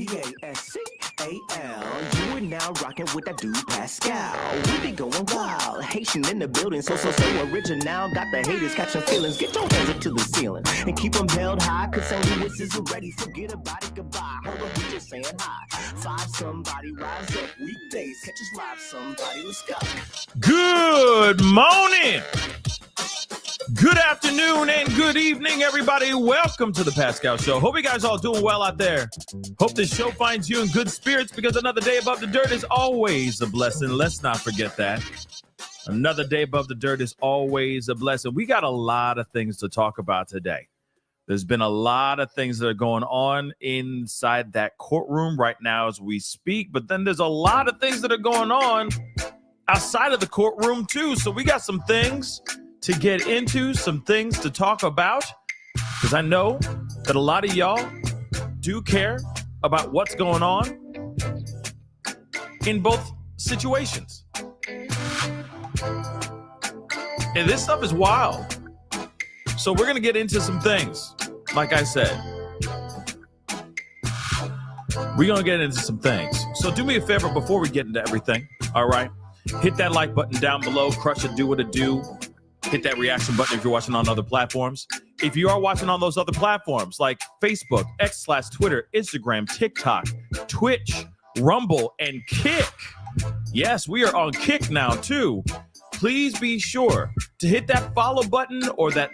Pascal. You are now rocking with that dude Pascal. We be going wild, Haitian in the building, so original. Got the haters catching feelings. Get your hands up to the ceiling and keep them held high, cause St. Louis is ready. Forget about it, goodbye. Hold on, we just saying hi. Five somebody, rise up weekdays. Catch us live, somebody, let's go. Good morning, good afternoon, and good evening, everybody. Welcome to the Pascal Show. Hope you guys all doing well out there. Hope this show finds you in good spirits, because another day above the dirt is always a blessing. Let's not forget that. Another day above the dirt is always a blessing. We got a lot of things to talk about today. There's been a lot of things that are going on inside that courtroom right now as we speak, but then there's a lot of things that are going on outside of the courtroom too. So we got some things to get into, some things to talk about, because I know that a lot of y'all do care about what's going on in both situations. And this stuff is wild. So we're going to get into some things. Like I said, we're going to get into some things. So do me a favor before we get into everything. All right. Hit that like button down below. Crush it. Do what it do. Hit that reaction button if you're watching on other platforms. If you are watching on those other platforms like Facebook, X/Twitter, Instagram, TikTok, Twitch, Rumble, and Kick. Yes, we are on Kick now too. Please be sure to hit that follow button or that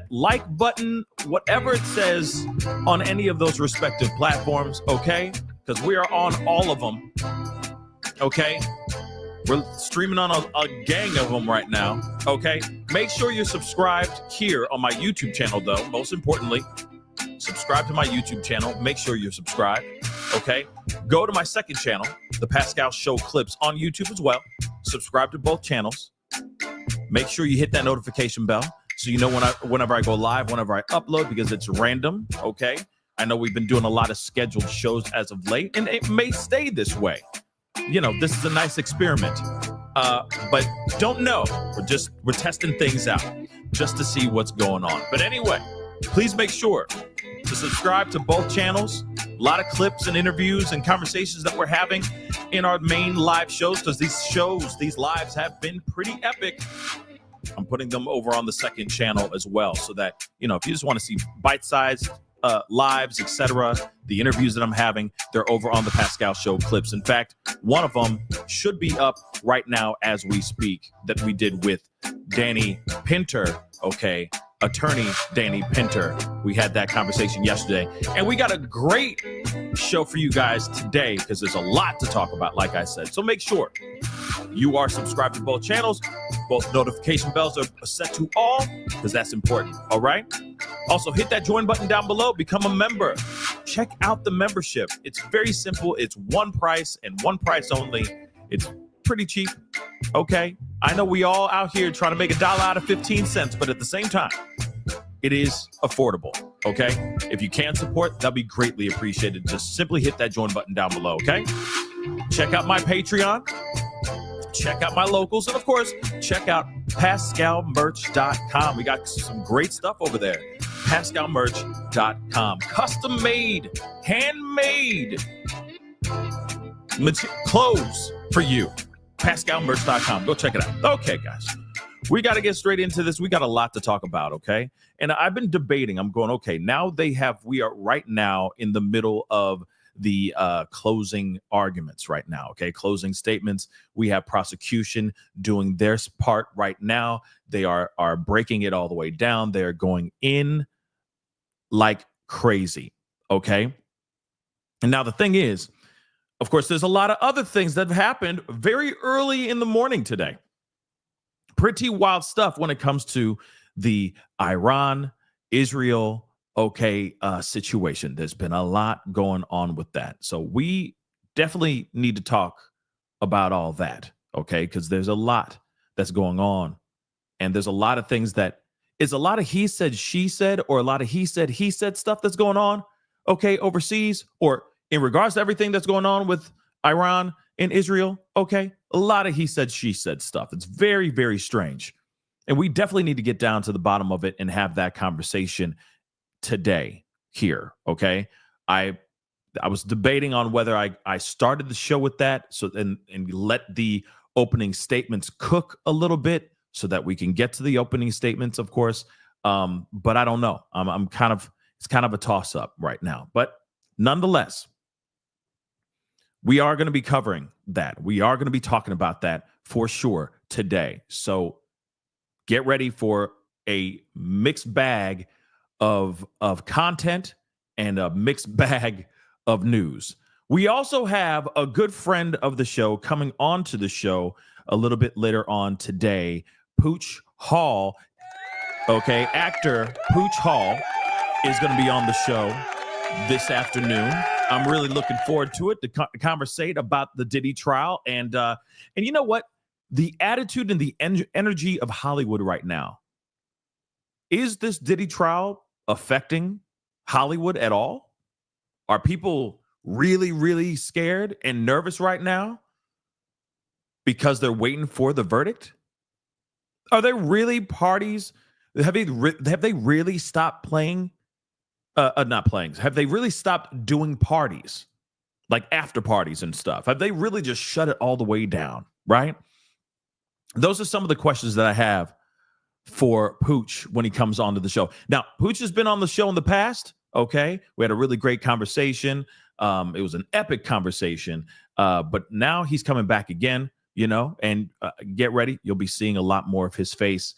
like button, whatever it says on any of those respective platforms, okay? Because we are on all of them, okay? We're streaming on a gang of them right now, okay? Make sure you're subscribed here on my YouTube channel, though. Most importantly, subscribe to my YouTube channel. Make sure you're subscribed, okay? Go to my second channel, The Pascal Show Clips, on YouTube as well. Subscribe to both channels. Make sure you hit that notification bell so you know whenever I go live, whenever I upload, because it's random, okay? I know we've been doing a lot of scheduled shows as of late, and it may stay this way. You know, this is a nice experiment, but don't know. We're testing things out just to see what's going on. But anyway, please make sure to subscribe to both channels. A lot of clips and interviews and conversations that we're having in our main live shows, because these lives have been pretty epic. I'm putting them over on the second channel as well, so that, you know, if you just want to see bite-sized lives, etc., the interviews that I'm having, they're over on the Pascal Show Clips. In fact, one of them should be up right now as we speak, that we did with Danny Pinter, okay? Attorney Danny Pinter. We had that conversation yesterday, and we got a great show for you guys today, because there's a lot to talk about, like I said. So make sure you are subscribed to both channels. Both notification bells are set to all, because that's important. All right. Also, hit that join button down below. Become a member. Check out the membership. It's very simple. It's one price and one price only. It's pretty cheap. Okay. I know we all out here trying to make $1 out of 15 cents, but at the same time, it is affordable. Okay. If you can support, that'll be greatly appreciated. Just simply hit that join button down below. Okay. Check out my Patreon. Check out my locals. And of course, check out PascalMerch.com. We got some great stuff over there. PascalMerch.com. Custom made, handmade clothes for you. PascalMerch.com. Go check it out. Okay, guys. We got to get straight into this. We got a lot to talk about, okay? And I've been debating. I'm going, okay, now we are right now in the middle of the closing arguments right now, okay? Closing statements. We have prosecution doing their part right now. They are breaking it all the way down. They're going in like crazy, okay? And now the thing is, of course, there's a lot of other things that have happened very early in the morning today. Pretty wild stuff when it comes to the Iran-Israel situation. There's been a lot going on with that. So we definitely need to talk about all that, okay? Because there's a lot that's going on. And there's a lot of things that is a lot of he said, she said, or a lot of he said stuff that's going on, okay, overseas, or in regards to everything that's going on with Iran and Israel, okay? A lot of he said, she said stuff. It's very, very strange. And we definitely need to get down to the bottom of it and have that conversation today here, okay? I I was debating on whether I started the show with that and let the opening statements cook a little bit so that we can get to the opening statements, of course. But I don't know. It's kind of a toss up right now. But nonetheless, we are going to be covering that. We are going to be talking about that for sure today. So get ready for a mixed bag of content and a mixed bag of news. We also have a good friend of the show coming on to the show a little bit later on today, Pooch Hall. Okay, actor Pooch Hall is going to be on the show this afternoon. I'm really looking forward to it, to conversate about the Diddy trial. And you know what? The attitude and the energy of Hollywood right now. Is this Diddy trial affecting Hollywood at all? Are people really, really scared and nervous right now because they're waiting for the verdict? Are there really parties? Have they really stopped playing? Not playing. Have they really stopped doing parties, like after parties and stuff? Have they really just shut it all the way down? Right? Those are some of the questions that I have for Pooch when he comes onto the show. Now, Pooch has been on the show in the past. Okay, we had a really great conversation. It was an epic conversation. But now he's coming back again. And get ready. You'll be seeing a lot more of his face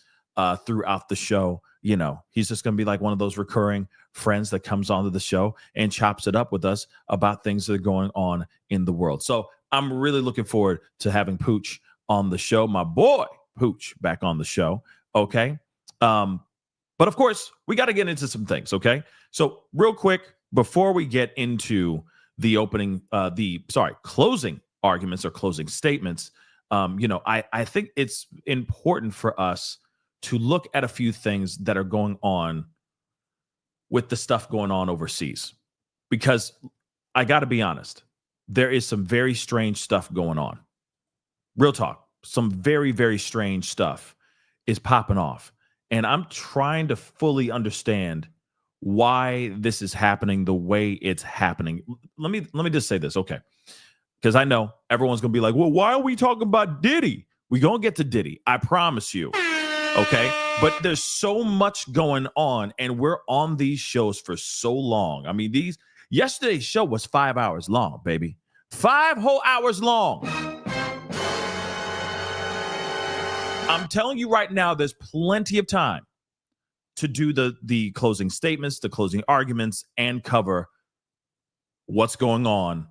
throughout the show. He's just going to be like one of those recurring friends that comes onto the show and chops it up with us about things that are going on in the world. So I'm really looking forward to having Pooch on the show. My boy Pooch back on the show. Okay. But of course, we got to get into some things. Okay. So real quick, before we get into the closing arguments or closing statements, I think it's important for us to look at a few things that are going on with the stuff going on overseas, because I got to be honest, there is some very strange stuff going on. Real talk, some very, very strange stuff is popping off. And I'm trying to fully understand why this is happening the way it's happening. Let me just say this, okay? Because I know everyone's going to be like, well, why are we talking about Diddy? We're going to get to Diddy, I promise you, okay? But there's so much going on, and we're on these shows for so long. I mean, yesterday's show was 5 hours long, baby. 5 whole hours long. I'm telling you right now, there's plenty of time to do the closing statements, the closing arguments, and cover what's going on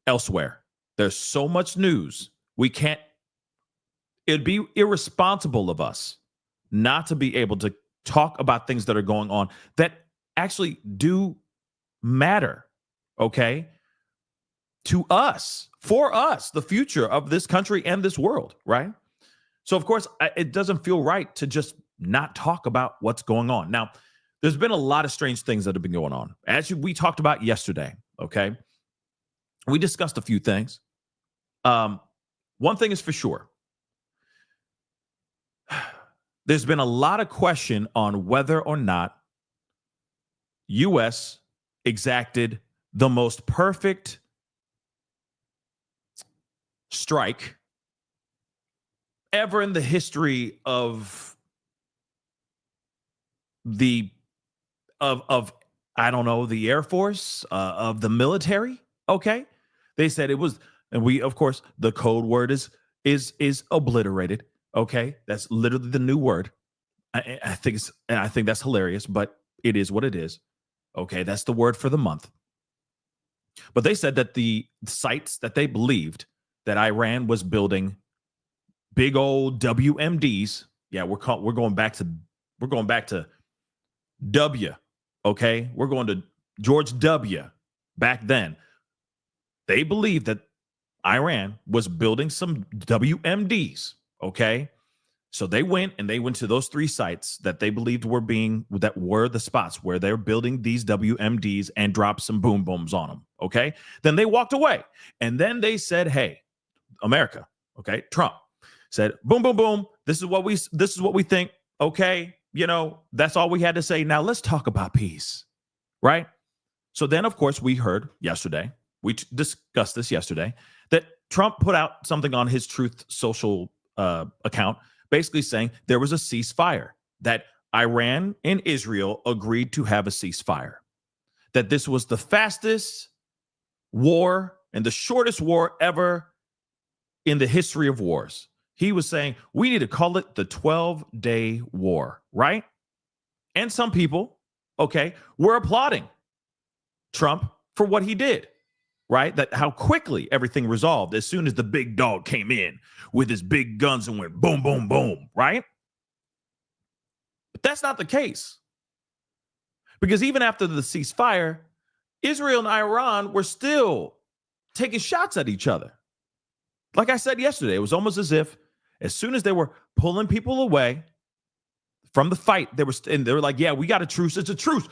elsewhere. There's so much news. It'd be irresponsible of us not to be able to talk about things that are going on that actually do matter, okay? To us, for us, the future of this country and this world, right? So, of course, it doesn't feel right to just not talk about what's going on. Now, there's been a lot of strange things that have been going on. As we talked about yesterday, okay? We discussed a few things. One thing is for sure. There's been a lot of question on whether or not U.S. exacted the most perfect strike ever in the history of the Air Force, of the military. Okay, they said it was, and we, of course, the code word is obliterated. Okay, that's literally the new word. I think that's hilarious, but it is what it is. Okay, that's the word for the month. But they said that the sites that they believed that Iran was building big old WMDs. Yeah, we're going back to W. Okay, we're going to George W. Back then. They believed that Iran was building some WMDs. Okay, so they went to those 3 sites that they believed were the spots where they're building these WMDs and dropped some boom booms on them. Okay, then they walked away, and then they said, "Hey, America, okay, Trump said, boom, boom, boom. This is what we think. Okay, that's all we had to say. Now let's talk about peace, right?" So then, of course, we heard yesterday, discussed this yesterday, that Trump put out something on his Truth Social account, basically saying there was a ceasefire, that Iran and Israel agreed to have a ceasefire, that this was the fastest war and the shortest war ever in the history of wars. He was saying we need to call it the 12-day war, right? And some people, okay, were applauding Trump for what he did, right? That how quickly everything resolved as soon as the big dog came in with his big guns and went boom, boom, boom, right? But that's not the case. Because even after the ceasefire, Israel and Iran were still taking shots at each other. Like I said yesterday, it was almost as if as soon as they were pulling people away from the fight, they were like, yeah, we got a truce. It's a truce.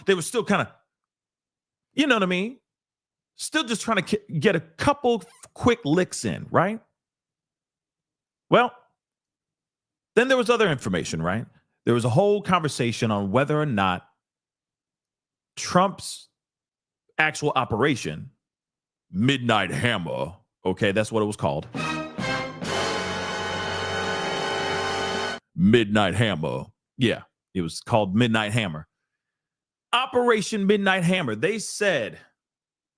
They were still kind of, you know what I mean? Still just trying to get a couple quick licks in, right? Well, then there was other information, right? There was a whole conversation on whether or not Trump's actual operation, Midnight Hammer, okay, that's what it was called. Midnight Hammer. Yeah, it was called Midnight Hammer. Operation Midnight Hammer. They said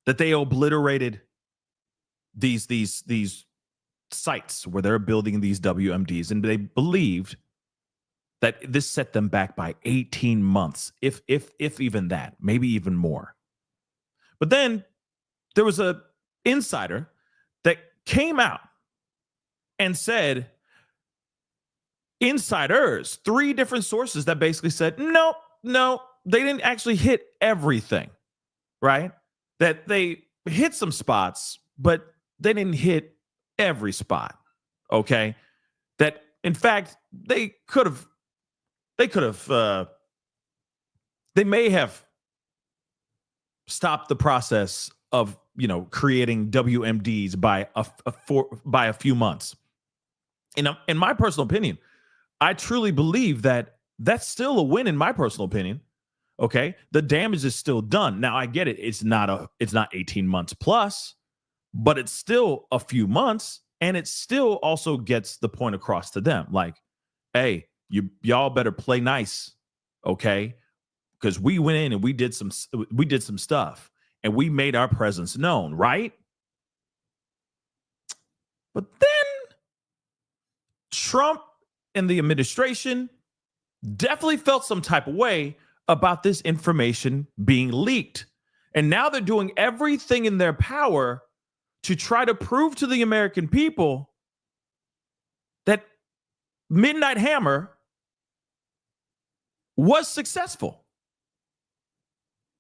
that they obliterated these sites where they're building these WMDs, and they believed that this set them back by 18 months, if even that, maybe even more. But then there was a insider that came out and said, insiders, 3 different sources that basically said, no, they didn't actually hit everything, right? That they hit some spots, but they didn't hit every spot, okay? That, in fact, they may have stopped the process of, creating WMDs by a few months. In my personal opinion, I truly believe that that's still a win in my personal opinion. Okay, the damage is still done. Now I get it; it's not 18 months plus, but it's still a few months, and it still also gets the point across to them, like, hey, y'all better play nice, okay? Because we went in and we did some stuff, and we made our presence known, right? But then Trump and the administration definitely felt some type of way about this information being leaked. And now they're doing everything in their power to try to prove to the American people that Midnight Hammer was successful.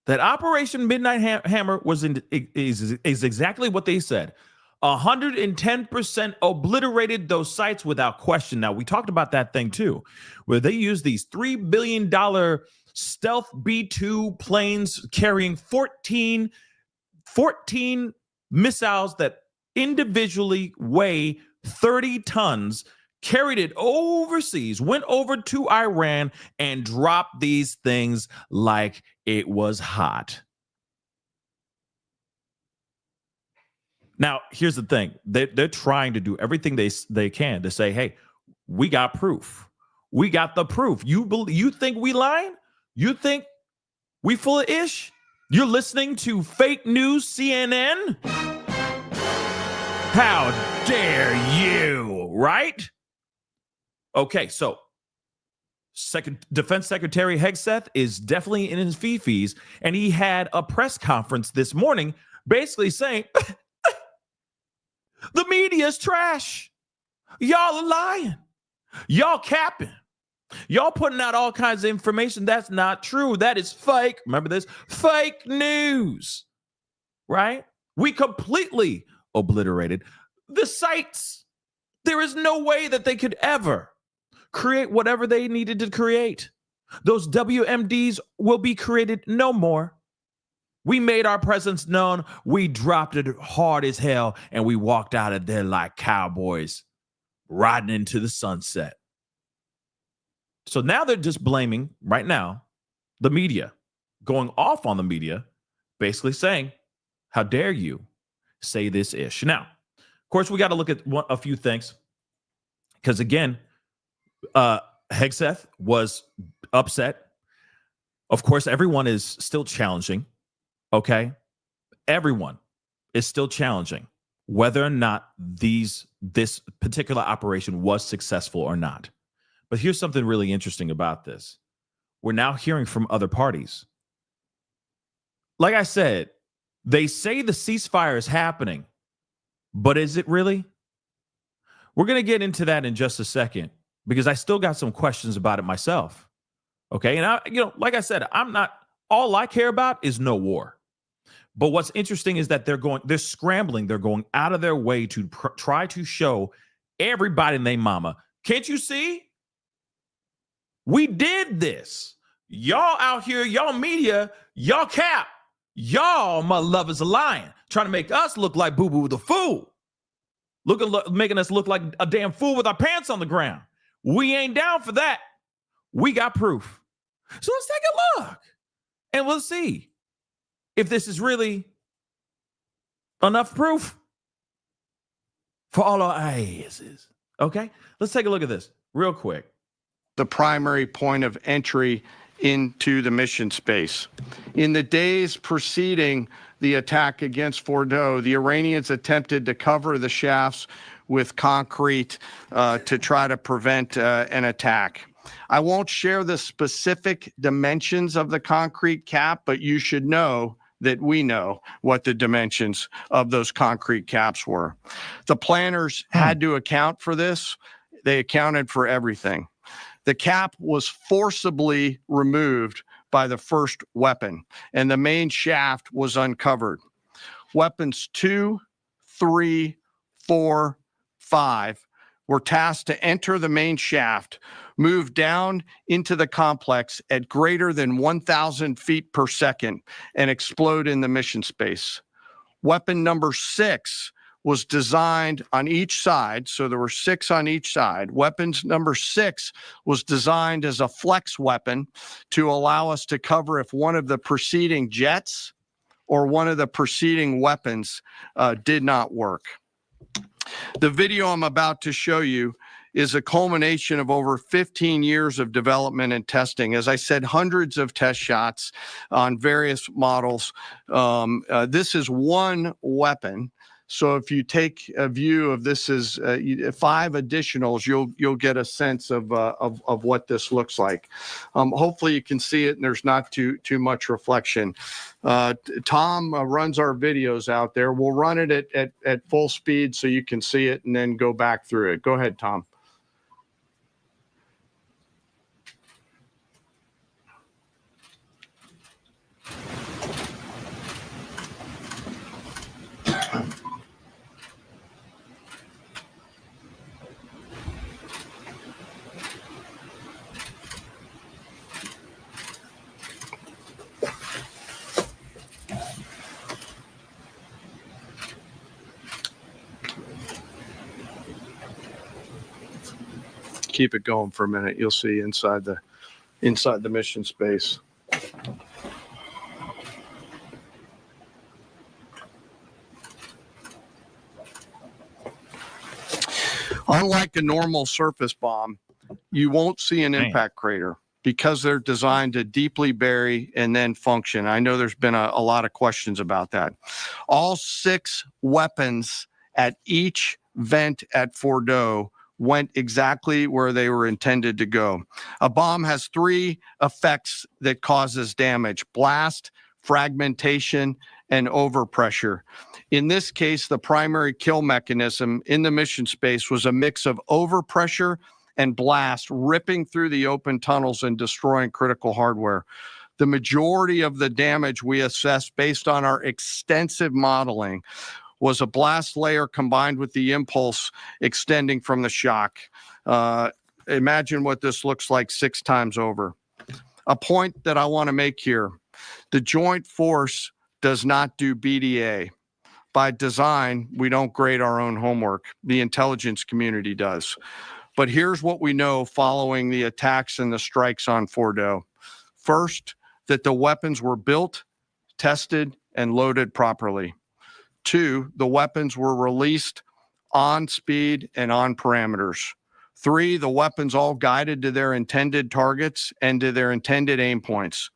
That Operation Midnight Hammer is exactly what they said. 110% obliterated those sites without question. Now, we talked about that thing too, where they used these $3 billion stealth B-2 planes carrying 14 missiles that individually weigh 30 tons, carried it overseas, went over to Iran, and dropped these things like it was hot. Now, here's the thing. They're trying to do everything they can to say, hey, we got proof. We got the proof. You think we lying? You think we full of ish? You're listening to fake news CNN? How dare you, right? Okay, so Defense Secretary Hegseth is definitely in his fee-fees, and he had a press conference this morning basically saying, the media's trash. Y'all are lying. Y'all capping. Y'all putting out all kinds of information that's not true. That is fake. Remember this? Fake news. Right? We completely obliterated the sites. There is no way that they could ever create whatever they needed to create. Those WMDs will be created no more. We made our presence known. We dropped it hard as hell, and we walked out of there like cowboys riding into the sunset. So now they're just blaming, right now, the media, going off on the media, basically saying, how dare you say this ish? Now, of course, we got to look at a few things because, again, Hegseth was upset. Of course, everyone is still challenging. Okay. Everyone is still challenging whether or not this particular operation was successful or not. But here's something really interesting about this. We're now hearing from other parties. Like I said, they say the ceasefire is happening, but is it really? We're going to get into that in just a second because I still got some questions about it myself. Okay. And like I said, all I care about is no war. But what's interesting is that they're scrambling. They're going out of their way to try to show everybody and their mama. Can't you see? We did this. Y'all out here, y'all media, y'all cap. Y'all, my lovers, are lying, trying to make us look like boo-boo the fool. Making us look like a damn fool with our pants on the ground. We ain't down for that. We got proof. So let's take a look. And we'll see if this is really enough proof for all our eyes. Okay? Let's take a look at this real quick. The primary point of entry into the mission space. In the days preceding the attack against Fordow, the Iranians attempted to cover the shafts with concrete to try to prevent an attack. I won't share the specific dimensions of the concrete cap, but you should know that we know what the dimensions of those concrete caps were. The planners had to account for this. They accounted for everything. The cap was forcibly removed by the first weapon, and the main shaft was uncovered. Weapons 2, 3, 4, 5 were tasked to enter the main shaft, move down into the complex at greater than 1,000 feet per second, and explode in the mission space. Weapon number 6 was designed on each side, so there were 6 on each side. Weapons number 6 was designed as a flex weapon to allow us to cover if one of the preceding jets or one of the preceding weapons did not work. The video I'm about to show you is a culmination of over 15 years of development and testing. As I said, hundreds of test shots on various models. This is one weapon. So if you take a view of this as 5 additionals, you'll get a sense of what this looks like. Hopefully you can see it and there's not too much reflection. Tom runs our videos out there. We'll run it at full speed so you can see it and then go back through it. Go ahead, Tom. Keep it going for a minute. You'll see inside the mission space. Unlike a normal surface bomb, you won't see an impact crater because they're designed to deeply bury and then function. I know there's been a lot of questions about that. All 6 weapons at each vent at Fordow went exactly where they were intended to go. A bomb has 3 effects that causes damage: blast, fragmentation, and overpressure. In this case, the primary kill mechanism in the mission space was a mix of overpressure and blast, ripping through the open tunnels and destroying critical hardware. The majority of the damage we assessed based on our extensive modeling was a blast layer combined with the impulse extending from the shock. Imagine what this looks like 6 times over. A point that I want to make here: the joint force does not do BDA. By design, we don't grade our own homework. The intelligence community does. But here's what we know following the attacks and the strikes on Fordow. First, that the weapons were built, tested, and loaded properly. 2, the weapons were released on speed and on parameters. 3, the weapons all guided to their intended targets and to their intended aim points.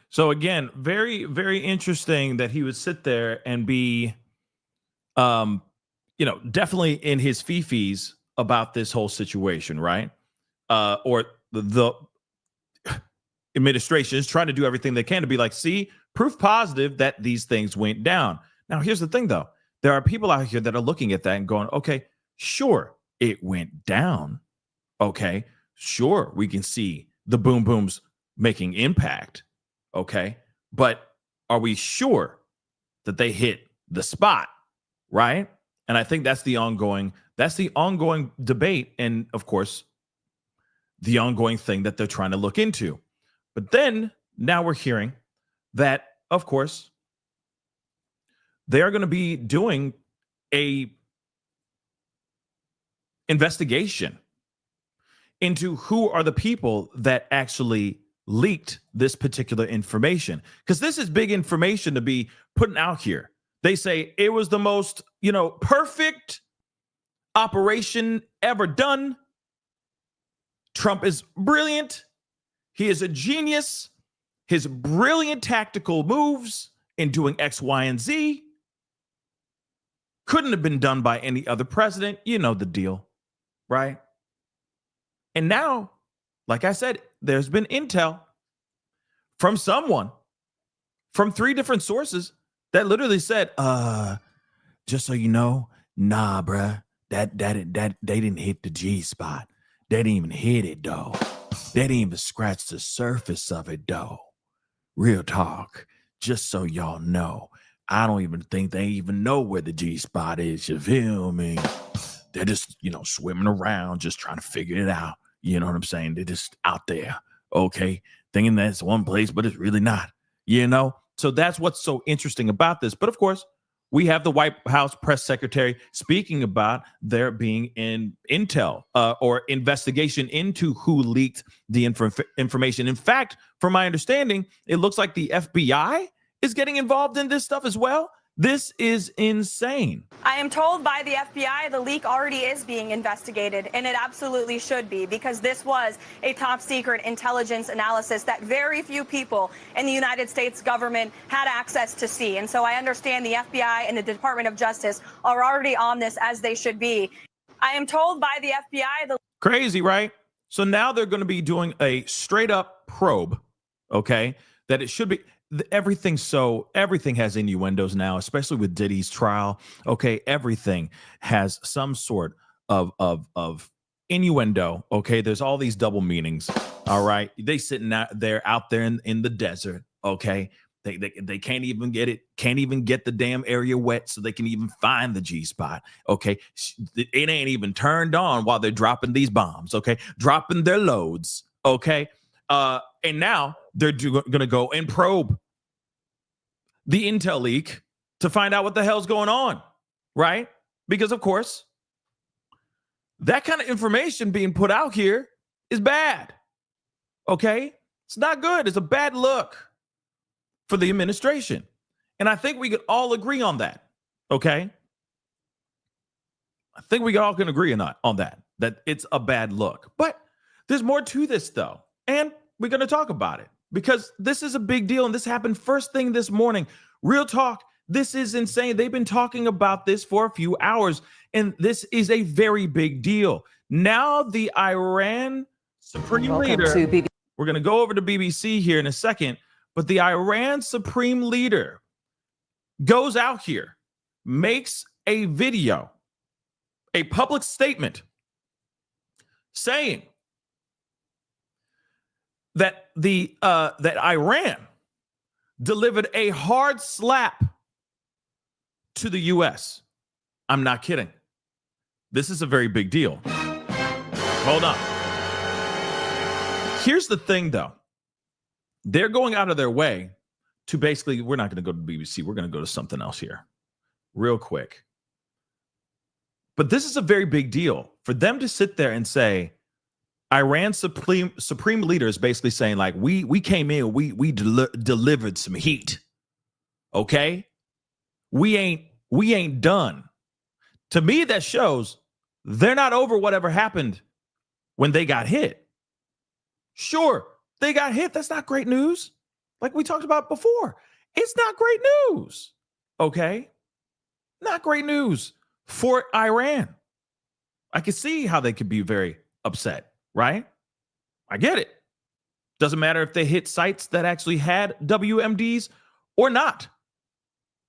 So again, very, very interesting that he would sit there and be, definitely in his fifis about this whole situation, right? Or the administration is trying to do everything they can to be like, see, proof positive that these things went down. Now, here's the thing, though. There are people out here that are looking at that and going, okay, sure, it went down. Okay, sure, we can see the boom booms making impact. Okay, but are we sure that they hit the spot, right? And I think that's the ongoing debate, and of course, the ongoing thing that they're trying to look into. But then now we're hearing that, of course, they are going to be doing a investigation into who are the people that actually leaked this particular information, because this is big information to be putting out here. They say it was the most, perfect operation ever done. Trump is brilliant. He is a genius. His brilliant tactical moves in doing X, Y, and Z couldn't have been done by any other president. You know the deal, right? And now, like I said, there's been intel from someone, from 3 different sources that literally said, just so you know, nah, bruh, that they didn't hit the G spot. They didn't even hit it, though. They didn't even scratch the surface of it, though. Real talk. Just so y'all know, I don't even think they even know where the G spot is. You feel me? They're just, swimming around, just trying to figure it out. You know what I'm saying? They're just out there, okay, thinking that's one place, but it's really not, So that's what's so interesting about this. But of course, we have the White House press secretary speaking about there being an intel or investigation into who leaked the information. In fact, from my understanding, it looks like the FBI is getting involved in this stuff as well. This is insane. I am told by the FBI the leak already is being investigated, and it absolutely should be, because this was a top secret intelligence analysis that very few people in the United States government had access to see. And so I understand the FBI and the Department of Justice are already on this, as they should be. I am told by the FBI Crazy, right? So now they're going to be doing a straight up probe, okay, that it should be. Everything has innuendos now, especially with Diddy's trial. Okay, everything has some sort of innuendo. Okay, there's all these double meanings. All right, they sitting out there in the desert. Okay, they can't even get the damn area wet so they can even find the G spot. Okay, it ain't even turned on while they're dropping these bombs. Okay, dropping their loads. Okay. And now they're going to go and probe the intel leak to find out what the hell's going on, right? Because, of course, that kind of information being put out here is bad, okay? It's not good. It's a bad look for the administration. And I think we could all agree on that, okay? I think we all can agree on that it's a bad look. But there's more to this, though. And we're going to talk about it because this is a big deal. And this happened first thing this morning. Real talk. This is insane. They've been talking about this for a few hours, and this is a very big deal. Now the Iran Supreme Leader, we're going to go over to BBC here in a second, but the Iran Supreme Leader goes out here, makes a video, a public statement saying that that Iran delivered a hard slap to the U.S. I'm not kidding. This is a very big deal. Hold on. Here's the thing, though. They're going out of their way to basically, we're not going to go to BBC. We're going to go to something else here real quick. But this is a very big deal for them to sit there and say Iran's supreme leader is basically saying, like, we came in, we delivered some heat. Okay, we ain't done. To me, that shows they're not over whatever happened when they got hit. Sure, they got hit. That's not great news. Like we talked about before, it's not great news. Okay, not great news for Iran. I can see how they could be very upset, right? I get it. Doesn't matter if they hit sites that actually had WMDs or not.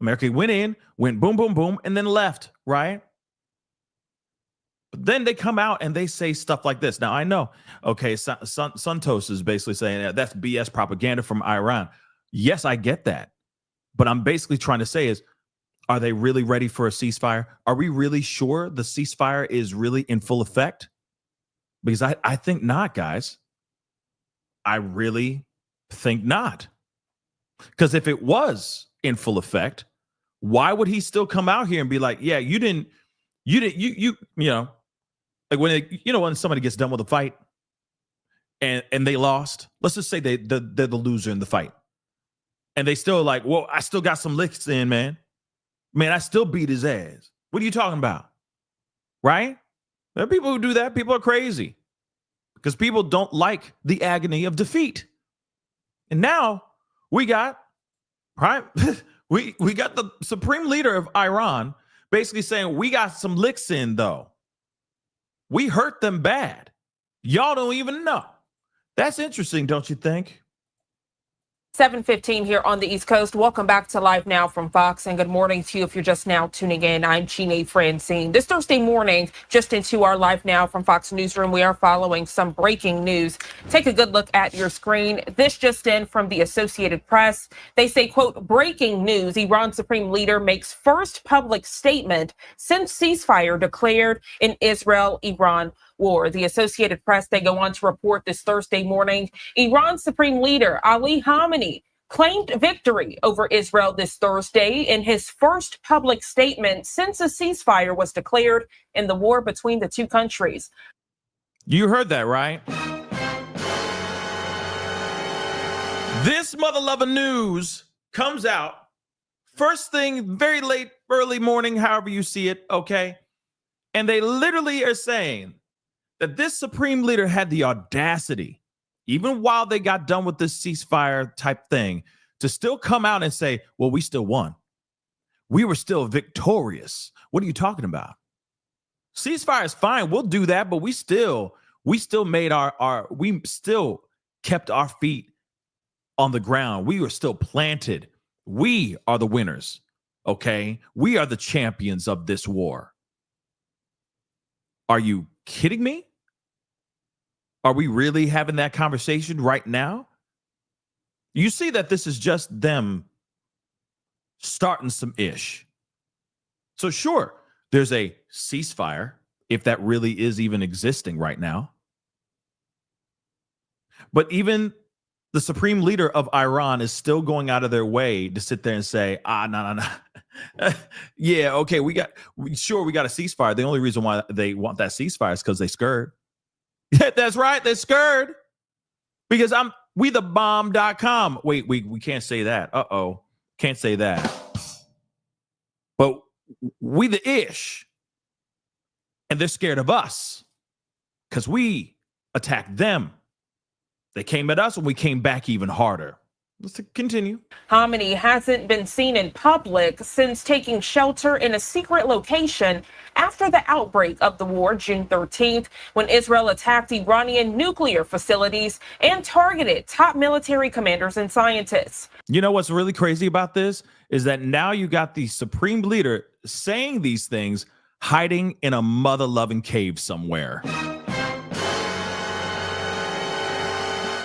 America went boom, boom, boom, and then left, right? But then they come out and they say stuff like this. Now, I know, okay, Santos is basically saying that's BS propaganda from Iran. Yes, I get that. But I'm basically trying to say is, are they really ready for a ceasefire? Are we really sure the ceasefire is really in full effect? Because I think not, guys. I really think not. Because if it was in full effect, why would he still come out here and be like, yeah, you know, like when somebody gets done with a fight and they lost, let's just say they're the loser in the fight. And they still like, well, I still got some licks in, man. Man, I still beat his ass. What are you talking about? Right? There are people who do that. People are crazy because people don't like the agony of defeat. And now we got, right? we got the supreme leader of Iran basically saying we got some licks in, though. We hurt them bad. Y'all don't even know. That's interesting, don't you think? 7:15 here on the East Coast. Welcome back to Live Now from Fox, and good morning to you if you're just now tuning in. I'm Chine Francine. This Thursday morning, just into our Live Now from Fox newsroom, we are following some breaking news. Take a good look at your screen. This just in from the Associated Press. They say, quote, breaking news. Iran's supreme leader makes first public statement since ceasefire declared in Israel-Iran war. The Associated Press, they go on to report this Thursday morning, Iran's supreme leader, Ali Khamenei, claimed victory over Israel this Thursday in his first public statement since a ceasefire was declared in the war between the two countries. You heard that, right? This mother loving news comes out first thing, very late, early morning, however you see it, okay? And they literally are saying that this supreme leader had the audacity, even while they got done with this ceasefire type thing, to still come out and say, well, we still won. We were still victorious. What are you talking about? Ceasefire is fine. We'll do that, but we still made we still kept our feet on the ground. We were still planted. We are the winners. Okay. We are the champions of this war. Are you kidding me? Are we really having that conversation right now? You see that this is just them starting some ish. So sure, there's a ceasefire, if that really is even existing right now. But even the supreme leader of Iran is still going out of their way to sit there and say, no. Yeah, okay, we got a ceasefire. The only reason why they want that ceasefire is because they scared. Yeah, that's right. They're scared because we the bomb.com. Wait, we can't say that. Uh-oh. Can't say that. But we the ish. And they're scared of us because we attacked them. They came at us and we came back even harder. Let's continue. Khamenei hasn't been seen in public since taking shelter in a secret location after the outbreak of the war June 13th, when Israel attacked Iranian nuclear facilities and targeted top military commanders and scientists. You know what's really crazy about this is that now you got the supreme leader saying these things, hiding in a mother-loving cave somewhere.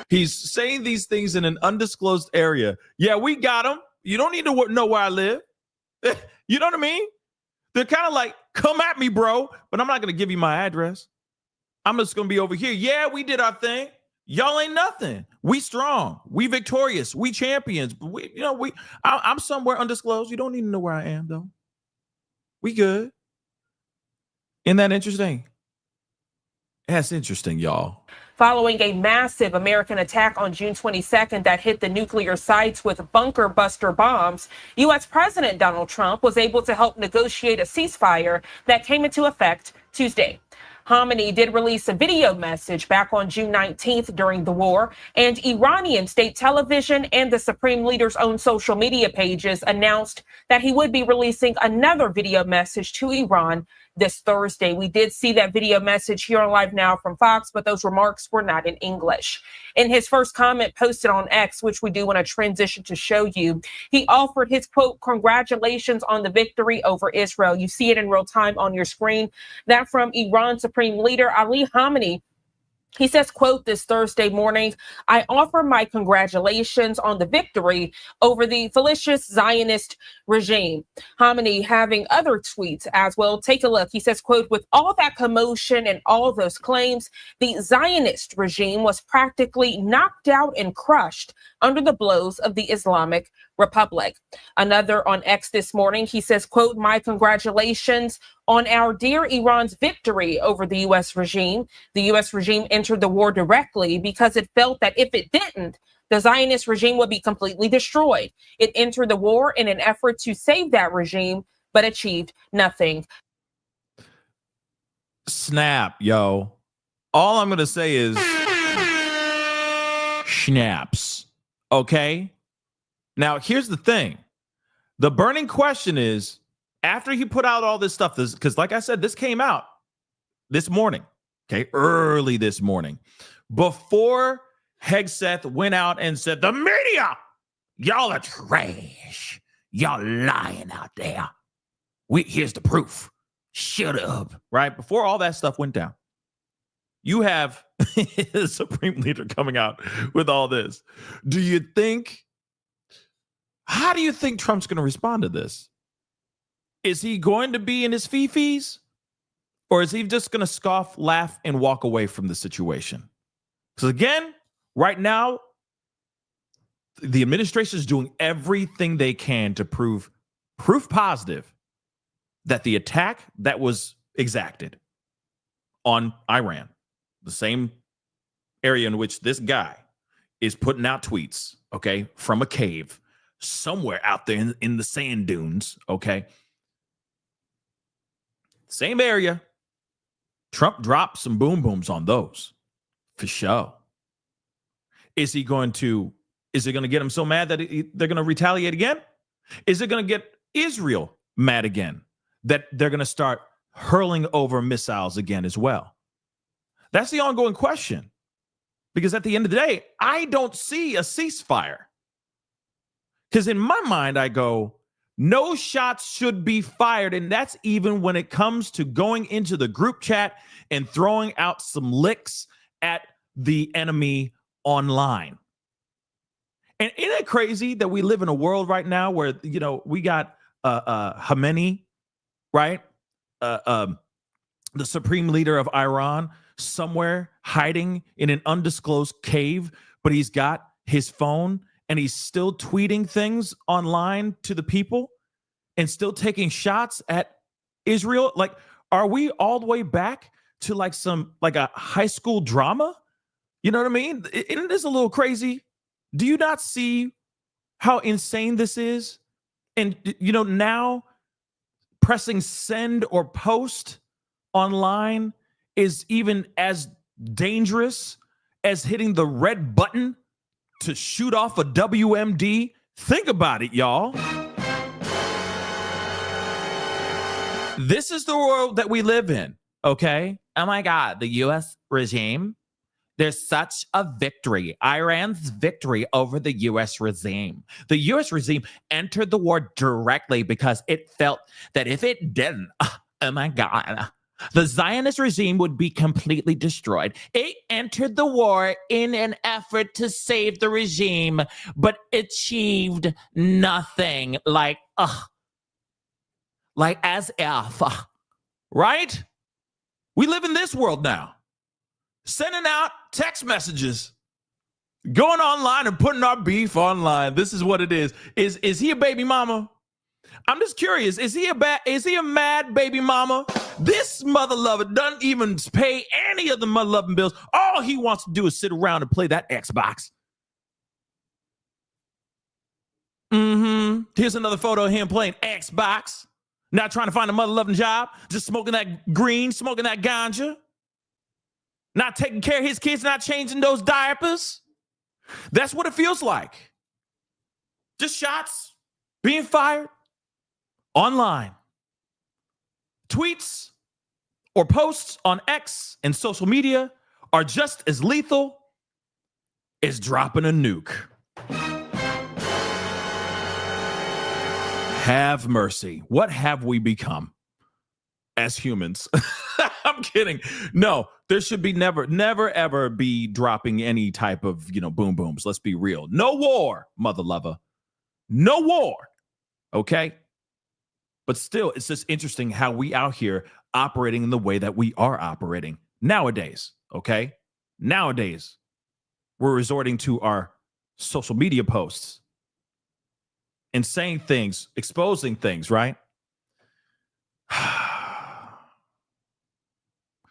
He's saying these things in an undisclosed area. Yeah, we got him. You don't need to know where I live. You know what I mean? They're kind of like, come at me, bro, but I'm not going to give you my address. I'm just going to be over here. Yeah, we did our thing. Y'all ain't nothing. We strong. We victorious. We champions. I'm somewhere undisclosed. You don't need to know where I am, though. We good. Isn't that interesting? That's interesting, y'all. following a massive American attack on June 22nd that hit the nuclear sites with bunker buster bombs. U.S. President Donald Trump was able to help negotiate a ceasefire that came into effect Tuesday. Khamenei did release a video message back on June 19th during the war, and Iranian state television and the Supreme Leader's own social media pages announced that he would be releasing another video message to Iran this Thursday. We did see that video message here on Live Now from Fox, but those remarks were not in English. In his first comment posted on X, which we do want to transition to show you, he offered his quote, "Congratulations on the victory over Israel." You see it in real time on your screen. That from Iran Supreme Leader Ali Khamenei. He says, quote, "This Thursday morning, I offer my congratulations on the victory over the fallacious Zionist regime." Khamenei having other tweets as well. Take a look. He says, quote, "With all that commotion and all those claims, the Zionist regime was practically knocked out and crushed under the blows of the Islamic Republic." Another on X this morning, he says, quote, "My congratulations on our dear Iran's victory over the U.S. regime. The U.S. regime entered the war directly because it felt that if it didn't, the Zionist regime would be completely destroyed. It entered the war in an effort to save that regime, but achieved nothing." Snap, yo. All I'm going to say is snaps. Okay? Now, here's the thing. The burning question is, after he put out all this stuff, because like I said, this came out this morning, okay, early this morning, before Hegseth went out and said, "The media, y'all are trash. Y'all lying out there. Here's the proof. Shut up," right? Before all that stuff went down, you have the Supreme Leader coming out with all this. How do you think Trump's going to respond to this? Is he going to be in his fifis? Or is he just going to scoff, laugh, and walk away from the situation? Because again, right now, the administration is doing everything they can to prove proof positive that the attack that was exacted on Iran, the same area in which this guy is putting out tweets, okay, from a cave somewhere out there in the sand dunes, okay, same area. Trump dropped some boom booms on those for sure. Is it going to get him so mad that they're going to retaliate again? Is it going to get Israel mad again that they're going to start hurling over missiles again as well? That's the ongoing question. Because at the end of the day, I don't see a ceasefire. Because in my mind, I go, no shots should be fired. And that's even when it comes to going into the group chat and throwing out some licks at the enemy online. And isn't it crazy that we live in a world right now where, you know, we got Khamenei, right? The supreme leader of Iran somewhere hiding in an undisclosed cave, but he's got his phone and he's still tweeting things online to the people and still taking shots at Israel. Like, are we all the way back to like a high school drama? You know what I mean? Isn't this a little crazy? Do you not see how insane this is? And, you know, now pressing send or post online is even as dangerous as hitting the red button to shoot off a WMD. Think about it, y'all. This is the world that we live in, okay? Oh my God, the U.S. regime. There's such a victory. Iran's victory over the U.S. regime. The U.S. regime entered the war directly because it felt that if it didn't, oh my God, the Zionist regime would be completely destroyed. It entered the war in an effort to save the regime, but achieved nothing. Like as if, right? We live in this world now. Sending out text messages, going online and putting our beef online. This is what it is. Is he a baby mama? I'm just curious. Is he a mad baby mama? This mother lover doesn't even pay any of the mother loving bills. All he wants to do is sit around and play that Xbox. Here's another photo of him playing Xbox. Not trying to find a mother loving job. Just smoking that green, smoking that ganja. Not taking care of his kids, not changing those diapers. That's what it feels like. Just shots being fired online. Tweets or posts on X and social media are just as lethal as dropping a nuke. Have mercy. What have we become as humans? I'm kidding. No, there should be never, ever be dropping any type of, boom booms. Let's be real. No war, mother lover. No war. Okay? But still, it's just interesting how we out here operating in the way that we are operating nowadays. Okay? Nowadays, we're resorting to our social media posts and saying things, exposing things, right?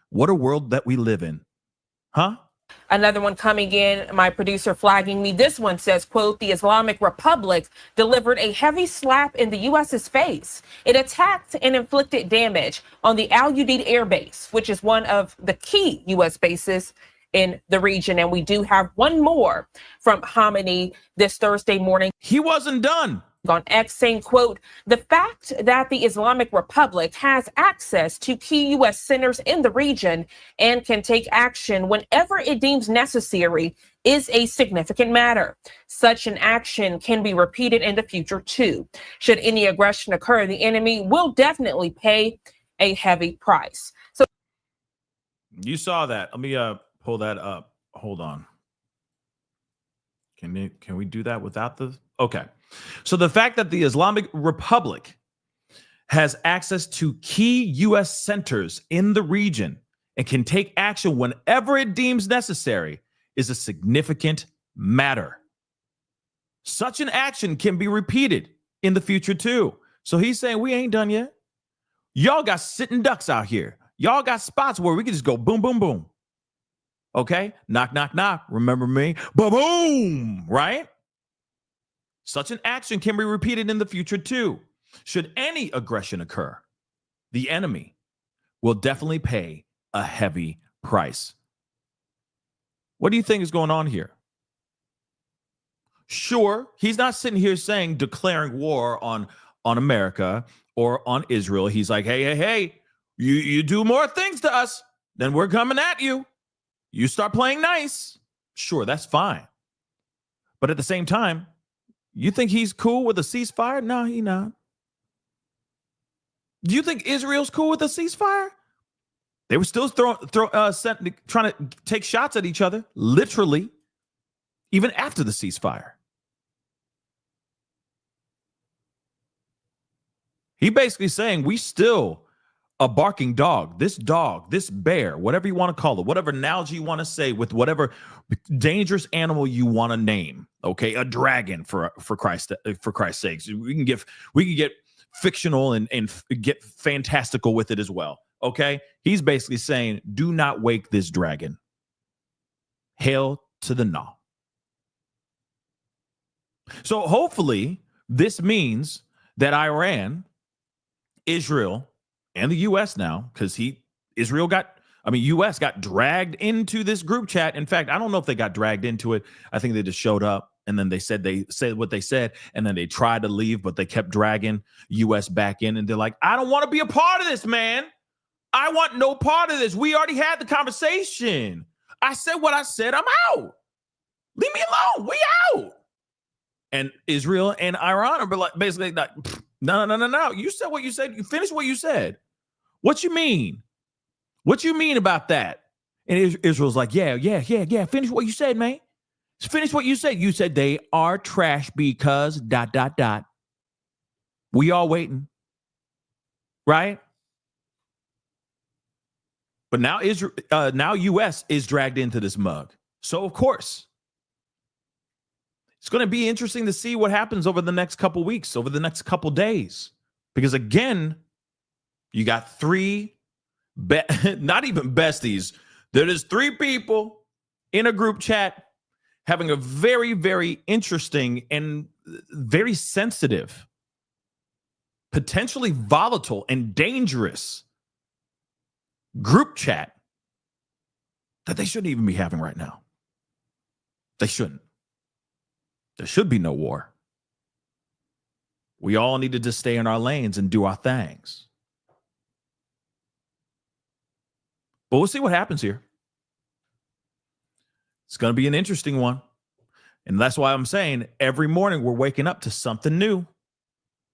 What a world that we live in. Huh? Another one coming in, my producer flagging me. This one says, quote, the Islamic Republic delivered a heavy slap in the U.S.'s face. It attacked and inflicted damage on the Al Udeid Air Base, which is one of the key U.S. bases in the region. And we do have one more from Khamenei this Thursday morning. He wasn't done. On X saying, quote, the fact that the Islamic Republic has access to key U.S. centers in the region and can take action whenever it deems necessary is a significant matter. Such an action can be repeated in the future, too. Should any aggression occur, the enemy will definitely pay a heavy price. So you saw that. Let me pull that up. Hold on. Can we do that without the? Okay. So the fact that the Islamic Republic has access to key U.S. centers in the region and can take action whenever it deems necessary is a significant matter. Such an action can be repeated in the future, too. So he's saying we ain't done yet. Y'all got sitting ducks out here. Y'all got spots where we can just go boom, boom, boom. Okay? Knock, knock, knock. Remember me? Boom, right? Such an action can be repeated in the future, too. Should any aggression occur, the enemy will definitely pay a heavy price. What do you think is going on here? Sure, he's not sitting here saying declaring war on America or on Israel. He's like, hey, you do more things to us, then we're coming at you. You start playing nice. Sure, that's fine. But at the same time, you think he's cool with a ceasefire? No, he's not. Do you think Israel's cool with a ceasefire? They were still trying to take shots at each other, literally, even after the ceasefire. He basically saying we still a barking dog, this bear, whatever you want to call it, whatever analogy you want to say with whatever dangerous animal you want to name. Okay, a dragon for Christ's sakes. We can get fictional and get fantastical with it as well. Okay, he's basically saying, do not wake this dragon. Hail to the gnaw. So hopefully this means that Iran, Israel, and the U.S. now, because U.S. got dragged into this group chat. In fact, I don't know if they got dragged into it. I think they just showed up and then they said what they said, and then they tried to leave, but they kept dragging U.S. back in, and they're like, I don't want to be a part of this, man. I want no part of this. We already had the conversation. I said what I said. I'm out. Leave me alone. We out. And Israel and Iran are basically like, no. You said what you said. You finished what you said. What you mean? What you mean about that? And Israel's like, yeah. Finish what you said, man. Finish what you said. You said they are trash because ... We all waiting. Right? But now now U.S. is dragged into this mug. So, of course, it's going to be interesting to see what happens over the next couple weeks, over the next couple days. Because again, you got three, not even besties. There is three people in a group chat having a very, very interesting and very sensitive, potentially volatile and dangerous group chat that they shouldn't even be having right now. They shouldn't. There should be no war. We all need to just stay in our lanes and do our things. But we'll see what happens here. It's going to be an interesting one. And that's why I'm saying every morning we're waking up to something new,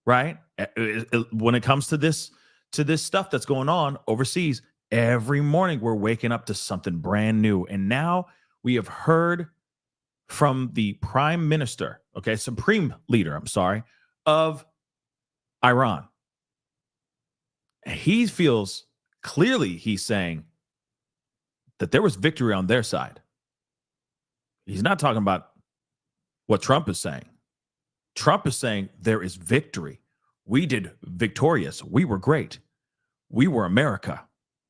right? When it comes to this stuff that's going on overseas, every morning we're waking up to something brand new. And now we have heard from the prime minister, supreme leader, of Iran. And he feels clearly, he's saying that there was victory on their side. He's not talking about what Trump is saying. Trump is saying there is victory. We did victorious. We were great. We were America.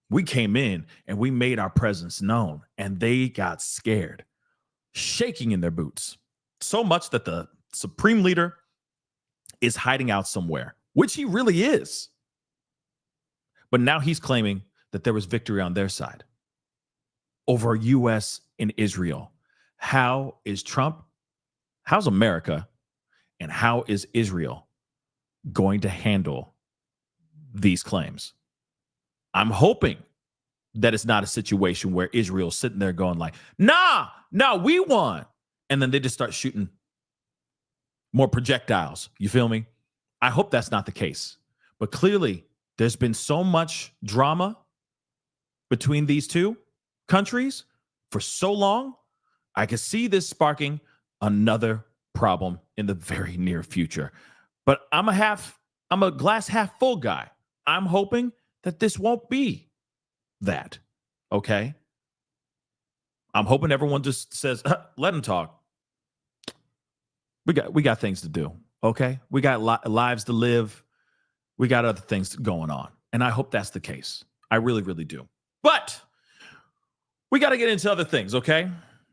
We came in and we made our presence known, and they got scared, shaking in their boots. So much that the supreme leader is hiding out somewhere, which he really is. But now he's claiming that there was victory on their side over U.S. and Israel. How is Trump, how's America, and how is Israel going to handle these claims? I'm hoping that it's not a situation where Israel's sitting there going like, nah, we won. And then they just start shooting more projectiles. You feel me? I hope that's not the case. But clearly, there's been so much drama between these two countries for so long. I could see this sparking another problem in the very near future. But I'm a glass half full guy. I'm hoping that this won't be that. Okay? I'm hoping everyone just says, let him talk. We got things to do. Okay? We got lives to live. We got other things going on. And I hope that's the case. I really, really do. But we got to get into other things, okay?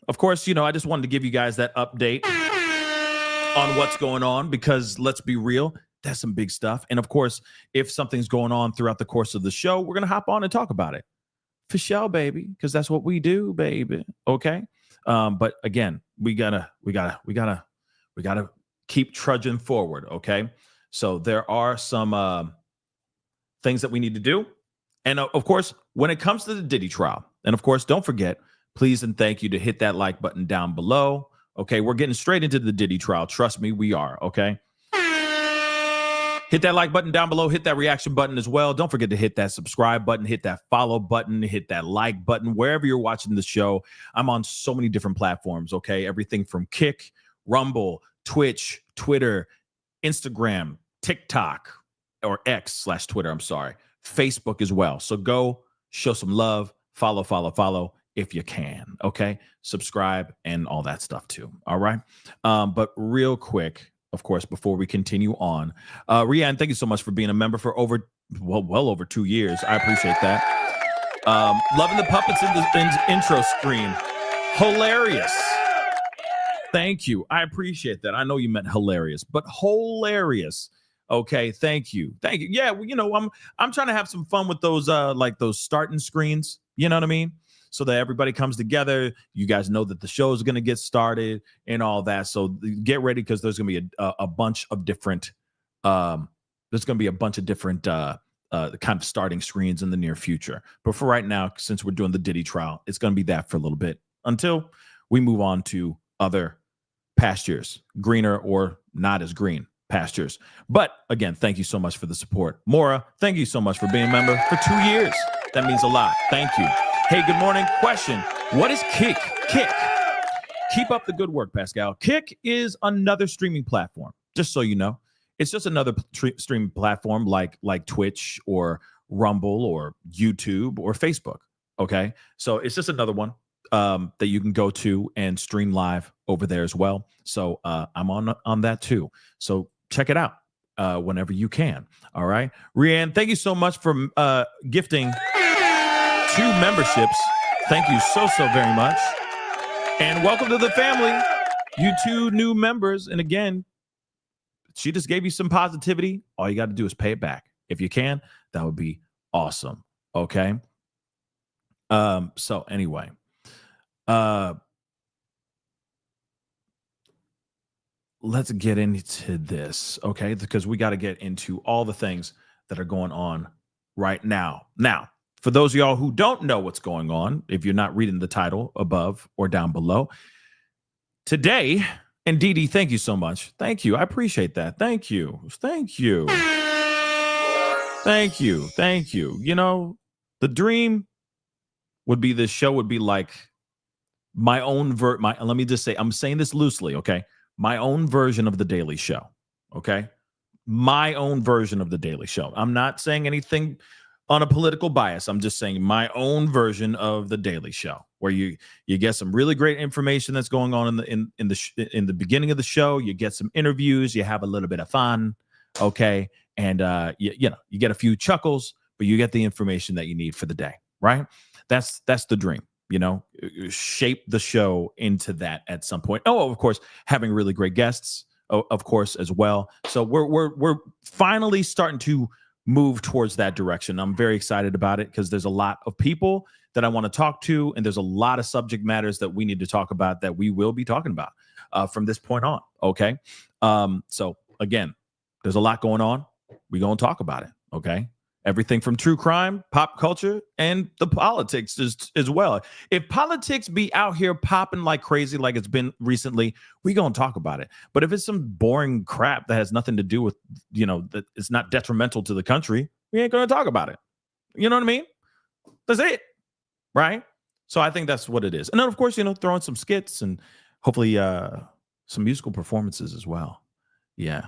Of course, I just wanted to give you guys that update on what's going on, because let's be real, that's some big stuff. And of course, if something's going on throughout the course of the show, we're going to hop on and talk about it. For sure, baby, because that's what we do, baby. Okay? But again, we gotta keep trudging forward, okay? So there are some things that we need to do. And of course, when it comes to the Diddy trial, and of course, don't forget, please and thank you to hit that like button down below. Okay, we're getting straight into the Diddy trial. Trust me, we are, okay? Hit that like button down below. Hit that reaction button as well. Don't forget to hit that subscribe button, hit that follow button, hit that like button, wherever you're watching the show. I'm on so many different platforms, okay? Everything from Kick, Rumble, Twitch, Twitter, Instagram, TikTok, or X/Twitter, Facebook as well. So go show some love, follow if you can, okay? Subscribe and all that stuff too, all right? But real quick, of course, before we continue on, Rianne, thank you so much for being a member for well over 2 years. I appreciate that. Loving the puppets in the intro screen. Hilarious. Thank you. I appreciate that. I know you meant hilarious, but hilarious. Okay, thank you. Yeah, I'm trying to have some fun with those those starting screens. You know what I mean? So that everybody comes together. You guys know that the show is going to get started and all that. So get ready, because there's going to be a bunch of different. Kind of starting screens in the near future. But for right now, since we're doing the Diddy trial, it's going to be that for a little bit until we move on to other pastures, greener or not as green pastures. But again, thank you so much for the support. Mora, thank you so much for being a member for 2 years. That means a lot. Thank you. Hey, good morning. Question: what is Kick? Kick. Keep up the good work, Pascal. Kick is another streaming platform. Just so you know, it's just another streaming platform like Twitch or Rumble or YouTube or Facebook. Okay, so it's just another one that you can go to and stream live over there as well. So I'm on that too. So check it out. whenever you can. All right. Rianne, thank you so much for gifting 2 memberships. Thank you so very much. And welcome to the family, you 2 new members. And again, she just gave you some positivity. All you got to do is pay it back. If you can, that would be awesome. Okay. So anyway, let's get into this, okay? Because we got to get into all the things that are going on right now. Now, for those of y'all who don't know what's going on, if you're not reading the title above or down below, today, and Diddy, thank you so much. Thank you. I appreciate that. Thank you. Thank you. Thank you. Thank you. You know, the dream would be this show would be like my own let me just say, I'm saying this loosely, okay? My own version of The Daily Show, okay? My own version of The Daily Show. I'm not saying anything on a political bias. I'm just saying my own version of The Daily Show, where you get some really great information that's going on in the beginning of the show. You get some interviews. You have a little bit of fun, okay? And you get a few chuckles, but you get the information that you need for the day, right? That's the dream. You know, shape the show into that at some point. Oh, of course, having really great guests, of course, as well. So we're finally starting to move towards that direction. I'm very excited about it because there's a lot of people that I want to talk to, and there's a lot of subject matters that we need to talk about that we will be talking about from this point on. Okay, so again, there's a lot going on. We're gonna talk about it. Okay. Everything from true crime, pop culture, and the politics as well. If politics be out here popping like crazy, like it's been recently, we gonna talk about it. But if it's some boring crap that has nothing to do with, that it's not detrimental to the country, we ain't gonna talk about it. You know what I mean? That's it, right? So I think that's what it is. And then, of course, throw in some skits and hopefully some musical performances as well. Yeah.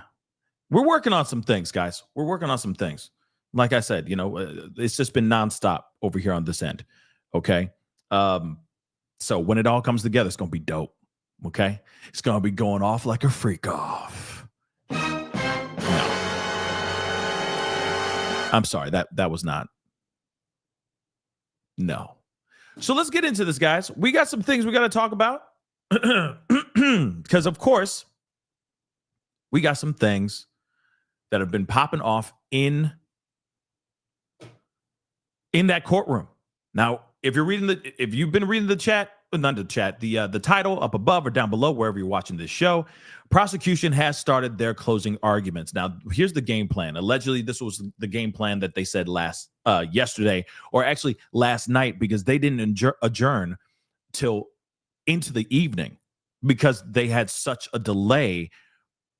We're working on some things, guys. We're working on some things. Like I said, it's just been nonstop over here on this end. Okay. So when it all comes together, it's going to be dope. Okay. It's going to be going off like a freak off. No. I'm sorry. That was not. No. So let's get into this, guys. We got some things we got to talk about because, of course, we got some things that have been popping off in that courtroom. Now, if you've been reading the chat, not the chat, the title up above or down below, wherever you're watching this show, prosecution has started their closing arguments. Now, here's the game plan. Allegedly, this was the game plan that they said yesterday, or actually last night, because they didn't adjourn till into the evening because they had such a delay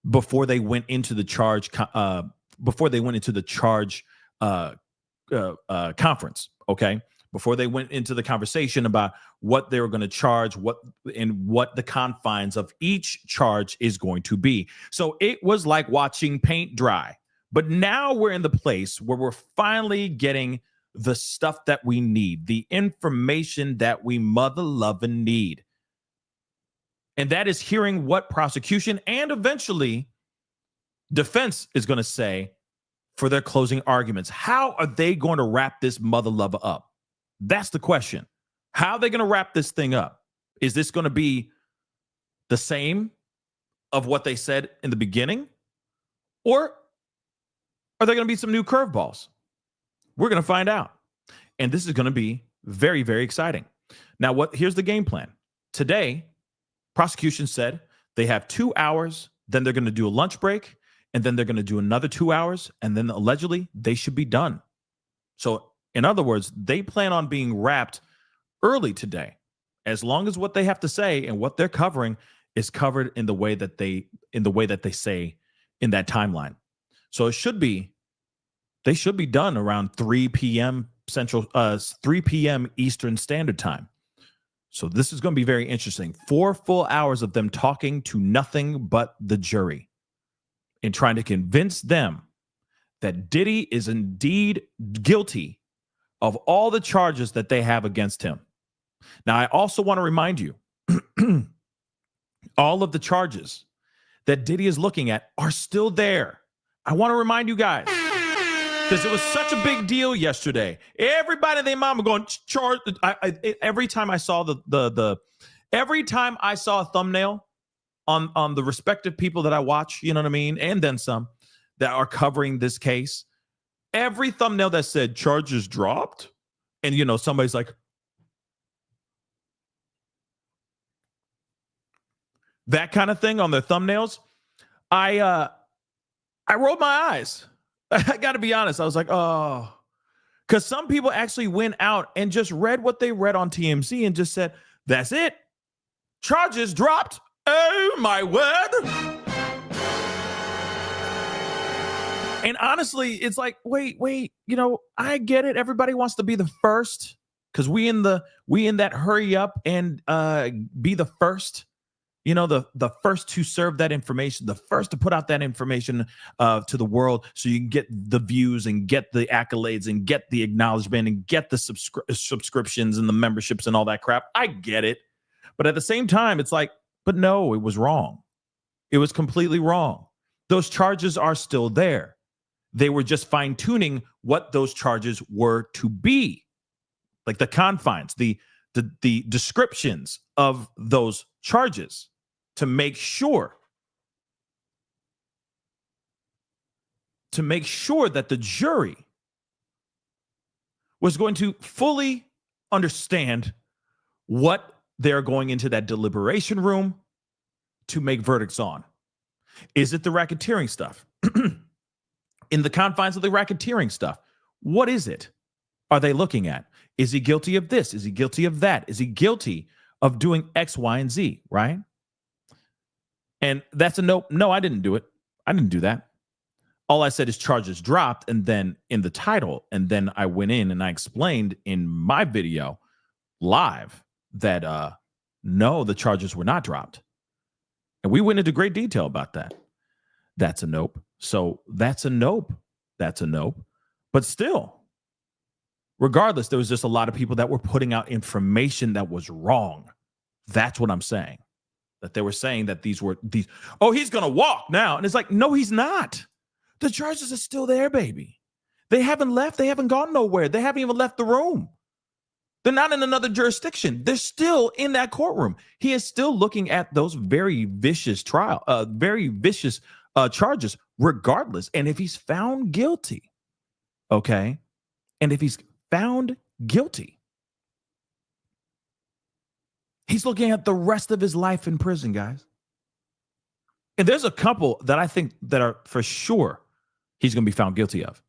before they went into the charge. Conference, okay, before they went into the conversation about what they were going to charge, what the confines of each charge is going to be. So it was like watching paint dry. But now we're in the place where we're finally getting the stuff that we need, the information that we mother loving need. And that is hearing what prosecution and eventually defense is going to say for their closing arguments. How are they going to wrap this mother lover up? That's the question. How are they going to wrap this thing up? Is this going to be the same of what they said in the beginning? Or are there going to be some new curveballs? We're going to find out. And this is going to be very, very exciting. Now, here's the game plan. Today, prosecution said they have 2 hours, then they're going to do a lunch break, and then they're going to do another 2 hours, and then allegedly they should be done. So, in other words, they plan on being wrapped early today, as long as what they have to say and what they're covering is covered in the way that they say in that timeline. So they should be done around 3 p.m. 3 p.m. Eastern Standard Time. So this is going to be very interesting. 4 full hours of them talking to nothing but the jury, and trying to convince them that Diddy is indeed guilty of all the charges that they have against him. Now, I also want to remind you, all of the charges that Diddy is looking at are still there. I want to remind you guys, because it was such a big deal yesterday. Everybody and their mama going charge. Every time I saw every time I saw a thumbnail on the respective people that I watch, you know what I mean, and then some that are covering this case, every thumbnail that said charges dropped, and you know somebody's like, that kind of thing on their thumbnails, I rolled my eyes. I got to be honest. I was like, oh, because some people actually went out and just read what they read on TMZ and just said, that's it. Charges dropped. Oh, my word. And honestly, it's like, wait, you know, I get it. Everybody wants to be the first because we in that hurry up and be the first. You know, the first to serve that information, the first to put out that information to the world so you can get the views and get the accolades and get the acknowledgement and get the subscriptions and the memberships and all that crap. I get it. But at the same time, it's like, but no, it was wrong. It was completely wrong. Those charges are still there. They were just fine tuning what those charges were to be, like the confines, the descriptions of those charges, to make sure that the jury was going to fully understand what they're going into that deliberation room to make verdicts on. Is it the racketeering stuff? In the confines of the racketeering stuff, what is it? Are they looking at? Is he guilty of this? Is he guilty of that? Is he guilty of doing X, Y, and Z, right? And that's a no. No, I didn't do it. I didn't do that. All I said is charges dropped, and then in the title, and then I went in and I explained in my video live that no, the charges were not dropped. And we went into great detail about that. That's a nope. So that's a nope. That's a nope. But still, regardless, there was just a lot of people that were putting out information that was wrong. That's what I'm saying. That they were saying that these, oh, he's going to walk now. And it's like, no, he's not. The charges are still there, baby. They haven't left. They haven't gone nowhere. They haven't even left the room. They're not in another jurisdiction. They're still in that courtroom. He is still looking at those very vicious charges regardless. And if he's found guilty, okay, and if he's found guilty, he's looking at the rest of his life in prison, guys. And there's a couple that I think that are for sure he's going to be found guilty of.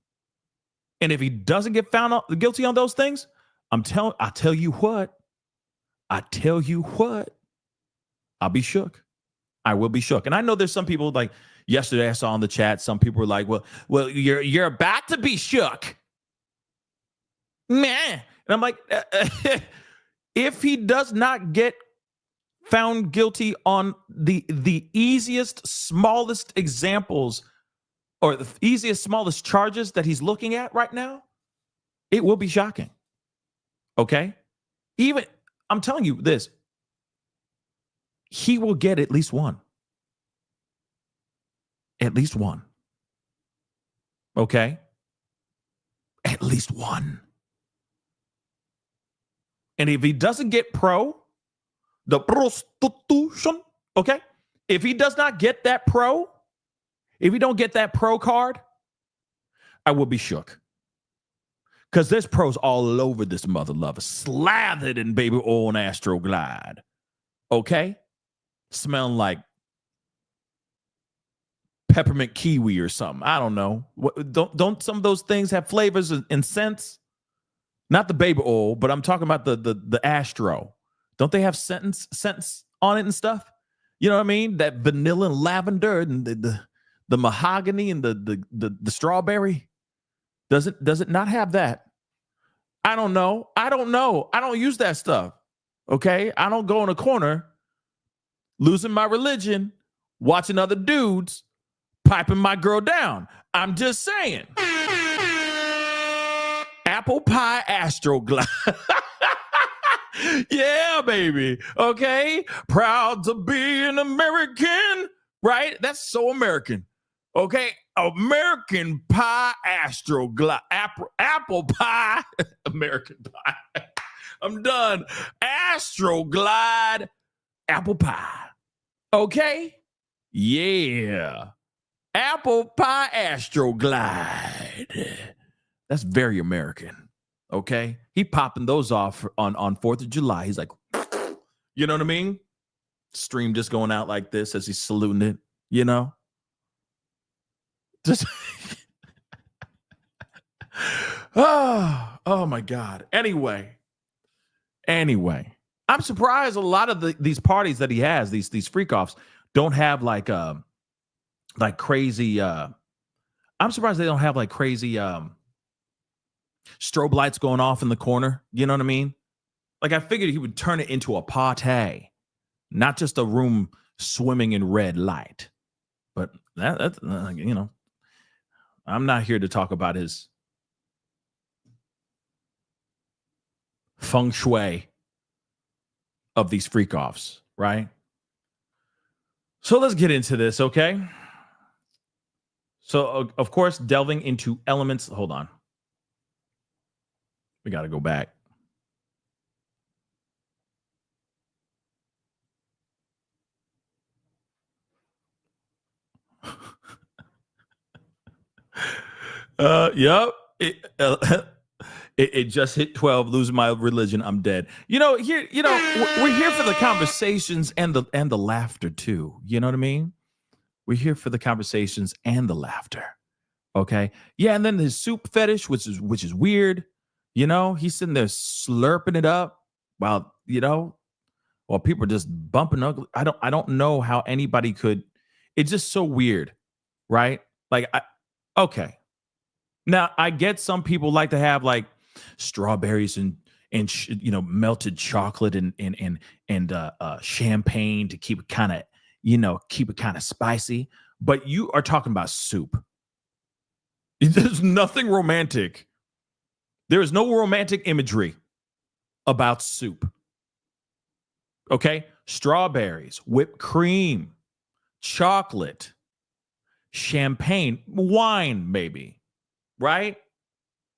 And if he doesn't get found guilty on those things, I tell you what, I'll be shook. I will be shook. And I know there's some people, like yesterday I saw in the chat, some people were like, well, you're about to be shook. Man. And I'm like, if he does not get found guilty on the easiest, smallest examples or the easiest, smallest charges that he's looking at right now, it will be shocking. Okay? Even, I'm telling you this, he will get at least one. At least one. Okay? At least one. And if he doesn't get the prosecution, okay? If he does not get that if he don't get that pro card, I will be shook. Because there's pros all over this mother lover, slathered in baby oil and Astro Glide. Okay? Smelling like peppermint kiwi or something. I don't know. Don't some of those things have flavors and scents? Not the baby oil, but I'm talking about the Astro. Don't they have scents on it and stuff? You know what I mean? That vanilla and lavender and the mahogany and the strawberry. Does it not have that? I don't know. I don't use that stuff. Okay? I don't go in a corner losing my religion, watching other dudes piping my girl down. I'm just saying. Apple pie Astroglide. Yeah, baby. Okay? Proud to be an American. Right? That's so American. Okay, American Pie Astroglide, apple pie, American Pie. I'm done. Astroglide, apple pie. Okay, yeah, apple pie Astroglide. That's very American. Okay, he popping those off on 4th of July. He's like, you know what I mean? Stream just going out like this as he's saluting it. You know. Just oh my God. Anyway, I'm surprised a lot of these parties that he has, these freak offs, don't have like crazy. I'm surprised they don't have like crazy strobe lights going off in the corner. You know what I mean? Like I figured he would turn it into a party, not just a room swimming in red light. But that's you know. I'm not here to talk about his feng shui of these freak offs, right? So let's get into this, okay? So, of course, delving into elements. Hold on. We got to go back. Yep. It just hit 12. Losing my religion. I'm dead. We're here for the conversations and the laughter too. You know what I mean? We're here for the conversations and the laughter. Okay. Yeah. And then his soup fetish, which is weird. You know, he's sitting there slurping it up while people are just bumping ugly. I don't know how anybody could. It's just so weird, right? Like, okay. Now I get some people like to have like strawberries and melted chocolate and champagne to keep it kind of spicy. But you are talking about soup. There's nothing romantic. There is no romantic imagery about soup. Okay, strawberries, whipped cream, chocolate, champagne, wine, maybe. Right?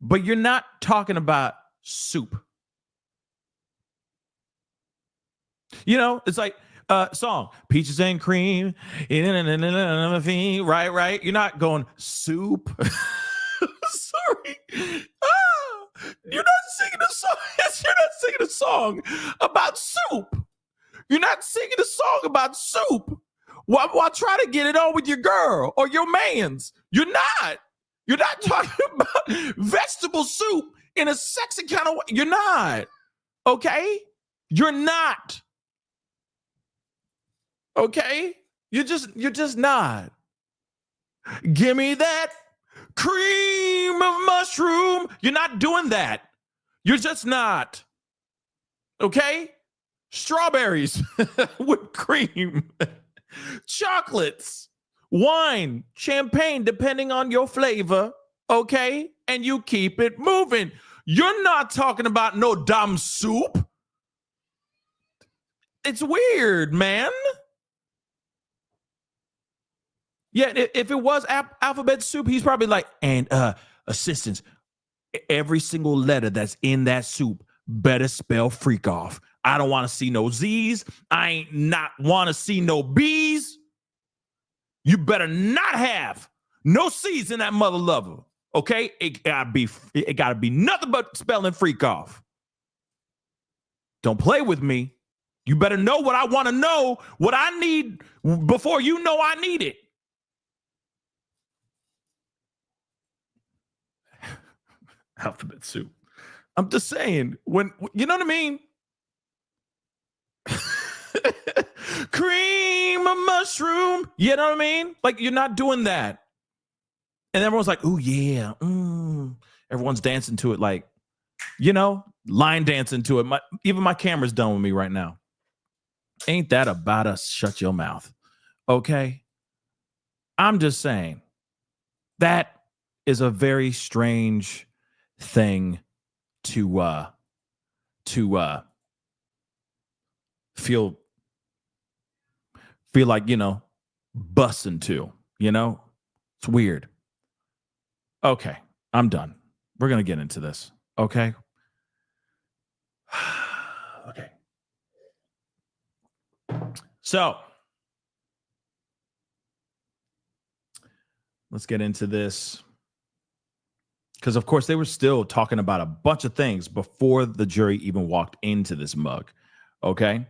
But you're not talking about soup. You know, it's like song, peaches and cream, right? You're not going soup. Sorry. You're not singing a song. You're not singing a song about soup. You're not singing a song about soup. While trying to get it on with your girl or your mans. You're not. You're not talking about vegetable soup in a sexy kind of way. You're not. Okay? You're not. Okay? You're just not. Give me that cream of mushroom. You're not doing that. You're just not. Okay? Strawberries, whipped cream, chocolates, wine, champagne, depending on your flavor, okay? And you keep it moving. You're not talking about no dumb soup. It's weird, man. Yeah, if it was alphabet soup, he's probably like, and assistants, every single letter that's in that soup better spell freak off. I don't want to see no Z's. I ain't not want to see no B's. You better not have no C's in that mother lover. Okay? It gotta be nothing but spelling freak off. Don't play with me. You better know what I want to know, what I need before you know I need it. Alphabet soup. I'm just saying, when you know what I mean? Cream of mushroom. You know what I mean? Like, you're not doing that. And everyone's like, oh, yeah. Everyone's dancing to it like, line dancing to it. Even my camera's done with me right now. Ain't that about us? Shut your mouth. Okay? I'm just saying. That is a very strange thing to feel like, busting to, It's weird. Okay, I'm done. We're going to get into this. Okay. Okay. So let's get into this. Because, of course, they were still talking about a bunch of things before the jury even walked into this mug. Okay.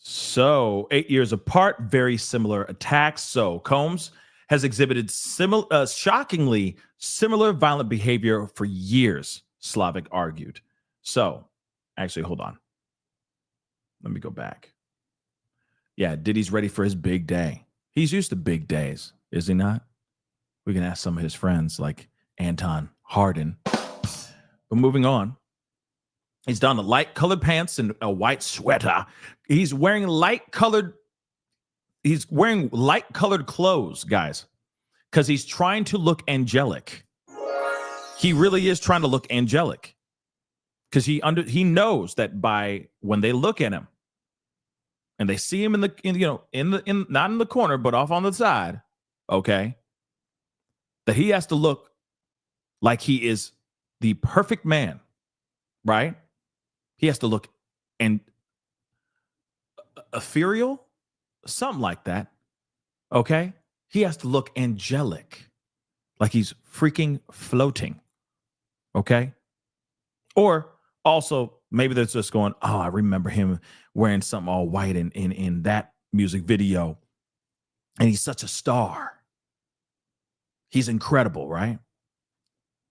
So 8 years apart, very similar attacks. So Combs has exhibited shockingly similar violent behavior for years, Slavic argued. So, actually, hold on. Let me go back. Yeah, Diddy's ready for his big day. He's used to big days, is he not? We can ask some of his friends like Anton Harden. But moving on. He's donned a light-colored pants and a white sweater. He's wearing light-colored clothes, guys, because he's trying to look angelic. He really is trying to look angelic because he knows that by when they look at him and they see him not in the corner but off on the side, okay, that he has to look like he is the perfect man, right? He has to look ethereal, something like that. Okay? He has to look angelic, like he's freaking floating. Okay? Or also, maybe they're just going, oh, I remember him wearing something all white in that music video. And he's such a star. He's incredible, right?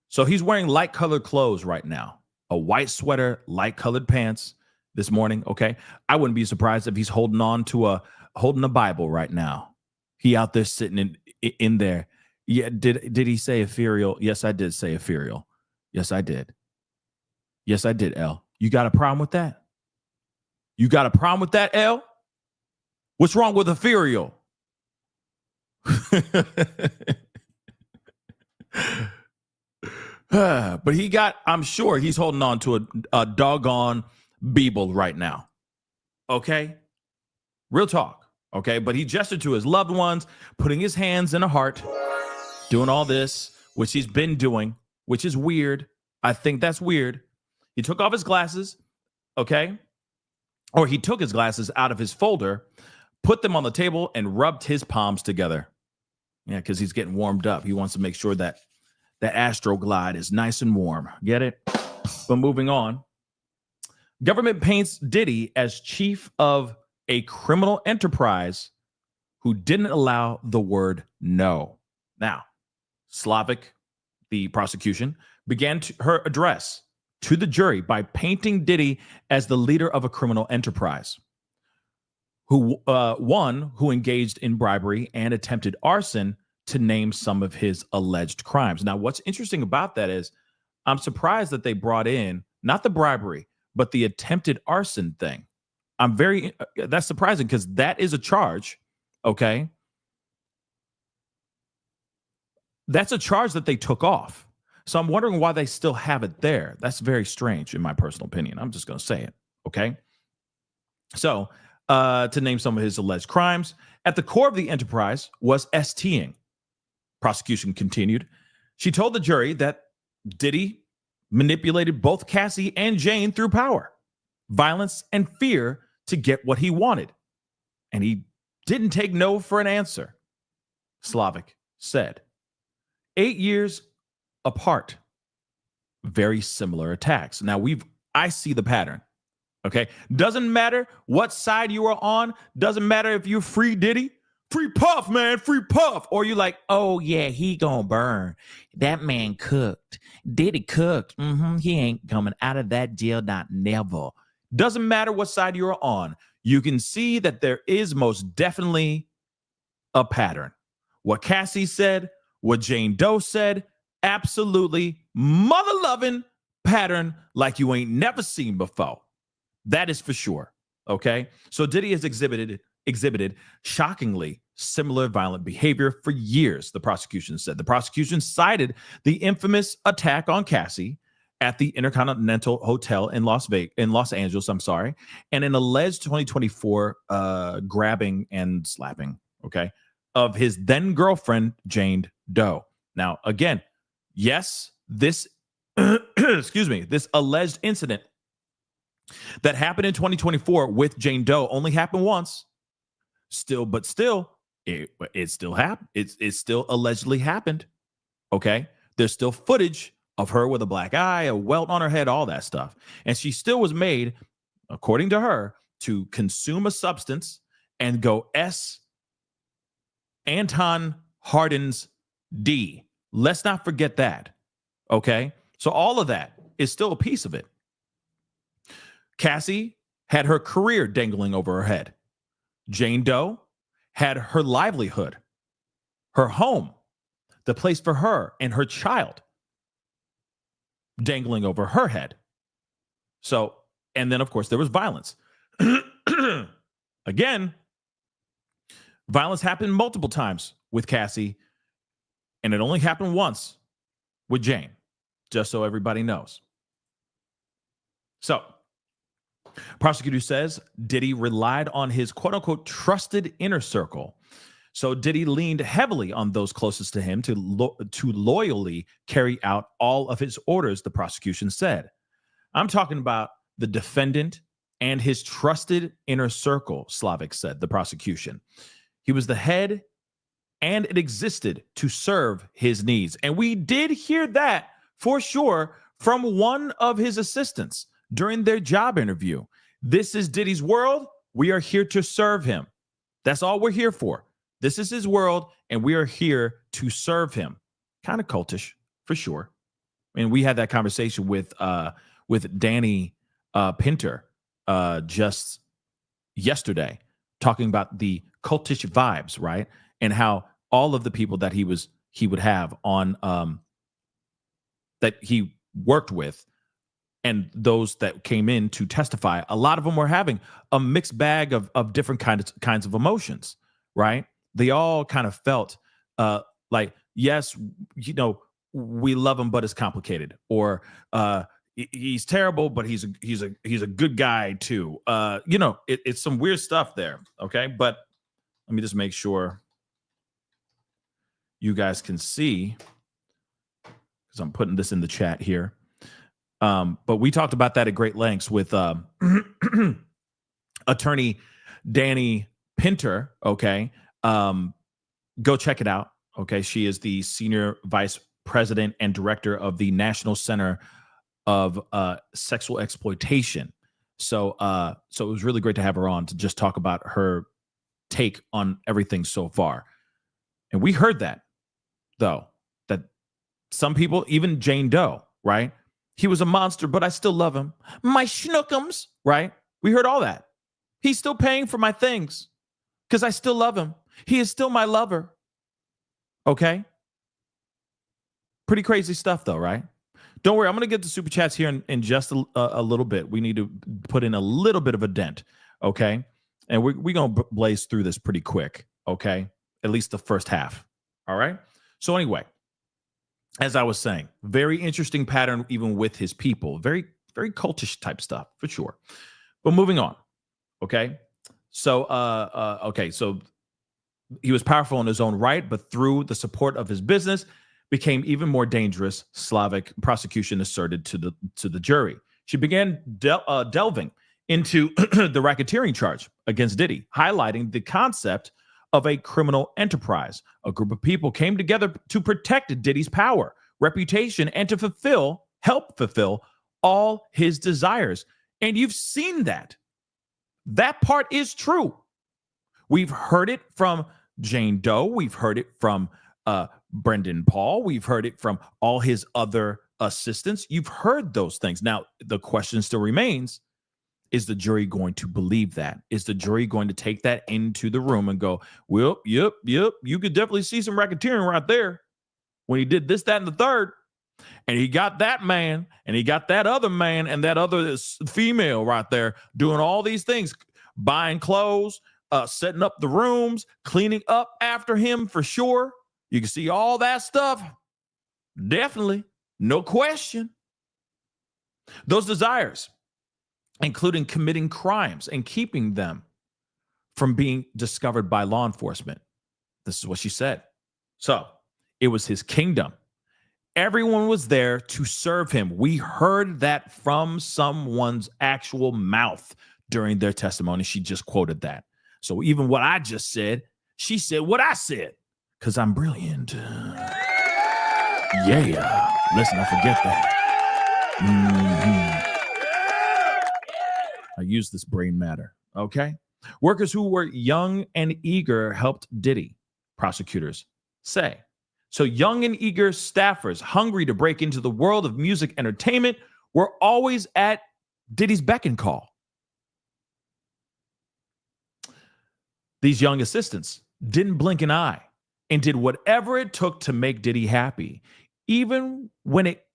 So he's wearing light-colored clothes right now. A white sweater, light-colored pants this morning, okay? I wouldn't be surprised if he's holding a Bible right now. He out there sitting in there. Yeah, did he say ethereal? Yes, I did say ethereal. Yes, I did. Yes, I did, L. You got a problem with that? You got a problem with that, L? What's wrong with ethereal? But I'm sure he's holding on to a doggone Bible right now. Okay? Real talk. Okay? But he gestured to his loved ones, putting his hands in a heart, doing all this, which he's been doing, which is weird. I think that's weird. He took off his glasses, okay? Or he took his glasses out of his folder, put them on the table, and rubbed his palms together. Yeah, because he's getting warmed up. He wants to make sure that Astroglide is nice and warm. Get it? But moving on. Government paints Diddy as chief of a criminal enterprise who didn't allow the word no. Now, Slavic, the prosecution, began her address to the jury by painting Diddy as the leader of a criminal enterprise, who engaged in bribery and attempted arson, to name some of his alleged crimes. Now, what's interesting about that is I'm surprised that they brought in not the bribery, but the attempted arson thing. That's surprising because that is a charge, okay? That's a charge that they took off. So I'm wondering why they still have it there. That's very strange in my personal opinion. I'm just going to say it, okay? So to name some of his alleged crimes, at the core of the enterprise was STing. Prosecution continued. She told the jury that Diddy manipulated both Cassie and Jane through power, violence, and fear to get what he wanted. And he didn't take no for an answer, Slavic said. 8 years apart, very similar attacks. Now, I see the pattern, okay? Doesn't matter what side you are on. Doesn't matter if you're free Diddy. Free Puff, man, free Puff. Or you like, oh, yeah, he gonna burn. That man cooked. Diddy cooked. He ain't coming out of that jail, not never. Doesn't matter what side you're on. You can see that there is most definitely a pattern. What Cassie said, what Jane Doe said, absolutely mother-loving pattern like you ain't never seen before. That is for sure, okay? So Diddy has exhibited shockingly similar violent behavior for years, the prosecution said. The prosecution cited the infamous attack on Cassie at the Intercontinental Hotel in Los Angeles, and an alleged 2024 grabbing and slapping, okay, of his then girlfriend, Jane Doe. Now, again, yes, this, excuse me, this alleged incident that happened in 2024 with Jane Doe only happened once. It still happened. It still allegedly happened. Okay. There's still footage of her with a black eye, a welt on her head, all that stuff. And she still was made, according to her, to consume a substance and go Anton Hardens D. Let's not forget that. Okay. So all of that is still a piece of it. Cassie had her career dangling over her head. Jane Doe had her livelihood, her home, the place for her and her child dangling over her head. So, and then of course there was violence. Again, violence happened multiple times with Cassie, and it only happened once with Jane, just so everybody knows. So, prosecutor says Diddy relied on his quote-unquote trusted inner circle. So Diddy leaned heavily on those closest to him to loyally carry out all of his orders, the prosecution said. I'm talking about the defendant and his trusted inner circle, Slavic said, the prosecution. He was the head, and it existed to serve his needs. And we did hear that for sure from one of his assistants during their job interview. This is Diddy's world. We are here to serve him. That's all we're here for. This is his world, and we are here to serve him. Kind of cultish, for sure. And we had that conversation with Danny Pinter just yesterday, talking about the cultish vibes, right? And how all of the people that he would have on that he worked with, and those that came in to testify, a lot of them were having a mixed bag of different kinds of emotions, right? They all kind of felt like, yes, you know, we love him, but it's complicated, or he's terrible, but he's a good guy too. You know, it's some weird stuff there. Okay, but let me just make sure you guys can see, because I'm putting this in the chat here. But we talked about that at great lengths with attorney Danny Pinter. Okay. Go check it out. Okay. She is the senior vice president and director of the National Center of Sexual Exploitation. So it was really great to have her on to just talk about her take on everything so far. And we heard that, though, that some people, even Jane Doe, right? He was a monster, but I still love him. My schnookums, right? We heard all that. He's still paying for my things because I still love him. He is still my lover. Okay? Pretty crazy stuff, though, right? Don't worry. I'm going to get the super chats here in just a little bit. We need to put in a little bit of a dent, okay? And we're going to blaze through this pretty quick, okay? At least the first half, all right? So anyway, as I was saying, very interesting pattern even with his people. Very, very cultish type stuff, for sure. But moving on, okay? So, so he was powerful in his own right, but through the support of his business, became even more dangerous, Slavic prosecution asserted to the jury. She began delving into the racketeering charge against Diddy, highlighting the concept of a criminal enterprise. A group of people came together to protect Diddy's power, reputation, and to help fulfill all his desires. And you've seen that. That part is true. We've heard it from Jane Doe. We've heard it from Brendan Paul. We've heard it from all his other assistants. You've heard those things. Now, the question still remains, is the jury going to believe that? Is the jury going to take that into the room and go, well, yep, you could definitely see some racketeering right there when he did this, that, and the third. And he got that man, and he got that other man, and that other female right there doing all these things, buying clothes, setting up the rooms, cleaning up after him for sure. You can see all that stuff. Definitely. No question. Those desires, including committing crimes and keeping them from being discovered by law enforcement. This is what she said. So it was his kingdom. Everyone was there to serve him. We heard that from someone's actual mouth during their testimony. She just quoted that. So even what I just said, she said what I said, because I'm brilliant. Yeah. Let's not forget that. I use this brain matter. Okay. Workers who were young and eager helped Diddy, prosecutors say. So young and eager staffers hungry to break into the world of music entertainment were always at Diddy's beck and call. These young assistants didn't blink an eye and did whatever it took to make Diddy happy, even when it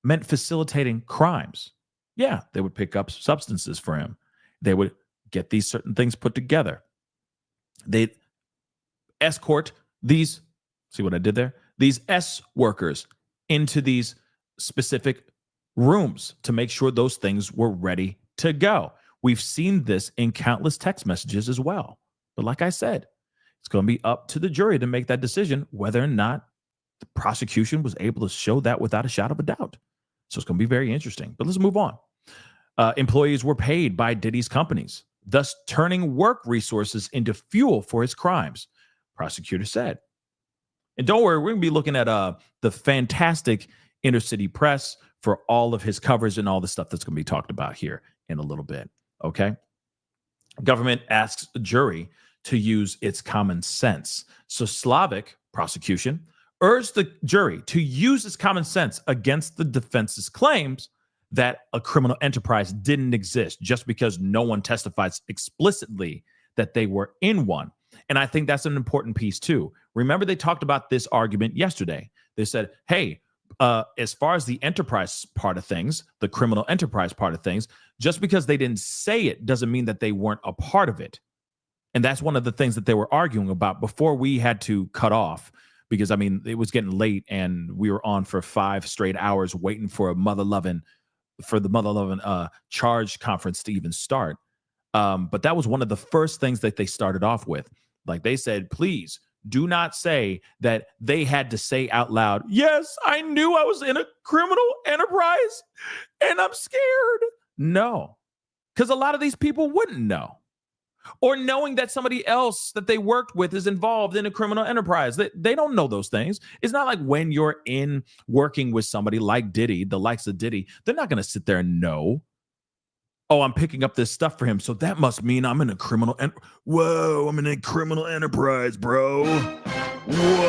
meant facilitating crimes. Yeah, they would pick up substances for him. They would get these certain things put together. They'd escort these, see what I did there? These S workers into these specific rooms to make sure those things were ready to go. We've seen this in countless text messages as well. But like I said, it's going to be up to the jury to make that decision whether or not the prosecution was able to show that without a shadow of a doubt. So it's going to be very interesting. But let's move on. Employees were paid by Diddy's companies, thus turning work resources into fuel for his crimes, prosecutor said. And don't worry, we're going to be looking at the fantastic inner city press for all of his coverage and all the stuff that's going to be talked about here in a little bit. Okay. Government asks a jury to use its common sense. So Slavic prosecution urged the jury to use its common sense against the defense's claims that a criminal enterprise didn't exist just because no one testifies explicitly that they were in one. And I think that's an important piece too. Remember, they talked about this argument yesterday. They said, hey, as far as the enterprise part of things, the criminal enterprise part of things, just because they didn't say it doesn't mean that they weren't a part of it. And that's one of the things that they were arguing about before we had to cut off, because I mean, it was getting late and we were on for 5 straight hours waiting for the mother loving charge conference to even start. But that was one of the first things that they started off with. Like they said, please do not say that they had to say out loud, yes, I knew I was in a criminal enterprise and I'm scared. No, because a lot of these people wouldn't know. Or knowing that somebody else that they worked with is involved in a criminal enterprise. They don't know those things. It's not like when you're in working with somebody like Diddy, the likes of Diddy, they're not going to sit there and know, oh, I'm picking up this stuff for him, so that must mean I'm in a criminal whoa, I'm in a criminal enterprise, bro. Whoa.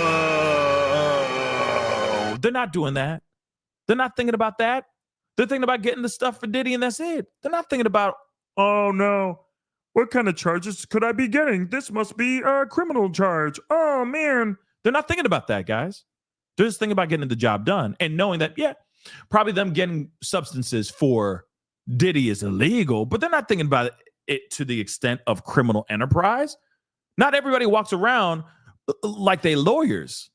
They're not doing that. They're not thinking about that. They're thinking about getting the stuff for Diddy and that's it. They're not thinking about, oh no, what kind of charges could I be getting? This must be a criminal charge. Oh man. They're not thinking about that, guys. They're just thinking about getting the job done and knowing that, yeah, probably them getting substances for Diddy is illegal, but they're not thinking about it to the extent of criminal enterprise. Not everybody walks around like they lawyers.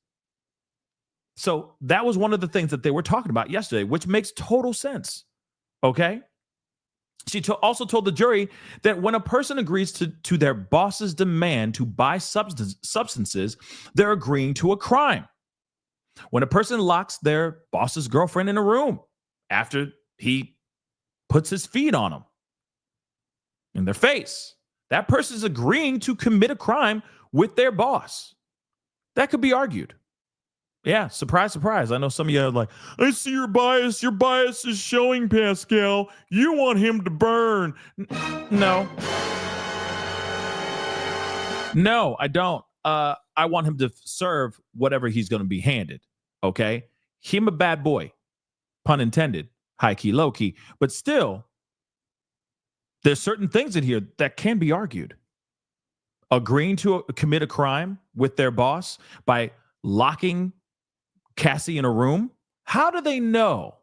So that was one of the things that they were talking about yesterday, which makes total sense. Okay. She also told the jury that when a person agrees to their boss's demand to buy substances, they're agreeing to a crime. When a person locks their boss's girlfriend in a room after he puts his feet on them in their face, that person is agreeing to commit a crime with their boss. That could be argued. Yeah, surprise, surprise. I know some of you are like, I see your bias. Your bias is showing, Pascal. You want him to burn. No. No, I don't. I want him to serve whatever he's going to be handed. Okay? Him a bad boy. Pun intended. High key, low key. But still, there's certain things in here that can be argued. Agreeing to commit a crime with their boss by locking Cassie in a room. How do they know?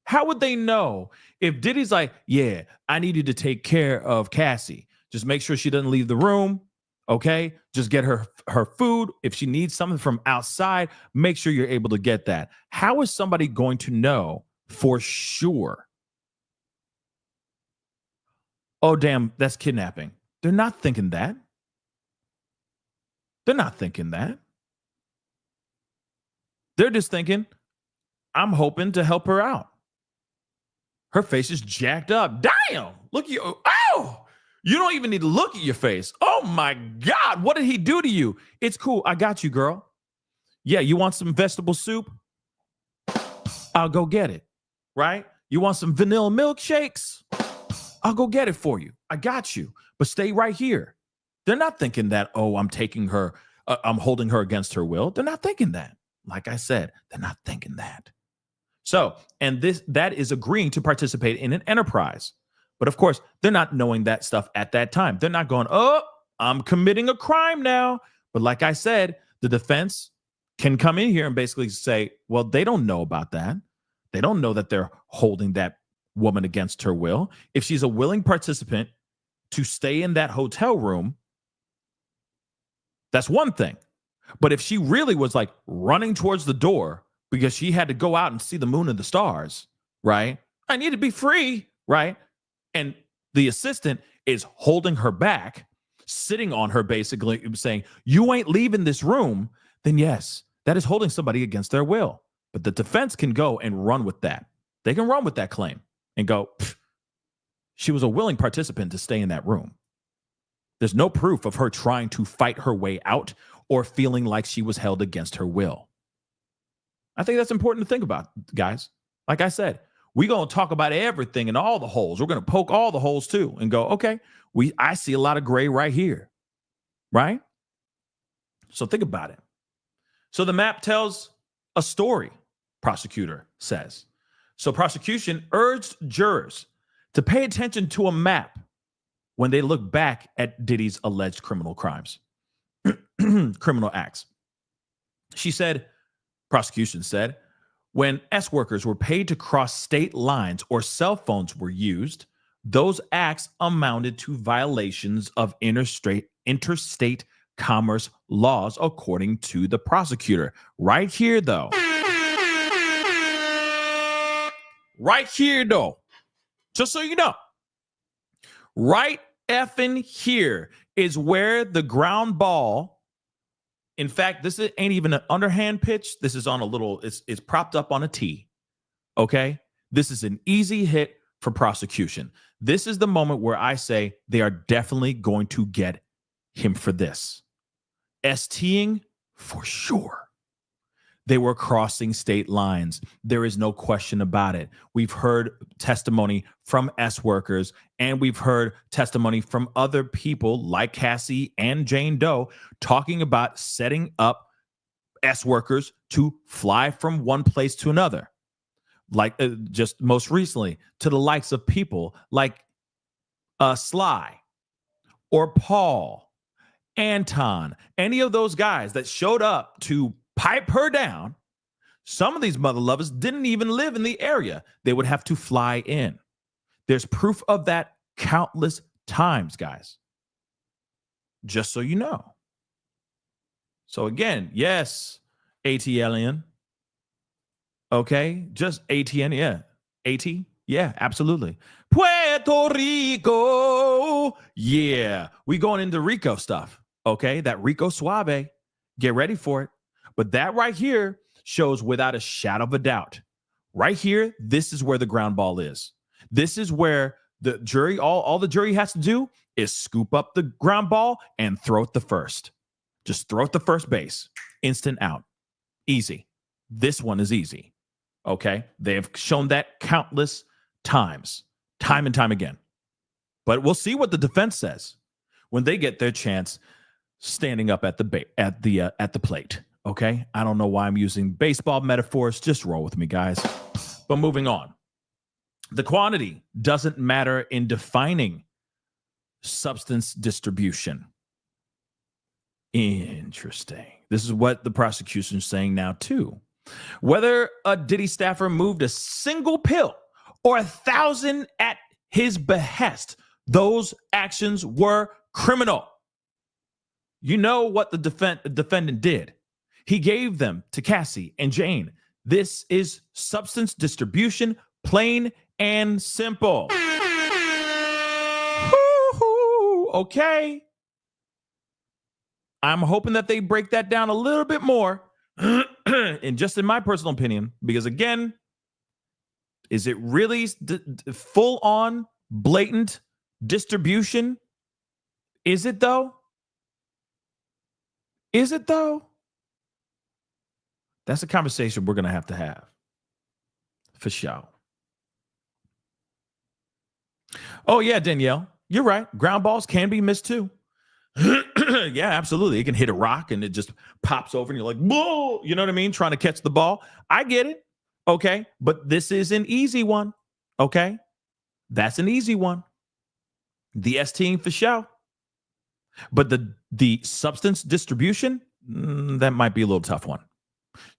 How would they know if Diddy's like, yeah, I need you to take care of Cassie. Just make sure she doesn't leave the room. Okay. Just get her food. If she needs something from outside, make sure you're able to get that. How is somebody going to know for sure? Oh, damn, that's kidnapping. They're not thinking that. They're not thinking that. They're just thinking, I'm hoping to help her out. Her face is jacked up. Damn, look at you. Oh, you don't even need to look at your face. Oh my God, what did he do to you? It's cool. I got you, girl. Yeah, you want some vegetable soup? I'll go get it, right? You want some vanilla milkshakes? I'll go get it for you. I got you, but stay right here. They're not thinking that, oh, I'm taking her, I'm holding her against her will. They're not thinking that. Like I said, they're not thinking that. So, and that is agreeing to participate in an enterprise. But of course, they're not knowing that stuff at that time. They're not going, oh, I'm committing a crime now. But like I said, the defense can come in here and basically say, well, they don't know about that. They don't know that they're holding that woman against her will. If she's a willing participant to stay in that hotel room, that's one thing. But if she really was like running towards the door because she had to go out and see the moon and the stars, right? I need to be free, right? And the assistant is holding her back, sitting on her, basically saying, you ain't leaving this room, then yes, that is holding somebody against their will. But the defense can go and run with that. They can run with that claim and go, she was a willing participant to stay in that room. There's no proof of her trying to fight her way out or feeling like she was held against her will. I think that's important to think about, guys. Like I said, we're going to talk about everything and all the holes. We're going to poke all the holes too and go, okay, I see a lot of gray right here, right? So think about it. So the map tells a story, prosecutor says. So prosecution urged jurors to pay attention to a map when they look back at Diddy's alleged criminal crimes, criminal acts. She said, prosecution said, when S workers were paid to cross state lines or cell phones were used, those acts amounted to violations of interstate commerce laws, according to the prosecutor. Right here, though. Right here, though. Just so you know. Right effing here is where the ground ball, in fact, this ain't even an underhand pitch. This is on a little, it's propped up on a tee. Okay? This is an easy hit for prosecution. This is the moment where I say they are definitely going to get him for this. STing for sure. They were crossing state lines. There is no question about it. We've heard testimony from S workers, and we've heard testimony from other people like Cassie and Jane Doe talking about setting up S workers to fly from one place to another. Like just most recently to the likes of people like Sly or Paul, Anton, any of those guys that showed up to pipe her down. Some of these mother lovers didn't even live in the area. They would have to fly in. There's proof of that countless times, guys. Just so you know. So again, yes, ATLN. Okay, just ATN, yeah. AT, yeah, absolutely. Puerto Rico, yeah. We going into RICO stuff, okay? That RICO Suave, get ready for it. But that right here shows without a shadow of a doubt. Right here, this is where the ground ball is. This is where the jury, all the jury has to do is scoop up the ground ball and throw it the first. Just throw it the first base. Instant out. Easy. This one is easy. Okay? They have shown that countless times. Time and time again. But we'll see what the defense says when they get their chance standing up at the plate. Okay, I don't know why I'm using baseball metaphors. Just roll with me, guys. But moving on. The quantity doesn't matter in defining substance distribution. Interesting. This is what the prosecution is saying now, too. Whether a Diddy staffer moved a single pill or 1,000 at his behest, those actions were criminal. You know what the defendant did. He gave them to Cassie and Jane. This is substance distribution, plain and simple. Okay. I'm hoping that they break that down a little bit more And just in my personal opinion, because again, is it really full on blatant distribution? Is it though? Is it though? That's a conversation we're going to have for sure. Oh, yeah, Danielle, you're right. Ground balls can be missed too. Yeah, absolutely. It can hit a rock and it just pops over and you're like, whoa, you know what I mean? Trying to catch the ball. I get it. Okay. But this is an easy one. Okay. That's an easy one. The S team for sure. But the substance distribution, that might be a little tough one.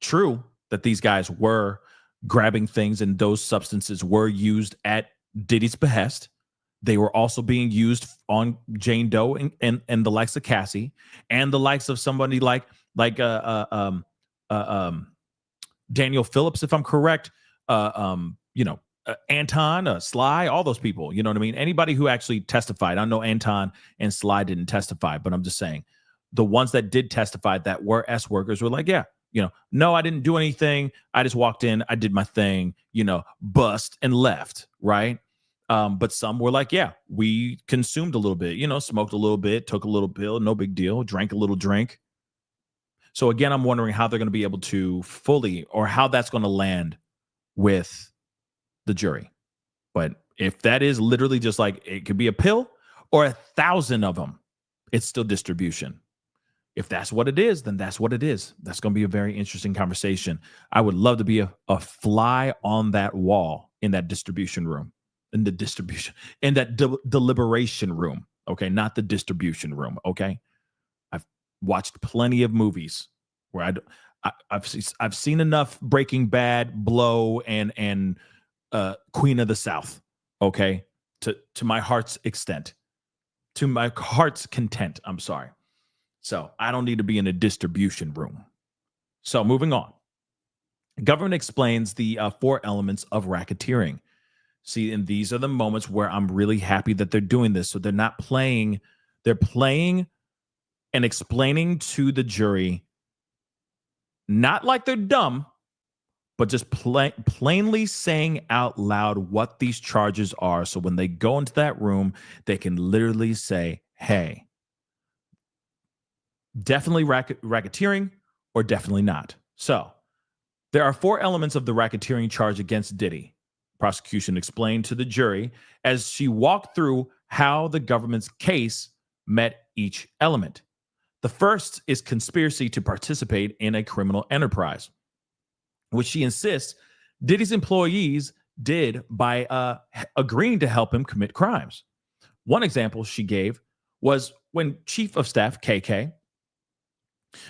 True that these guys were grabbing things and those substances were used at Diddy's behest. They were also being used on Jane Doe and the likes of Cassie and the likes of somebody like Daniel Phillips, if I'm correct. Anton, Sly, all those people. You know what I mean? Anybody who actually testified. I know Anton and Sly didn't testify, but I'm just saying the ones that did testify that were S workers were like, yeah, no, I didn't do anything. I just walked in, I did my thing, bust and left, right? But some were like, yeah, we consumed a little bit, smoked a little bit, took a little pill, no big deal, drank a little drink. So again, I'm wondering how they're going to be able to fully, or how that's going to land with the jury. But if that is literally just like, it could be a pill or 1,000 of them, it's still distribution. If that's what it is, then that's what it is. That's going to be a very interesting conversation. I would love to be a fly on that wall in that distribution room, in that deliberation room. Okay. Not the distribution room. Okay. I've watched plenty of movies where I've seen enough Breaking Bad, Blow, and Queen of the South. Okay. To my heart's extent, to my heart's content. I'm sorry. So I don't need to be in a distribution room. So moving on. Government explains the 4 elements of racketeering. See, and these are the moments where I'm really happy that they're doing this. So they're not playing, they're playing and explaining to the jury, not like they're dumb, but just plainly saying out loud what these charges are. So when they go into that room, they can literally say, hey, definitely racketeering or definitely not. So there are 4 elements of the racketeering charge against Diddy. Prosecution explained to the jury as she walked through how the government's case met each element. The first is conspiracy to participate in a criminal enterprise, which she insists Diddy's employees did by agreeing to help him commit crimes. One example she gave was when Chief of Staff KK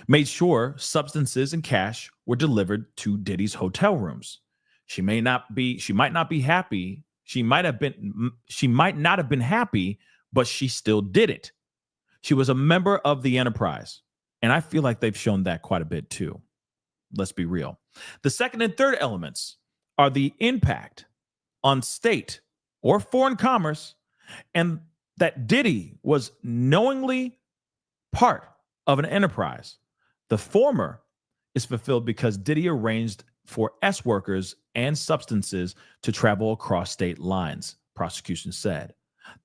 made sure substances and cash were delivered to Diddy's hotel rooms. She might not be happy. She might not have been happy, but she still did it. She was a member of the enterprise. And I feel like they've shown that quite a bit too. Let's be real. The second and third elements are the impact on state or foreign commerce, and that Diddy was knowingly part of an enterprise. The former is fulfilled because Diddy arranged for S workers and substances to travel across state lines, prosecution said.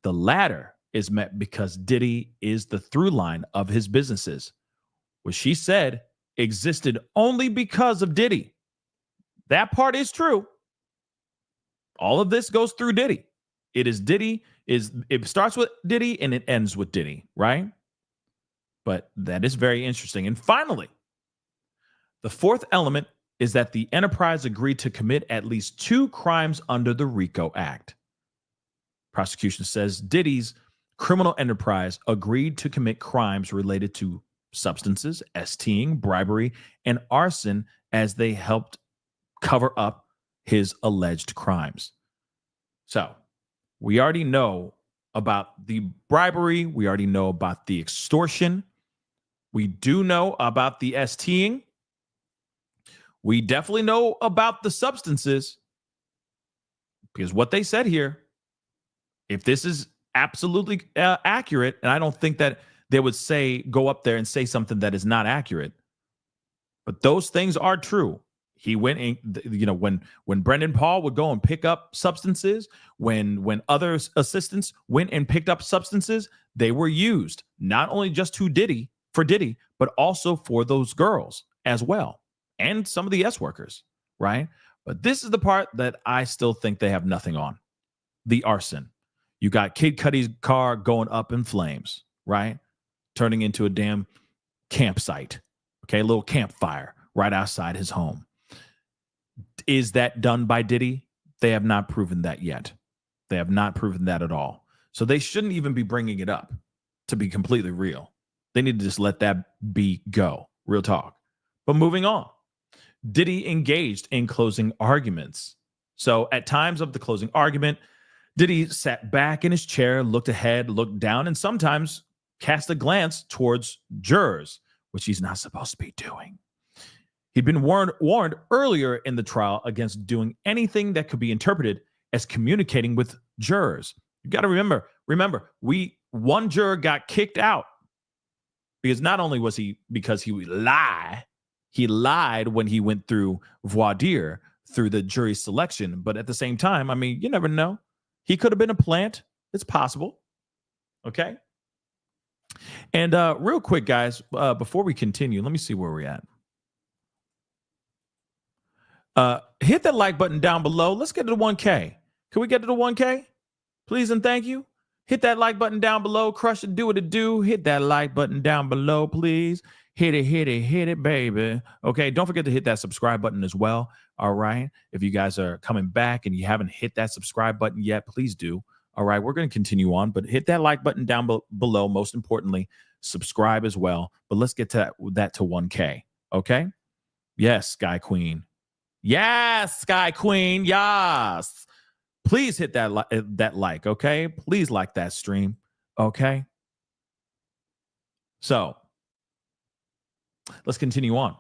The latter is met because Diddy is the through line of his businesses, which she said existed only because of Diddy. That part is true. All of this goes through Diddy. It starts with Diddy and it ends with Diddy, right? But that is very interesting. And finally, the fourth element is that the enterprise agreed to commit at least 2 crimes under the RICO Act. Prosecution says Diddy's criminal enterprise agreed to commit crimes related to substances, STing, bribery, and arson as they helped cover up his alleged crimes. So we already know about the bribery. We already know about the extortion. We do know about the STing. We definitely know about the substances, because what they said here, if this is absolutely accurate, and I don't think that they would go up there and say something that is not accurate, But those things are true. He went in, when Brendan Paul would go and pick up substances, when other assistants went and picked up substances, they were used not only just for Diddy, but also for those girls as well, and some of the S workers, right? But this is the part that I still think they have nothing on: the arson. You got Kid Cudi's car going up in flames, right? Turning into a damn campsite, okay? A little campfire right outside his home. Is that done by Diddy? They have not proven that yet. They have not proven that at all. So they shouldn't even be bringing it up, to be completely real. They need to just let that go. Real talk. But moving on. Diddy engaged in closing arguments. So at times of the closing argument, Diddy sat back in his chair, looked ahead, looked down, and sometimes cast a glance towards jurors, which he's not supposed to be doing. He'd been warned earlier in the trial against doing anything that could be interpreted as communicating with jurors. You got to remember, one juror got kicked out because not only was he lied when he went through voir dire through the jury selection, but at the same time, I mean, you never know. He could have been a plant. It's possible. Okay. And real quick, guys, before we continue, let me see where we're at. Hit that like button down below. Let's get to the 1K. Can we get to the 1K? Please and thank you. Hit that like button down below. Crush it, do what it do. Hit that like button down below, please. Hit it, baby. Okay, don't forget to hit that subscribe button as well. All right. If you guys are coming back and you haven't hit that subscribe button yet, please do. All right, we're going to continue on, but hit that like button down below. Most importantly, subscribe as well. But let's get to that to 1K. Okay. Yes, Sky Queen. Yes, Sky Queen. Yes. Please hit that like. Okay. Please like that stream. Okay. So let's continue on.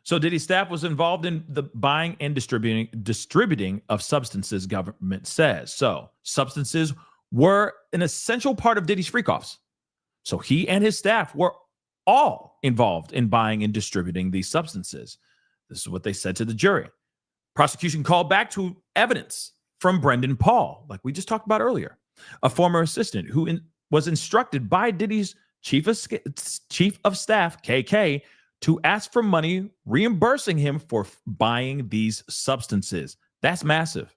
So Diddy's staff was involved in the buying and distributing of substances, government says. So substances were an essential part of Diddy's freak-offs. So he and his staff were all involved in buying and distributing these substances. This is what they said to the jury. Prosecution called back to evidence from Brendan Paul, like we just talked about earlier, a former assistant who was instructed by Diddy's chief of staff, KK, to ask for money reimbursing him for buying these substances. That's massive.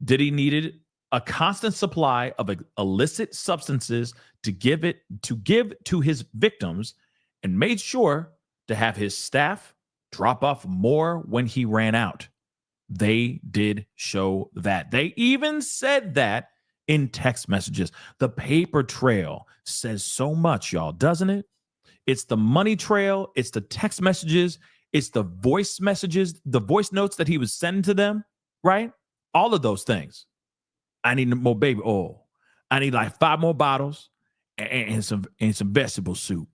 Diddy needed a constant supply of illicit substances to give to his victims, and made sure to have his staff drop off more when he ran out. They did show that. They even said that in text messages. The paper trail says so much, y'all, doesn't it? It's the money trail. It's the text messages. It's the voice messages, the voice notes that he was sending to them, right? All of those things. I need more baby oil. I need like 5 more bottles and some vegetable soup.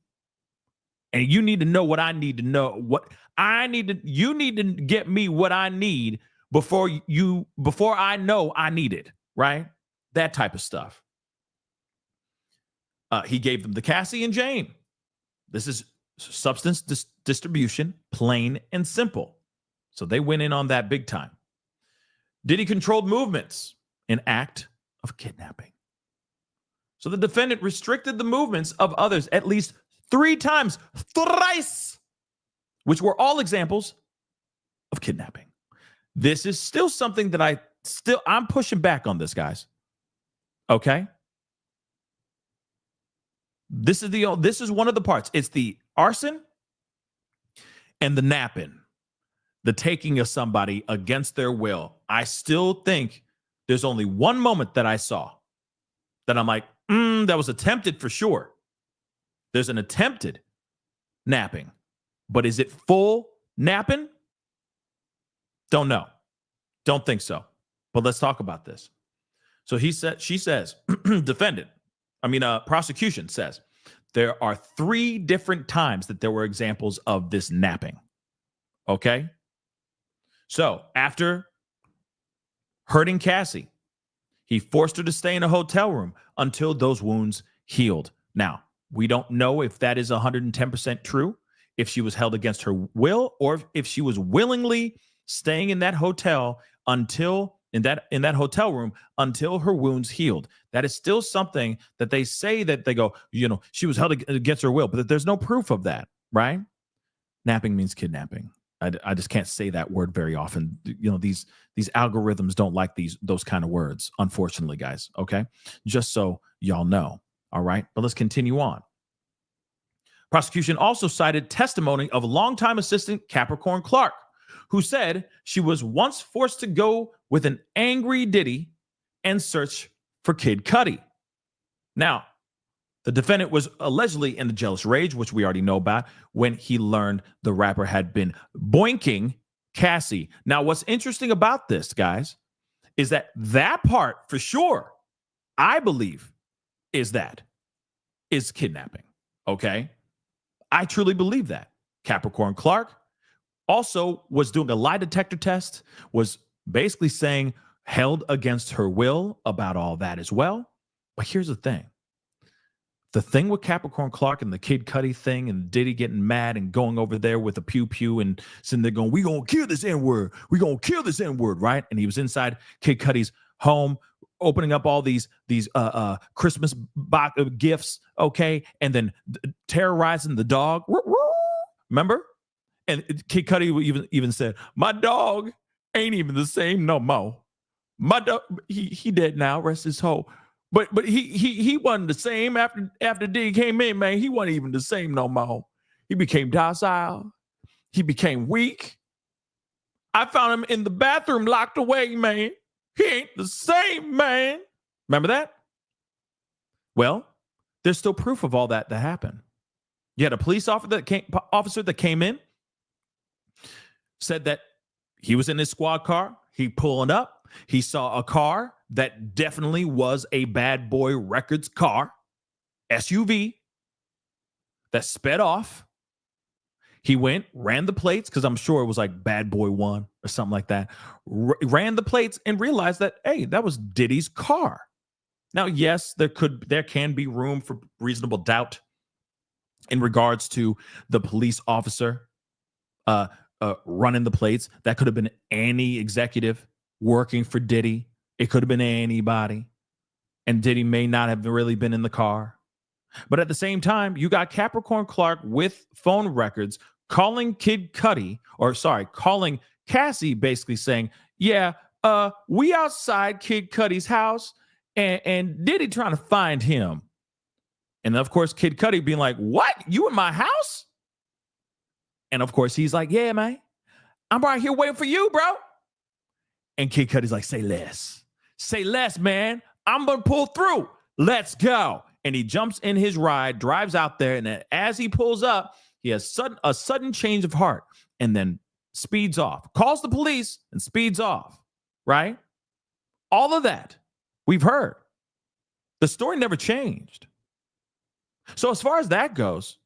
And you need to know what I need to know. You need to get me what I need before I know I need it, right? That type of stuff. He gave them the Cassie and Jane. This is substance distribution, plain and simple. So they went in on that big time. Diddy controlled movements, an act of kidnapping. So the defendant restricted the movements of others at least 3 times, thrice, which were all examples of kidnapping. This is still something that I'm pushing back on this, guys. Okay? This is one of the parts. It's the arson and the napping, the taking of somebody against their will. I still think there's only one moment that I saw that I'm like, that was attempted for sure. There's an attempted napping, but is it full napping? Don't know. Don't think so. But let's talk about this. So she says, prosecution says there are 3 different times that there were examples of this napping. Okay. So after hurting Cassie, he forced her to stay in a hotel room until those wounds healed. Now, we don't know if that is 110% true. if she was held against her will or if she was willingly staying in that hotel until in that hotel room until her wounds healed. That is still something that they say that they go, she was held against her will, but there's no proof of that, right? Napping means kidnapping. I just can't say that word very often. These algorithms don't like those kind of words, unfortunately, guys. Okay, just so y'all know. All right, but let's continue on. Prosecution also cited testimony of longtime assistant Capricorn Clark, who said she was once forced to go with an angry Diddy and search for Kid Cudi. Now, the defendant was allegedly in a jealous rage, which we already know about, when he learned the rapper had been boinking Cassie. Now, what's interesting about this, guys, is that part for sure, I believe, is kidnapping. Okay? I truly believe that. Capricorn Clark also was doing a lie detector test, was basically saying held against her will about all that as well. But here's the thing. The thing with Capricorn Clark and the Kid Cudi thing and Diddy getting mad and going over there with a pew-pew and sitting there going, we gonna kill this N-word. We gonna kill this N-word, right? And he was inside Kid Cudi's home opening up all these Christmas gifts, okay? And then terrorizing the dog. Remember? And Kid Cudi even said, my dog ain't even the same no more. My dog, he dead now, rest his soul. But he wasn't the same after Diddy came in, man. He wasn't even the same no more. He became docile. He became weak. I found him in the bathroom locked away, man. He ain't the same, man. Remember that? Well, there's still proof of all that happened. You had a police officer that came in, said that he was in his squad car. He pulling up. He saw a car that definitely was a Bad Boy Records car, SUV, that sped off. He went, ran the plates, because I'm sure it was like Bad Boy 1 or something like that. Ran the plates and realized that, hey, that was Diddy's car. Now, yes, there can be room for reasonable doubt in regards to the police officer running the plates. That could have been any executive working for Diddy. It could have been anybody. And Diddy may not have really been in the car. But at the same time, you got Capricorn Clark with phone records calling calling Cassie, basically saying, yeah, we outside Kid Cudi's house and Diddy trying to find him. And of course, Kid Cudi being like, what? You in my house? And of course, he's like, yeah, man, I'm right here waiting for you, bro. And Kid Cudi's like, say less. Say less, man. I'm going to pull through. Let's go. And he jumps in his ride, drives out there, and as he pulls up, he has a sudden change of heart and then speeds off, calls the police and speeds off, right? All of that we've heard. The story never changed. So as far as that goes,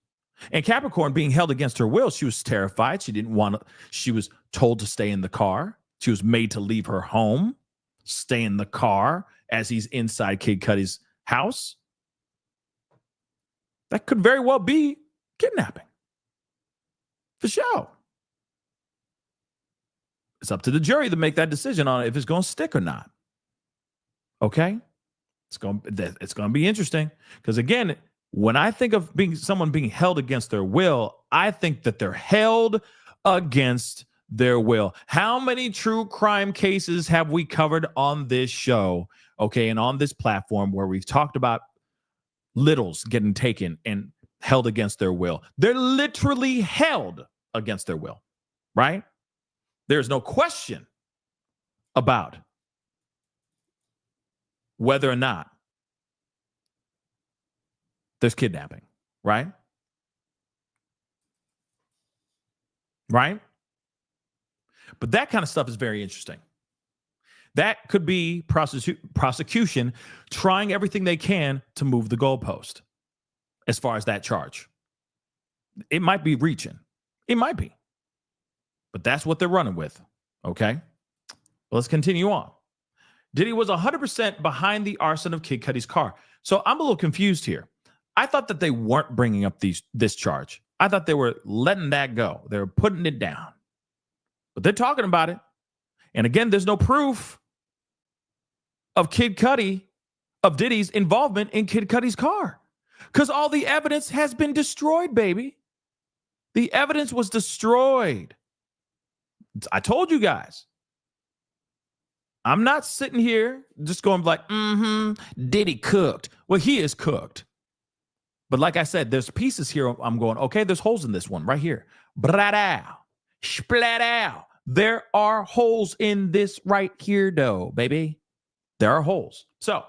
and Capricorn being held against her will, she was terrified. She was told to stay in the car. She was made to leave her home, stay in the car as he's inside Kid Cudi's house. That could very well be kidnapping. For sure. It's up to the jury to make that decision on if it's going to stick or not. Okay? It's going to be interesting. Because again, when I think of someone being held against their will, I think that they're held against their will. How many true crime cases have we covered on this show, okay, and on this platform where we've talked about littles getting taken and held against their will? They're literally held against their will, right? There's no question about whether or not there's kidnapping, right? Right? But that kind of stuff is very interesting. That could be prosecution trying everything they can to move the goalpost as far as that charge. It might be reaching. It might be. But that's what they're running with, okay? Let's continue on. Diddy was 100% behind the arson of Kid Cudi's car. So I'm a little confused here. I thought that they weren't bringing up this charge. I thought they were letting that go. They were putting it down. But they're talking about it. And again, there's no proof of Diddy's involvement in Kid Cudi's car. Because all the evidence has been destroyed, baby. The evidence was destroyed. I told you guys. I'm not sitting here just going like, Diddy cooked. Well, he is cooked. But like I said, there's pieces here. I'm going, okay, there's holes in this one right here. Brad-ow. Splat-ow. There are holes in this right here, though, baby. There are holes. So,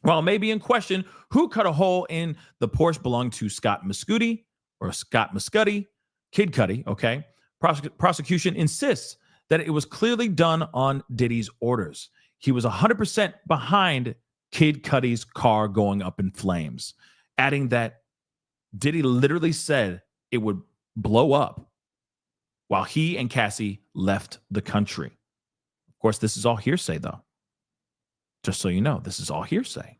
while maybe in question, who cut a hole in the Porsche belonged to Scott Muscudi or Scott Muscudi, Kid Cudi, okay? Prosecution insists that it was clearly done on Diddy's orders. He was 100% behind Kid Cudi's car going up in flames, adding that Diddy literally said it would blow up while he and Cassie left the country. Of course, this is all hearsay, though. Just so you know, this is all hearsay.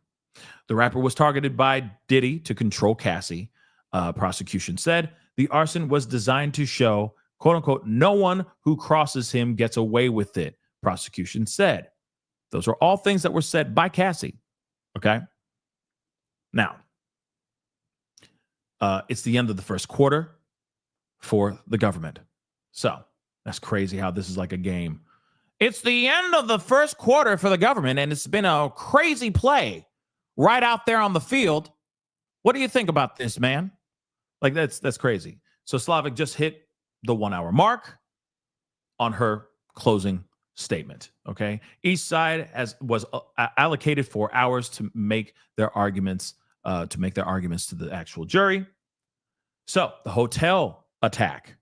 The rapper was targeted by Diddy to control Cassie. Prosecution said the arson was designed to show, quote unquote, no one who crosses him gets away with it. Prosecution said. Those are all things that were said by Cassie. Okay. Now, it's the end of the first quarter for the government. So that's crazy how this is like a game. It's the end of the first quarter for the government, and it's been a crazy play right out there on the field. What do you think about this, man? Like, that's crazy. So Slavic just hit the 1 hour mark on her closing statement. Okay. Each side was allocated 4 hours to make their arguments, to the actual jury. So the hotel attack,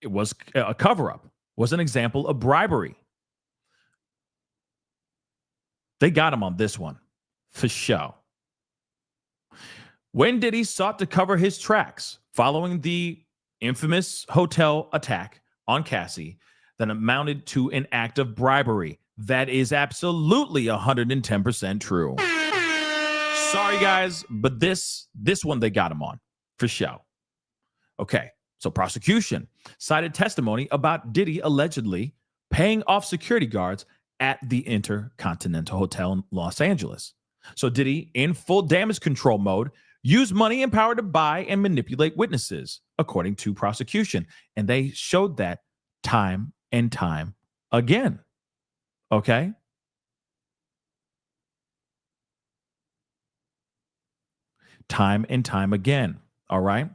it was a cover-up, was an example of bribery. They got him on this one, for sure. When Diddy sought to cover his tracks following the infamous hotel attack on Cassie that amounted to an act of bribery, that is absolutely 110% true. Sorry, guys, but this one they got him on, for sure. Okay. So prosecution cited testimony about Diddy allegedly paying off security guards at the Intercontinental Hotel in Los Angeles. So Diddy, in full damage control mode, used money and power to buy and manipulate witnesses, according to prosecution. And they showed that time and time again. Okay? Time and time again. All right?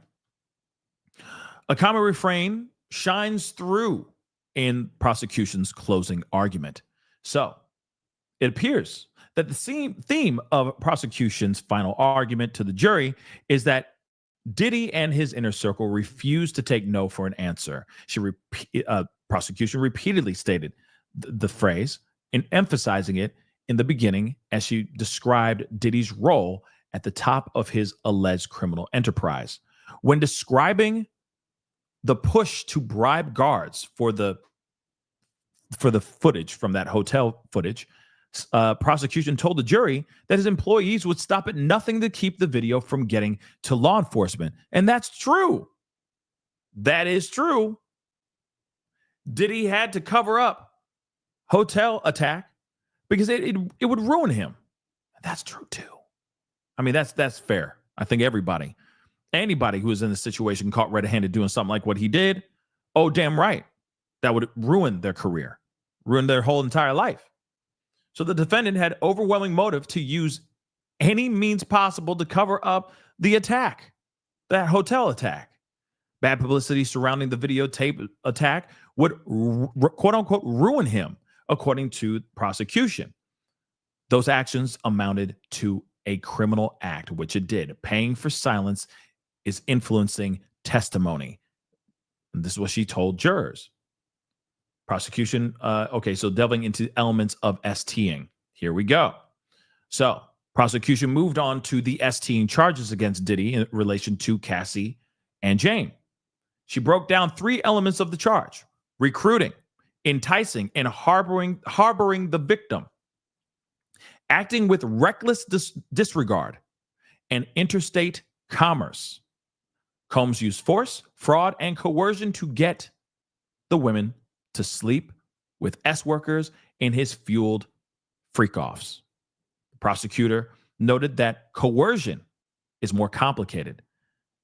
A common refrain shines through in prosecution's closing argument. So it appears that the theme of prosecution's final argument to the jury is that Diddy and his inner circle refused to take no for an answer. Prosecution repeatedly stated the phrase and emphasizing it in the beginning as she described Diddy's role at the top of his alleged criminal enterprise. When describing the push to bribe guards for the footage from that hotel footage, prosecution told the jury that his employees would stop at nothing to keep the video from getting to law enforcement. And that's true. That is true. Diddy had to cover up hotel attack because it would ruin him. That's true too. I mean, that's fair. I think anybody who is in the situation caught red-handed doing something like what he did, oh, damn right, that would ruin their career, ruin their whole entire life. So the defendant had overwhelming motive to use any means possible to cover up the attack, that hotel attack. Bad publicity surrounding the videotape attack would, quote unquote, ruin him, according to prosecution. Those actions amounted to a criminal act, which it did. Paying for silence is influencing testimony. And this is what she told jurors. Prosecution, so delving into elements of STing. Here we go. So prosecution moved on to the STing charges against Diddy in relation to Cassie and Jane. She broke down 3 elements of the charge: recruiting, enticing, and harboring the victim, acting with reckless disregard, and interstate commerce. Combs used force, fraud, and coercion to get the women to sleep with S-workers in his fueled freak-offs. The prosecutor noted that coercion is more complicated,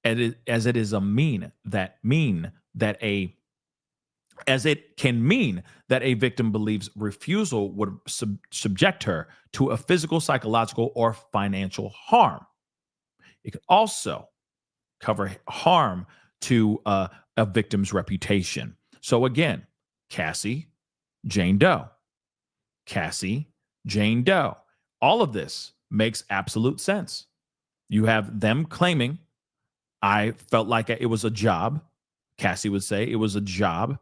as it is a mean that a victim believes refusal would subject her to a physical, psychological, or financial harm. It could also cover harm to a victim's reputation. So again, Cassie, Jane Doe. Cassie, Jane Doe. All of this makes absolute sense. You have them claiming, I felt like it was a job. Cassie would say it was a job.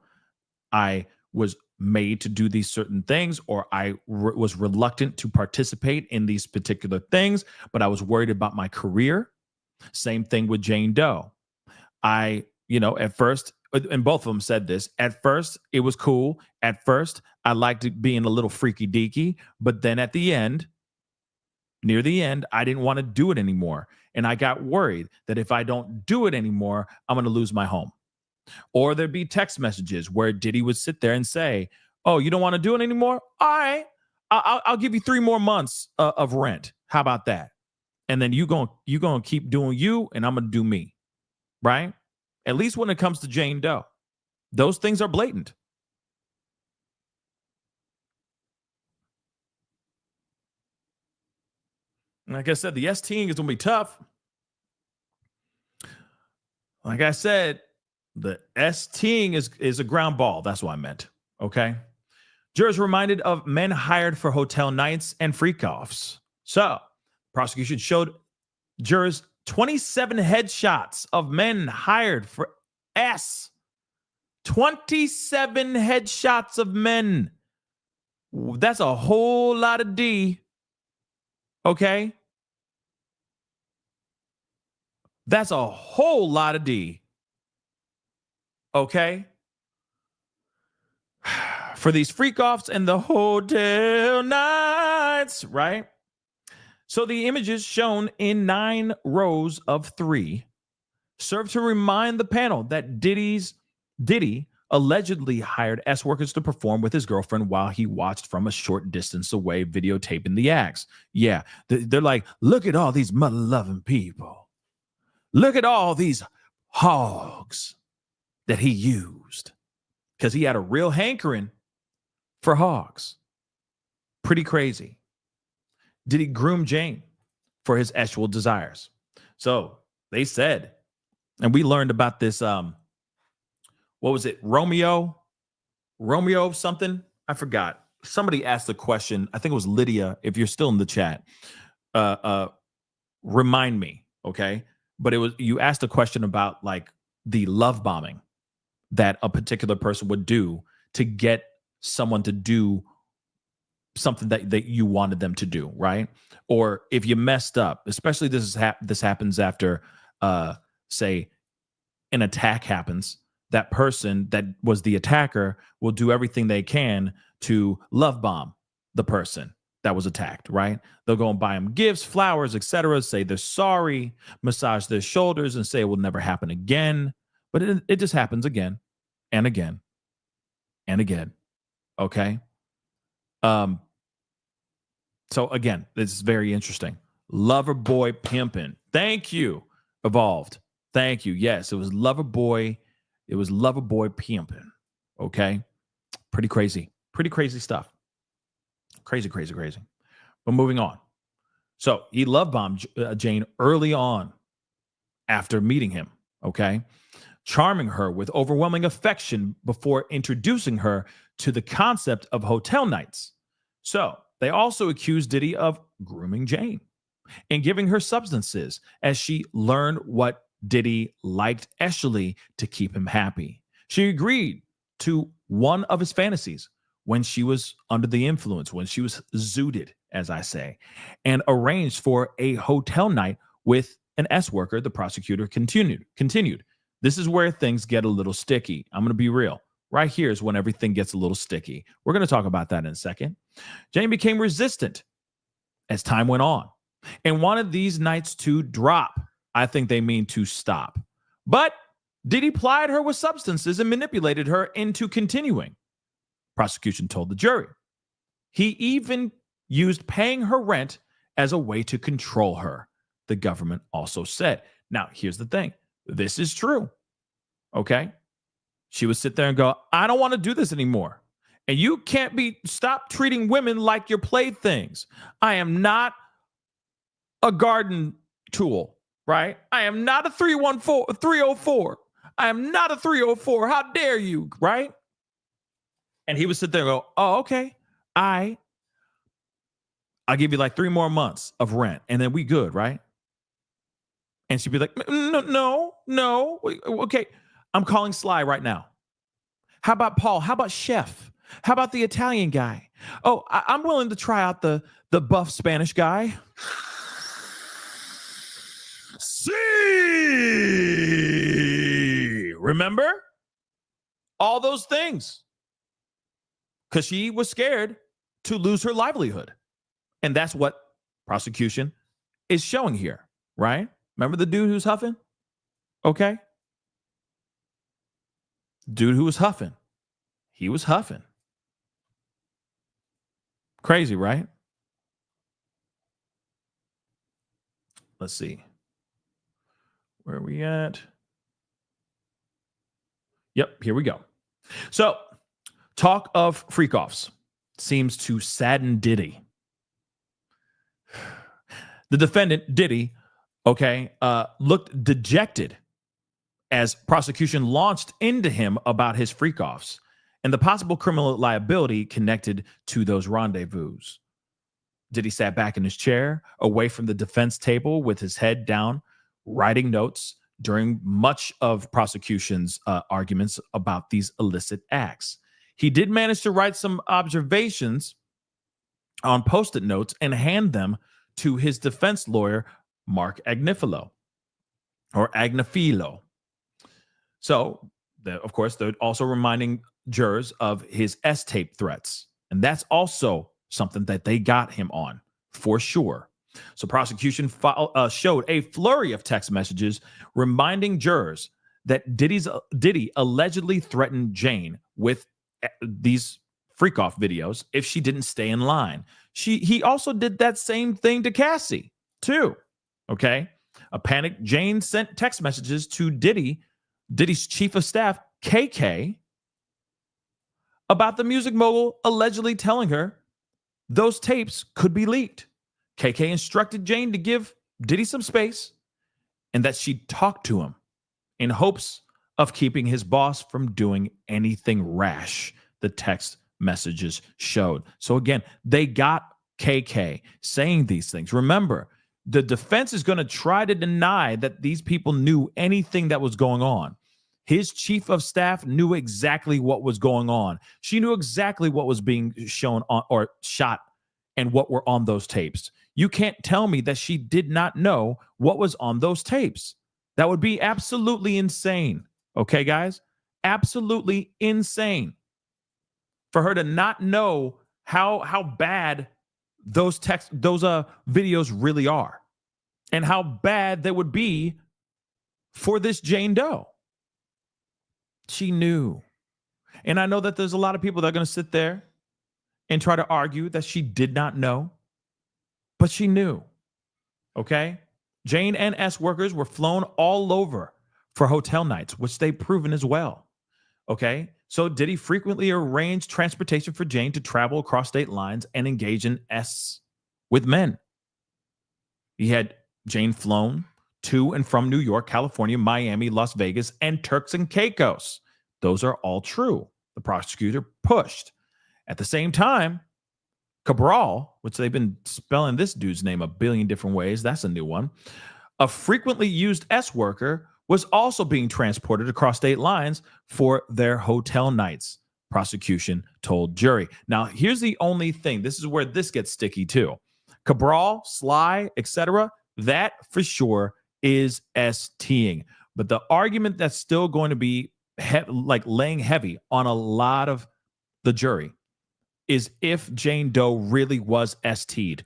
I was made to do these certain things, or I was reluctant to participate in these particular things, but I was worried about my career. Same thing with Jane Doe. At first, and both of them said this, at first it was cool. At first, I liked it being a little freaky deaky, but then at the end, near the end, I didn't want to do it anymore. And I got worried that if I don't do it anymore, I'm going to lose my home. Or there'd be text messages where Diddy would sit there and say, oh, you don't want to do it anymore? All right, I'll give you 3 more months of rent. How about that? And then you gonna keep doing you, and I'm going to do me, right? At least when it comes to Jane Doe. Those things are blatant. Like I said, the S-team is going to be tough. Like I said, the S-team is a ground ball. That's what I meant. Okay. Jurors reminded of men hired for hotel nights and freak-offs. So, prosecution showed jurors 27 headshots of men hired for S. 27 headshots of men. That's a whole lot of D. Okay? That's a whole lot of D. Okay? For these freak-offs and the hotel nights, right? So the images shown in 9 rows of 3 serve to remind the panel that Diddy allegedly hired S-workers to perform with his girlfriend while he watched from a short distance away, videotaping the acts. Yeah, they're like, look at all these mother-loving people. Look at all these hogs that he used. Because he had a real hankering for hogs. Pretty crazy. Did he groom Jane for his sexual desires? So they said, and we learned about this, what was it? Romeo something? I forgot. Somebody asked the question. I think it was Lydia. If you're still in the chat, remind me. Okay. But you asked a question about like the love bombing that a particular person would do to get someone to do something that you wanted them to do, right? Or if you messed up, especially this happens after, say, an attack happens, that person that was the attacker will do everything they can to love bomb the person that was attacked, right? They'll go and buy them gifts, flowers, etc., say they're sorry, massage their shoulders and say it will never happen again. But it just happens again and again and again. Okay? So again, this is very interesting. Lover boy pimping. Thank you, Evolved. Thank you. Yes, it was lover boy. It was lover boy pimping. Okay? Pretty crazy. Pretty crazy stuff. Crazy. But moving on. So he love bombed Jane early on after meeting him. Okay? Charming her with overwhelming affection before introducing her to the concept of hotel nights. So they also accused Diddy of grooming Jane and giving her substances as she learned what Diddy liked sexually to keep him happy. She agreed to one of his fantasies when she was under the influence, when she was zooted, as I say, and arranged for a hotel night with an S-worker. The prosecutor continued. This is where things get a little sticky. I'm going to be real. Right here is when everything gets a little sticky. We're going to talk about that in a second. Jane became resistant as time went on and wanted these nights to drop. I think they mean to stop. But Diddy plied her with substances and manipulated her into continuing. Prosecution told the jury. He even used paying her rent as a way to control her, the government also said. Now, here's the thing. This is true. Okay? She would sit there and go, I don't want to do this anymore. And you can't stop treating women like your playthings. I am not a garden tool, right? I am not a 304. I am not a 304. How dare you, right? And he would sit there and go, oh, okay. I'll give you like 3 more months of rent and then we good, right? And she'd be like, no. Okay, I'm calling Sly right now. How about Paul? How about Chef? How about the Italian guy? Oh, I'm willing to try out the buff Spanish guy. See, remember all those things, because she was scared to lose her livelihood, and that's what prosecution is showing here, right? Remember the dude who's huffing? Okay, dude who was huffing, he was huffing. Crazy, right? Let's see. Where are we at? Yep, here we go. So, talk of freak-offs seems to sadden Diddy. The defendant, Diddy, looked dejected as prosecution launched into him about his freak-offs and the possible criminal liability connected to those rendezvous. Diddy sat back in his chair, away from the defense table with his head down, writing notes during much of prosecution's arguments about these illicit acts. He did manage to write some observations on Post-it notes and hand them to his defense lawyer, Mark Agnifilo. So, of course, they're also reminding jurors of his S-tape threats. And that's also something that they got him on, for sure. So prosecution showed a flurry of text messages reminding jurors that Diddy allegedly threatened Jane with these freak-off videos if she didn't stay in line. He also did that same thing to Cassie, too. Okay? A panicked Jane sent text messages to Diddy's chief of staff, KK, about the music mogul allegedly telling her those tapes could be leaked. KK instructed Jane to give Diddy some space and that she'd talk to him in hopes of keeping his boss from doing anything rash, the text messages showed. So again, they got KK saying these things. Remember, the defense is going to try to deny that these people knew anything that was going on. His chief of staff knew exactly what was going on. She knew exactly what was being shown on or shot and what were on those tapes. You can't tell me that she did not know what was on those tapes. That would be absolutely insane. Okay, guys? Absolutely insane for her to not know how bad those videos really are and how bad they would be for this Jane Doe. She knew. And I know that there's a lot of people that are going to sit there and try to argue that she did not know, but she knew. Okay? Jane and S workers were flown all over for hotel nights, which they've proven as well. Okay? So Diddy frequently arranged transportation for Jane to travel across state lines and engage in S with men. He had Jane flown to and from New York, California, Miami, Las Vegas, and Turks and Caicos. Those are all true. The prosecutor pushed. At the same time, Cabral, which they've been spelling this dude's name a billion different ways, that's a new one, a frequently used S worker, was also being transported across state lines for their hotel nights, prosecution told jury. Now, here's the only thing. This is where this gets sticky too. Cabral, Sly, etc., that for sure is STing. But the argument that's still going to be laying heavy on a lot of the jury is if Jane Doe really was ST'd.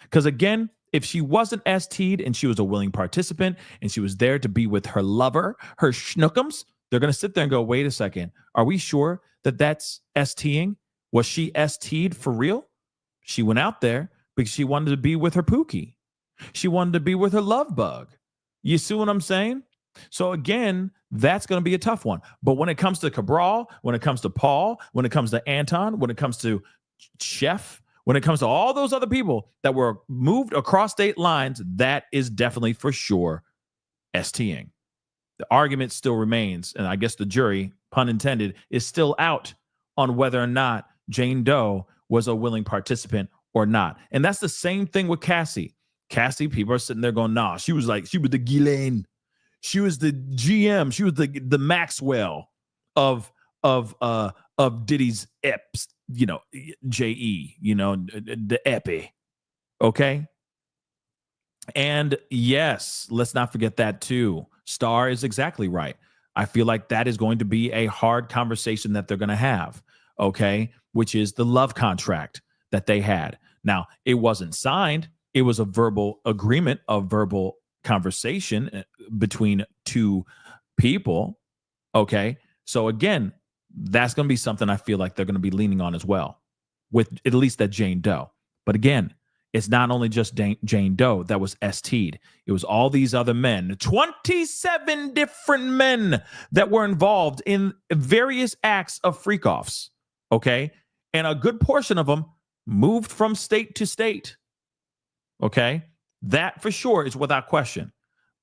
Because again, If she wasn't ST'd and she was a willing participant and she was there to be with her lover, her schnookums, they're going to sit there and go, wait a second. Are we sure that that's STing? Was she ST'd for real? She went out there because she wanted to be with her Pookie. She wanted to be with her love bug. You see what I'm saying? So again, that's going to be a tough one. But when it comes to Cabral, when it comes to Paul, when it comes to Anton, when it comes to Chef, when it comes to all those other people that were moved across state lines, that is definitely for sure STing. The argument still remains, and I guess the jury, pun intended, is still out on whether or not Jane Doe was a willing participant or not. And that's the same thing with Cassie. Cassie, people are sitting there going, nah, she was the Ghislaine. She was the GM. She was the Maxwell of Diddy's eps, JE, the epi. Okay. And yes, let's not forget that too. Star is exactly right. I feel like that is going to be a hard conversation that they're going to have. Okay. Which is the love contract that they had. Now, it wasn't signed. It was a verbal agreement, a verbal conversation between two people. Okay. So again, that's going to be something I feel like they're going to be leaning on as well, with at least that Jane Doe. But again, it's not only just Jane Doe that was ST'd. It was all these other men, 27 different men that were involved in various acts of freak-offs. Okay. And a good portion of them moved from state to state. Okay. That for sure is without question.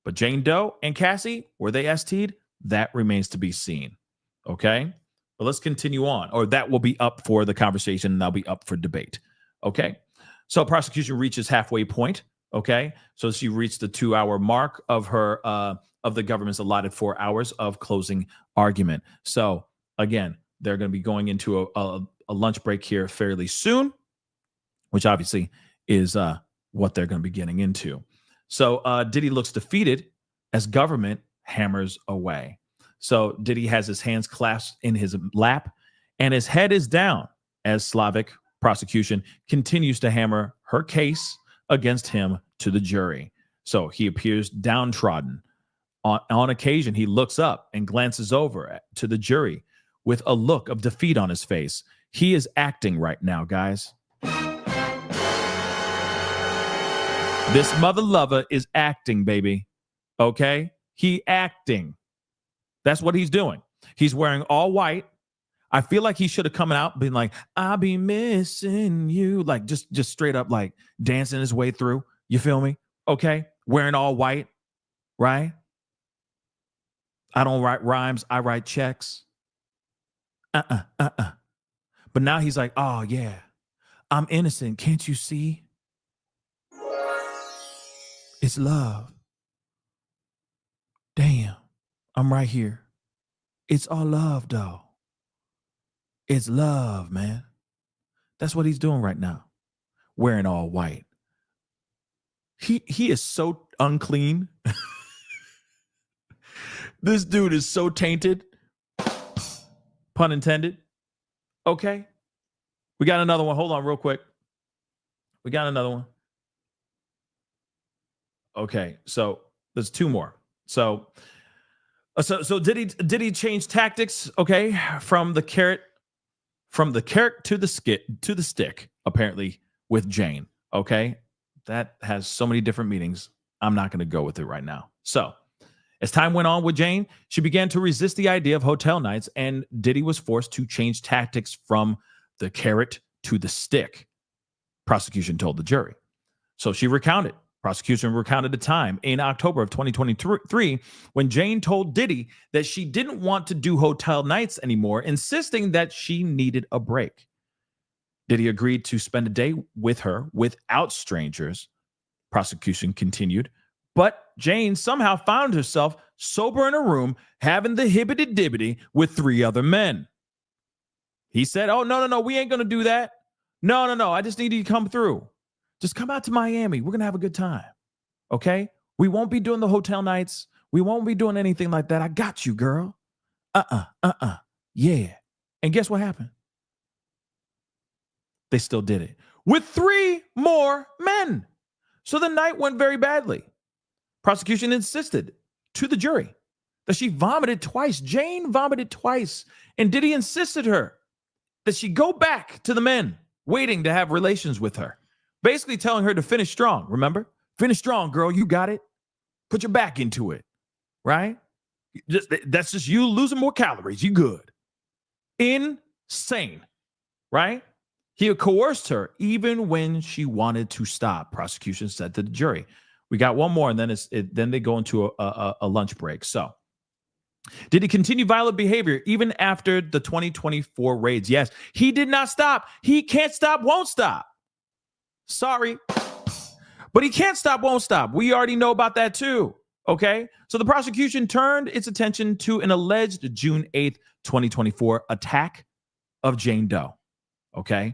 But Jane Doe and Cassie, were they ST'd? That remains to be seen. Okay. But let's continue on, or that will be up for the conversation and that'll be up for debate. Okay. So prosecution reaches halfway point. Okay. So she reached the 2-hour mark of her, of the government's allotted 4 hours of closing argument. So again, they're going to be going into a lunch break here fairly soon, which obviously is what they're going to be getting into. So Diddy looks defeated as government hammers away. So Diddy has his hands clasped in his lap and his head is down as Slavic prosecution continues to hammer her case against him to the jury. So he appears downtrodden. On occasion, he looks up and glances over to the jury with a look of defeat on his face. He is acting right now, guys. This mother lover is acting, baby. Okay? He acting. That's what he's doing. He's wearing all white. I feel like he should have come out being like, I'll be missing you. Like just straight up like dancing his way through. You feel me? Okay? Wearing all white, right? I don't write rhymes. I write checks. But now he's like, oh yeah, I'm innocent. Can't you see? It's love. Damn, I'm right here. It's all love, though. It's love, man. That's what he's doing right now. Wearing all white. He is so unclean. This dude is so tainted. Pun intended. Okay. We got another one. Hold on real quick. We got another one. Okay. So there's two more. So did he change tactics? Okay. From the carrot to the stick, apparently, with Jane. Okay. That has so many different meanings. I'm not going to go with it right now. So as time went on with Jane, she began to resist the idea of hotel nights, and Diddy was forced to change tactics from the carrot to the stick, prosecution told the jury. So she recounted. Prosecution recounted a time in October of 2023 when Jane told Diddy that she didn't want to do hotel nights anymore, insisting that she needed a break. Diddy agreed to spend a day with her without strangers. Prosecution continued. But Jane somehow found herself sober in a room having the hibbity-dibbity with 3 other men. He said, oh, no, we ain't going to do that. No, I just need you to come through. Just come out to Miami. We're going to have a good time. Okay? We won't be doing the hotel nights. We won't be doing anything like that. I got you, girl. Yeah. And guess what happened? They still did it with 3 more men. So the night went very badly. Prosecution insisted to the jury that she vomited twice. Jane vomited twice. And Diddy insisted her that she go back to the men waiting to have relations with her. Basically telling her to finish strong, remember? Finish strong, girl, you got it. Put your back into it, right? That's just you losing more calories. You good. Insane, right? He coerced her even when she wanted to stop, prosecution said to the jury. We got one more, and then then they go into a lunch break. So, did he continue violent behavior even after the 2024 raids? Yes, he did not stop. He can't stop, won't stop. Sorry. But he can't stop, won't stop. We already know about that too. Okay. So the prosecution turned its attention to an alleged June 8th, 2024 attack of Jane Doe. Okay.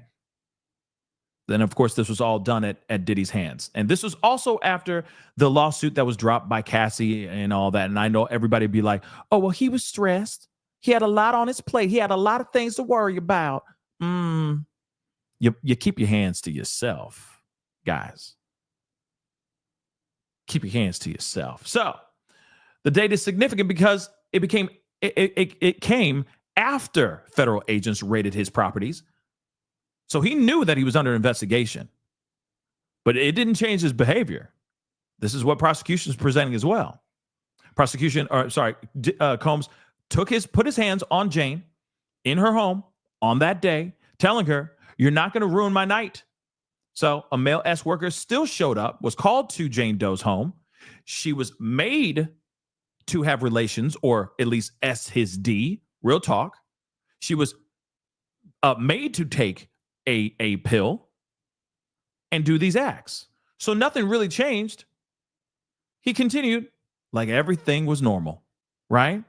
Then, of course, this was all done at Diddy's hands. And this was also after the lawsuit that was dropped by Cassie and all that. And I know everybody be like, oh, well, he was stressed. He had a lot on his plate. He had a lot of things to worry about. You keep your hands to yourself, guys. Keep your hands to yourself. So the date is significant because it came after federal agents raided his properties. So he knew that he was under investigation, but it didn't change his behavior. This is what prosecution is presenting as well. Combs put his hands on Jane in her home on that day, telling her, you're not going to ruin my night. So a male S worker still showed up, was called to Jane Doe's home. She was made to have relations, or at least S his D, real talk. She was made to take a pill and do these acts. So nothing really changed. He continued like everything was normal, right?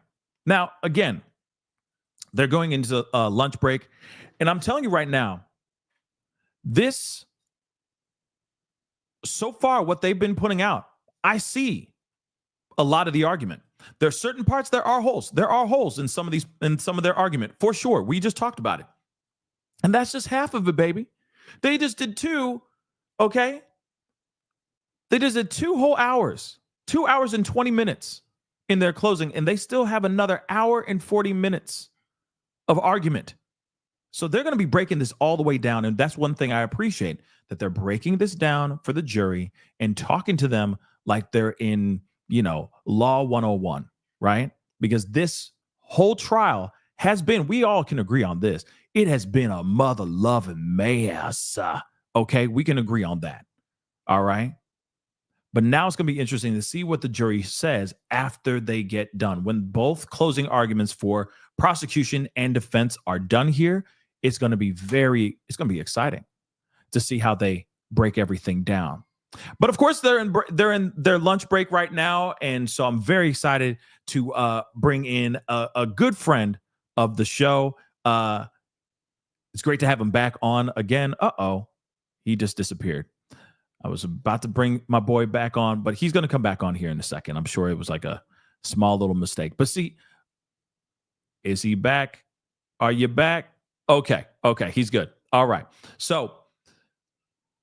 Now, again, they're going into a lunch break. And I'm telling you right now, this, so far, what they've been putting out, I see a lot of the argument. There are certain parts, there are holes. There are holes in some of their argument, for sure. We just talked about it. And that's just half of it, baby. They just did two, okay? They just did 2 whole hours, 2 hours and 20 minutes in their closing, and they still have another hour and 40 minutes of argument. So they're going to be breaking this all the way down, and that's one thing I appreciate, that they're breaking this down for the jury and talking to them like they're in, Law 101, right? Because this whole trial has been, we all can agree on this, it has been a mother-loving mess. Okay, we can agree on that. All right? But now it's going to be interesting to see what the jury says after they get done. When both closing arguments for prosecution and defense are done here, it's going to be exciting to see how they break everything down. But of course, they're in their lunch break right now, and so I'm very excited to bring in a good friend of the show. It's great to have him back on again. He just disappeared. I was about to bring my boy back on, but he's going to come back on here in a second. I'm sure it was like a small little mistake. But see, is he back? Are you back? Okay, he's good. All right. So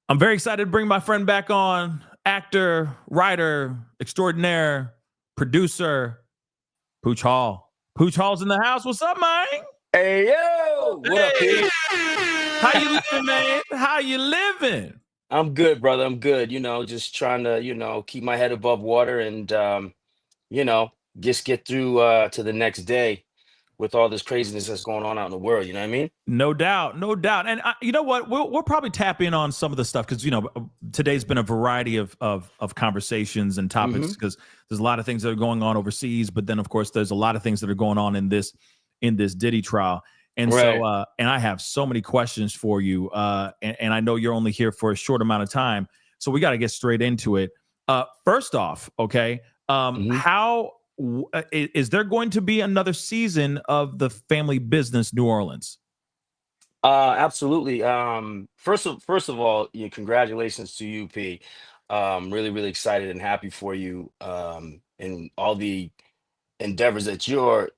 I'm very excited to bring my friend back on. Actor, writer, extraordinaire, producer, Pooch Hall. Pooch Hall's in the house. What's up, man? Hey, yo. What up, Pete? How you living, man? How you living? I'm good, brother. I'm good. Just trying to, keep my head above water and, just get through to the next day with all this craziness that's going on out in the world. You know what I mean? No doubt. And you know what? We'll probably tap in on some of the stuff because, today's been a variety of conversations and topics because there's a lot of things that are going on overseas. But then, of course, there's a lot of things that are going on in this Diddy trial. And right. So, and I have so many questions for you. And I know you're only here for a short amount of time. So we got to get straight into it. First off, okay, how is there going to be another season of the Family Business New Orleans? Absolutely. First of all, congratulations to you, P. Really, really excited and happy for you and all the endeavors that you're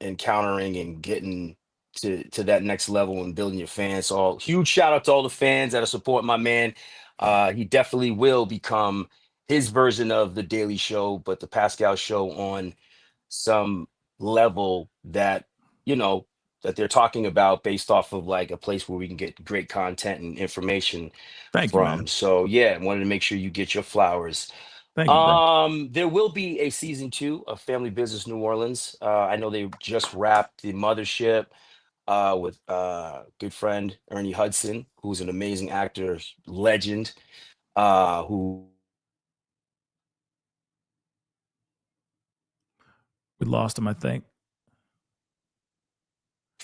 encountering and getting to that next level and building your fans. So huge shout out to all the fans that are supporting my man. He definitely will become his version of the Daily Show, but the Pascal Show on some level that, you know, that they're talking about based off of like a place where we can get great content and information Thank you, from. man. So yeah, wanted to make sure you get your flowers. Thank you, bro. There will be a season 2 of Family Business New Orleans. I know they just wrapped the Mothership with good friend Ernie Hudson, who's an amazing actor, legend, who We lost him, I think.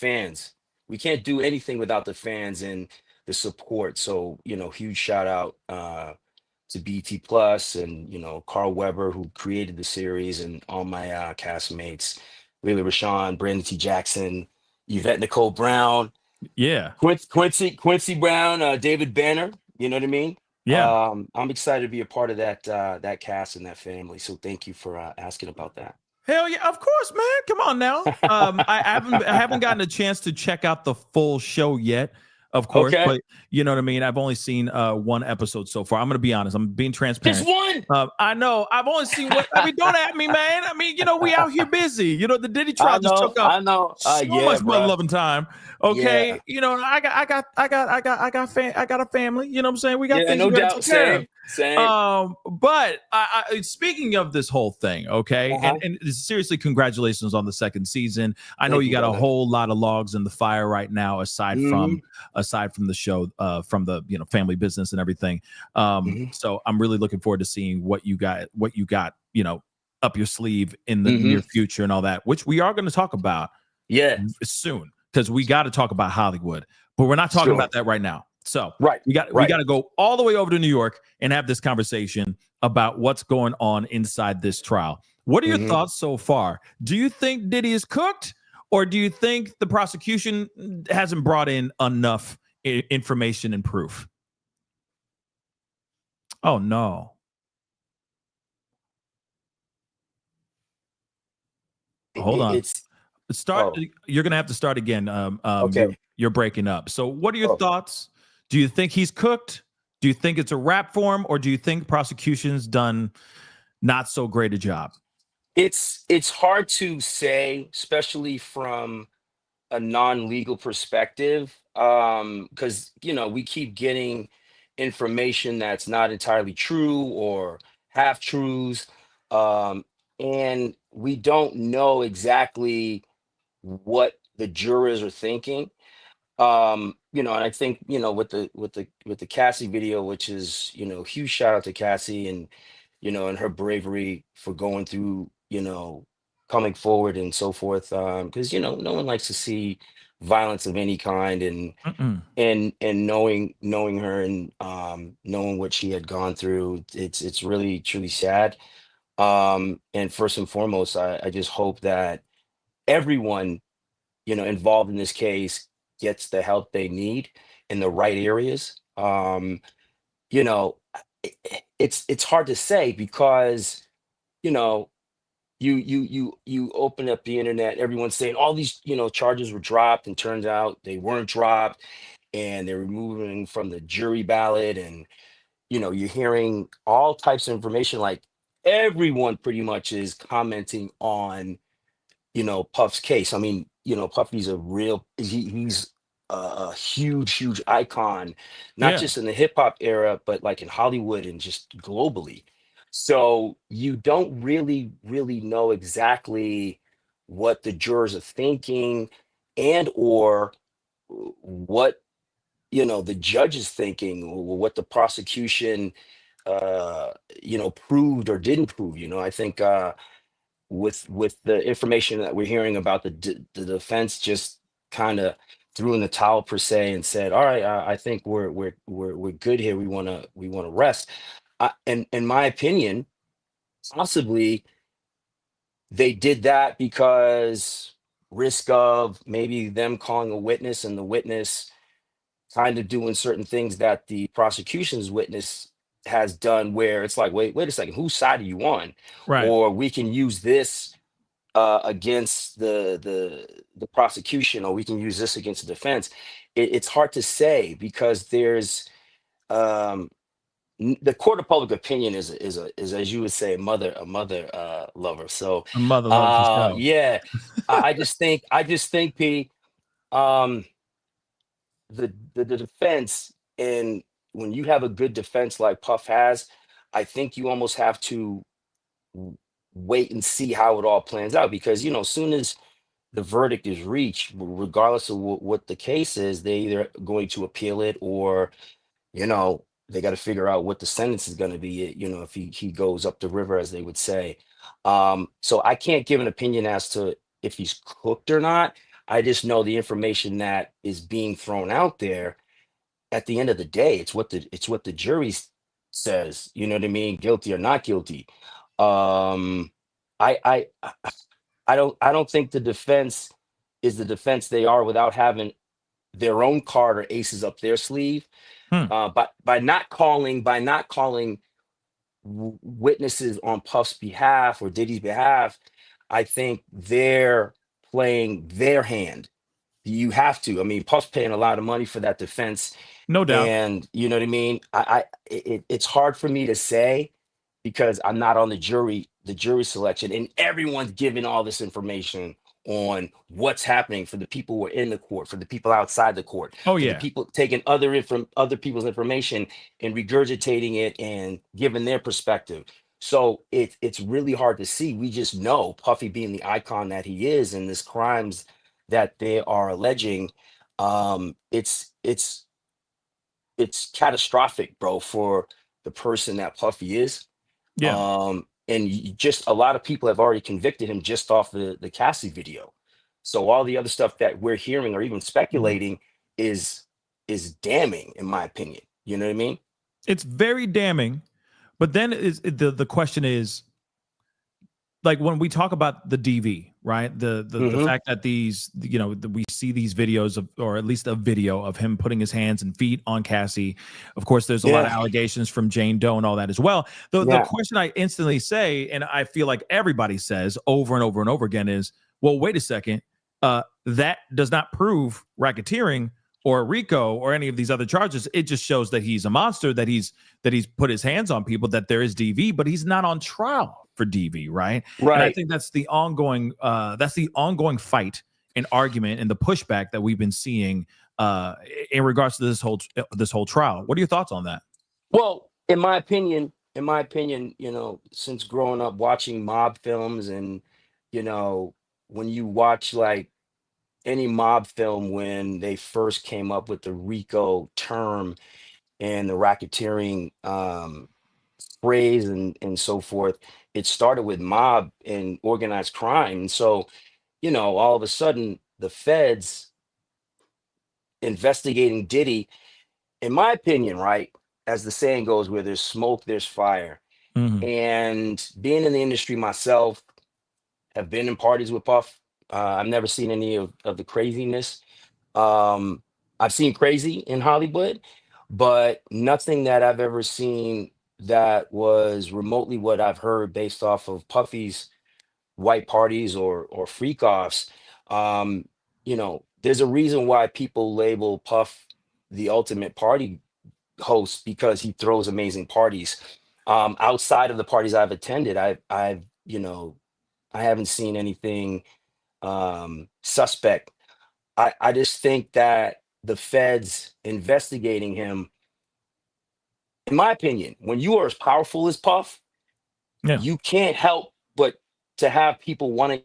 fans. We can't do anything without the fans and the support. So, you know, huge shout out to BT Plus and, you know, Carl Weber, who created the series, and all my castmates, Layla Rashawn, Brandon T. Jackson, Yvette Nicole Brown, Yeah. Quincy Brown, David Banner. You know what I mean? Yeah. I'm excited to be a part of that cast and that family. So thank you for asking about that. Hell yeah, of course, man. Come on now. I haven't gotten a chance to check out the full show yet, of course, Okay. but you know what I mean. I've only seen one episode so far. I'm gonna be honest. I'm being transparent. Just one. I know. I've only seen what. I mean, don't at me, man. I mean, you know, we out here busy. You know, the Diddy trial just took up I know. so Yeah, much bruh. loving time. Okay, Yeah. you know, I got a family. You know what I'm saying? We got Yeah, things no we gotta doubt. take care of. Same. But speaking of this whole thing, okay, Uh-huh. and seriously, congratulations on the second season. I know Thank you you, got a brother. whole lot of logs in the fire right now, aside from the show, from the family business and everything. So I'm really looking forward to seeing what you got, up your sleeve in the near future and all that, which we are going to talk about soon, because we got to talk about Hollywood, but we're not talking about that right now. So we got to go all the way over to New York and have this conversation about what's going on inside this trial. What are your thoughts so far? Do you think Diddy is cooked, or do you think the prosecution hasn't brought in enough information and proof? Oh no. Hold on. You're gonna have to start again. Okay. You're breaking up. So what are your thoughts? Do you think he's cooked? Do you think it's a wrap for him, or do you think prosecution's done not so great a job? It's hard to say, especially from a non-legal perspective, because we keep getting information that's not entirely true or half truths, and we don't know exactly what the jurors are thinking. And I think, with the Cassie video, which is, huge shout out to Cassie, and and her bravery for going through, coming forward and so forth, because no one likes to see violence of any kind, and Mm-mm. and knowing her, and knowing what she had gone through, it's really truly sad. And first and foremost, I just hope that everyone involved in this case gets the help they need in the right areas. You know, it's hard to say, because you know you open up the internet, everyone's saying all these charges were dropped, and turns out they weren't dropped, and they're removing from the jury ballot, and you're hearing all types of information. Like, everyone pretty much is commenting on Puff's case. I mean, Puffy's he's a huge, huge icon, not Yeah. just in the hip hop era, but like in Hollywood and just globally. So you don't really, really know exactly what the jurors are thinking, and or what the judge is thinking, or what the prosecution proved or didn't prove. I think with the information that we're hearing about, the defense just kind of threw in the towel per se, and said, all right, I think we're good here, we want to rest. And in my opinion, possibly they did that because risk of maybe them calling a witness, and the witness kind of doing certain things that the prosecution's witness has done, where it's like, wait a second, whose side are you on? Right. Or we can use this against the prosecution, or we can use this against the defense. It's hard to say, because there's the court of public opinion is as you would say, a mother lover. So, A mother love for show. yeah, I just think, P, um, the defense, and when you have a good defense like Puff has, I think you almost have to wait and see how it all plans out, because as soon as the verdict is reached, regardless of what the case is, they either going to appeal it, or they got to figure out what the sentence is going to be, if he goes up the river, as they would say. So I can't give an opinion as to if he's cooked or not. I just know the information that is being thrown out there. At the end of the day, it's what the jury says. You know what I mean? Guilty or not guilty. Um, I don't think the defense is the defense they are without having their own card or aces up their sleeve. Hmm. But by not calling witnesses on Puff's behalf or Diddy's behalf, I think they're playing their hand. You have to. I mean, Puff's paying a lot of money for that defense, No doubt. and you know what I mean. It's hard for me to say, because I'm not on the jury selection, and everyone's giving all this information on what's happening for the people who are in the court, for the people outside the court, Oh, for the yeah. people taking other people's information and regurgitating it and giving their perspective. So it's really hard to see. We just know Puffy, being the icon that he is, and this crimes that they are alleging, it's catastrophic, bro, for the person that Puffy is. Yeah. And just a lot of people have already convicted him just off the Cassie video. So all the other stuff that we're hearing or even speculating is damning, in my opinion. You know what I mean? It's very damning. But then the question is, like, when we talk about the DV, right? The fact that we see these videos of, or at least a video of him putting his hands and feet on Cassie. Of course, there's a lot of allegations from Jane Doe and all that as well. The question I instantly say, and I feel like everybody says over and over and over again, is, well, wait a second. That does not prove racketeering or RICO or any of these other charges. It just shows that he's a monster, that he's put his hands on people, that there is DV, but he's not on trial for DV, right? Right. And I think that's the ongoing fight and argument and the pushback that we've been seeing in regards to this whole trial. What are your thoughts on that? Well, in my opinion, since growing up watching mob films, and when you watch like any mob film, when they first came up with the RICO term and the racketeering phrase and so forth, it started with mob and organized crime. And so, all of a sudden, the feds investigating Diddy, in my opinion, right, as the saying goes, where there's smoke, there's fire. Mhm. And being in the industry myself, have been in parties with Puff. I've never seen any of the craziness. I've seen crazy in Hollywood, but nothing that I've ever seen that was remotely what I've heard based off of Puffy's white parties or freak offs. There's a reason why people label Puff the ultimate party host, because he throws amazing parties. Outside of the parties I've attended, I haven't seen anything suspect. I just think that the feds investigating him, in my opinion, when you are as powerful as Puff, Yeah. you can't help but to have people wanting.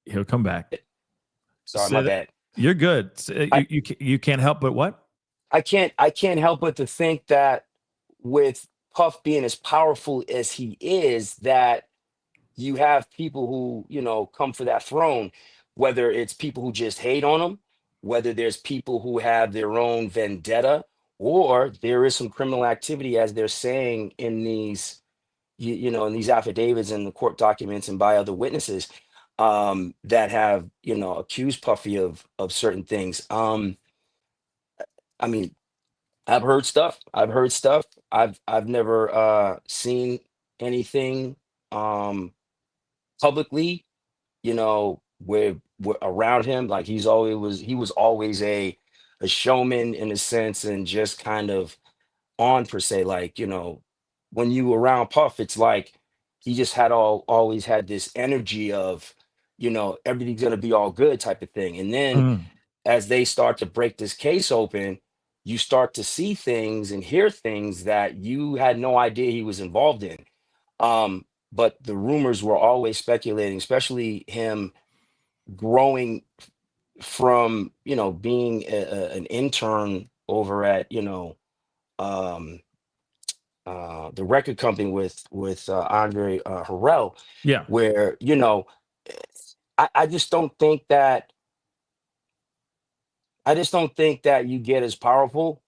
He'll come back. Sorry, Say my that- bad. You're good. I- You can't help but what? I can't help but to think that with Puff being as powerful as he is, that you have people who come for that throne, whether it's people who just hate on him, whether there's people who have their own vendetta, or there is some criminal activity, as they're saying in these in these affidavits and the court documents and by other witnesses, that have accused Puffy of certain things. I mean, I've heard stuff. I've never seen anything publicly, where were around him. Like he was always a showman in a sense, and just kind of on per se. Like, when you around Puff, it's like he just always had this energy of, everything's gonna be all good type of thing. And then Mm. as they start to break this case open, you start to see things and hear things that you had no idea he was involved in. But the rumors were always speculating, especially him growing from, being an intern over at, um, the record company with Andre Harrell, Yeah. where, I just don't think that you get as powerful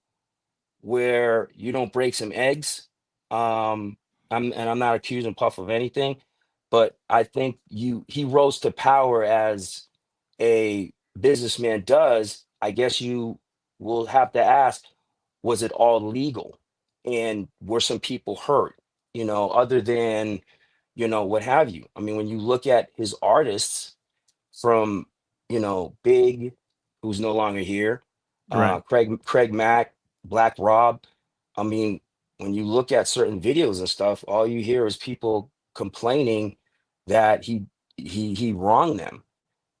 where you don't break some eggs. I'm not accusing Puff of anything, but I think he rose to power as a businessman does. I guess you will have to ask, was it all legal? And were some people hurt? Other than, what have you. I mean, when you look at his artists from, Big, who's no longer here, Right. Craig Mack, Black Rob. I mean, when you look at certain videos and stuff, all you hear is people complaining that he wronged them.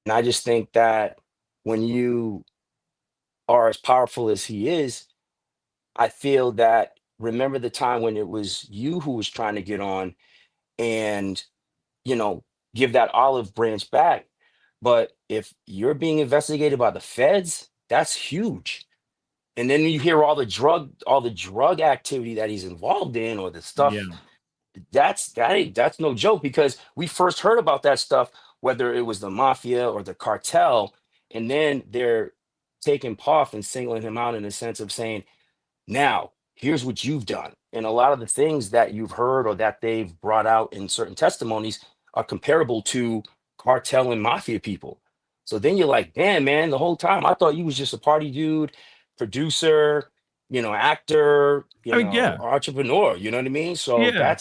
And I just think that when you are as powerful as he is, I feel that, remember the time when it was you who was trying to get on and, you know, give that olive branch back. But if you're being investigated by the feds, that's huge. And then you hear all the drug activity that he's involved in, or the Yeah. stuff that's no joke, because we first heard about that stuff, whether it was the mafia or the cartel, and then they're taking Puff and singling him out in the sense of saying, now, here's what you've done. And a lot of the things that you've heard or that they've brought out in certain testimonies are comparable to cartel and mafia people. So then you're like, damn, man, the whole time I thought you was just a party dude, producer, actor, I mean, yeah. entrepreneur. You know what I mean? So Yeah.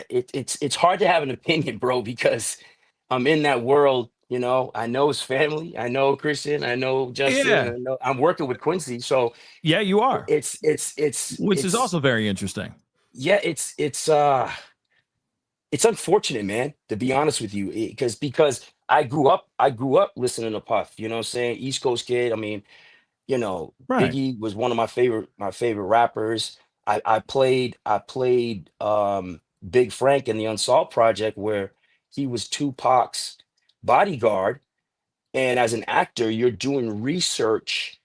it's hard to have an opinion, bro, because I'm in that world. I know his family. I know Christian. I know Justin. Yeah. I know I'm working with Quincy. So Yeah, you are. Which is it's also very interesting. yeah, it's unfortunate, man, to be honest with you, because I grew up listening to Puff, you know what I'm saying? East Coast kid. I mean, Right. Biggie was one of my favorite rappers. I played Big Frank in the Unsolved Project, where he was Tupac's bodyguard. And as an actor, you're doing research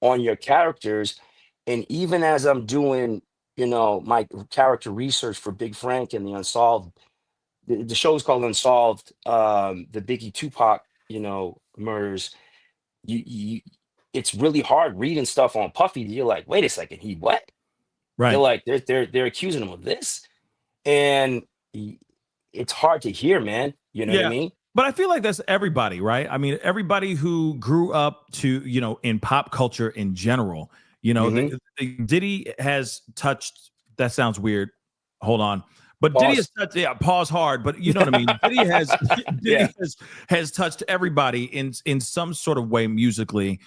on your characters. And even as I'm doing, my character research for Big Frank and the Unsolved, the show is called Unsolved, the Biggie Tupac, murders. You it's really hard reading stuff on Puffy. You're like, wait a second, he what? They're Right. like, they're accusing him of this. And it's hard to hear, man. You know what I Yeah. mean? But I feel like that's everybody, right? I mean, everybody who grew up in pop culture in general, Hmm. Diddy has touched, that sounds weird. Hold on. But Diddy has Pause. touched, yeah, pause hard, but you know what I mean? Diddy has Yeah. has touched everybody in some sort of way musically.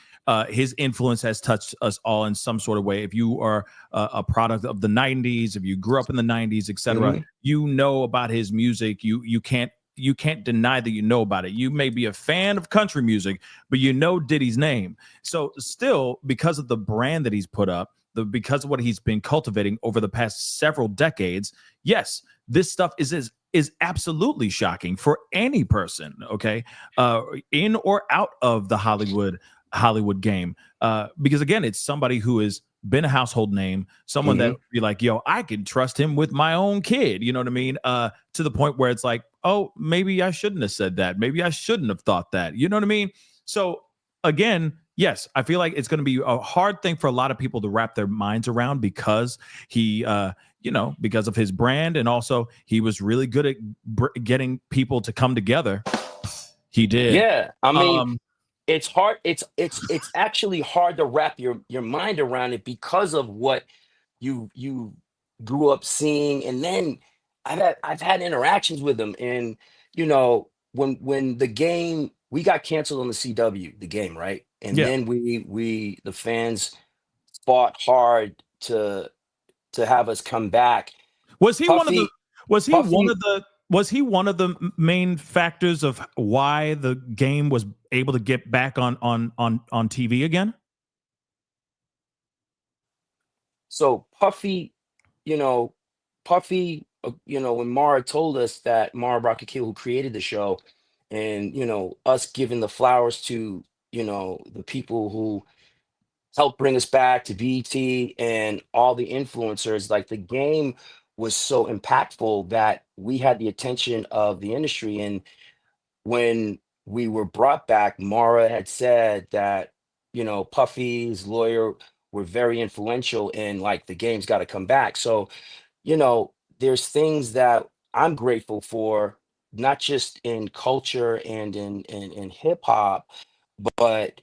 His influence has touched us all in some sort of way. If you are a product of the 90s, if you grew up in the 90s, etc., Hmm. you know about his music. You can't deny that you know about it. You may be a fan of country music, but you know Diddy's name. So still, because of the brand that he's put up, because of what he's been cultivating over the past several decades, yes, this stuff is absolutely shocking for any person, okay, in or out of the Hollywood game, because again, it's somebody who has been a household name, someone that Hmm. would be like, yo, I can trust him with my own kid, you know what I mean? To the point where it's like, oh, maybe I shouldn't have said that, maybe I shouldn't have thought that, you know what I mean? So again, yes, I feel like it's going to be a hard thing for a lot of people to wrap their minds around, because because of his brand, and also he was really good at getting people to come together. He did. Yeah. I mean, Um, it's hard. It's actually hard to wrap your mind around it, because of what you grew up seeing. And then I've had interactions with them, and when the game we got canceled on the CW, the game, right? And Yeah. then the fans fought hard to have us come back. Was he one of the? Puffy, Was he one Puffy. of the? Was he one of the main factors of why the game was able to get back on TV again? So Puffy, you know, when Mara told us that Mara Racketeering, who created the show, and us giving the flowers to the people who helped bring us back to BT and all the influencers, like the game was so impactful that we had the attention of the industry. And when we were brought back, Mara had said that, Puffy's lawyer were very influential in like the game's got to come back. So, there's things that I'm grateful for, not just in culture and in hip hop, but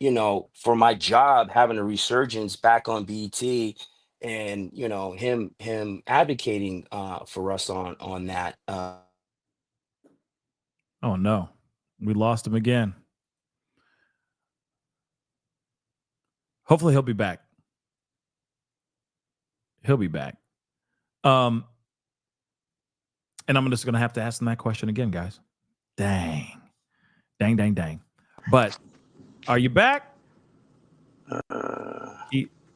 for my job having a resurgence back on BT, and him advocating for us on that. Oh no, we lost him again. Hopefully he'll be back. He'll be back. And I'm just going to have to ask him that question again, guys. Dang. But are you back?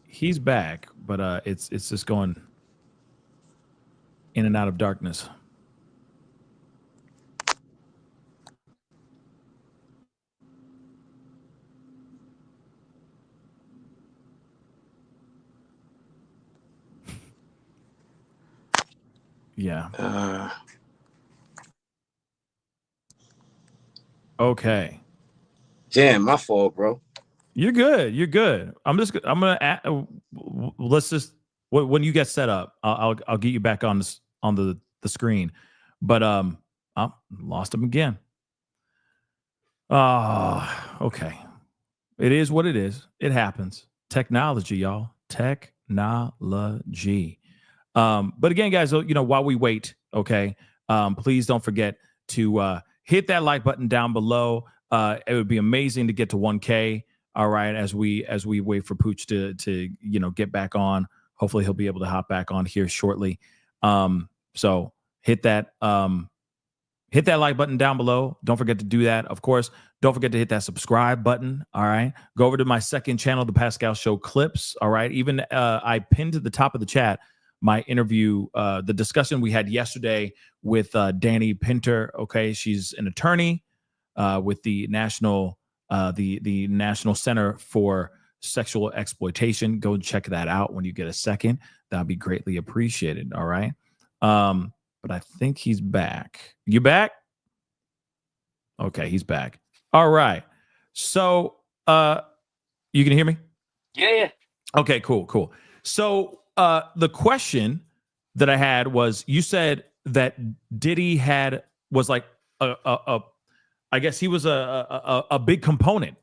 He's back, but it's just going in and out of darkness. Yeah. Okay. Damn, my fault, bro. You're good. I'm gonna let's just when you get set up, I'll get you back on the screen. But I lost him again. Okay. It is what it is. It happens. Technology, y'all. Technology. But again, guys, while we wait, okay, please don't forget to hit that like button down below. It would be amazing to get to 1K. All right, as we wait for Pooch to get back on. Hopefully he'll be able to hop back on here shortly. So hit that like button down below. Don't forget to do that. Of course, don't forget to hit that subscribe button. All right. Go over to my second channel, The Pascal Show Clips. All right. Even I pinned to the top of the chat my interview, the discussion we had yesterday with Danny Pinter. Okay. She's an attorney with the National Center for Sexual Exploitation. Go and check that out when you get a second. That'd be greatly appreciated. All right. But I think he's back. You back? Okay, he's back. All right. So you can hear me? Yeah. Okay, cool. So the question that I had was, you said that Diddy was like I guess he was a big component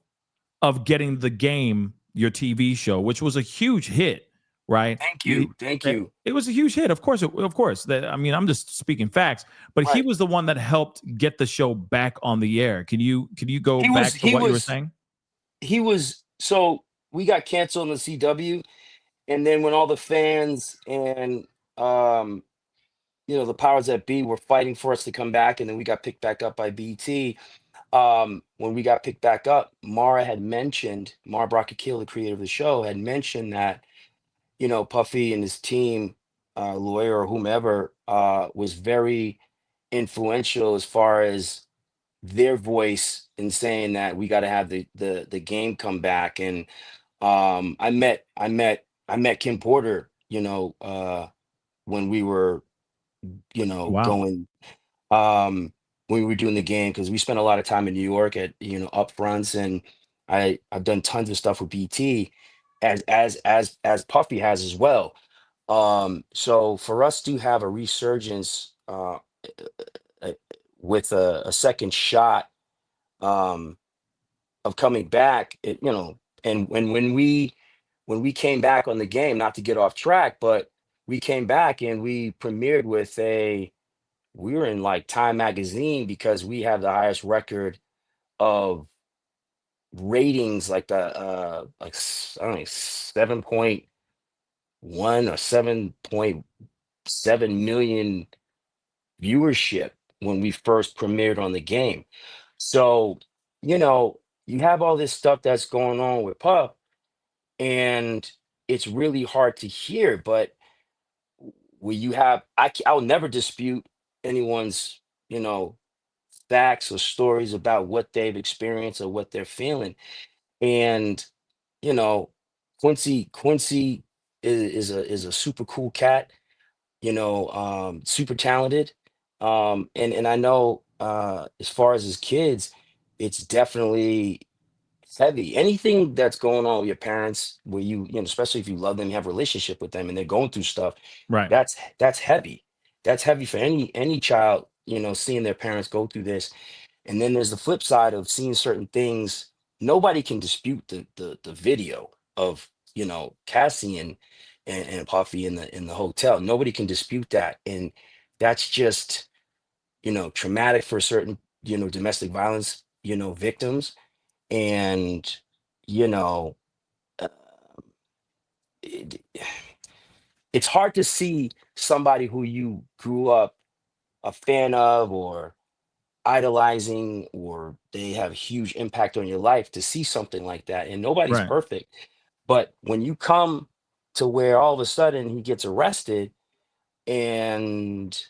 of getting the game, your TV show, which was a huge hit, right? Thank you. It was a huge hit, of course. I'm just speaking facts, but Right. He was the one that helped get the show back on the air. Can you go back to what you were saying? So we got canceled on the CW, and then when all the fans and the powers that be were fighting for us to come back, and then we got picked back up by BT. When we got picked back up, Mara Brackekill, the creator of the show, had mentioned that Puffy and his team, lawyer or whomever, was very influential as far as their voice in saying that we got to have the game come back. And I met Kim Porter, when we were Wow. going when we were doing the game, because we spent a lot of time in New York at upfronts, and I've done tons of stuff with BT, as Puffy has as well. So for us to have a resurgence uh, with a second shot of coming back, and when we came back on the game, not to get off track, but we came back and we premiered with we were in like Time magazine because we have the highest record of ratings like the like I don't know 7.1 or 7.7 million viewership when we first premiered on the game. So, you know, you have all this stuff that's going on with Puff, and it's really hard to hear. But where you have, I'll never dispute anyone's, you know, facts or stories about what they've experienced or what they're feeling. And, you know, Quincy is a super cool cat, you know, super talented. And I know as far as his kids, it's definitely heavy. Anything that's going on with your parents, where you know, especially if you love them, you have a relationship with them, and they're going through stuff, Right. that's heavy. That's heavy for any child, you know, seeing their parents go through this. And then there's the flip side of seeing certain things. Nobody can dispute the video of, you know, Cassie and Puffy in the hotel. Nobody can dispute that. And that's just, you know, traumatic for certain, you know, domestic violence, you know, victims. And, you know, uh, it, it's hard to see somebody who you grew up a fan of or idolizing, or they have a huge impact on your life, to see something like that. And nobody's Right. perfect. But when you come to where all of a sudden he gets arrested, and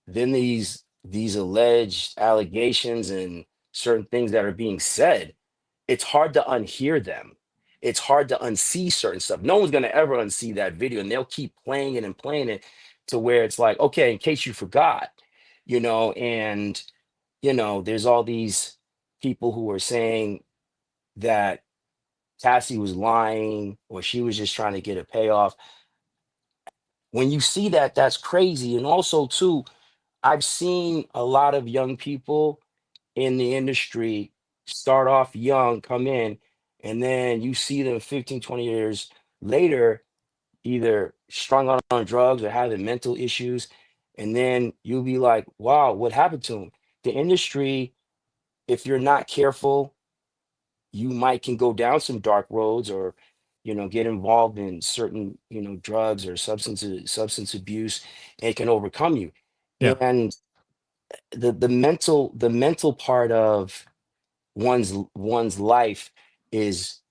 then these alleged allegations and certain things that are being said, it's hard to unhear them. It's hard to unsee certain stuff. No one's going to ever unsee that video, and they'll keep playing it and playing it to where it's like, okay, in case you forgot, you know. And you know, there's all these people who are saying that Cassie was lying or she was just trying to get a payoff. When you see that, that's crazy. And also, too, I've seen a lot of young people in the industry start off young, come in, and then you see them 15, 20 years later, either strung out on drugs or having mental issues. And then you'll be like, wow, what happened to them? The industry, if you're not careful, you might can go down some dark roads, or you know, get involved in certain, you know, drugs or substance abuse, and it can overcome you. Yeah. And the mental part of one's life is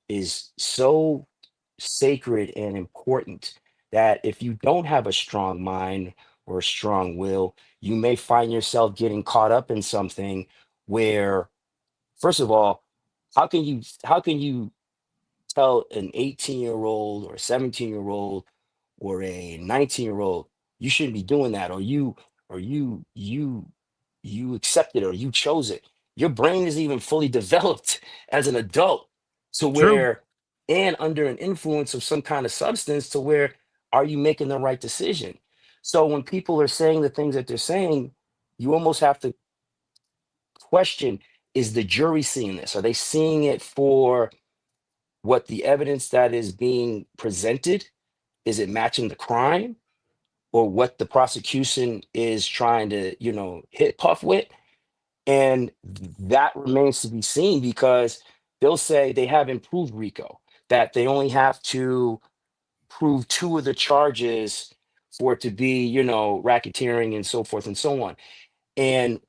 so sacred and important, that if you don't have a strong mind or a strong will, you may find yourself getting caught up in something where, first of all, how can you tell an 18-year-old or a 17-year-old or a 19-year-old you shouldn't be doing that, or you accepted it, or you chose it? Your brain isn't even fully developed as an adult, to True. where, and under an influence of some kind of substance, to where, are you making the right decision? So when people are saying the things that they're saying, you almost have to question, is the jury seeing this? Are they seeing it for what the evidence that is being presented? Is it matching the crime, or what the prosecution is trying to, you know, hit Puff with? And that remains to be seen, because they'll say they have improved RICO, that they only have to prove two of the charges for it to be, you know, racketeering and so forth and so on. And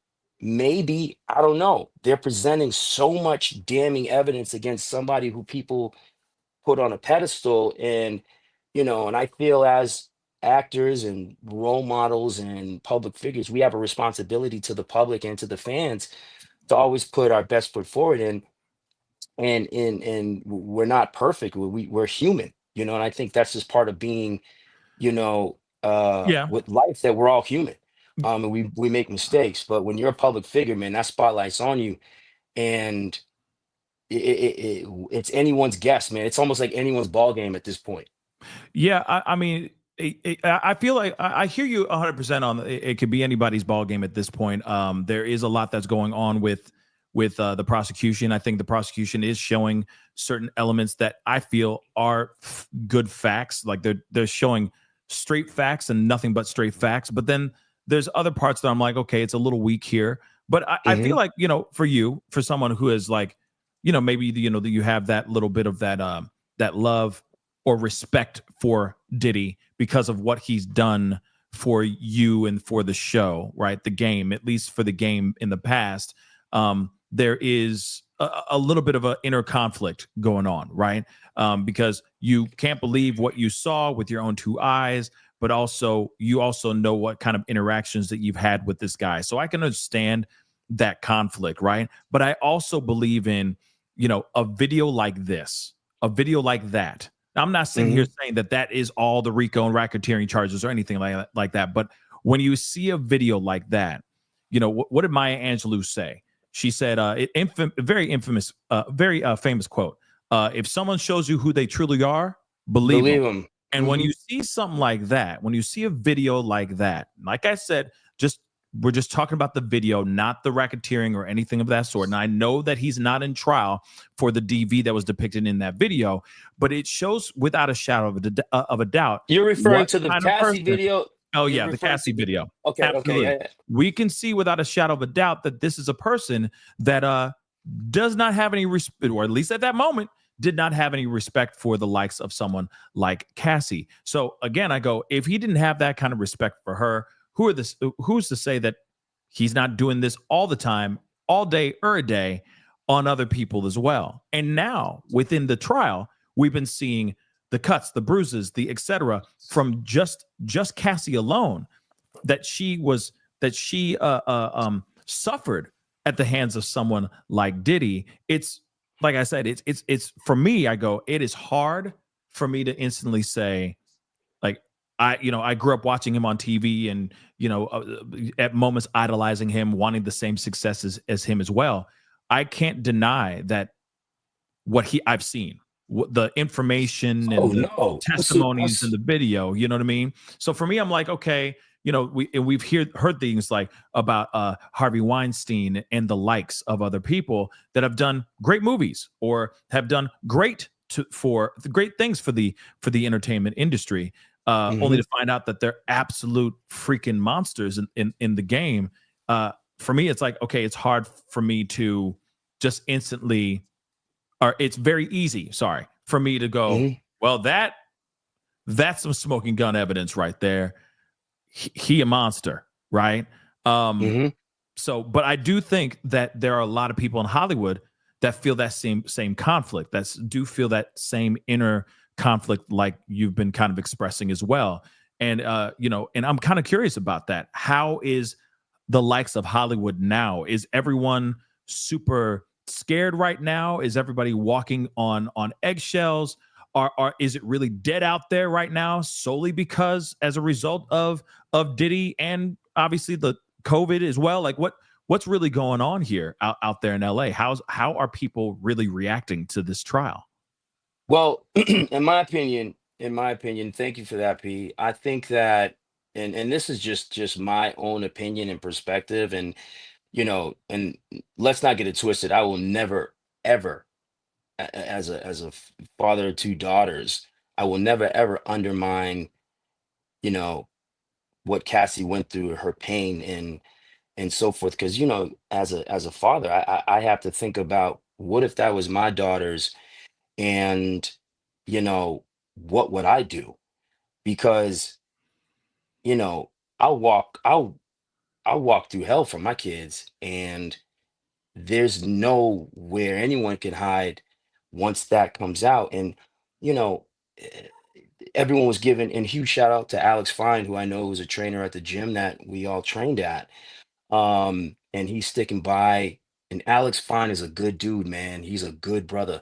maybe, I don't know, they're presenting so much damning evidence against somebody who people put on a pedestal. And you know, and I feel, as actors and role models and public figures, we have a responsibility to the public and to the fans to always put our best foot forward. And we're not perfect. We're human, you know. And I think that's just part of being, you know, Yeah. with life, that we're all human. And we make mistakes. But when you're a public figure, man, that spotlight's on you. And it's anyone's guess, man. It's almost like anyone's ball game at this point. Yeah, I mean, I feel like I hear you 100% on it could be anybody's ball game at this point. There is a lot that's going on with the prosecution. I think the prosecution is showing certain elements that I feel are good facts. Like they're showing straight facts and nothing but straight facts. But then there's other parts that I'm like, okay, it's a little weak here. But I feel like, you know, for someone who has like maybe that you have that little bit of that love or respect for Diddy because of what he's done for you and for the show, right? The game, at least for the game in the past, there is a little bit of an inner conflict going on, right? Because you can't believe what you saw with your own two eyes, but you also know what kind of interactions that you've had with this guy. So I can understand that conflict, right? But I also believe in, a video like this, a video like that. Now, I'm not sitting here saying that is all the RICO and racketeering charges or anything like that. But when you see a video like that, what did Maya Angelou say? She said, very infamous, very famous quote. If someone shows you who they truly are, believe them. And when you see something like that, when you see a video like that, like I said, we're just talking about the video, not the racketeering or anything of that sort. And I know that he's not in trial for the DV that was depicted in that video, but it shows without a shadow of a doubt. You're referring to the Cassie video? Oh, yeah, the Cassie video. Okay, absolutely. Okay. Yeah. We can see without a shadow of a doubt that this is a person that does not have any respect, or at least at that moment, did not have any respect for the likes of someone like Cassie. So again, I go, if he didn't have that kind of respect for her, who's to say that he's not doing this all the time, all day, a day on other people as well? And now within the trial, we've been seeing the cuts, the bruises, the etc. from just Cassie alone that she suffered at the hands of someone like Diddy. It's like I said, it's for me, I go, it is hard for me to instantly say, like, I grew up watching him on TV and, at moments idolizing him, wanting the same successes as him as well. I can't deny that what I've seen, the information and the testimonies in the video, you know what I mean? So for me, I'm like, okay, we've heard things like about Harvey Weinstein and the likes of other people that have done great movies or have done great things for the entertainment industry. Only to find out that they're absolute freaking monsters in the game. For me, it's like, okay, it's hard for me to just instantly, or it's very easy, for me to go, well, that's some smoking gun evidence right there. He a monster, right? So, but I do think that there are a lot of people in Hollywood that feel that same conflict, do feel that same inner conflict like you've been kind of expressing as well. And and I'm kind of curious about that. How is the likes of Hollywood now? Is everyone super scared right now? Is everybody walking on eggshells? Is it really dead out there right now solely because as a result of Diddy and obviously the COVID as well? Like what's really going on here out there in LA? How are people really reacting to this trial? Well, in my opinion, thank you for that, P. I think that, and this is just my own opinion and perspective, and and let's not get it twisted. I will never, ever, as a father of two daughters, I will never ever undermine, what Cassie went through, her pain and so forth. Because as a father, I have to think about what if that was my daughters. And what would I do? Because I'll walk through hell for my kids, and there's nowhere anyone can hide once that comes out. And you know eh, everyone was given, and huge shout out to Alex Fine, who I know was a trainer at the gym that we all trained at. And he's sticking by. And Alex Fine is a good dude, man. He's a good brother.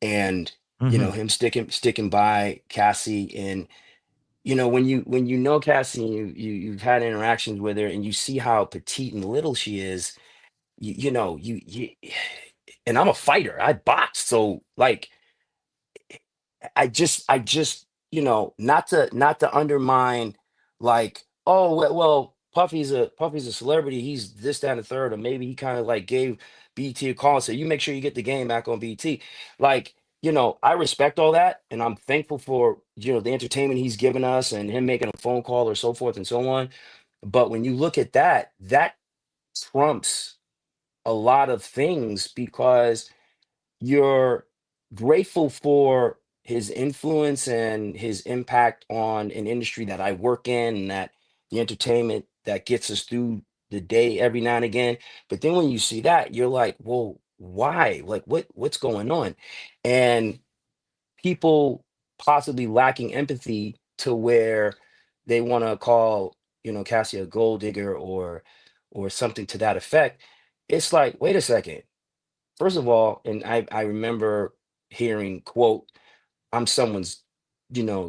And him sticking by Cassie. And when you know Cassie, and you've had interactions with her, and you see how petite and little she is, you and I'm a fighter. I box. So like I just not to undermine, like, oh well, Puffy's a celebrity, he's this, that, and the third, or maybe he kind of like gave BT a call and said, you make sure you get the game back on BT. Like, I respect all that, and I'm thankful for the entertainment he's given us and him making a phone call or so forth and so on. But when you look at that trumps a lot of things, because you're grateful for his influence and his impact on an industry that I work in, and that the entertainment that gets us through the day every now and again. But then when you see that, you're like, well, why? Like, what's going on? And people possibly lacking empathy to where they want to call, Cassie a gold digger, or something to that effect. It's like, wait a second. First of all, and I remember hearing, quote, I'm someone's,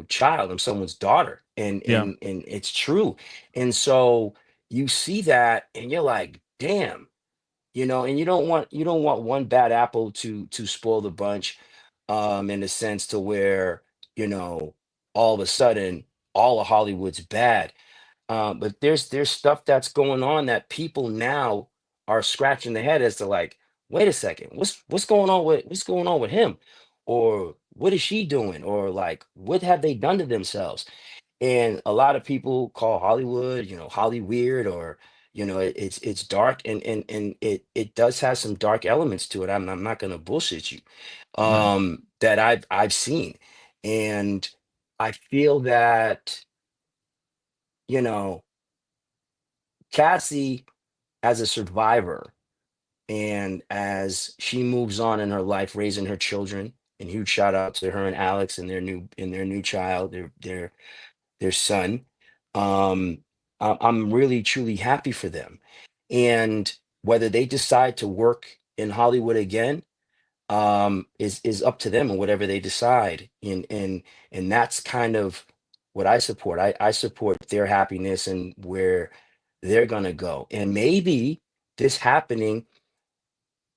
child, I'm someone's daughter. And Yeah. and it's true. And so you see that and you're like, damn, and you don't want one bad apple to spoil the bunch, in a sense to where, you know, all of a sudden all of Hollywood's bad. But there's stuff that's going on that people now are scratching their head as to, like, wait a second, what's going on with him, or what is she doing, or like what have they done to themselves? And a lot of people call Hollywood, Holly weird, or it's dark, and it does have some dark elements to it. I'm not gonna bullshit you. Right. That I've seen, and I feel that you know Cassie, as a survivor, and as she moves on in her life, raising her children, and huge shout out to her and Alex and their new child, their son. I'm really truly happy for them, and whether they decide to work in Hollywood again, is up to them and whatever they decide. And that's kind of what I support. I support their happiness and where they're gonna go. And maybe this happening,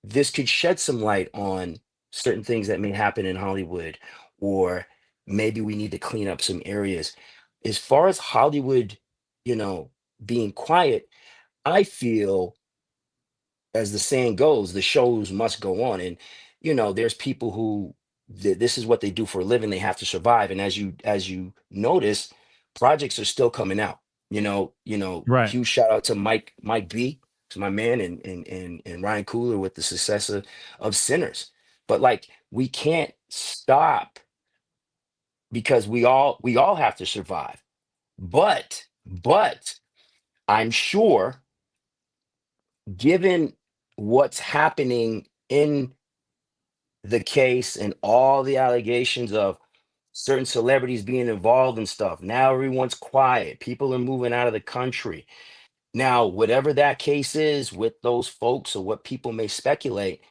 this could shed some light on certain things that may happen in Hollywood, or maybe we need to clean up some areas. As far as Hollywood, you know, being quiet, I feel, as the saying goes, the shows must go on. And there's people who this is what they do for a living. They have to survive. And as you notice, projects are still coming out. Right. Huge shout out to Mike B, to my man, and Ryan Coogler with the success of Sinners. But like, we can't stop, because we all have to survive. But I'm sure, given what's happening in the case and all the allegations of certain celebrities being involved and stuff, now everyone's quiet. People are moving out of the country. Now, whatever that case is with those folks, or what people may speculate,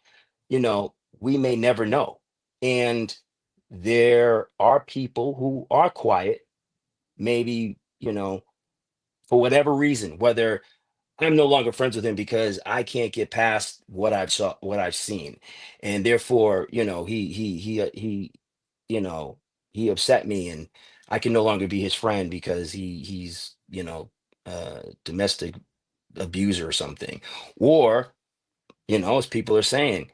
we may never know. And there are people who are quiet, maybe, for whatever reason, whether I'm no longer friends with him because I can't get past what I've seen, and therefore, you know, he upset me, and I can no longer be his friend because he's domestic abuser or something, or as people are saying,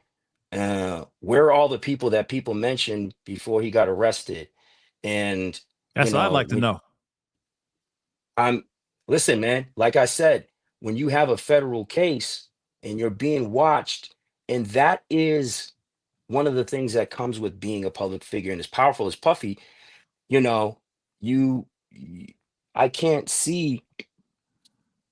where are all the people that people mentioned before he got arrested? And That's what I'd like to when know. I'm listen, man, like I said, when you have a federal case and you're being watched, and that is one of the things that comes with being a public figure, and as powerful as Puffy, you know, you y- I can't see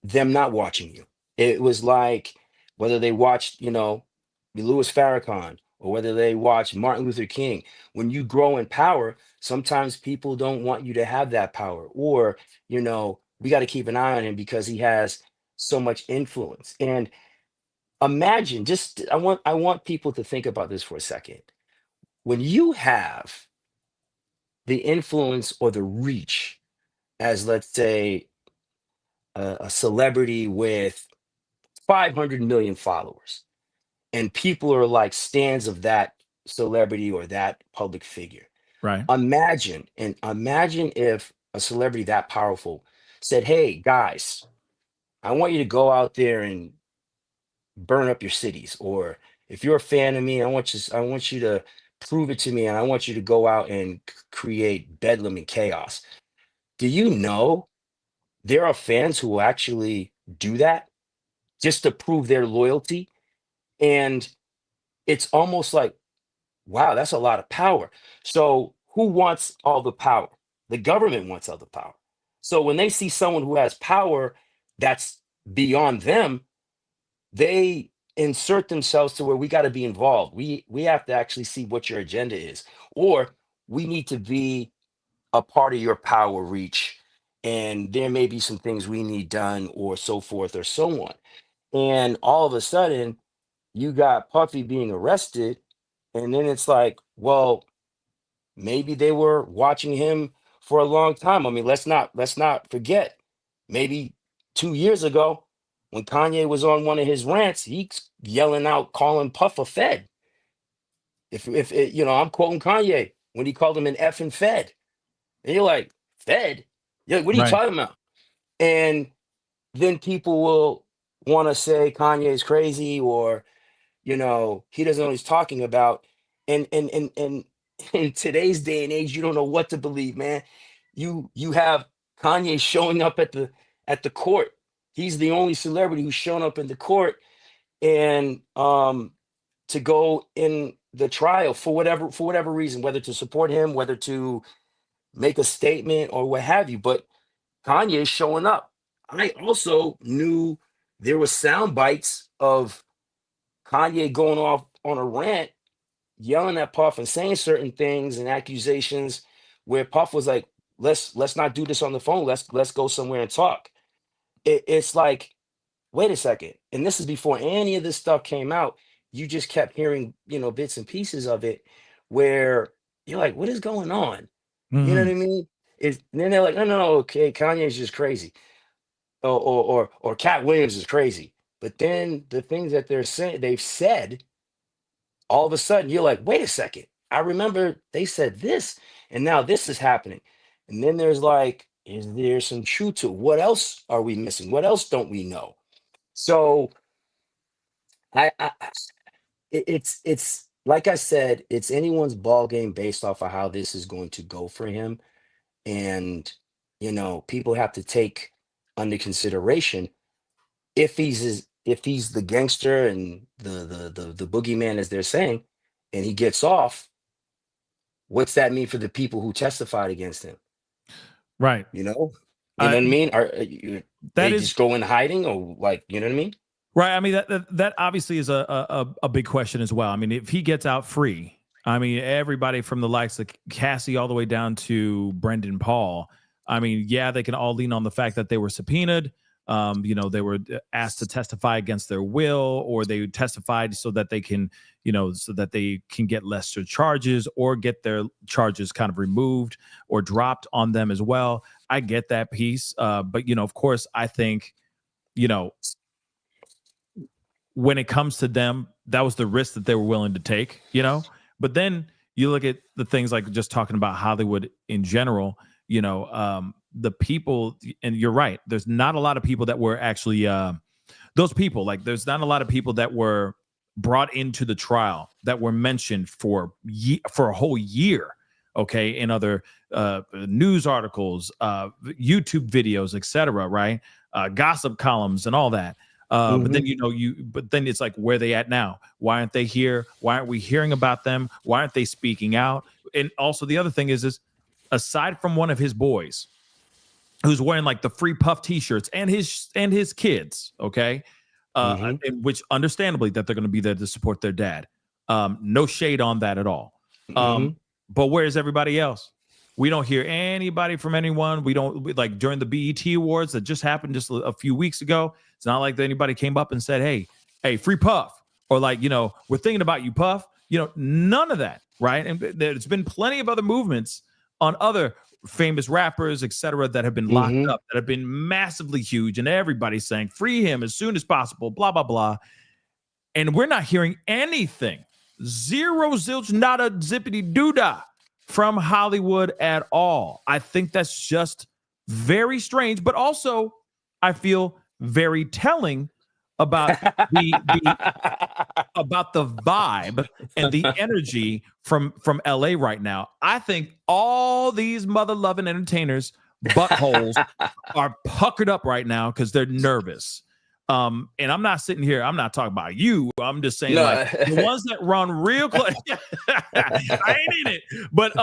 them not watching you. It was like, whether they watched, Louis Farrakhan, or whether they watched Martin Luther King. When you grow in power, sometimes people don't want you to have that power, or we got to keep an eye on him because he has so much influence. And imagine, just I want people to think about this for a second. When you have the influence or the reach, as, let's say, a celebrity with 500 million followers, and people are like stands of that celebrity or that public figure. Right. Imagine if a celebrity that powerful said, "Hey guys, I want you to go out there and burn up your cities," or, "If you're a fan of me, I want you to prove it to me, and I want you to go out and create bedlam and chaos." Do you know there are fans who will actually do that just to prove their loyalty? And it's almost like, wow, that's a lot of power. So who wants all the power? The government wants all the power. So when they see someone who has power that's beyond them, they insert themselves to where we got to be involved. We have to actually see what your agenda is, or we need to be a part of your power reach, and there may be some things we need done, or so forth or so on. And all of a sudden, you got Puffy being arrested, and then it's like, well, maybe they were watching him for a long time. I mean, let's not forget. Maybe 2 years ago, when Kanye was on one of his rants, he's yelling out, calling Puff a Fed. If it, I'm quoting Kanye when he called him an effing Fed, and you're like, Fed? Yeah, what are you Right. talking about? And then people will want to say Kanye's crazy, or he doesn't know what he's talking about. And in today's day and age, you don't know what to believe, man. You have Kanye showing up at the court. He's the only celebrity who's shown up in the court, and to go in the trial for whatever reason, whether to support him, whether to make a statement or what have you. But Kanye's showing up. I also knew there was sound bites of Kanye going off on a rant, yelling at Puff and saying certain things and accusations, where Puff was like, let's not do this on the phone. Let's go somewhere and talk. It's like, wait a second. And this is before any of this stuff came out. You just kept hearing, bits and pieces of it, where you're like, what is going on? You know what I mean? And then they're like, no, okay, Kanye's just crazy. Or Cat Williams is crazy. But then the things that they've said, all of a sudden you're like, wait a second. I remember they said this, and now this is happening. And then there's like, is there some truth to it? What else are we missing? What else don't we know? So I it's like I said, it's anyone's ball game based off of how this is going to go for him. And people have to take under consideration, if he's the gangster and the boogeyman, as they're saying, and he gets off, what's that mean for the people who testified against him? Right. You know what I mean? They just go in hiding, or like, you know what I mean? Right. I mean, that obviously is a big question as well. I mean, if he gets out free, I mean, everybody from the likes of Cassie all the way down to Brendan Paul, I mean, yeah, they can all lean on the fact that they were subpoenaed. They were asked to testify against their will, or they testified so that they can, get lesser charges or get their charges kind of removed or dropped on them as well. I get that piece. But, of course, I think, when it comes to them, that was the risk that they were willing to take, But then you look at the things like just talking about Hollywood in general, the people, and you're right, there's not a lot of people that were actually those people, like there's not a lot of people that were brought into the trial that were mentioned for a whole year, okay, in other news articles, YouTube videos, etc., right? Gossip columns and all that. But then it's like, where are they at now? Why aren't they here? Why aren't we hearing about them? Why aren't they speaking out? And also the other thing is aside from one of his boys who's wearing like the Free Puff t-shirts and his kids, okay, and which understandably that they're going to be there to support their dad. No shade on that at all. But where's everybody else? We don't hear anybody from anyone. Like during the BET Awards that just happened just a few weeks ago. It's not like anybody came up and said, hey, Free Puff, or like, we're thinking about you, Puff. None of that, right? And there's been plenty of other movements on other famous rappers, etc., that have been locked up, that have been massively huge, and everybody's saying free him as soon as possible, blah, blah, blah. And we're not hearing anything. Zero, zilch, nada, zippity doodah from Hollywood at all. I think that's just very strange, but also I feel very telling about about the vibe and the energy from LA right now. I think all these mother-loving entertainers' buttholes are puckered up right now because they're nervous. And I'm not sitting here, I'm not talking about you. I'm just saying, No. like, the ones that run real close. I ain't in it. But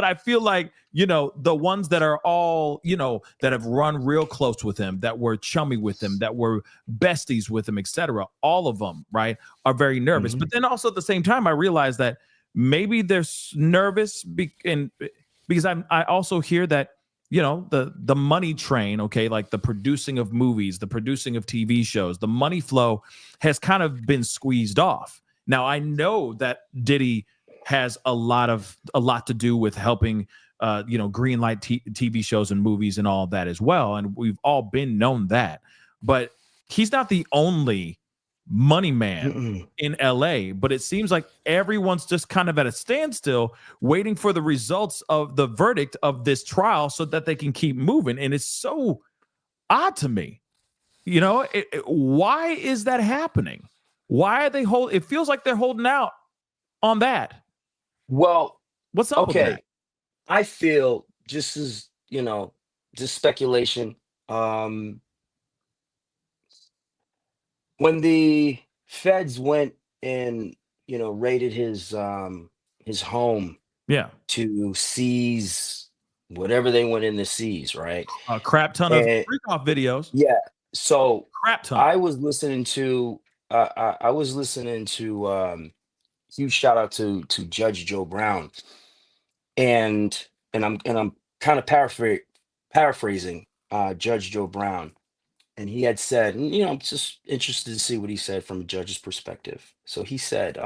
I feel like, the ones that are all, that have run real close with him, that were chummy with him, that were besties with him, etc. All of them, right, are very nervous. Mhm. But then also at the same time, I realize that maybe they're nervous because I also hear that the money train, okay, like the producing of movies, the producing of TV shows, the money flow has kind of been squeezed off. Now I know that Diddy has a lot to do with helping green light TV shows and movies and all of that as well, and we've all been known that, but he's not the only money man Mm-mm. in LA. But it seems like everyone's just kind of at a standstill waiting for the results of the verdict of this trial so that they can keep moving. And it's so odd to me. Why is that happening? Why are they it feels like they're holding out on that. Well, What's up with that? okay. I feel just as, just speculation. When the feds went and, raided his home Yeah. to seize whatever they went in to seize, right? A crap ton of And freak off videos. yeah, so Crap ton. I was listening to huge shout out to Judge Joe Brown, and I'm kind of paraphrasing Judge Joe Brown, and he had said, and, I'm just interested to see what he said from a judge's perspective. So he said,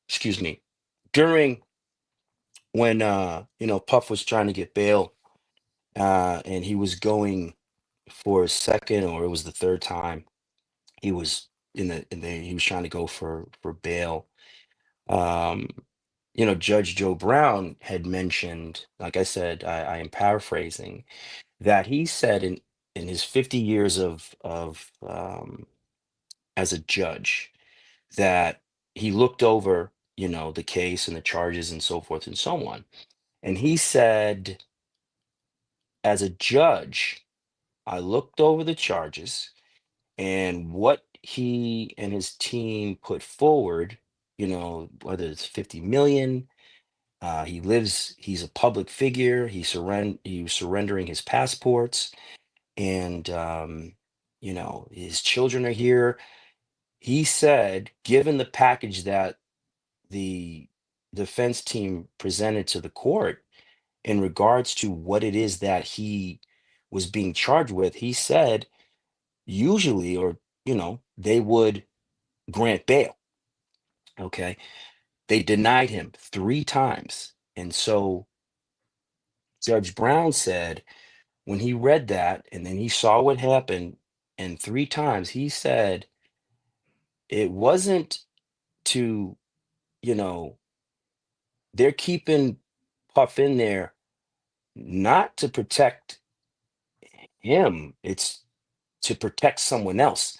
excuse me, during when Puff was trying to get bail, and he was going for a second, or it was the third time he was he was trying to go for bail. um Judge Joe Brown had mentioned, like I said, I am paraphrasing, that he said in his 50 years of as a judge, that he looked over, the case and the charges and so forth and so on. And he said, as a judge, I looked over the charges and what he and his team put forward, whether it's 50 million. He's a public figure. He was surrendering his passports, and his children are here. He said, given the package that the defense team presented to the court in regards to what it is that he was being charged with, he said usually, or they would grant bail. Okay. They denied him 3 times. And so Judge Brown said, when he read that and then he saw what happened, and 3 times he said it wasn't to, you know, they're keeping Puff in there not to protect him, it's to protect someone else.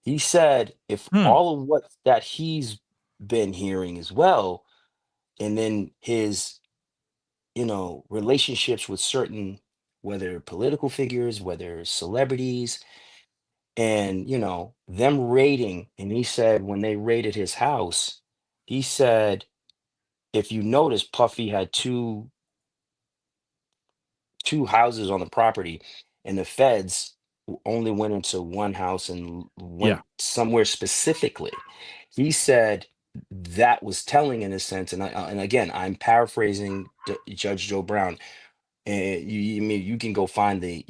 He said if all of what that he's been hearing as well, and then his, relationships with certain, whether political figures, whether celebrities, and them raiding, and he said when they raided his house, he said if you notice, Puffy had two houses on the property, and the feds only went into one house and Yeah. went somewhere specifically. He said that was telling in a sense, and again, I'm paraphrasing Judge Joe Brown. And I mean, you can go find the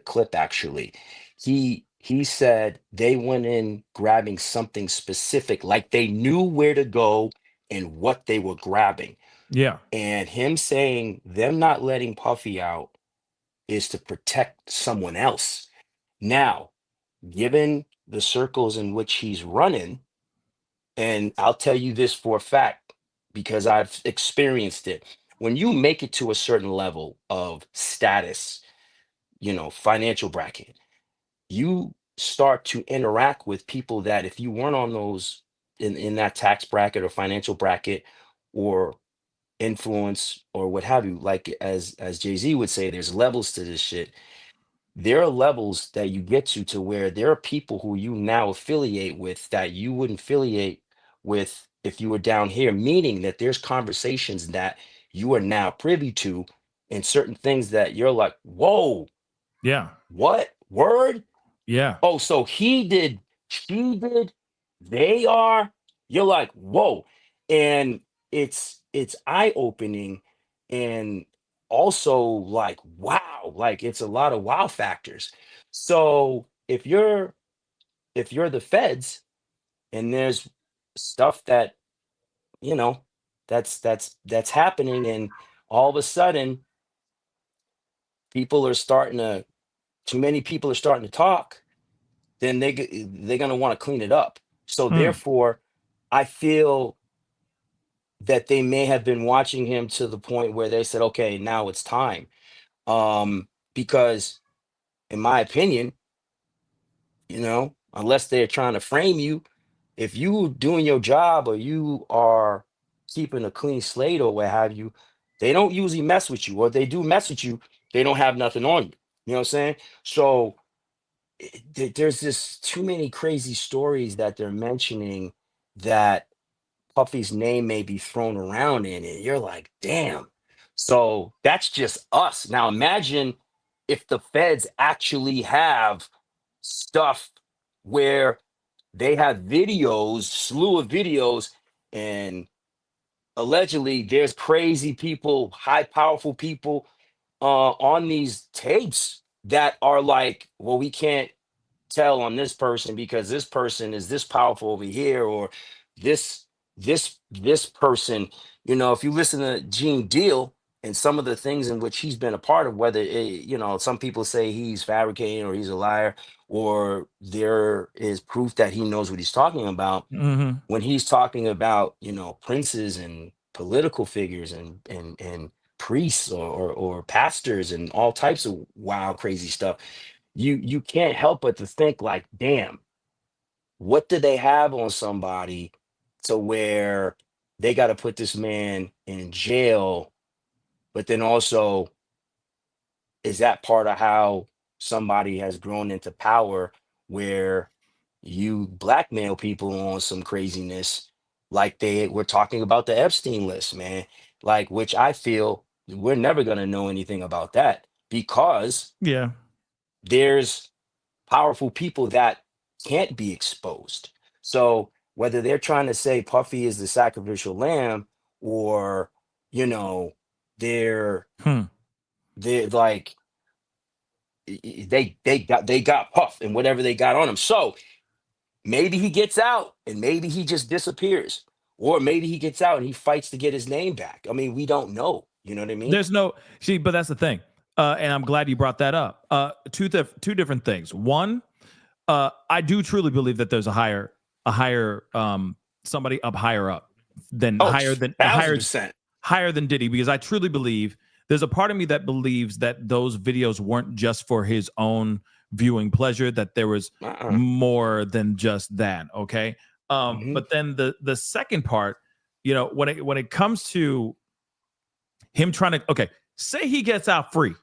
clip. Actually, he said they went in grabbing something specific, like they knew where to go and what they were grabbing. Yeah. And him saying them not letting Puffy out is to protect someone else. Now, given the circles in which he's running, and I'll tell you this for a fact because I've experienced it. When you make it to a certain level of status, financial bracket, you start to interact with people that if you weren't on those in that tax bracket or financial bracket or influence or what have you, like as Jay-Z would say, there's levels to this shit. there are levels that you get to where there are people who you now affiliate with that you wouldn't affiliate with if you were down here, meaning that there's conversations that you are now privy to and certain things that you're like, whoa, Yeah. what word? Yeah. Oh, so he did, she did, they are. You're like, whoa. And it's eye-opening and also like, wow, like it's a lot of wow factors. So if you're the feds and there's stuff that, you know, that's happening, and all of a sudden people are starting to too many people are starting to talk, then they're going to want to clean it up. So Mm. therefore, I feel that they may have been watching him to the point where they said, "Okay, now it's time." Because in my opinion, unless they're trying to frame you, if you doing your job or you are keeping a clean slate or what have you, they don't usually mess with you. Or if they do mess with you, they don't have nothing on you. You know what I'm saying? So there's just too many crazy stories that they're mentioning that Puffy's name may be thrown around in, and you're like, damn. So that's just us. Now imagine if the feds actually have stuff where they have videos, slew of videos, and allegedly there's crazy people, high powerful people on these tapes that are like, well, we can't tell on this person because this person is this powerful over here, or this person. If you listen to Gene Deal and some of the things in which he's been a part of, whether some people say he's fabricating or he's a liar, or there is proof that he knows what he's talking about Hmm. when he's talking about princes and political figures and priests or pastors and all types of wild crazy stuff. You can't help but to think like, damn, what do they have on somebody to where they got to put this man in jail? But then also, is that part of how somebody has grown into power where you blackmail people on some craziness, like they were talking about the Epstein list, man? Like, which I feel we're never going to know anything about that because Yeah. there's powerful people that can't be exposed. So whether they're trying to say Puffy is the sacrificial lamb, or they're Hmm. they're like they got Puff and whatever they got on him. So maybe he gets out and maybe he just disappears, or maybe he gets out and he fights to get his name back. I mean, we don't know. You know what I mean? There's no see, but that's the thing. And I'm glad you brought that up. Two different things. One, I do truly believe that there's a higher somebody up higher up than Oh, higher than 1000%. higher than Diddy, because I truly believe there's a part of me that believes that those videos weren't just for his own viewing pleasure, that there was more than just that. Okay. But then the second part, when it comes to him trying to, okay, say he gets out free,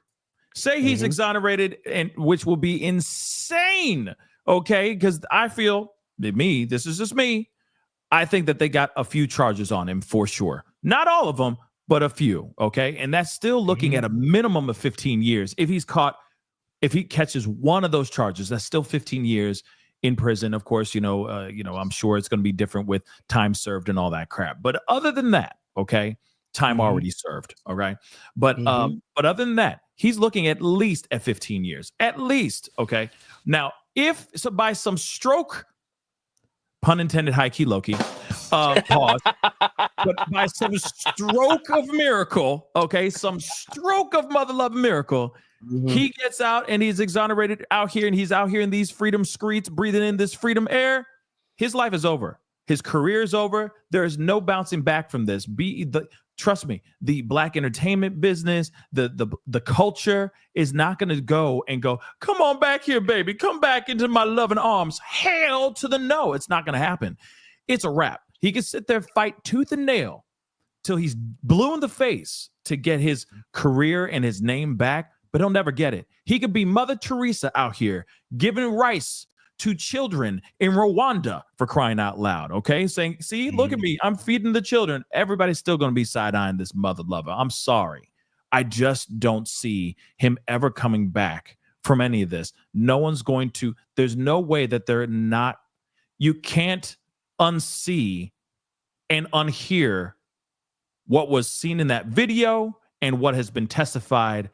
say he's exonerated, and which will be insane. Okay. Because I feel this is just me. I think that they got a few charges on him for sure. Not all of them, but a few. Okay. And that's still looking at a minimum of 15 years. If he catches one of those charges, that's still 15 years in prison. Of course, I'm sure it's going to be different with time served and all that crap. But other than that, okay, time already served. All right. But other than that, he's looking at least at 15 years, at least. Okay. Now, if so by some stroke, pun intended, high key, low key, pause, but by some stroke of miracle, okay, some stroke of mother love miracle, he gets out and he's exonerated out here, and he's out here in these freedom streets, breathing in this freedom air. His life is over. His career is over. There is no bouncing back from this. Trust me, the black entertainment business, the culture is not going to go, come on back here, baby. Come back into my loving arms. Hell to the no. It's not going to happen. It's a wrap. He can sit there, fight tooth and nail till he's blue in the face to get his career and his name back. but he'll never get it. He could be Mother Teresa out here giving rice to children in Rwanda, for crying out loud, okay? Saying, see, look at me, I'm feeding the children. Everybody's still going to be side-eyeing this mother lover. I'm sorry. I just don't see him ever coming back from any of this. No one's going to, there's no way that they're not, you can't unsee and unhear what was seen in that video and what has been testified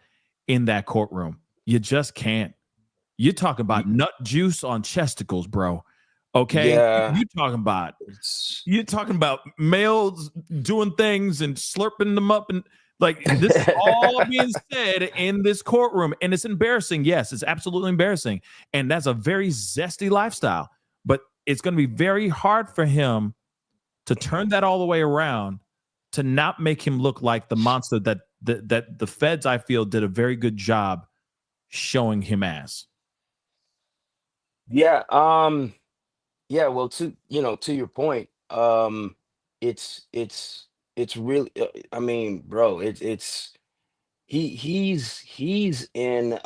in that courtroom. You just can't. You're talking about nut juice on chesticles, bro. Okay, Yeah, you're talking about males doing things and slurping them up, and like this is all being said in this courtroom, and it's embarrassing. Yes, it's absolutely embarrassing, and that's a very zesty lifestyle. But it's going to be very hard for him to turn that all the way around, to not make him look like the monster that the feds, I feel, did a very good job showing him as. yeah, yeah. Well, to your point, it's really, I mean, bro, it's he's in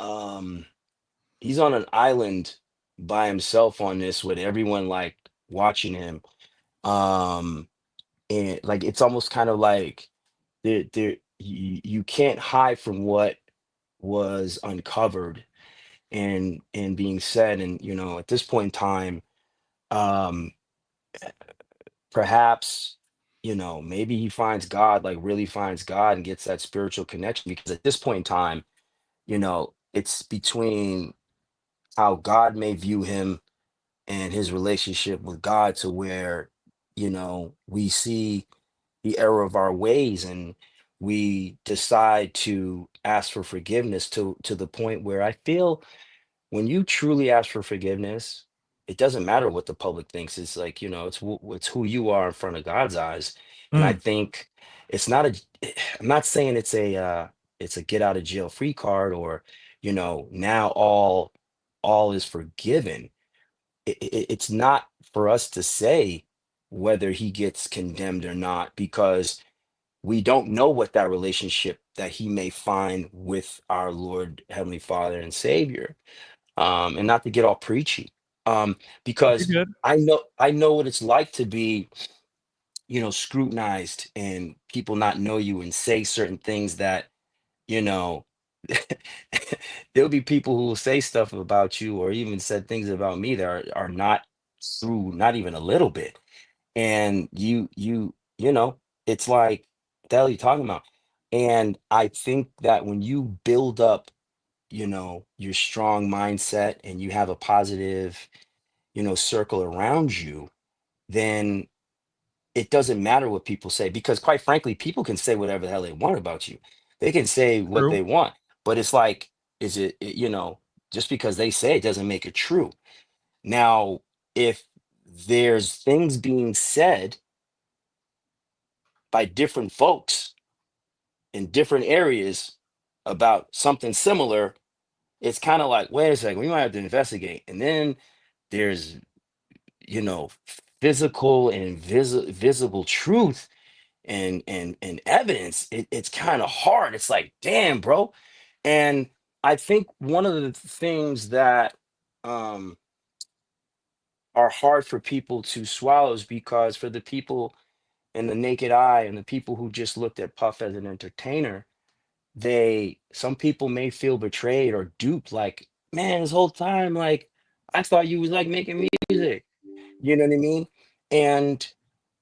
he's on an island by himself on this with everyone like watching him. Um, and like it's almost kind of like you can't hide from what was uncovered and being said. And at this point in time, um perhaps maybe he finds God, like really finds God and gets that spiritual connection, because at this point in time, it's between how God may view him and his relationship with God, to where we see the error of our ways, and we decide to ask for forgiveness, to the point where I feel, when you truly ask for forgiveness, it doesn't matter what the public thinks. It's like, it's who you are in front of God's eyes. And I Mm, think it's not a, I'm not saying it's a get out of jail free card, or, now all is forgiven. It's not for us to say whether he gets condemned or not, because we don't know what that relationship that he may find with our Lord, Heavenly Father and Savior. And not to get all preachy, you're because good. I know what it's like to be, scrutinized, and people not know you and say certain things that, you know, there'll be people who will say stuff about you, or even said things about me that are not true, not even a little bit. And it's like, what the hell are you talking about? And I think that when you build up, your strong mindset, and you have a positive, circle around you, then it doesn't matter what people say, because quite frankly, people can say whatever the hell they want about you. They can say what True. they want, but it's like, is just because they say it doesn't make it true. Now, if there's things being said by different folks in different areas about something similar, it's kind of like, wait a second, we might have to investigate. And then there's, you know, physical and visible truth and evidence. It's kind of hard. It's like, damn, bro. And I think one of the things that um are hard for people to swallow is because, for the people in the naked eye and the people who just looked at Puff as an entertainer, some people may feel betrayed or duped, like, man, this whole time, like, I thought you was like making music. You know what I mean? And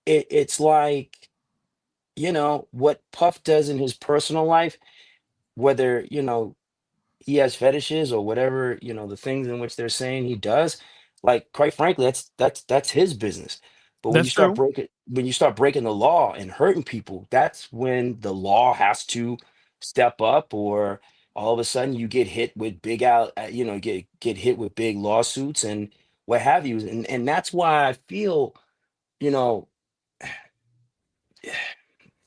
it's like, what Puff does in his personal life, whether, he has fetishes or whatever, the things in which they're saying he does, like, quite frankly, that's his business. But That's true. when you start breaking the law and hurting people, that's when the law has to step up, or all of a sudden you get hit with get hit with big lawsuits and what have you. And that's why I feel, you know,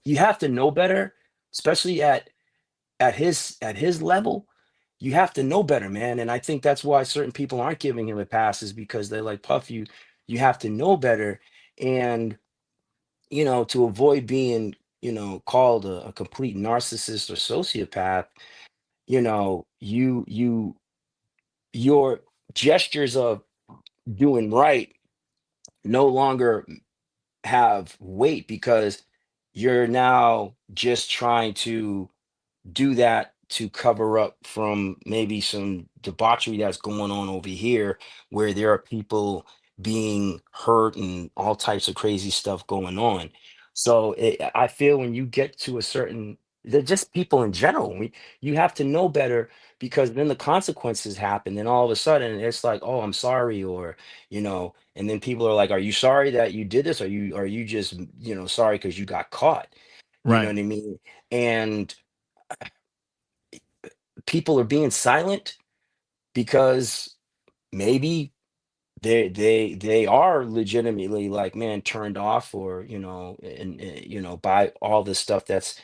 you have to know better, especially at his level. You have to know better, man. And I think that's why certain people aren't giving him a pass, is because they're like, Puff, you have to know better. And to avoid being called a complete narcissist or sociopath, your gestures of doing right no longer have weight because you're now just trying to do that to cover up from maybe some debauchery that's going on over here where there are people being hurt and all types of crazy stuff going on. So I feel when you get to a certain, they're just people in general. You have to know better because then the consequences happen. And all of a sudden it's like, oh, I'm sorry, or, and then people are like, are you sorry that you did this? Are you just, sorry because you got caught? You know Right. what I mean? And people are being silent because maybe they are legitimately like, man, turned off, or by all the stuff that's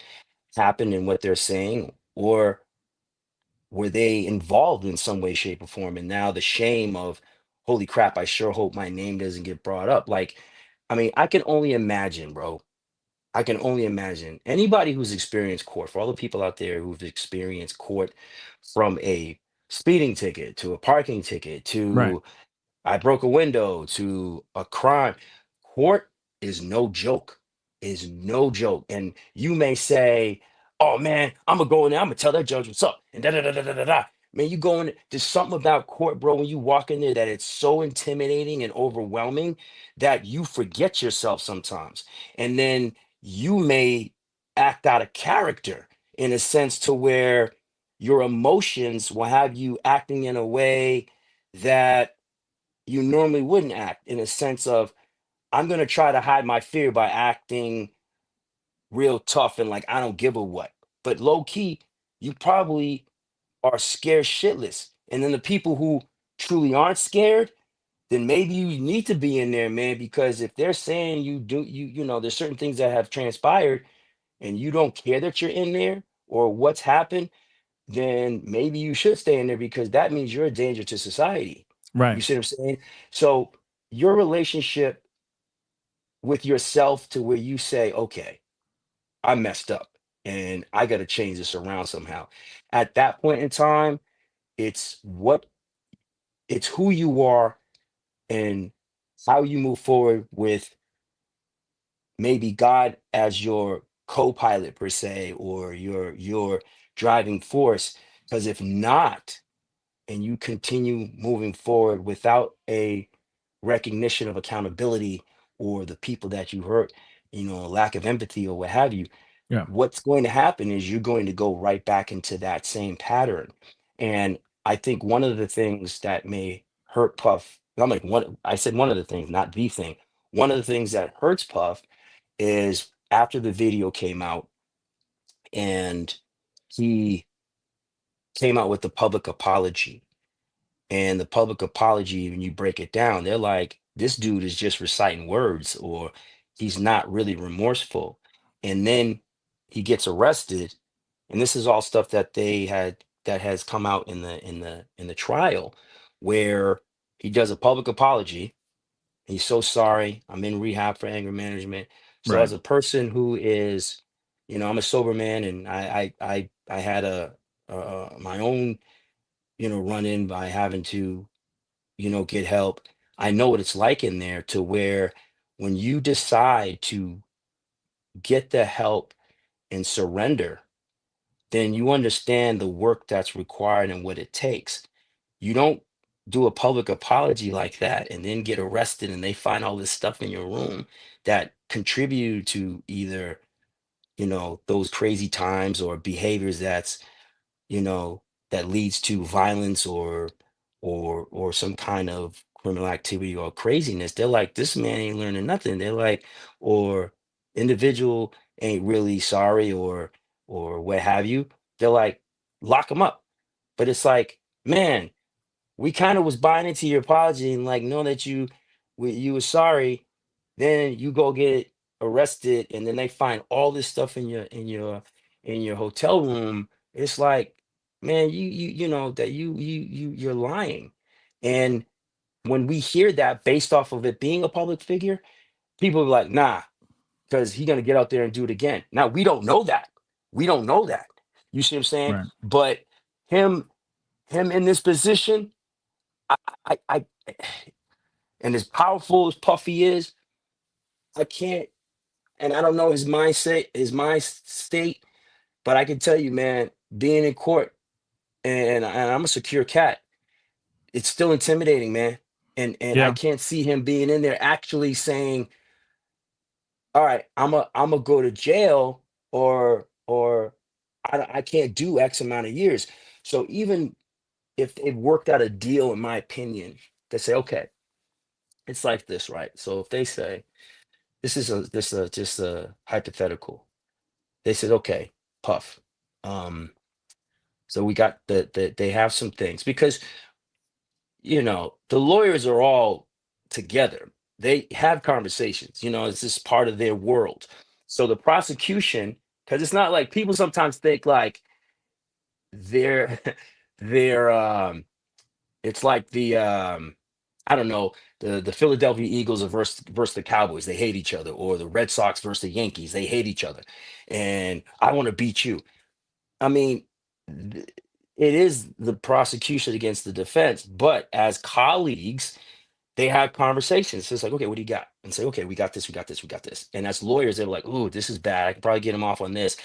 happened and what they're saying, or were they involved in some way, shape, or form, and now the shame of, holy crap, I sure hope my name doesn't get brought up. Like, I mean, I can only imagine, bro. I can only imagine anybody who's experienced court, for all the people out there who've experienced court, from a speeding ticket to a parking ticket Right. to I broke a window to a crime. Court is no joke, is no joke. And you may say, oh man, I'm gonna go in there, I'm gonna tell that judge what's up. And da da da da da da da. Man, you go in, there's something about court, bro, when you walk in there that it's so intimidating and overwhelming that you forget yourself sometimes. And then you may act out of character in a sense to where your emotions will have you acting in a way that you normally wouldn't act, in a sense of, I'm going to try to hide my fear by acting real tough and like I don't give a what. But low key, you probably are scared shitless. And then the people who truly aren't scared, then maybe you need to be in there, man, because if they're saying there's certain things that have transpired and you don't care that you're in there or what's happened, then maybe you should stay in there because that means you're a danger to society. You Right. see what I'm saying? So your relationship with yourself to where you say, okay, I messed up and I got to change this around somehow. At that point in time, it's what it's who you are and how you move forward with maybe God as your co-pilot per se, or your driving force. Because if not, and you continue moving forward without a recognition of accountability, or the people that you hurt, lack of empathy or what have you, Yeah. what's going to happen is you're going to go right back into that same pattern. And I think one of the things that may hurt Puff, I'm like, I said one of the things, not the thing. One of the things that hurts Puff is after the video came out and he came out with the public apology. And the public apology, when you break it down, they're like, this dude is just reciting words, or he's not really remorseful. And then he gets arrested. And this is all stuff that has come out in the trial, where he does a public apology. He's so sorry. I'm in rehab for anger management. So Right. as a person who is, I'm a sober man, and I had my own, run in by having to, get help. I know what it's like in there, to where when you decide to get the help and surrender, then you understand the work that's required and what it takes. You don't do a public apology like that and then get arrested and they find all this stuff in your room that contributed to either, those crazy times or behaviors you know, that leads to violence, or some kind of criminal activity or craziness. They're like, this man ain't learning nothing. They're like, or individual ain't really sorry, or what have you. They're like, lock him up. But it's like, man, we kind of was buying into your apology and like know that you were sorry. Then you go get arrested, and then they find all this stuff in your hotel room. It's like, man, you know that you're lying. And when we hear that based off of it being a public figure, people are like, nah, because he's gonna get out there and do it again. Now we don't know that. We don't know that. You see what I'm saying? Right. But him in this position, I and as powerful as Puffy is, I can't, and I don't know his mindset, his mind state, but I can tell you, man, being in court, and I'm a secure cat, it's still intimidating, man. And I Yeah. can't see him being in there actually saying, all right, I'm a go to jail, or I can't do X amount of years. So even if they've worked out a deal, in my opinion, they say, okay, it's like this, right? So if they say this is just a hypothetical, they said, okay, Puff. So we got they have some things because the lawyers are all together. They have conversations. It's just part of their world. So the prosecution, because it's not like people sometimes think like they're they're it's like the I don't know, the Philadelphia Eagles are versus the Cowboys. They hate each other, or the Red Sox versus the Yankees. They hate each other, and I want to beat you. I mean, th- it is the prosecution against the defense, but as colleagues, they have conversations. It's like, okay, what do you got? And say, okay, we got this, we got this, we got this. And as lawyers, they're like, ooh, this is bad. I can probably get him off on this.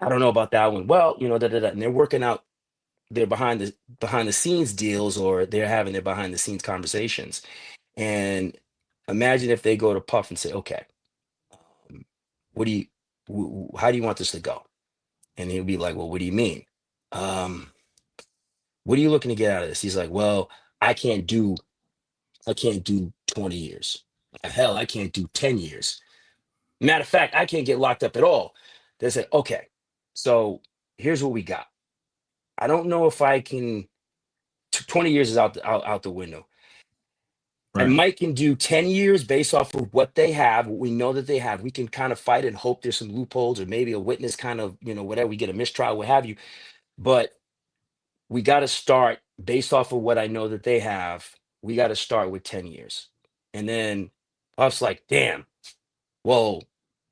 I don't know about that one. Well, da da da. And they're working out their behind the scenes deals, or they're having their behind the scenes conversations. And imagine if they go to Puff and say, okay, um, what do you, how do you want this to go? And he'll be like, well, what do you mean? Um, what are you looking to get out of this? He's like, well, I can't do I can't do 20 years. Hell, I can't do 10 years. Matter of fact, I can't get locked up at all. They said, okay, so here's what we got. I don't know if I can, 20 years is out the window. I Right. might can do 10 years based off of what they have, what we know that they have. We can kind of fight and hope there's some loopholes, or maybe a witness kind of, whatever, we get a mistrial, what have you. But we got to start based off of what I know that they have. We got to start with 10 years. And then I was like, damn, well,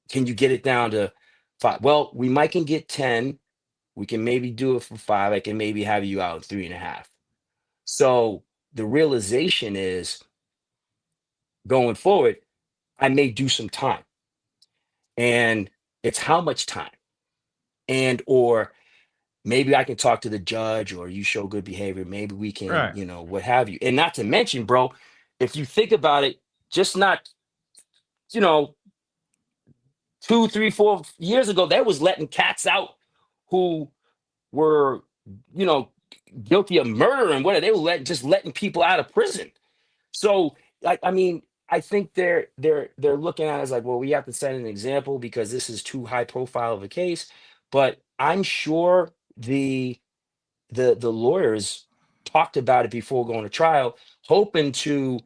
can you get it down to 5? Well, we might can get 10. We can maybe do it for 5. I can maybe have you out in 3.5. So the realization is, going forward, I may do some time. And it's how much time. And or maybe I can talk to the judge, or you show good behavior. Maybe we can, Right. what have you. And not to mention, bro, if you think about it, just not, you know, 2, 3, 4 years ago, they was letting cats out who were, you know, guilty of murder and whatever. They were letting people out of prison. So, I mean, I think they're looking at it as like, well, we have to set an example because this is too high profile of a case. But I'm sure the lawyers talked about it before going to trial, hoping to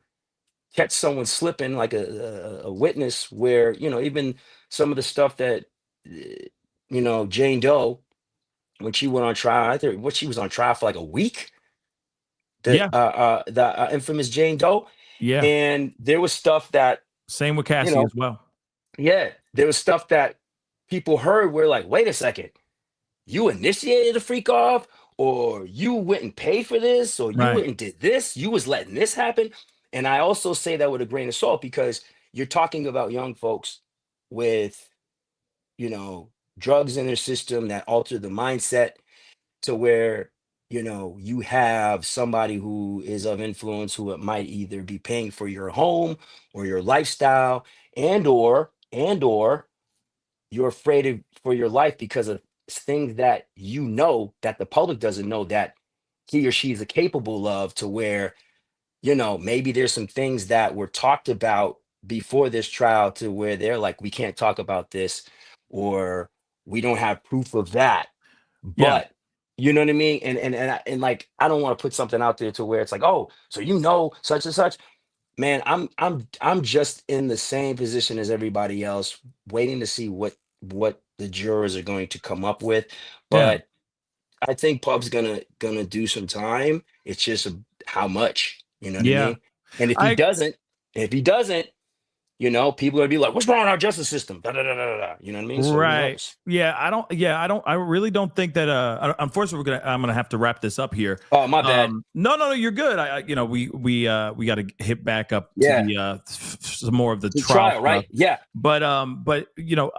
catch someone slipping, like a witness, where even some of the stuff that Jane Doe, when she went on trial, I think what she was on trial for like a week. Yeah. The infamous Jane Doe, Yeah. and there was stuff that Same with you Cassie know, as well. yeah, there was stuff that people heard were like, wait a second, you initiated a freak off, or you went and paid for this, or you Right. went and did this, you was letting this happen. And I also say that with a grain of salt, because you're talking about young folks with, drugs in their system that alter the mindset, to where, you have somebody who is of influence, who it might either be paying for your home or your lifestyle, and or you're afraid for your life because of things that that the public doesn't know, that he or she is capable of, to where maybe there's some things that were talked about before this trial, to where they're like, we can't talk about this, or we don't have proof of that. Yeah. But you know what I mean? And like, I don't want to put something out there to where it's like, oh, so such and such. Man, I'm just in the same position as everybody else, waiting to see what the jurors are going to come up with. Yeah. But I think Pub's gonna do some time. It's just how much, you know what I Yeah. mean? And I if he doesn't, you know, people are gonna be like, "What's wrong with our justice system?" Da, da, da, da, da. You know what I mean? So who Right. knows? Yeah, I really don't think that unfortunately I'm gonna have to wrap this up here. Oh, my bad. No, you're good. You know, we got to hit back up to Yeah, the some more of the the trial trial, right? stuff. Yeah. But you know,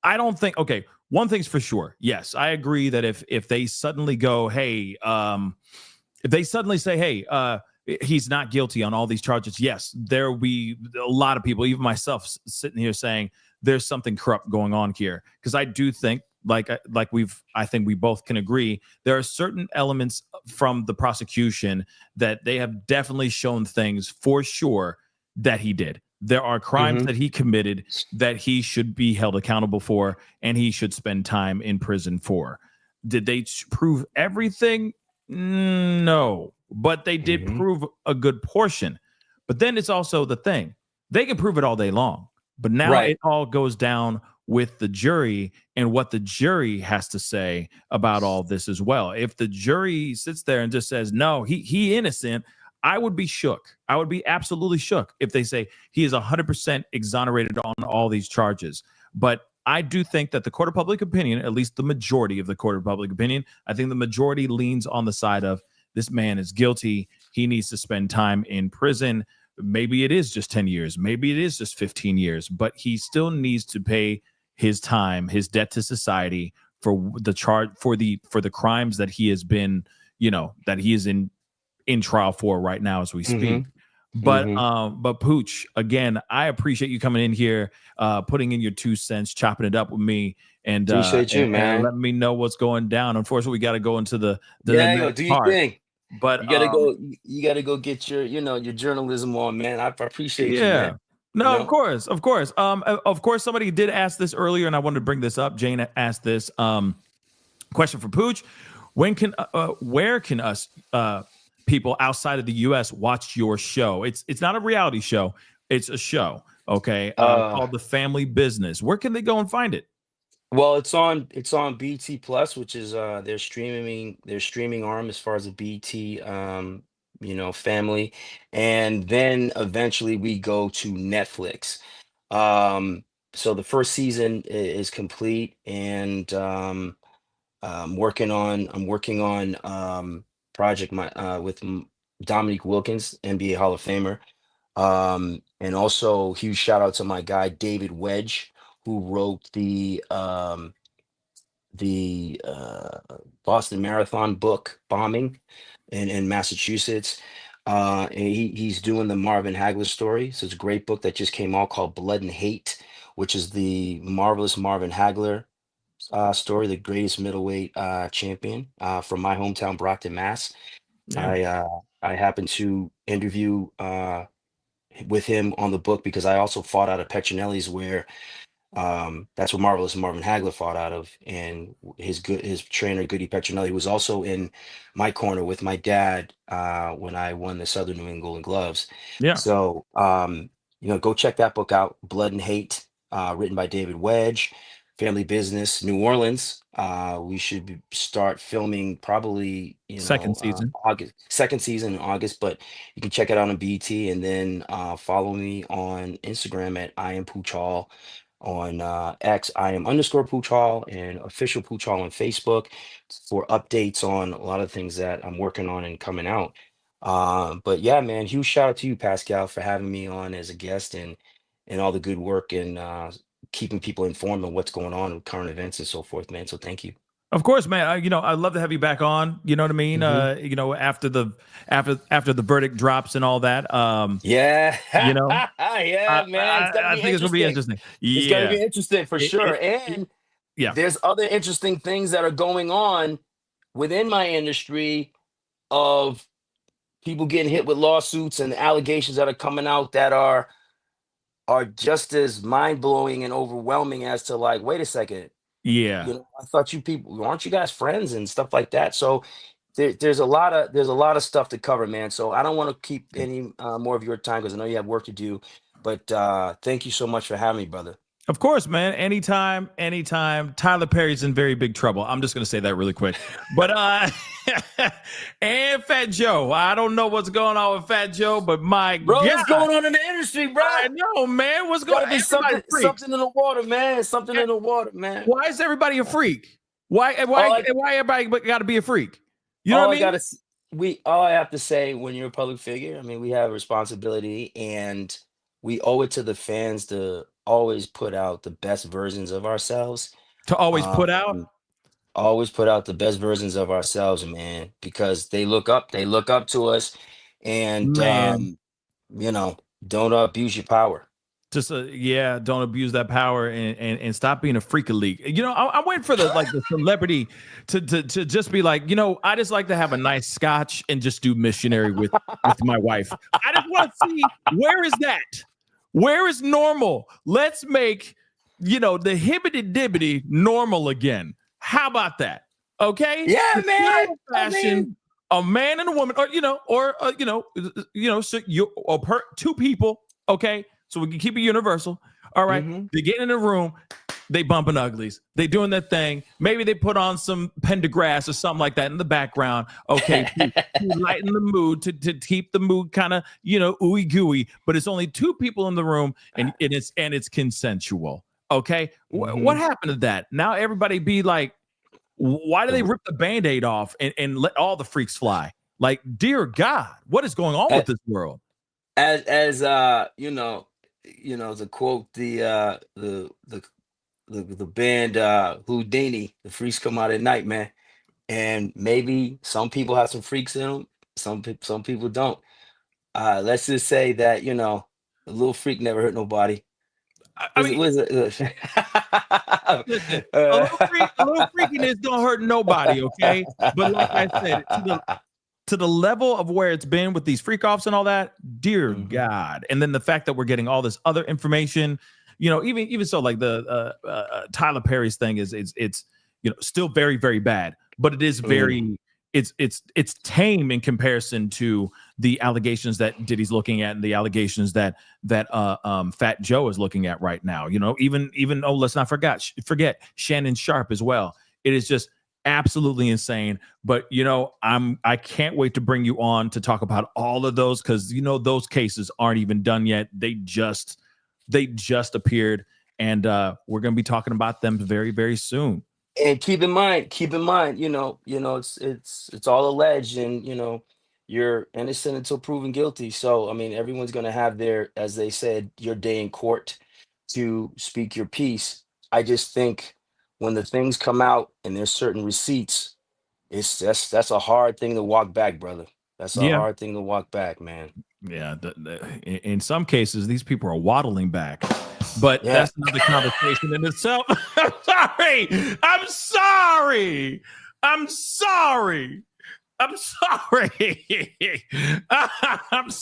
I don't think, okay, one thing's for sure. Yes, I agree that if they suddenly go, hey, if they suddenly say, hey, he's not guilty on all these charges, yes, there will be a lot of people, even myself, sitting here saying there's something corrupt going on here. Because I do think, I think we both can agree, there are certain elements from the prosecution that they have definitely shown things for sure that he did. There are crimes that he committed that he should be held accountable for, and he should spend time in prison for. Did they prove everything? No, but they did prove a good portion. But then it's also the thing, they can prove it all day long, but now Right. it all goes down with the jury and what the jury has to say about all this as well. If the jury sits there and just says, no, he innocent, I would be shook. I would be absolutely shook if they say he is 100% exonerated on all these charges. But I do think that the court of public opinion, at least the majority of the court of public opinion, I think the majority leans on the side of this man is guilty. He needs to spend time in prison. Maybe it is just 10 years. Maybe it is just 15 years, but he still needs to pay his time, his debt to society for the charge, for the crimes that he has been, you know, that he is in trial for right now as we speak. But Pooch, again, I appreciate you coming in here, putting in your 2 cents, chopping it up with me, and Appreciate you, man. and letting me know what's going down. Unfortunately, we got to go into the Yeah, next do your part. thing. But You gotta go get your, you know, your journalism on, man. I appreciate you, man. No, You know? of course. Of course, somebody did ask this earlier, and I wanted to bring this up. Jane asked this question for Pooch: where can us people outside of the U.S. watch your show? It's not a reality show; it's a show, okay, called The Family Business. Where can they go and find it? Well, it's on BT Plus, which is their streaming arm as far as the BT you know, family, and then eventually we go to Netflix. So the first season is complete, and I'm working on project with Dominique Wilkins, NBA Hall of Famer. And also huge shout out to my guy David Wedge, who wrote the Boston Marathon book, Bombing, in Massachusetts. And he's doing the Marvin Hagler story. So it's a great book that just came out called Blood and Hate, which is the marvelous Marvin Hagler story, the greatest middleweight champion from my hometown, Brockton, Mass. Yeah. I happened to interview with him on the book because I also fought out of Petronelli's, where that's where Marvelous Marvin Hagler fought out of, and his trainer Goody Petronelli was also in my corner with my dad when I won the Southern New England Golden Gloves. Yeah. So you know, go check that book out, Blood and Hate, written by David Wedge. Family Business, New Orleans. We should start filming probably, you know, Second season. second season in August, but you can check it out on BT, and then follow me on Instagram at I am Pooch Hall, on X I am _ Pooch Hall, and official Pooch Hall on Facebook for updates on a lot of things that I'm working on and coming out. But yeah, man, huge shout out to you, Pascal, for having me on as a guest, and all the good work, and keeping people informed on what's going on with current events and so forth, man. So thank you. Of course, man. You know, I'd love to have you back on. You know what I mean? You know, after the verdict drops and all that. Yeah. You know, Yeah, man. I think it's gonna be interesting. It's Yeah, gonna be interesting for sure. And yeah. there's other interesting things that are going on within my industry, of people getting hit with lawsuits and allegations that are coming out that are just as mind-blowing and overwhelming as to, like, wait a second, Yeah. you know, I thought you people, aren't you guys friends and stuff like that. So there's a lot of stuff to cover, man. So I don't want to keep any more of your time, because I know you have work to do. But thank you so much for having me, brother. Of course, man. Anytime, anytime. Tyler Perry's in very big trouble. I'm just gonna say that really quick. But and Fat Joe. I don't know what's going on with Fat Joe, but my Bro, God. what's going on in the industry, bro? I know, man. What's going Gotta on? be something in the water, man. Something in the water, man. Why is everybody a freak? Why everybody gotta be a freak? You know what I mean? All I have to say, when you're a public figure, I mean, we have a responsibility, and we owe it to the fans to always put out the best versions of ourselves. To always put out? Always put out the best versions of ourselves, man, because they look up to us, and Man. don't abuse your power. Just don't abuse that power and stop being a freak league. I'm waiting for the celebrity to just be like, I just like to have a nice scotch and just do missionary with my wife. I just want to see, where is that? Where is normal? Let's make the hibbity dibbity normal again. How about that? Okay? Yeah, man. Fashion, a man and a woman, two people. Okay. So we can keep it universal. All right. Mm-hmm. They get in the room. They bumping uglies. They doing their thing. Maybe they put on some pendergrass or something like that in the background. Okay. to lighten the mood, to keep the mood kind of, ooey gooey. But it's only two people in the room, and it's consensual. Okay. Mm-hmm. What happened to that? Now everybody be like, why do they rip the Band-Aid off and let all the freaks fly? Like, dear God, what is going on with this world? As to quote the band Houdini, the freaks come out at night, man. And maybe some people have some freaks in them, some people don't. Let's just say that a little freak never hurt nobody. A little freakiness don't hurt nobody, okay? But like I said, to the level of where it's been with these freak offs and all that, dear God. And then the fact that we're getting all this other information, even so, like the Tyler Perry's thing is it's still very, very bad, but it is very it's tame in comparison to the allegations that Diddy's looking at and the allegations that Fat Joe is looking at right now. Even let's not forget Shannon Sharp as well. It is just absolutely insane. But I can't wait to bring you on to talk about all of those, because those cases aren't even done yet. They just appeared, and we're gonna be talking about them very, very soon. And keep in mind, it's all alleged, and you're innocent until proven guilty. So I mean, everyone's gonna have their, as they said, your day in court to speak your piece. I just think when the things come out and there's certain receipts, that's a hard thing to walk back, brother. That's a hard thing to walk back, man. Yeah, in some cases, these people are waddling back. But that's another conversation in itself. I'm sorry. I'm sorry.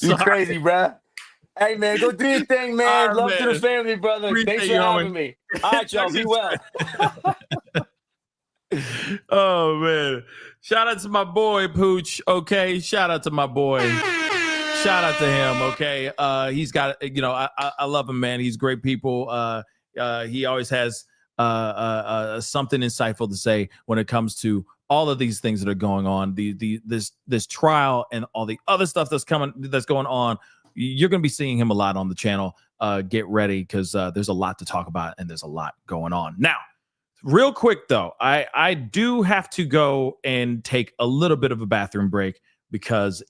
You crazy, bro. Hey, man, go do your thing, man. Love to the family, brother. Appreciate Thanks for having me. All right, y'all. Be well. Oh, man. Shout out to my boy, Pooch. Okay. Shout out to my boy. Shout out to him. Okay. He's got, I love him, man. He's great people. He always has something insightful to say when it comes to all of these things that are going on, this trial and all the other stuff that's going on. You're going to be seeing him a lot on the channel. Get ready, because there's a lot to talk about and there's a lot going on. Now, real quick, though, I do have to go and take a little bit of a bathroom break, because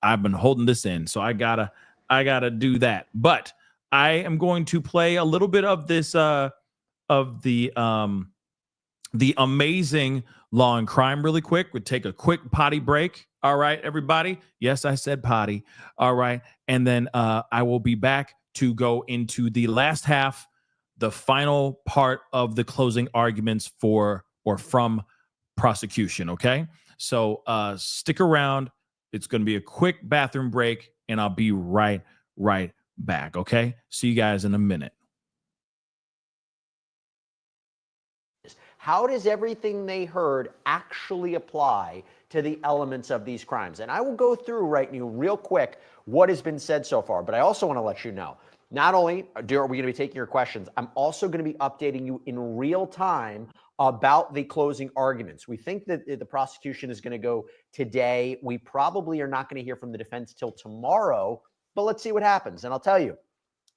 I've been holding this in. So I gotta do that. But I am going to play a little bit of this of the amazing Law and Crime really quick. We'll take a quick potty break. All right, everybody. Yes, I said potty. All right. And then I will be back to go into the last half, the final part of the closing arguments from prosecution. Okay. So stick around. It's going to be a quick bathroom break, and I'll be right back. Okay. See you guys in a minute. How does everything they heard actually apply to the elements of these crimes? And I will go through real quick what has been said so far, but I also want to let you know Not only are we going to be taking your questions, I'm also going to be updating you in real time about the closing arguments. We think that the prosecution is going to go today. We probably are not going to hear from the defense till tomorrow, but let's see what happens. And I'll tell you,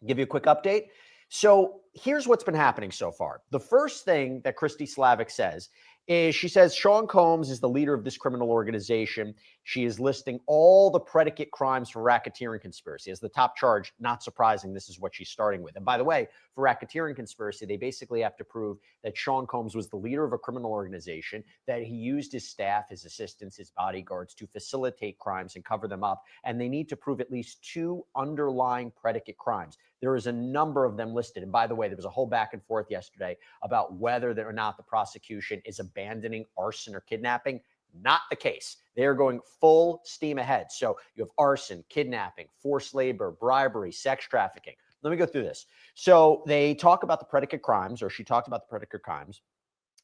give you a quick update. So here's what's been happening so far. The first thing that Christy Slavic says is she says Sean Combs is the leader of this criminal organization. She is listing all the predicate crimes for racketeering conspiracy as the top charge. Not surprising, this is what she's starting with. And by the way, for racketeering conspiracy, they basically have to prove that Sean Combs was the leader of a criminal organization, that he used his staff, his assistants, his bodyguards to facilitate crimes and cover them up. And they need to prove at least 2 underlying predicate crimes. There is a number of them listed. And by the way, there was a whole back and forth yesterday about whether or not the prosecution is abandoning arson or kidnapping. Not the case. They're going full steam ahead. So you have arson, kidnapping, forced labor, bribery, sex trafficking. Let me go through this. So they talk about the predicate crimes, or she talked about the predicate crimes.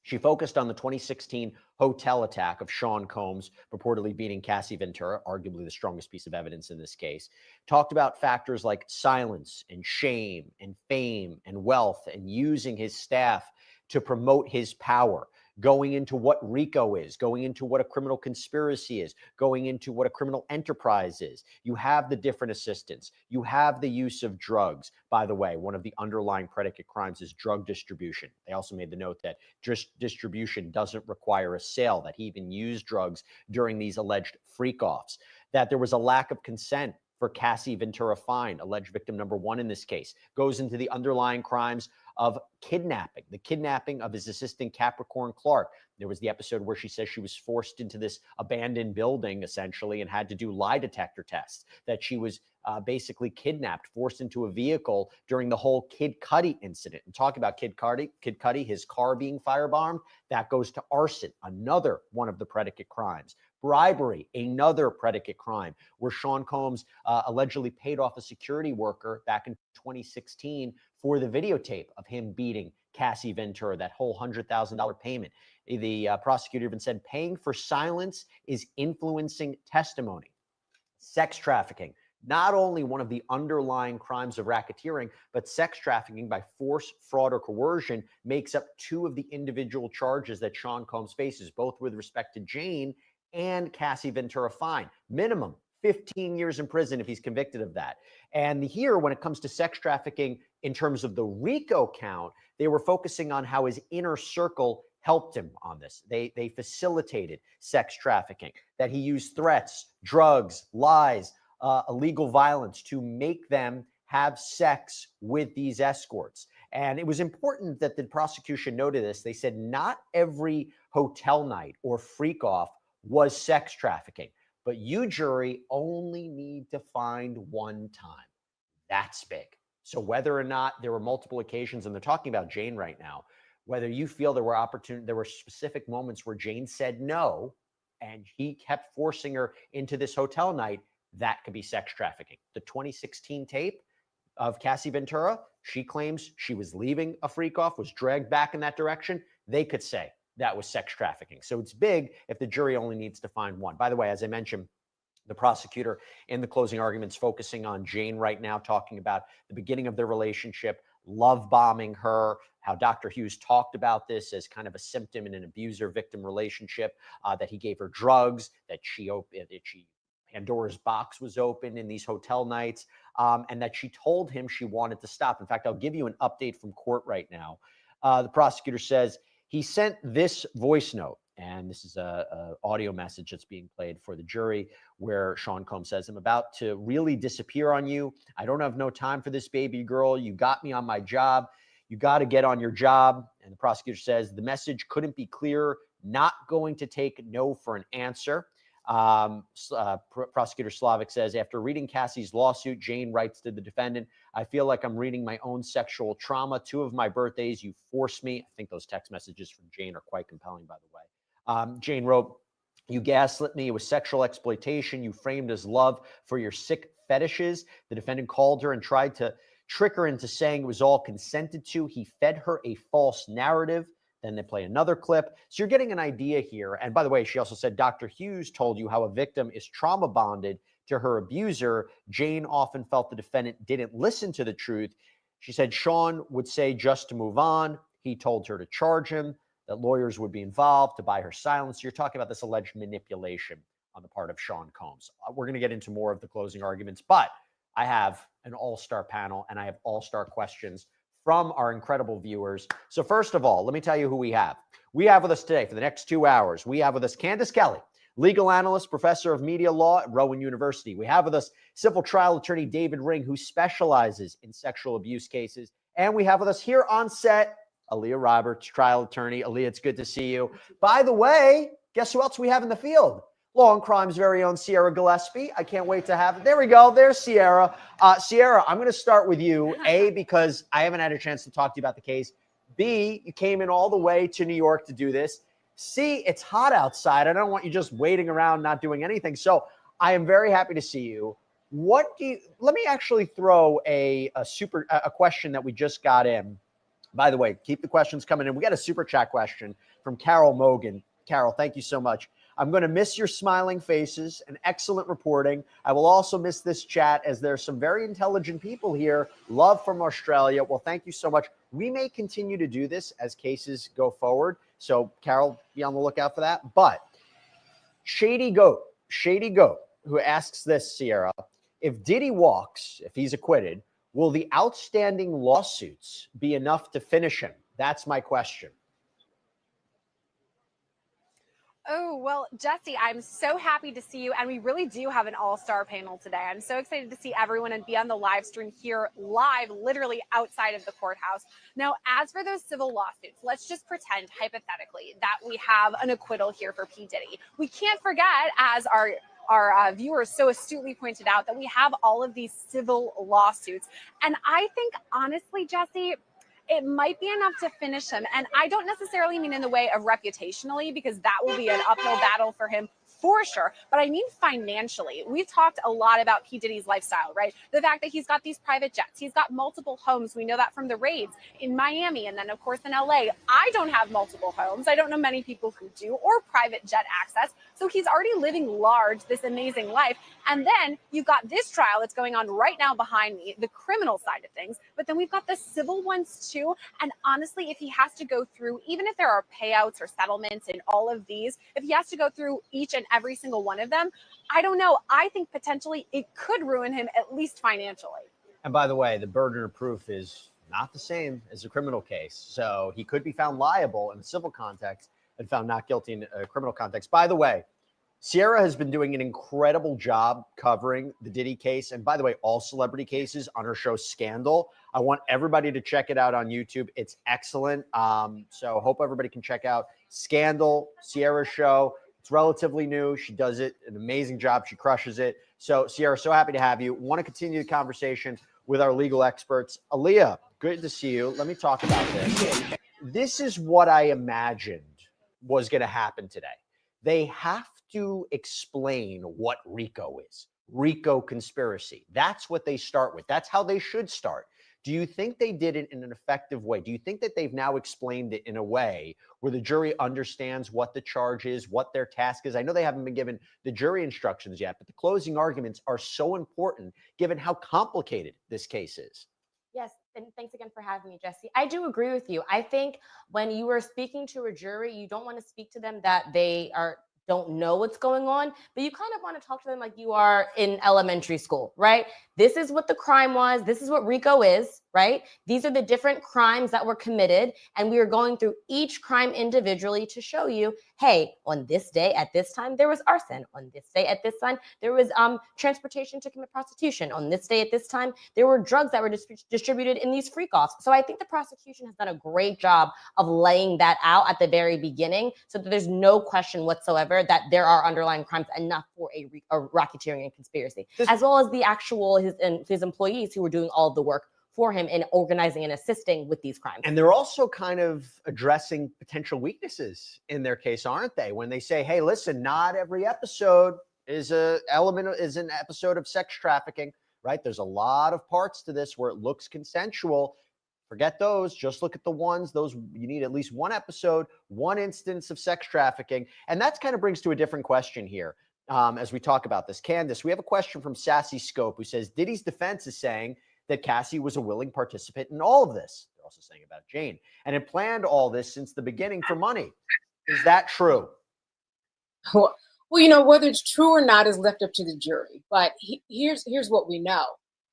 She focused on the 2016 hotel attack of Sean Combs purportedly beating Cassie Ventura, arguably the strongest piece of evidence in this case. Talked about factors like silence and shame and fame and wealth and using his staff to promote his power. Going into what RICO is, going into what a criminal conspiracy is, going into what a criminal enterprise is. You have the different assistants. You have the use of drugs. By the way, one of the underlying predicate crimes is drug distribution. They also made the note that distribution doesn't require a sale, that he even used drugs during these alleged freak-offs, that there was a lack of consent for Cassie Ventura Fine, alleged victim number 1 in this case. Goes into the underlying crimes of kidnapping, the kidnapping of his assistant Capricorn Clark. There was the episode where she says she was forced into this abandoned building essentially and had to do lie detector tests, that she was basically kidnapped, forced into a vehicle during the whole Kid Cudi incident. And talk about Kid Cudi, his car being firebombed, that goes to arson, another one of the predicate crimes. Bribery, another predicate crime, where Sean Combs allegedly paid off a security worker back in 2016 for the videotape of him beating Cassie Ventura, that whole $100,000 payment. The prosecutor even said paying for silence is influencing testimony. Sex trafficking, not only one of the underlying crimes of racketeering, but sex trafficking by force, fraud, or coercion makes up 2 of the individual charges that Sean Combs faces, both with respect to Jane and Cassie Ventura Fine. Minimum 15 years in prison if he's convicted of that. And here, when it comes to sex trafficking, in terms of the RICO count, they were focusing on how his inner circle helped him on this. They facilitated sex trafficking, that he used threats, drugs, lies, illegal violence to make them have sex with these escorts. And it was important that the prosecution noted this. They said not every hotel night or freak off was sex trafficking, but you, jury, only need to find one time. That's big. So whether or not there were multiple occasions, and they're talking about Jane right now, whether you feel there were specific moments where Jane said no, and he kept forcing her into this hotel night, that could be sex trafficking. The 2016 tape of Cassie Ventura, she claims she was leaving a freak off, was dragged back in that direction. They could say that was sex trafficking. So it's big if the jury only needs to find one. By the way, as I mentioned, the prosecutor in the closing arguments focusing on Jane right now, talking about the beginning of their relationship, love bombing her, how Dr. Hughes talked about this as kind of a symptom in an abuser-victim relationship, that he gave her drugs, that Pandora's box was open in these hotel nights, and that she told him she wanted to stop. In fact, I'll give you an update from court right now. The prosecutor says he sent this voice note, and this is a audio message that's being played for the jury, where Sean Combs says, "I'm about to really disappear on you. I don't have no time for this, baby girl. You got me on my job. You got to get on your job." And the prosecutor says, "The message couldn't be clearer. Not going to take no for an answer." Prosecutor Slavic says, after reading Cassie's lawsuit, Jane writes to the defendant, "I feel like I'm reading my own sexual trauma. 2 of my birthdays, you forced me." I think those text messages from Jane are quite compelling, by the way. Jane wrote, "You gaslit me. It was sexual exploitation. You framed as love for your sick fetishes." The defendant called her and tried to trick her into saying it was all consented to. He fed her a false narrative. Then they play another clip. So you're getting an idea here. And by the way, she also said Dr. Hughes told you how a victim is trauma bonded to her abuser, Jane often felt the defendant didn't listen to the truth. She said Sean would say just to move on. He told her to charge him, that lawyers would be involved to buy her silence. You're talking about this alleged manipulation on the part of Sean Combs. We're going to get into more of the closing arguments, but I have an all-star panel and I have all-star questions from our incredible viewers. So first of all, let me tell you who we have. We have with us today for the next 2 hours, we have with us Candace Kelly, legal analyst, professor of media law at Rowan University. We have with us civil trial attorney David Ring, who specializes in sexual abuse cases. And we have with us here on set, Aaliyah Roberts, trial attorney. Aaliyah, it's good to see you. By the way, guess who else we have in the field? Law and Crime's very own Sierra Gillespie. I can't wait to have it. There we go. There's Sierra. Sierra, I'm going to start with you. A, because I haven't had a chance to talk to you about the case. B, you came in all the way to New York to do this. C, it's hot outside. I don't want you just waiting around not doing anything. So I am very happy to see you. Let me actually throw a question that we just got in. By the way, keep the questions coming in. We got a super chat question from Carol Mogan. Carol, thank you so much. I'm going to miss your smiling faces and excellent reporting. I will also miss this chat as there's some very intelligent people here. Love from Australia. Well, thank you so much. We may continue to do this as cases go forward. So, Carol, be on the lookout for that. But Shady Goat, who asks this, Sierra, if Diddy walks, if he's acquitted, will the outstanding lawsuits be enough to finish him? That's my question. Oh, well, Jesse, I'm so happy to see you. And we really do have an all-star panel today. I'm so excited to see everyone and be on the live stream here live, literally outside of the courthouse. Now, as for those civil lawsuits, let's just pretend hypothetically that we have an acquittal here for P. Diddy. We can't forget, as our viewers so astutely pointed out, that we have all of these civil lawsuits. And I think, honestly, Jesse, it might be enough to finish him. And I don't necessarily mean in the way of reputationally, because that will be an uphill battle for him for sure. But I mean financially. We've talked a lot about P. Diddy's lifestyle, right? The fact that he's got these private jets. He's got multiple homes. We know that from the raids in Miami and then, of course, in LA. I don't have multiple homes. I don't know many people who do, or private jet access. So he's already living large, this amazing life. And then you've got this trial that's going on right now behind me, the criminal side of things. But then we've got the civil ones too. And honestly, if he has to go through, even if there are payouts or settlements in all of these, if he has to go through each and every single one of them, I don't know. I think potentially it could ruin him, at least financially. And by the way, the burden of proof is not the same as a criminal case. So he could be found liable in a civil context and found not guilty in a criminal context. By the way, Sierra has been doing an incredible job covering the Diddy case. And by the way, all celebrity cases on her show Scandal. I want everybody to check it out on YouTube. It's excellent. So hope everybody can check out Scandal, Sierra's show. It's relatively new. She does it an amazing job. She crushes it. So Sierra, so happy to have you. Want to continue the conversation with our legal experts. Aaliyah, good to see you. Let me talk about this. This is what I imagined was going to happen today. They have to explain what RICO is. RICO conspiracy. That's what they start with. That's how they should start. Do you think they did it in an effective way? Do you think that they've now explained it in a way where the jury understands what the charge is, what their task is? I know they haven't been given the jury instructions yet, but the closing arguments are so important given how complicated this case is. Yes, and thanks again for having me, Jesse. I do agree with you. I think when you are speaking to a jury, you don't want to speak to them that they don't know what's going on, but you kind of want to talk to them like you are in elementary school, right? This is what the crime was. This is what RICO is, right? These are the different crimes that were committed. And we are going through each crime individually to show you, hey, on this day at this time, there was arson. On this day at this time, there was transportation to commit prostitution. On this day at this time, there were drugs that were distributed in these freak-offs. So I think the prosecution has done a great job of laying that out at the very beginning so that there's no question whatsoever that there are underlying crimes enough for a racketeering and conspiracy, as well as the actual his employees who were doing all of the work for him in organizing and assisting with these crimes. And they're also kind of addressing potential weaknesses in their case, aren't they? When they say, hey, listen, not every episode is an episode of sex trafficking, right? There's a lot of parts to this where it looks consensual. Forget those. Just look at the ones. Those, you need at least one episode, one instance of sex trafficking. And that kind of brings to a different question here. as we talk about this. Candace, we have a question from Sassy Scope who says Diddy's defense is saying that Cassie was a willing participant in all of this. They're also saying about Jane and had planned all this since the beginning for money. Is that true? Well, you know, whether it's true or not is left up to the jury. But here's what we know.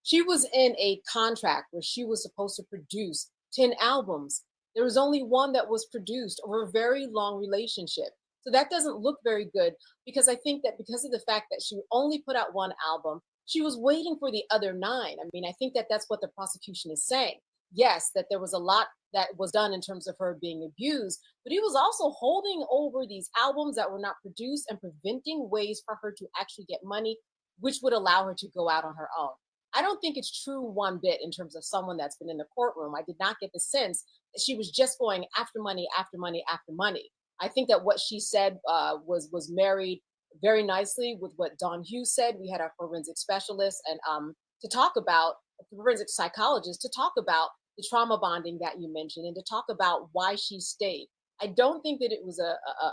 She was in a contract where she was supposed to produce 10 albums. There was only one that was produced over a very long relationship. So that doesn't look very good, because I think that because of the fact that she only put out one album, she was waiting for the other 9. I mean, I think that that's what the prosecution is saying. Yes, that there was a lot that was done in terms of her being abused, but he was also holding over these albums that were not produced and preventing ways for her to actually get money, which would allow her to go out on her own. I don't think it's true one bit in terms of someone that's been in the courtroom. I did not get the sense that she was just going after money, after money, after money. I think that what she said was married very nicely with what Don Hughes said. We had our forensic specialist and to talk about, a forensic psychologist, to talk about the trauma bonding that you mentioned and to talk about why she stayed. I don't think that it was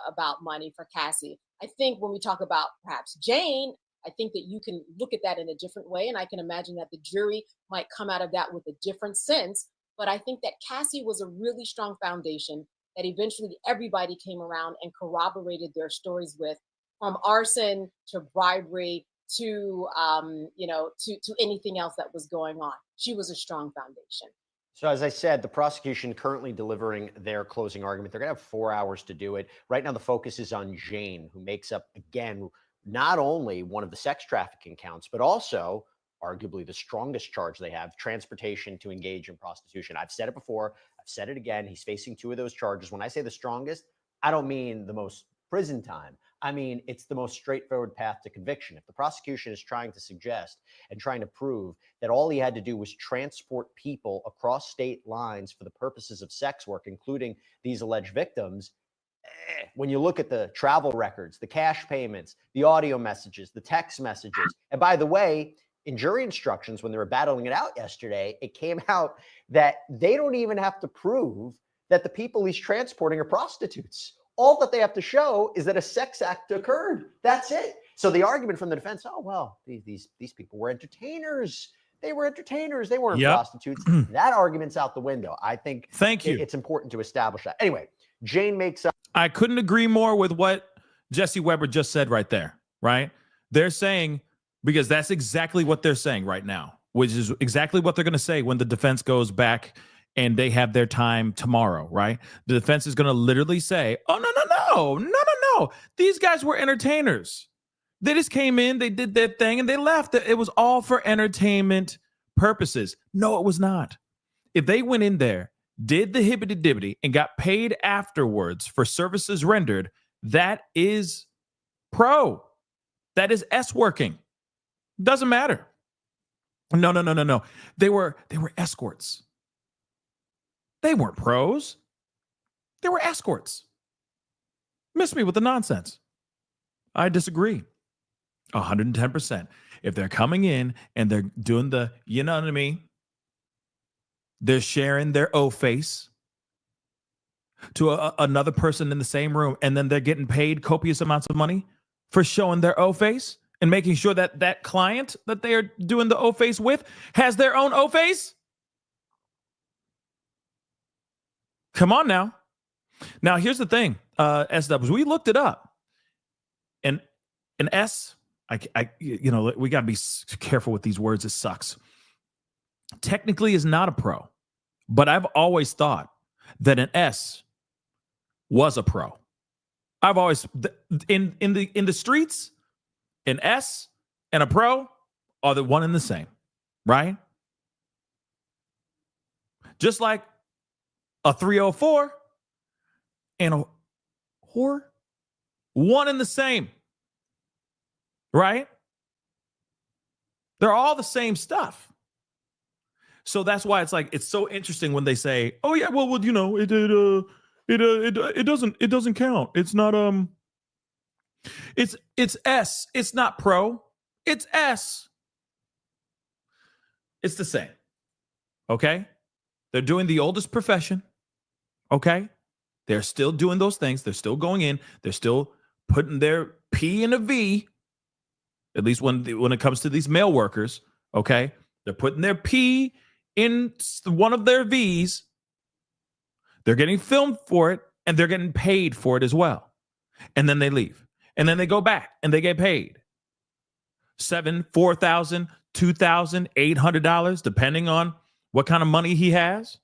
about money for Cassie. I think when we talk about perhaps Jane, I think that you can look at that in a different way. And I can imagine that the jury might come out of that with a different sense. But I think that Cassie was a really strong foundation that eventually everybody came around and corroborated their stories with, from arson to bribery to, to anything else that was going on. She was a strong foundation. So as I said, the prosecution currently delivering their closing argument. They're going to have 4 hours to do it. Right now, the focus is on Jane, who makes up, again, not only one of the sex trafficking counts, but also arguably the strongest charge they have, transportation to engage in prostitution. I've said it before. I've said it again. He's facing 2 of those charges. When I say the strongest, I don't mean the most prison time. I mean, it's the most straightforward path to conviction. If the prosecution is trying to suggest and trying to prove that all he had to do was transport people across state lines for the purposes of sex work, including these alleged victims, when you look at the travel records, the cash payments, the audio messages, the text messages, and by the way, in jury instructions, when they were battling it out yesterday, it came out that they don't even have to prove that the people he's transporting are prostitutes. All that they have to show is that a sex act occurred. That's it. So the argument from the defense, oh, well, these people were entertainers. They were entertainers. They weren't prostitutes. That argument's out the window. I think it's important to establish that. Anyway, Jane makes up. I couldn't agree more with what Jesse Weber just said right there, right? They're saying, because that's exactly what they're saying right now, which is exactly what they're going to say when the defense goes back and they have their time tomorrow, right? The defense is going to literally say, oh, no. These guys were entertainers. They just came in, they did their thing, and they left. It was all for entertainment purposes. No, it was not. If they went in there, did the hibbity-dibbity, and got paid afterwards for services rendered, that is pro. That is S-working. Doesn't matter. No. They were escorts. They weren't pros. They were escorts. Miss me with the nonsense. I disagree. 110%. If they're coming in and they're doing the, you know what I mean? They're sharing their O-face to another person in the same room, and then they're getting paid copious amounts of money for showing their O-face and making sure that that client that they are doing the O-face with has their own O-face. Come on now. Now, here's the thing, SWs, we looked it up. And an S, we got to be careful with these words. It sucks. Technically is not a pro, but I've always thought that an S was a pro. I've always, in the streets, an S and a pro are the one and the same, right? Just like a 304 and a whore, one and the same, right? They're all the same stuff. So that's why it's so interesting when they say, "Oh yeah, well, it doesn't count. It's not it's S. It's not pro. It's S. It's the same. Okay? They're doing the oldest profession. Okay? They're still doing those things. They're still going in. They're still putting their P in a V At least when it comes to these mail workers, okay? They're putting their P in one of their V's. They're getting filmed for it, and they're getting paid for it as well. And then they leave. And then they go back, and they get paid. $7,000, $4,000, $2,000, $800, depending on what kind of money he has.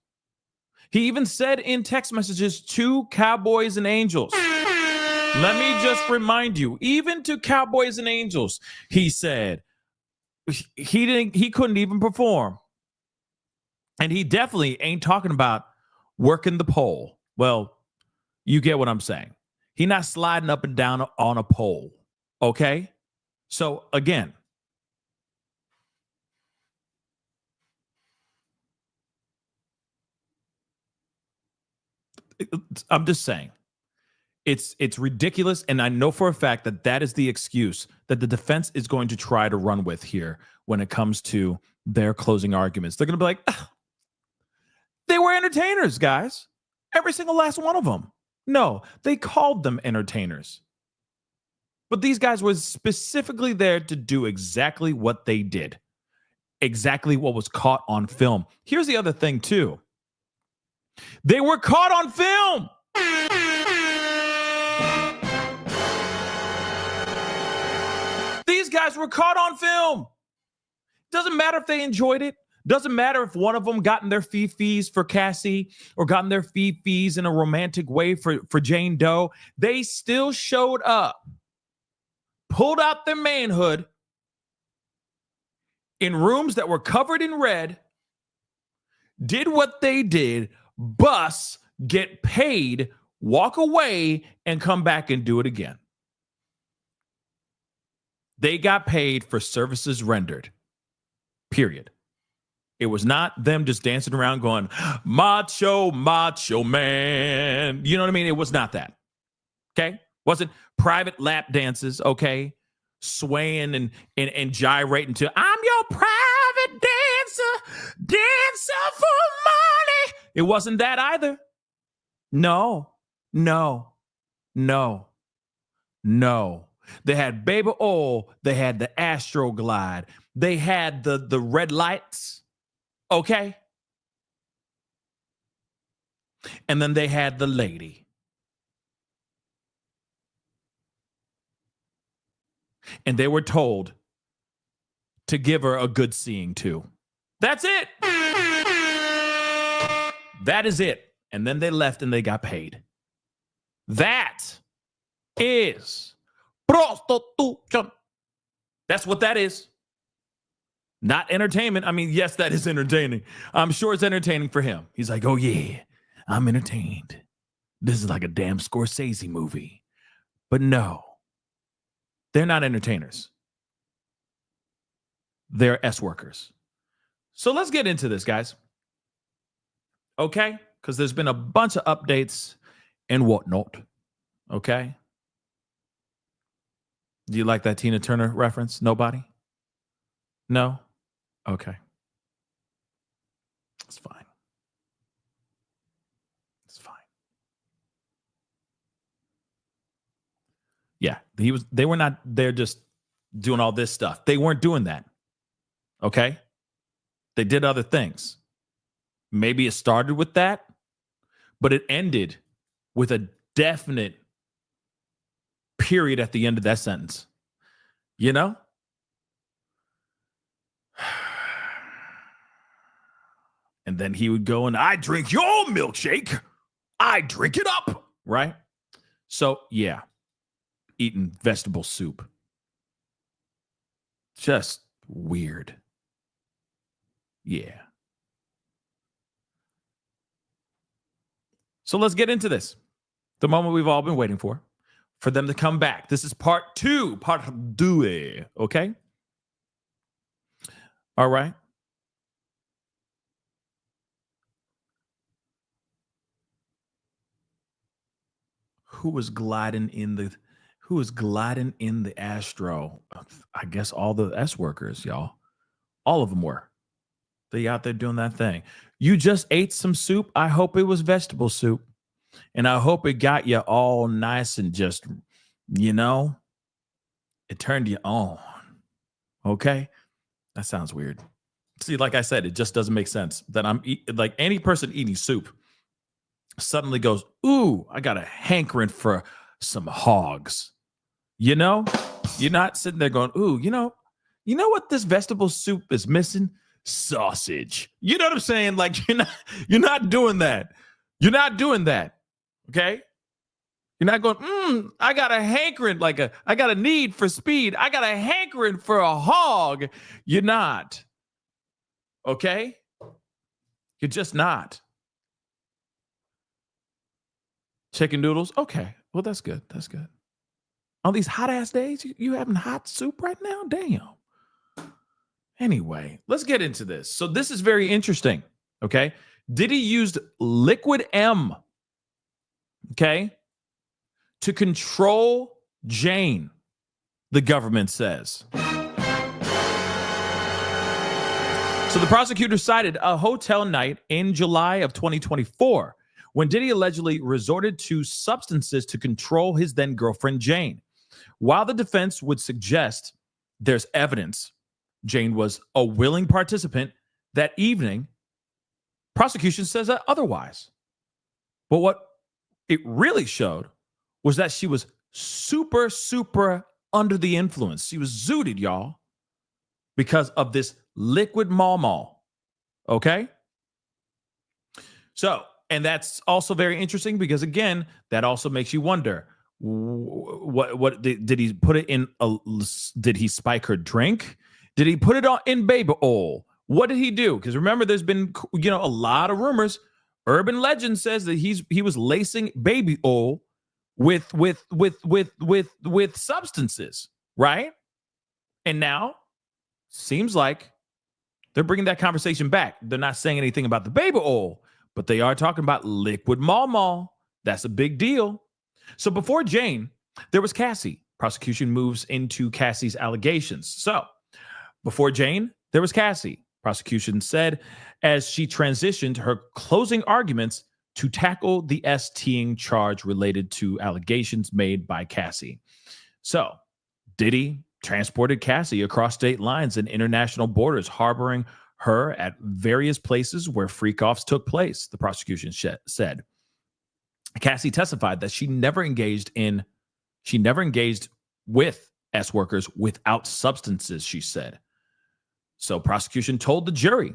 He even said in text messages to Cowboys and Angels, let me just remind you, even to Cowboys and Angels, he said he couldn't even perform. And he definitely ain't talking about working the pole. Well, you get what I'm saying. He's not sliding up and down on a pole. Okay? So again, I'm just saying. It's ridiculous, and I know for a fact that is the excuse that the defense is going to try to run with here when it comes to their closing arguments. They're going to be like, they were entertainers, guys. Every single last one of them. No, they called them entertainers. But these guys were specifically there to do exactly what they did. Exactly what was caught on film. Here's the other thing, too. They were caught on film. These guys were caught on film. Doesn't matter if they enjoyed it. Doesn't matter if one of them gotten their fee-fees for Cassie or gotten their fee-fees in a romantic way for Jane Doe. They still showed up, pulled out their manhood in rooms that were covered in red, did what they did, bus, get paid, walk away, and come back and do it again. They got paid for services rendered. Period. It was not them just dancing around going, macho, macho man. You know what I mean? It was not that. Okay? Wasn't private lap dances, okay? Swaying and gyrating to, I'm your private dancer for money. It wasn't that either. No. They had baby oil. They had the Astroglide. They had the red lights. Okay. And then they had the lady. And they were told to give her a good seeing too. That's it. That is it. And then they left and they got paid. That is prostitution. That's what that is. Not entertainment. I mean, yes, that is entertaining. I'm sure it's entertaining for him. He's like, oh, yeah, I'm entertained. This is like a damn Scorsese movie. But no, they're not entertainers. They're S-workers. So let's get into this, guys. Okay? Because there's been a bunch of updates and whatnot. Okay? Do you like that Tina Turner reference? Nobody? No? Okay. It's fine. It's fine. Yeah, they were not there just doing all this stuff. They weren't doing that. Okay? They did other things. Maybe it started with that, but it ended with a definite period at the end of that sentence. You know? And then he would go and I drink your milkshake. I drink it up. Right? So, yeah. Eating vegetable soup. Just weird. Yeah. So let's get into this. The moment we've all been waiting for them to come back. This is part two. Okay? All right. Who was gliding in the Astro? I guess all the S workers, y'all. All of them were. They out there doing that thing. You just ate some soup. I hope it was vegetable soup. And I hope it got you all nice and just, it turned you on. Okay? That sounds weird. See, like I said, it just doesn't make sense that like any person eating soup suddenly goes, ooh, I got a hankering for some hogs. You know, you're not sitting there going, ooh, you know what this vegetable soup is missing? Sausage. You know what I'm saying? Like you're not doing that. You're not doing that. Okay. You're not going, I got a hankering, I got a need for speed. I got a hankering for a hog. You're not. Okay? You're just not. Chicken noodles? Okay. Well, that's good. That's good. On these hot ass days, you having hot soup right now? Damn. Anyway, let's get into this. So this is very interesting. Okay. Diddy used liquid M, okay, to control Jane, the government says. So the prosecutor cited a hotel night in July of 2024 when Diddy allegedly resorted to substances to control his then girlfriend, Jane. While the defense would suggest there's evidence Jane was a willing participant that evening, prosecution says that otherwise. But what it really showed was that she was super, super under the influence. She was zooted, y'all, because of this liquid mal. Okay? So, and that's also very interesting because, again, that also makes you wonder, what did he put it in? Did he spike her drink? Did he put it in baby oil? What did he do? Because remember, there's been, a lot of rumors. Urban legend says that he was lacing baby oil with substances, right? And now seems like they're bringing that conversation back. They're not saying anything about the baby oil, but they are talking about liquid mal. That's a big deal. So before Jane, there was Cassie. Prosecution moves into Cassie's allegations. So before Jane, there was Cassie. Prosecution said as she transitioned her closing arguments to tackle the STing charge related to allegations made by Cassie. So Diddy transported Cassie across state lines and international borders, harboring her at various places where freak-offs took place, the prosecution said. Cassie testified that she never engaged with S workers without substances, she said. So prosecution told the jury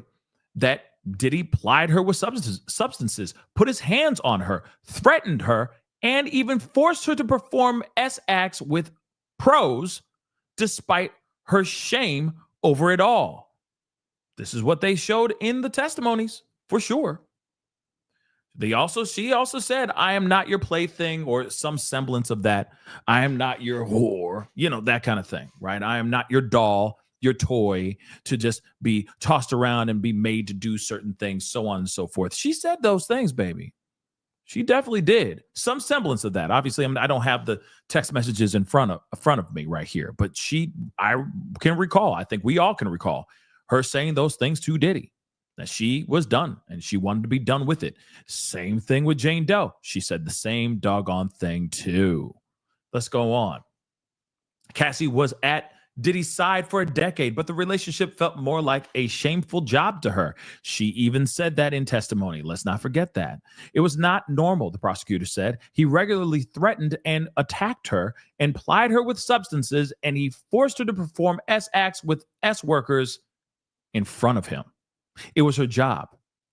that Diddy plied her with substances, put his hands on her, threatened her, and even forced her to perform S acts with pros despite her shame over it all. This is what they showed in the testimonies, for sure. She also said, I am not your plaything, or some semblance of that. I am not your whore, that kind of thing, right? I am not your doll, your toy to just be tossed around and be made to do certain things, so on and so forth. She said those things, baby. She definitely did. Some semblance of that. Obviously, I don't have the text messages in front of me right here, but I can recall, I think we all can recall her saying those things to Diddy, that she was done and she wanted to be done with it. Same thing with Jane Doe. She said the same doggone thing too. Let's go on. Cassie was at Diddy's side for a decade, but the relationship felt more like a shameful job to her. She even said that in testimony. Let's not forget that. It was not normal, the prosecutor said. He regularly threatened and attacked her and plied her with substances, and he forced her to perform S acts with S workers in front of him. It was her job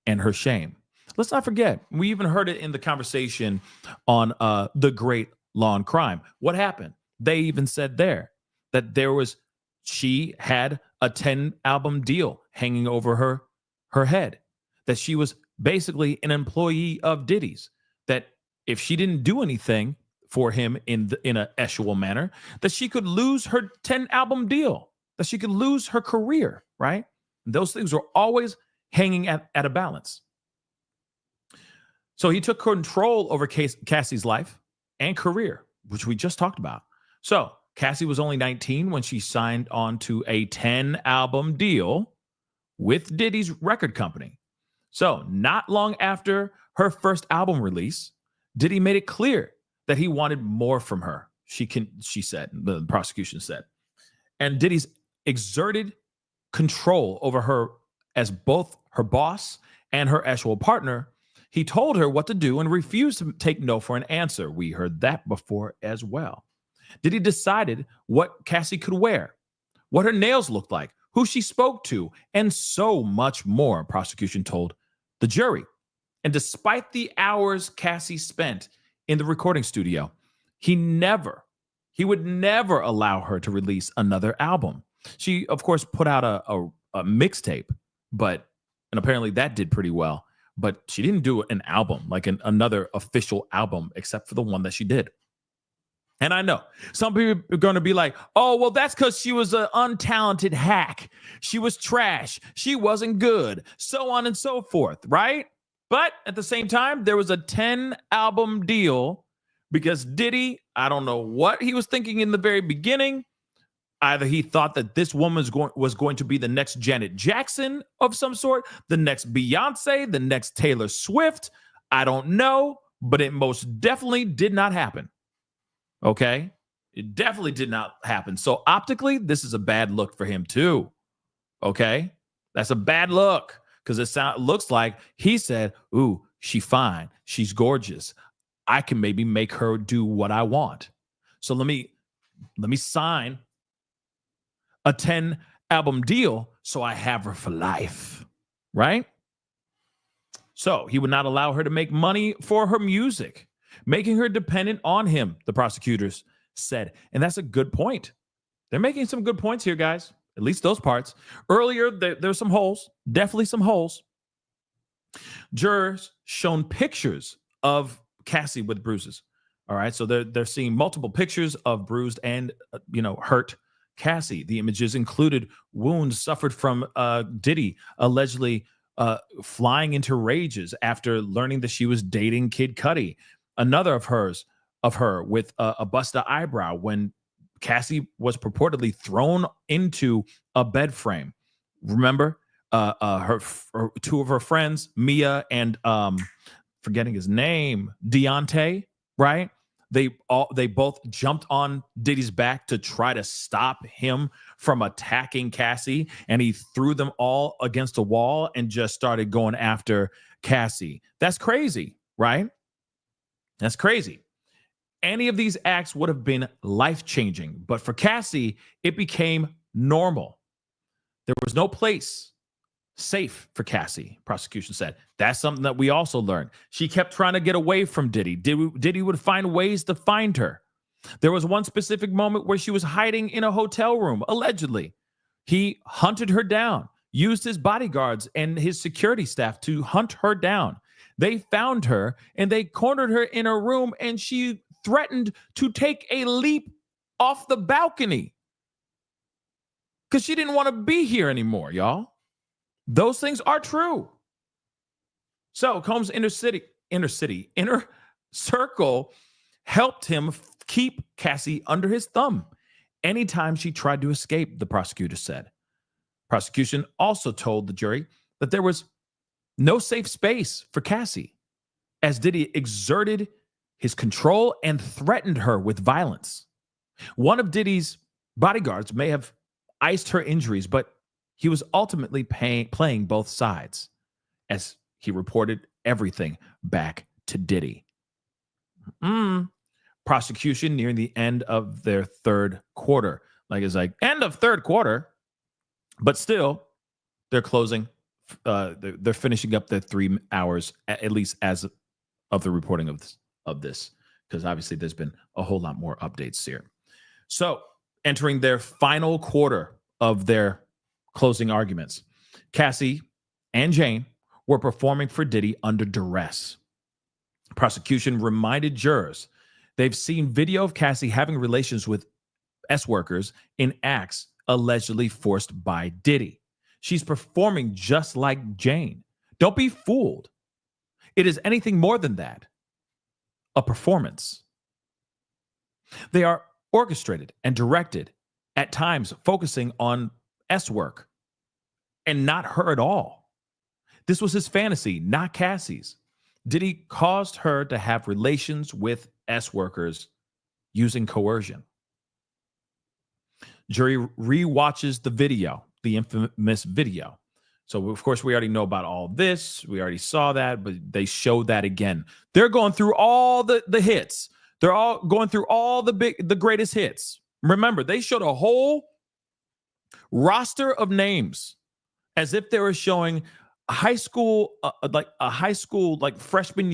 and her shame. Let's not forget, we even heard it in the conversation on The Great Law and Crime. What happened? They even said there that she had a 10-album deal hanging over her head, that she was basically an employee of Diddy's, that if she didn't do anything for him in an equitable manner, that she could lose her 10-album deal, that she could lose her career, right? Those things were always hanging at a balance. So he took control over Cassie's life and career, which we just talked about. So Cassie was only 19 when she signed on to a 10-album deal with Diddy's record company. So not long after her first album release, Diddy made it clear that he wanted more from her. She said, the prosecution said. And Diddy's exerted control over her as both her boss and her actual partner. He told her what to do and refused to take no for an answer. We heard that before as well. Diddy decided what Cassie could wear, what her nails looked like, who she spoke to, and so much more, prosecution told the jury. And despite the hours Cassie spent in the recording studio, he would never allow her to release another album. She, of course, put out a mixtape, and apparently that did pretty well. But she didn't do an album, like another official album, except for the one that she did. And I know some people are going to be like, oh, well, that's because she was an untalented hack. She was trash. She wasn't good, so on and so forth, right? But at the same time, there was a 10-album deal because Diddy, I don't know what he was thinking in the very beginning. Either he thought that this woman was going to be the next Janet Jackson of some sort, the next Beyonce, the next Taylor Swift. I don't know, but it most definitely did not happen. Okay? It definitely did not happen. So optically, this is a bad look for him too. Okay? That's a bad look because it looks like he said, ooh, she's fine. She's gorgeous. I can maybe make her do what I want. So let me sign a 10-album deal so I have her for life, right? So he would not allow her to make money for her music, making her dependent on him, the prosecutors said. And that's a good point. They're making some good points here, guys, at least those parts. Earlier, there's some holes, definitely some holes. Jurors shown pictures of Cassie with bruises. All right, so they're seeing multiple pictures of bruised and, hurt Cassie. The images included wounds suffered from Diddy allegedly flying into rages after learning that she was dating Kid Cudi. Another of her with a busted eyebrow when Cassie was purportedly thrown into a bed frame. Remember, her two of her friends, Mia and forgetting his name, Deontay, right? They both jumped on Diddy's back to try to stop him from attacking Cassie, and he threw them all against a wall and just started going after Cassie. That's crazy, right? That's crazy. Any of these acts would have been life-changing, but for Cassie, it became normal. There was no place safe for Cassie, prosecution said. That's something that we also learned. She kept trying to get away from Diddy. Diddy would find ways to find her. There was one specific moment where she was hiding in a hotel room, allegedly. He hunted her down, used his bodyguards and his security staff to hunt her down. They found her and they cornered her in a room, and she threatened to take a leap off the balcony because she didn't want to be here anymore, y'all. Those things are true. So Combs' inner circle helped him keep Cassie under his thumb anytime she tried to escape, the prosecutor said. Prosecution also told the jury that there was no safe space for Cassie, as Diddy exerted his control and threatened her with violence. One of Diddy's bodyguards may have iced her injuries, but he was ultimately playing both sides, as he reported everything back to Diddy. Prosecution nearing the end of their third quarter. It's like end of third quarter, but still they're closing. They're finishing up their 3 hours, at least as of the reporting of this, because obviously there's been a whole lot more updates here. So entering their final quarter of their closing arguments, Cassie and Jane were performing for Diddy under duress. Prosecution reminded jurors they've seen video of Cassie having relations with S-workers in acts allegedly forced by Diddy. She's performing just like Jane. Don't be fooled. It is anything more than that. A performance. They are orchestrated and directed, at times focusing on S work and not her at all. This was his fantasy, not Cassie's. Diddy caused her to have relations with S workers using coercion. Jury rewatches the video, the infamous video. So, of course, we already know about all this. We already saw that, but they showed that again. They're going through all the hits. They're all going through all the greatest hits. Remember, they showed a whole roster of names as if they were showing a high school, like freshman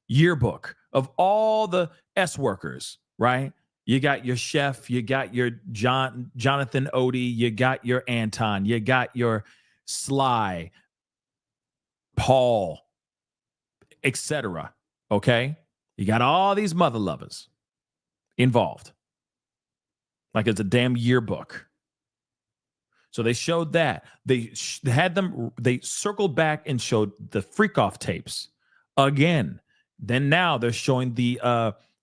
yearbook of all the S workers, right? You got your chef, you got your Jonathan Odie, you got your Anton, you got your Sly, Paul, etc. Okay? You got all these mother lovers involved. Like it's a damn yearbook. So they showed that. They circled back and showed the freak off tapes again. Then now they're showing the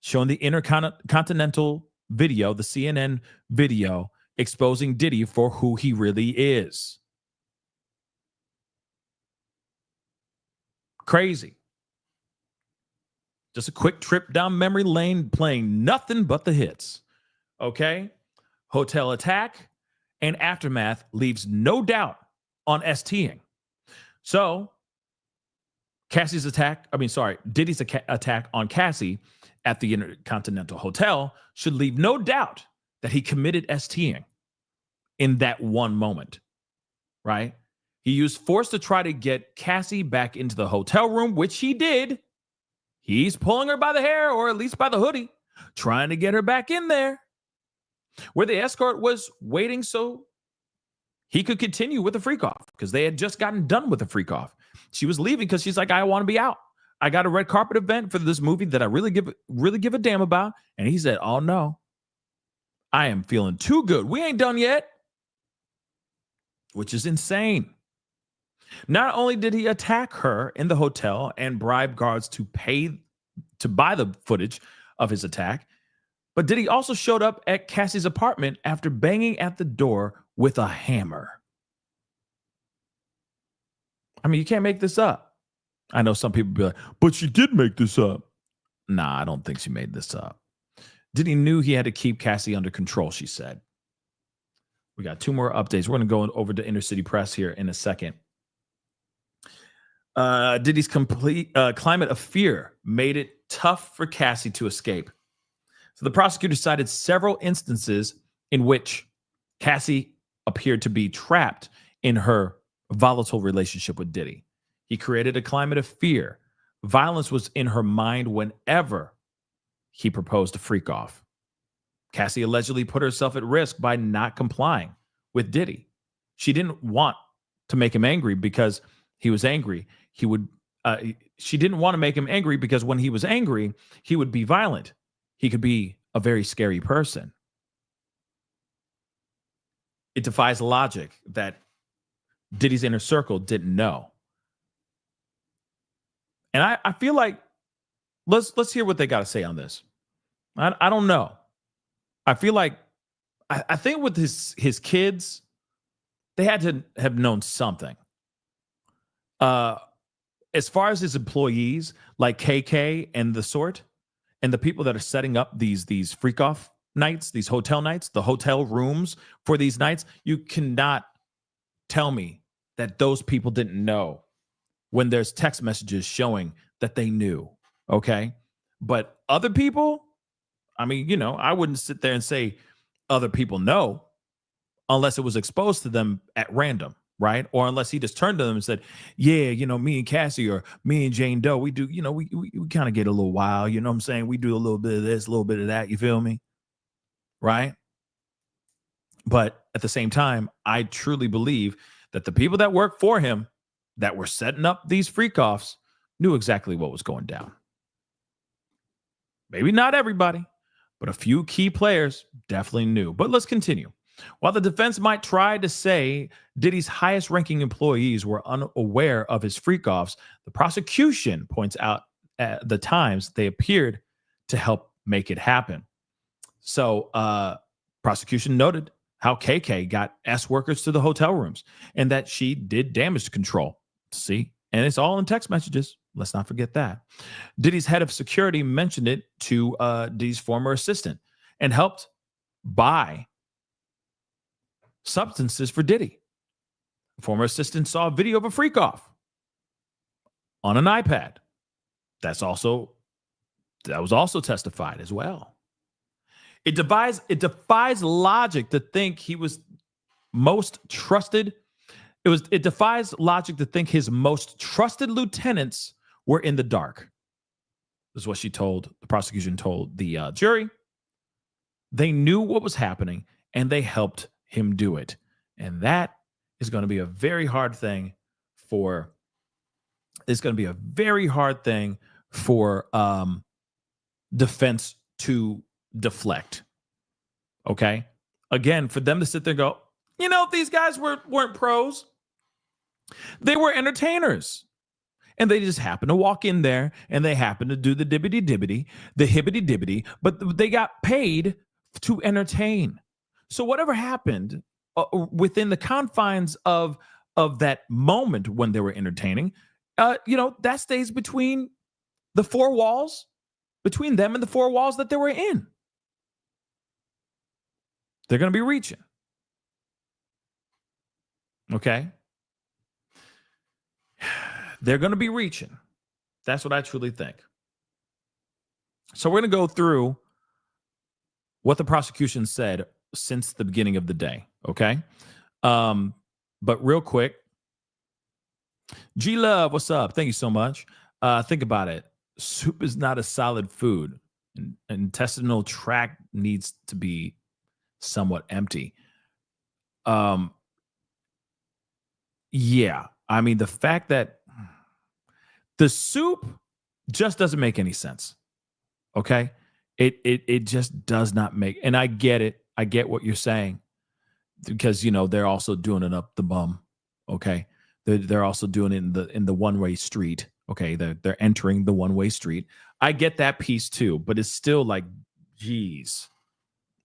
intercontinental video, the CNN video exposing Diddy for who he really is. Crazy. Just a quick trip down memory lane, playing nothing but the hits. Okay? Hotel attack and aftermath leaves no doubt on STing. So, Diddy's attack on Cassie at the Intercontinental Hotel should leave no doubt that he committed STing in that one moment, right? He used force to try to get Cassie back into the hotel room, which he did. He's pulling her by the hair, or at least by the hoodie, trying to get her back in there, where the escort was waiting so he could continue with the freak off, because they had just gotten done with the freak off. She was leaving because she's like, I want to be out. I got a red carpet event for this movie that I really give a damn about. And he said, oh no, I am feeling too good. We ain't done yet. Which is insane. Not only did he attack her in the hotel and bribe guards to buy the footage of his attack, but Diddy also showed up at Cassie's apartment after banging at the door with a hammer. I mean, you can't make this up. I know some people be like, but she did make this up. Nah, I don't think she made this up. Diddy knew he had to keep Cassie under control, she said. We got 2 more updates. We're going to go over to Inner City Press here in a second. Diddy's complete climate of fear made it tough for Cassie to escape. So the prosecutor cited several instances in which Cassie appeared to be trapped in her volatile relationship with Diddy. He created a climate of fear. Violence was in her mind whenever he proposed a freak off. Cassie allegedly put herself at risk by not complying with Diddy. She didn't want to make him angry because he was angry. She didn't want to make him angry because when he was angry, he would be violent. He could be a very scary person. It defies logic that Diddy's inner circle didn't know. And I feel like let's hear what they got to say on this. I don't know. I feel like I think with his kids, they had to have known something. As far as his employees, like KK and the sort, and the people that are setting up these freak off nights, these hotel nights, the hotel rooms for these nights, you cannot tell me that those people didn't know when there's text messages showing that they knew. Okay. But other people, I mean, I wouldn't sit there and say other people know unless it was exposed to them at random, right? Or unless he just turned to them and said, yeah, me and Cassie or me and Jane Doe, we do, we kind of get a little wild, you know what I'm saying? We do a little bit of this, a little bit of that, you feel me? Right? But at the same time, I truly believe that the people that work for him that were setting up these freak offs knew exactly what was going down. Maybe not everybody, but a few key players definitely knew. But let's continue. While the defense might try to say Diddy's highest ranking employees were unaware of his freak offs, the prosecution points out at the times they appeared to help make it happen. So prosecution noted how KK got S workers to the hotel rooms and that she did damage control. See, and it's all in text messages. Let's not forget that. Diddy's head of security mentioned it to Diddy's former assistant and helped buy substances for Diddy. Former assistant saw a video of a freak off on an iPad. That was also testified as well. It defies logic to think he was most trusted. It defies logic to think his most trusted lieutenants were in the dark. This is what the prosecution told the jury. They knew what was happening and they helped him do it. And that is going to be a very hard thing for defense to deflect. Okay. Again, for them to sit there and go, these guys weren't pros. They were entertainers. And they just happened to walk in there and they happened to do the dibbity-dibbity, the hibbity-dibbity, but they got paid to entertain. So whatever happened within the confines of that moment when they were entertaining, that stays between the four walls, between them and the four walls that they were in. They're going to be reaching. Okay? They're going to be reaching. That's what I truly think. So we're going to go through what the prosecution said since the beginning of the day, okay? But real quick, G-Love, what's up? Thank you so much. Think about it. Soup is not a solid food. Intestinal tract needs to be somewhat empty. Yeah, I mean, the fact that the soup just doesn't make any sense. Okay? It just does not make, and I get it. I get what you're saying. Because they're also doing it up the bum. Okay? They're also doing it in the one-way street. Okay, they're entering the one-way street. I get that piece too, but it's still like, geez,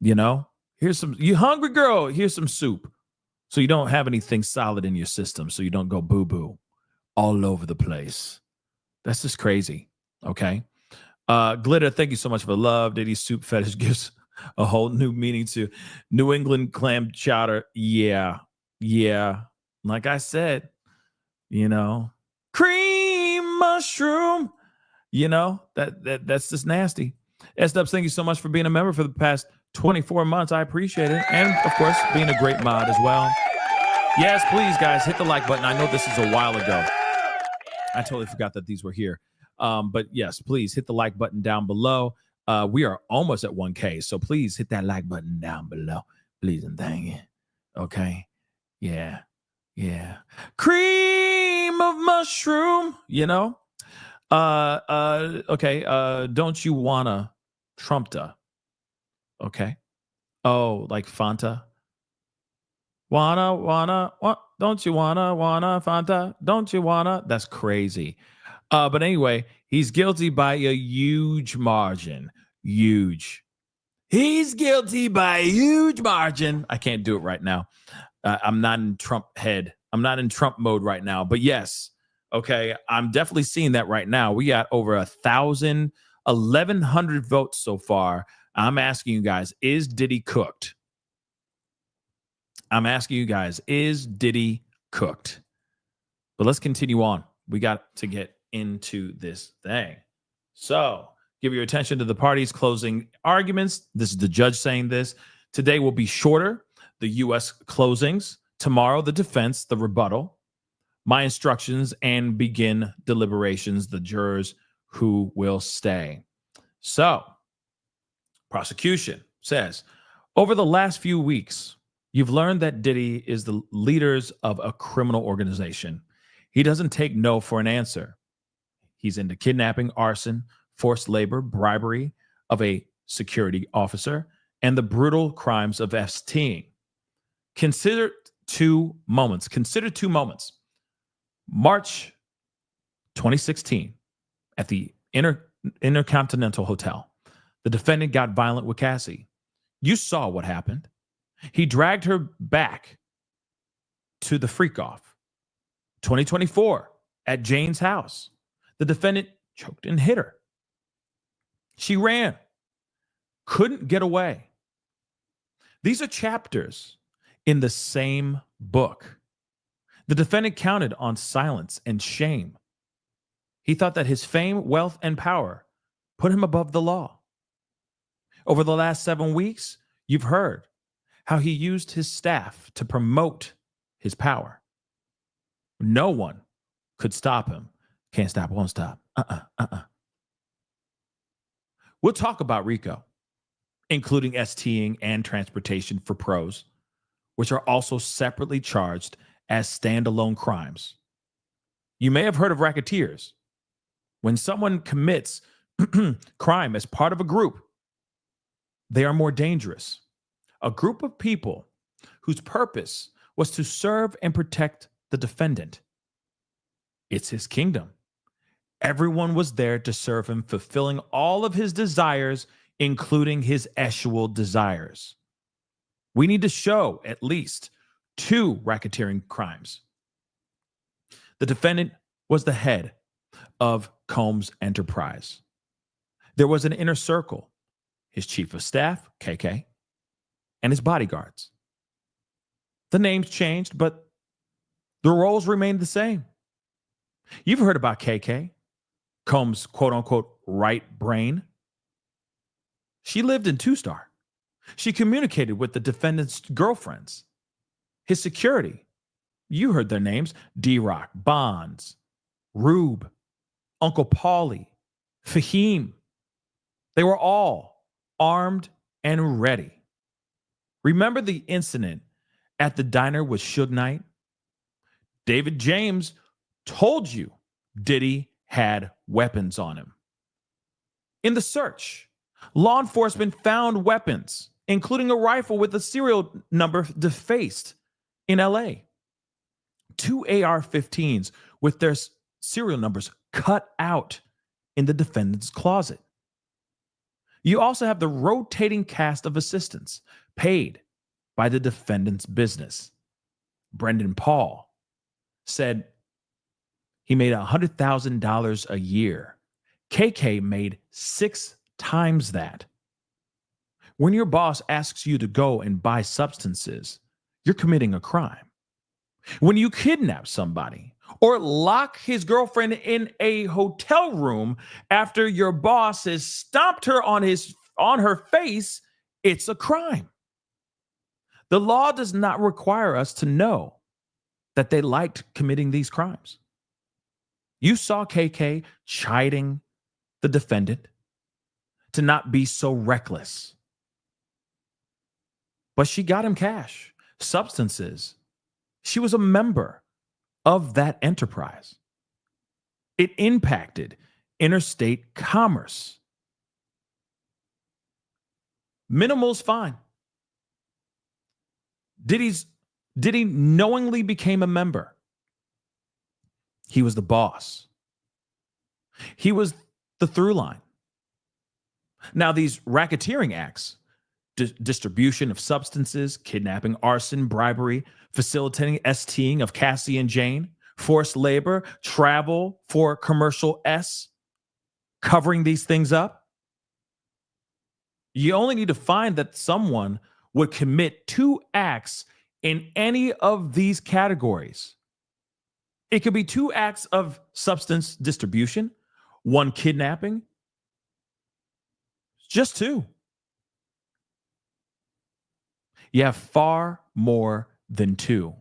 here's some, you hungry girl, here's some soup. So you don't have anything solid in your system, so you don't go boo-boo all over the place. That's just crazy. Okay. Glitter, thank you so much for the love. Diddy's soup fetish gives a whole new meaning to New England clam chowder. Yeah. Like I said, cream mushroom, that's just nasty. S-Dubs, thank you so much for being a member for the past 24 months. I appreciate it. And of course, being a great mod as well. Yes, please, guys, hit the like button. I know this is a while ago. I totally forgot that these were here. But yes, please hit the like button down below. We are almost at 1K. So please hit that like button down below. Please and thank you. Okay. Yeah. Cream of mushroom, okay. Don't you wanna Trumpta? Okay. Oh, like Fanta? Don't you wanna Fanta? Don't you wanna? That's crazy. But anyway, he's guilty by a huge margin. Huge. He's guilty by a huge margin. I can't do it right now. I'm not in Trump head. I'm not in Trump mode right now. But yes, okay, I'm definitely seeing that right now. We got over 1,100 votes so far. I'm asking you guys, is Diddy cooked? I'm asking you guys, is Diddy cooked? But let's continue on. We got to get into this thing. So give your attention to the parties' closing arguments. This is the judge saying this. Today will be shorter. The U.S. closings. Tomorrow, the defense, the rebuttal. My instructions and begin deliberations, the jurors who will stay. So, prosecution says, over the last few weeks, you've learned that Diddy is the leaders of a criminal organization. He doesn't take no for an answer. He's into kidnapping, arson, forced labor, bribery of a security officer, and the brutal crimes of STing. Consider two moments. March 2016, at the Intercontinental Hotel, the defendant got violent with Cassie. You saw what happened. He dragged her back to the freak-off. 2024, at Jane's house, the defendant choked and hit her. She ran, couldn't get away. These are chapters in the same book. The defendant counted on silence and shame. He thought that his fame, wealth, and power put him above the law. Over the last 7 weeks, you've heard how he used his staff to promote his power. No one could stop him. Can't stop, won't stop. We'll talk about RICO, including STing and transportation for pros, which are also separately charged as standalone crimes. You may have heard of racketeers. When someone commits crime as part of a group, they are more dangerous. A group of people whose purpose was to serve and protect the defendant. It's his kingdom. Everyone was there to serve him, fulfilling all of his desires, including his sexual desires. We need to show at least 2 racketeering crimes. The defendant was the head of Combs Enterprise. There was an inner circle, his chief of staff, KK, and his bodyguards. The names changed, but the roles remained the same. You've heard about KK, Combs' quote-unquote right brain. She lived in 2-star. She communicated with the defendant's girlfriends. His security, you heard their names, D-Rock, Bonds, Rube, Uncle Paulie, Fahim. They were all armed and ready. Remember the incident at the diner with Suge Knight? David James told you Diddy had weapons on him. In the search, law enforcement found weapons, including a rifle with a serial number defaced in LA. 2 AR-15s with their serial numbers cut out in the defendant's closet. You also have the rotating cast of assistants paid by the defendant's business. Brendan Paul said he made $100,000 a year. KK made 6 times that. When your boss asks you to go and buy substances, you're committing a crime. When you kidnap somebody or lock his girlfriend in a hotel room after your boss has stomped her on her face, it's a crime. The law does not require us to know that they liked committing these crimes. You saw KK chiding the defendant to not be so reckless. But she got him cash, substances. She was a member of that enterprise. It impacted interstate commerce. Minimal's fine. Diddy knowingly became a member. He was the boss. He was the through line. Now, these racketeering acts, distribution of substances, kidnapping, arson, bribery, facilitating STing of Cassie and Jane, forced labor, travel for commercial S, covering these things up. You only need to find that someone would commit 2 acts in any of these categories. It could be 2 acts of substance distribution, 1 kidnapping, just 2. You have far more than 2.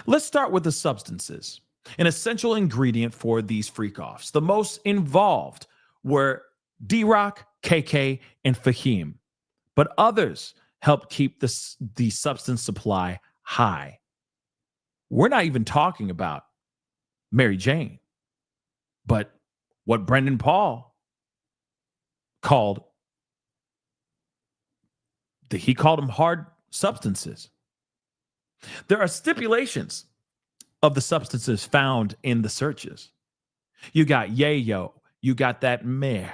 Let's start with the substances, an essential ingredient for these freak-offs. The most involved were D-Rock, KK, and Fahim, but others helped keep the substance supply high. We're not even talking about Mary Jane, but what Brendan Paul called them hard substances. There are stipulations of the substances found in the searches. You got yayo, you got that meh,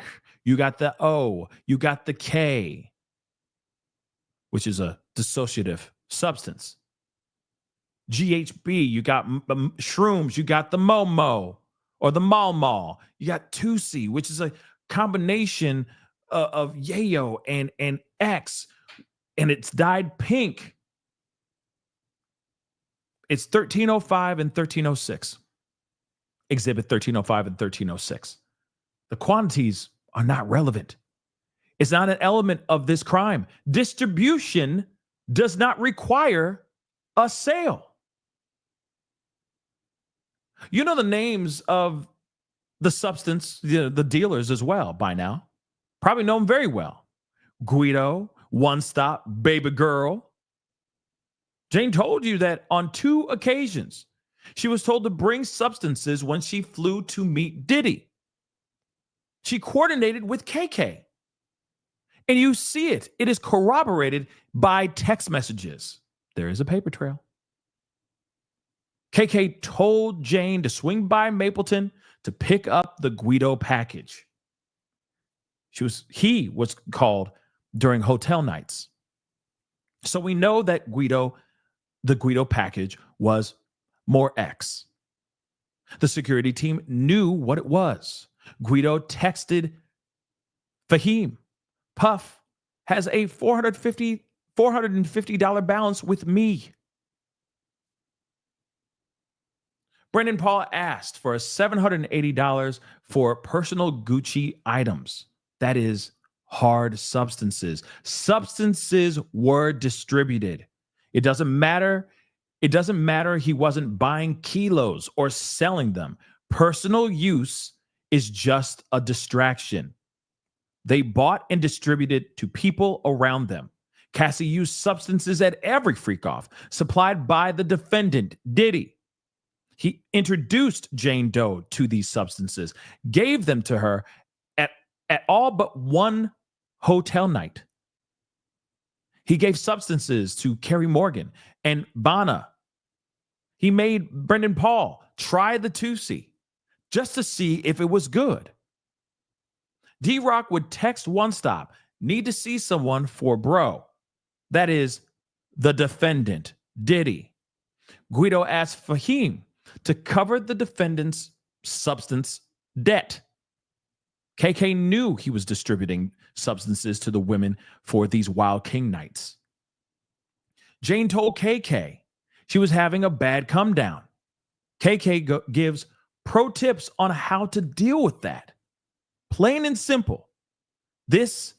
you got the O, you got the K, which is a dissociative substance. GHB, you got shrooms, you got the Momo or the Mal. You got 2C, which is a combination of yayo and X, and it's dyed pink It's 1305 and 1306. Exhibit 1305 and 1306. The quantities are not relevant. It's not an element of this crime. Distribution does not require a sale. You know the names of the substance, the dealers as well by now. Probably know them very well. Guido, One Stop, Baby Girl. Jane told you that on 2 occasions, she was told to bring substances when she flew to meet Diddy. She coordinated with KK. And you see it. It is corroborated by text messages. There is a paper trail. KK told Jane to swing by Mapleton to pick up the Guido package. He was called during hotel nights. So we know that the Guido package was more X. The security team knew what it was. Guido texted Fahim, Puff has a $450 balance with me. Brendan Paul asked for $780 for personal Gucci items. That is hard substances. Substances were distributed. It doesn't matter. It doesn't matter he wasn't buying kilos or selling them. Personal use is just a distraction. They bought and distributed to people around them. Cassie used substances at every freak-off supplied by the defendant, Diddy. He introduced Jane Doe to these substances, gave them to her at all but one hotel night. He gave substances to Carrie Morgan and Bana. He made Brendan Paul try the Tusi just to see if it was good. D-Rock would text One Stop, need to see someone for bro. That is the defendant, Diddy. Guido asked Fahim to cover the defendant's substance debt. KK knew he was distributing substances to the women for these Wild King nights. Jane told KK she was having a bad come down. KK gives pro tips on how to deal with that. Plain and simple. This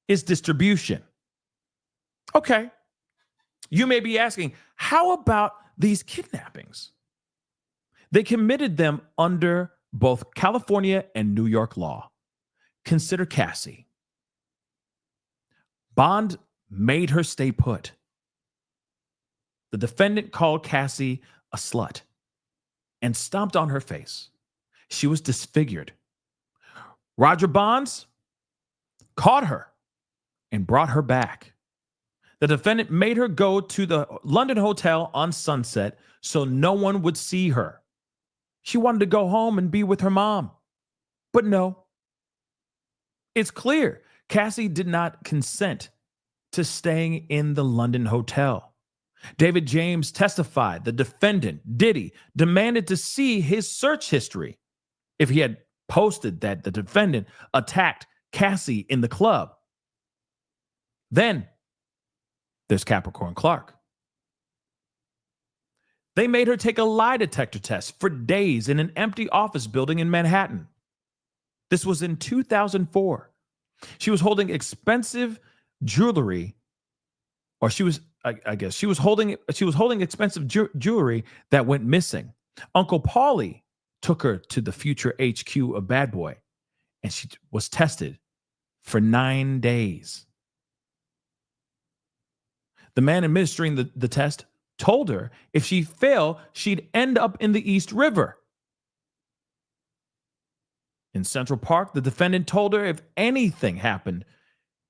is distribution. Okay. You may be asking, how about these kidnappings? They committed them under both California and New York law. Consider Cassie. Bond made her stay put. The defendant called Cassie a slut and stomped on her face. She was disfigured. Roger Bonds caught her and brought her back. The defendant made her go to the London hotel on Sunset so no one would see her. She wanted to go home and be with her mom. But no. It's clear Cassie did not consent to staying in the London hotel. David James testified the defendant, Diddy, demanded to see his search history if he had posted that the defendant attacked Cassie in the club. Then there's Capricorn Clark. They made her take a lie detector test for days in an empty office building in Manhattan. This was in 2004. She was holding expensive jewelry, or she was holding expensive jewelry that went missing. Uncle Paulie took her to the future HQ of Bad Boy, and she was tested for 9 days. The man administering the test told her if she failed, she'd end up in the East River. In Central Park, the defendant told her if anything happened,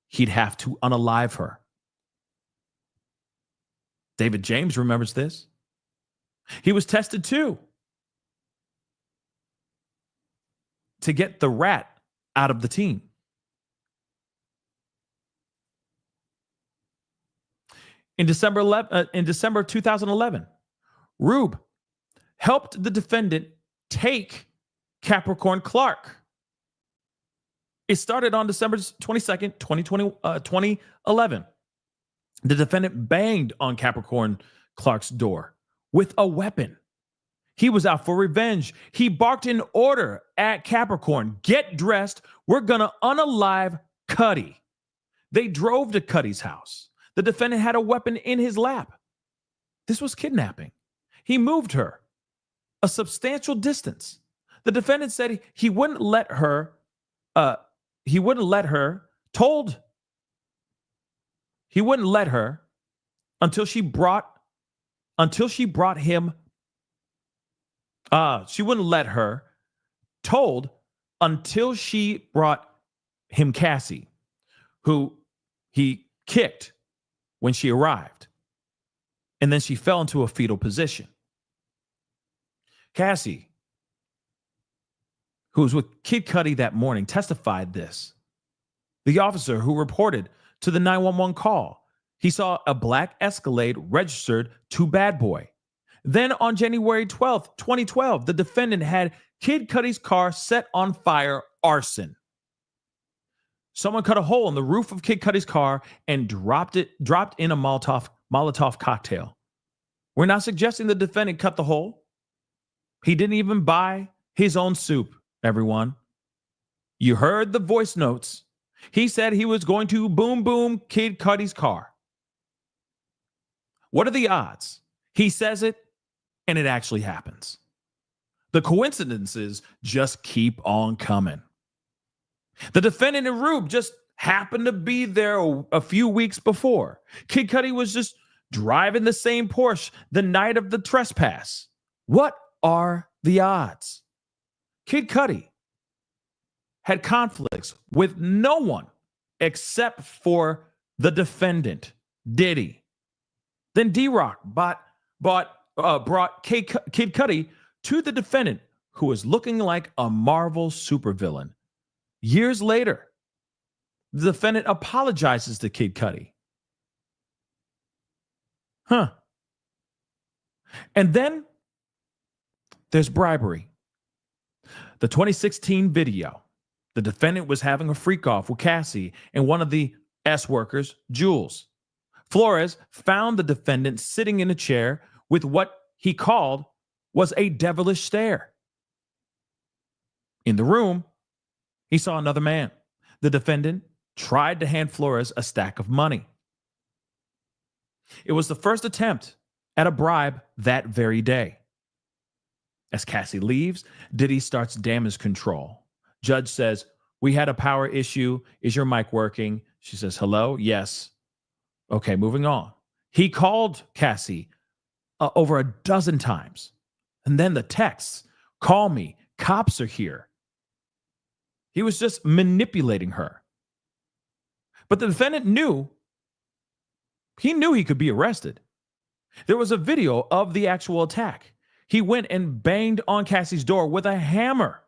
he'd have to unalive her. David James remembers this. He was tested too to get the rat out of the team. In December of 2011, Rube helped the defendant take Capricorn Clark. It started on December 22nd, 2011. The defendant banged on Capricorn Clark's door with a weapon. He was out for revenge. He barked an order at Capricorn, get dressed. We're going to unalive Cuddy. They drove to Cuddy's house. The defendant had a weapon in his lap. This was kidnapping. He moved her a substantial distance. The defendant said he wouldn't let her, he wouldn't let her until she brought him. She wouldn't let her told until she brought him Cassie, who he kicked when she arrived. And then she fell into a fetal position. Cassie, who was with Kid Cudi that morning, testified this. The officer who reported to the 911 call, he saw a black Escalade registered to Bad Boy. Then on January 12th, 2012, the defendant had Kid Cudi's car set on fire, arson. Someone cut a hole in the roof of Kid Cudi's car and dropped in a Molotov cocktail. We're not suggesting the defendant cut the hole. He didn't even buy his own soup, everyone. You heard the voice notes. He said he was going to boom Kid Cudi's car. What are the odds? He says it, and it actually happens. The coincidences just keep on coming. The defendant and Rube just happened to be there a few weeks before. Kid Cudi was just driving the same Porsche the night of the trespass. What are the odds? Kid Cudi had conflicts with no one except for the defendant, Diddy. Then D-Rock brought Kid Cudi to the defendant, who was looking like a Marvel supervillain. Years later, the defendant apologizes to Kid Cudi. And then there's bribery. The 2016 video, the defendant was having a freak-off with Cassie and one of the S workers, Jules. Flores found the defendant sitting in a chair with what he called was a devilish stare. In the room, he saw another man. The defendant tried to hand Flores a stack of money. It was the first attempt at a bribe that very day. As Cassie leaves, Diddy starts damage control. Judge says, "We had a power issue. Is your mic working?" She says, "Hello? Yes." Okay, moving on. He called Cassie over a dozen times. And then the texts, "Call me. Cops are here." He was just manipulating her. But the defendant knew he could be arrested. There was a video of the actual attack. He went and banged on Cassie's door with a hammer.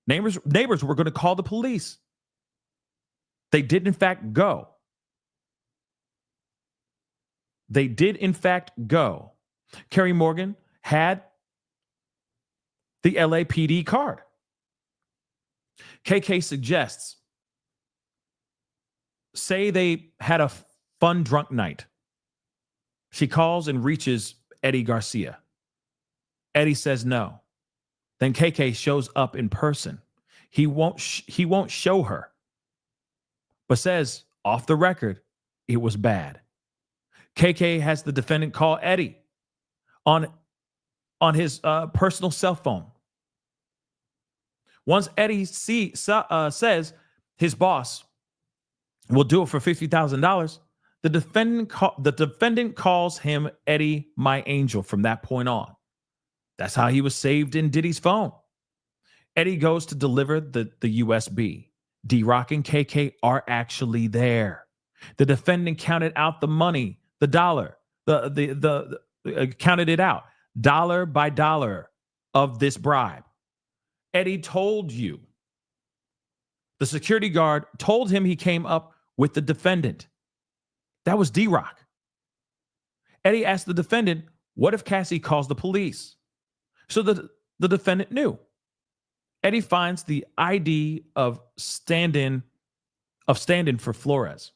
Neighbors were going to call the police. They did, in fact, go. Kerry Morgan had the LAPD card. KK suggests, say they had a fun drunk night. She calls and reaches Eddie Garcia. Eddie says no. Then KK shows up in person. He won't show her, but says off the record it was bad. KK has the defendant call Eddie on his personal cell phone. Once Eddie says his boss will do it for $50,000, the defendant calls him Eddie, my angel, from that point on. That's how he was saved in Diddy's phone. Eddie goes to deliver the USB. D-Rock and KK are actually there. The defendant counted out the money, the dollar, counted it out, dollar by dollar of this bribe. Eddie told you. The security guard told him he came up with the defendant. That was D-Rock. Eddie asked the defendant, what if Cassie calls the police? So the defendant knew. Eddie finds the ID of stand-in for Flores.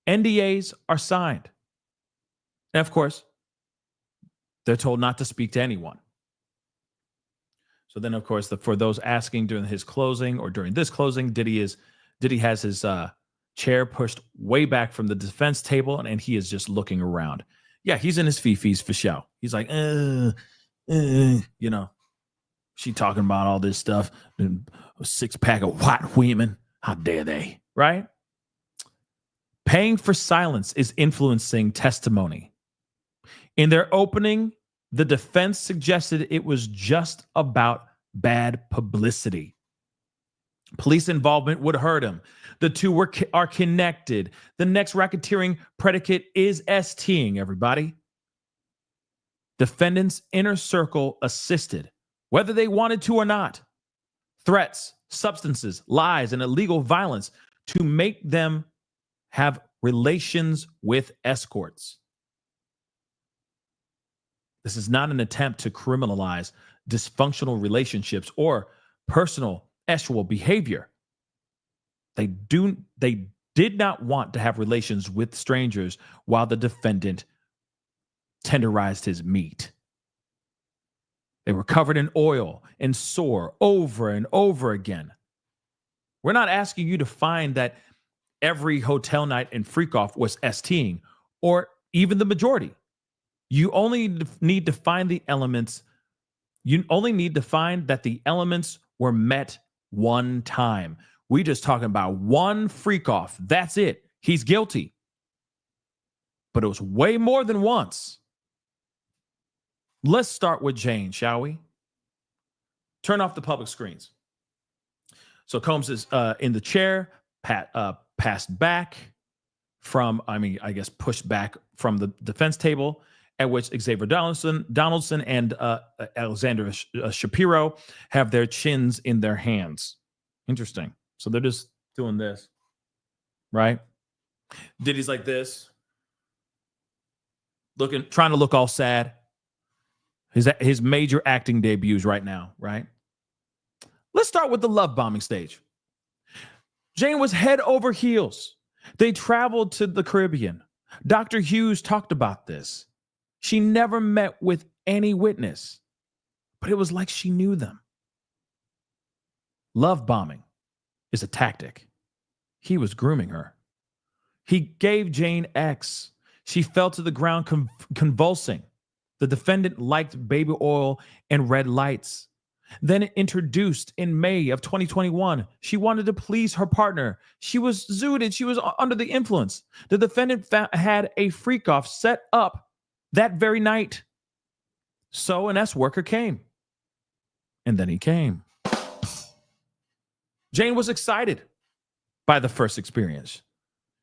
NDAs are signed. And of course, They're told not to speak to anyone. So then, of course, for those asking during his closing or during this closing, Diddy has his chair pushed way back from the defense table, and he is just looking around. Yeah, he's in his fifis for show. He's like, she talking about all this stuff, and a 6-pack of white women. How dare they, right? Paying for silence is influencing testimony. In their opening, the defense suggested it was just about bad publicity. Police involvement would hurt him. The two are connected. The next racketeering predicate is STing, everybody. Defendants' inner circle assisted, whether they wanted to or not. Threats, substances, lies, and illegal violence to make them have relations with escorts. This is not an attempt to criminalize dysfunctional relationships or personal sexual behavior. They did not want to have relations with strangers while the defendant tenderized his meat. They were covered in oil and sore over and over again. We're not asking you to find that every hotel night and freak off was STing, or even the majority. You only need to find the elements. You only need to find that the elements were met one time. We just talking about one freak off. That's it. He's guilty. But it was way more than once. Let's start with Jane, shall we? Turn off the public screens. So Combs is in the chair, passed back from, pushed back from the defense table, at which Xavier Donaldson and Alexander Shapiro have their chins in their hands. Interesting. So they're just doing this, right? Diddy's like this, trying to look all sad. His major acting debuts right now, right? Let's start with the love bombing stage. Jane was head over heels. They traveled to the Caribbean. Dr. Hughes talked about this. She never met with any witness, but it was like she knew them. Love bombing is a tactic. He was grooming her. He gave Jane X. She fell to the ground convulsing. The defendant liked baby oil and red lights. Then introduced in May of 2021, she wanted to please her partner. She was zooted. She was under the influence. The defendant had a freak off set up that very night. So an S worker came. And then he came. Jane was excited by the first experience.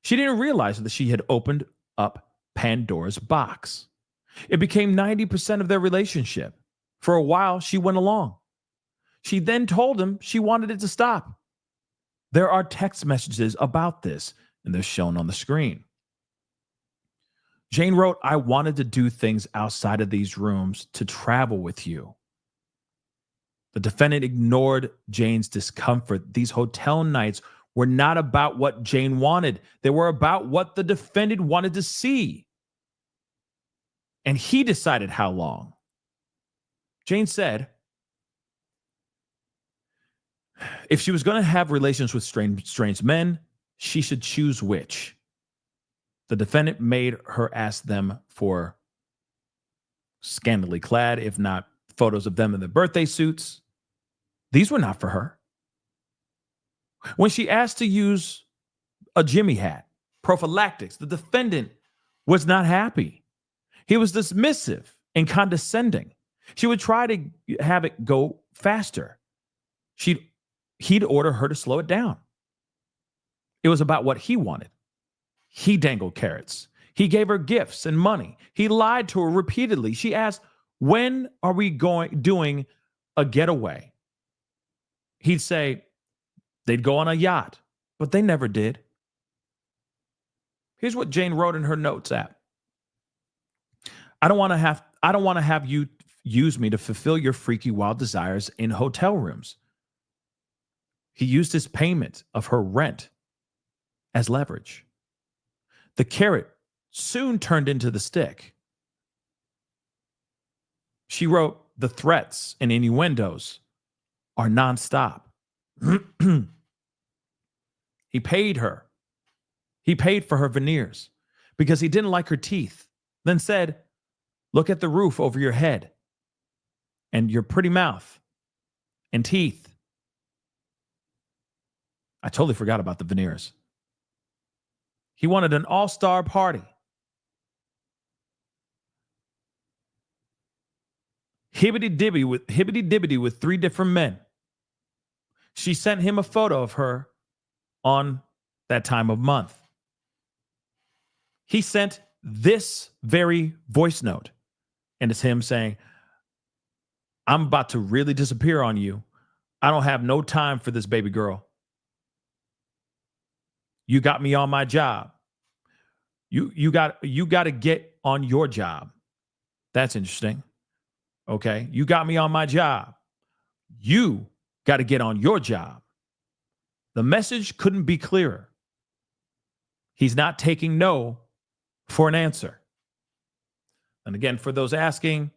She didn't realize that she had opened up Pandora's box. It became 90% of their relationship. For a while, she went along. She then told him she wanted it to stop. There are text messages about this, and they're shown on the screen. Jane wrote, "I wanted to do things outside of these rooms, to travel with you." The defendant ignored Jane's discomfort. These hotel nights were not about what Jane wanted. They were about what the defendant wanted to see. And he decided how long. Jane said, if she was going to have relations with strange men, she should choose which. The defendant made her ask them for scantily clad, if not photos of them in their birthday suits. These were not for her. When she asked to use a Jimmy hat, prophylactics, the defendant was not happy. He was dismissive and condescending. She would try to have it go faster. He'd order her to slow it down. It was about what he wanted. He dangled carrots. He gave her gifts and money. He lied to her repeatedly. She asked, "When are we doing a getaway?" He'd say they'd go on a yacht, but they never did. Here's what Jane wrote in her notes app. I don't want to have you use me to fulfill your freaky wild desires in hotel rooms. He used his payment of her rent as leverage. The carrot soon turned into the stick. She wrote, the threats and innuendos are nonstop. He paid her. He paid for her veneers because he didn't like her teeth, then said, look at the roof over your head and your pretty mouth and teeth. I totally forgot about the veneers. He wanted an all-star party. Hibbity-dibbity with 3 different men. She sent him a photo of her on that time of month. He sent this very voice note, and it's him saying, I'm about to really disappear on you. I don't have no time for this, baby girl. You got me on my job. You got to get on your job. That's interesting. Okay, you got me on my job. You got to get on your job. The message couldn't be clearer. He's not taking no for an answer. And again, for those asking,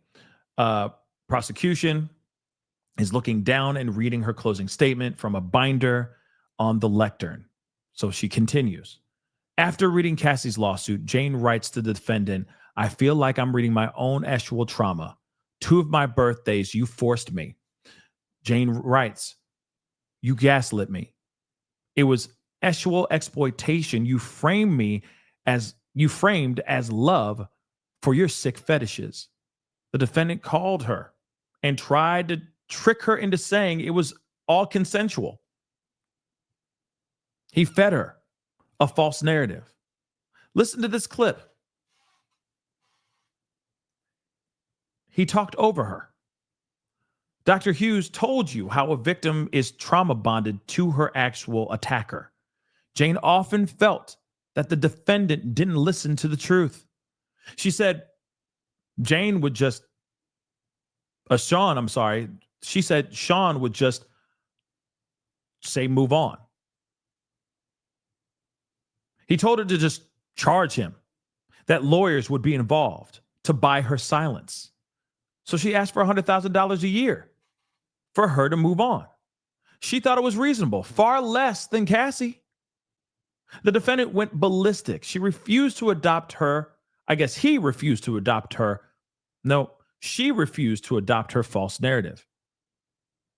prosecution is looking down and reading her closing statement from a binder on the lectern. So she continues. After reading Cassie's lawsuit, Jane writes to the defendant, I feel like I'm reading my own actual trauma. 2 of my birthdays, you forced me. Jane writes, you gaslit me. It was actual exploitation. You framed as love for your sick fetishes. The defendant called her and tried to trick her into saying it was all consensual. He fed her a false narrative. Listen to this clip. He talked over her. Dr. Hughes told you how a victim is trauma bonded to her actual attacker. Jane often felt that the defendant didn't listen to the truth. She said Sean would just say, move on. He told her to just charge him, that lawyers would be involved to buy her silence. So she asked for $100,000 a year for her to move on. She thought it was reasonable, far less than Cassie. The defendant went ballistic. She refused to adopt her. I guess he refused to adopt her. No, she refused to adopt her false narrative.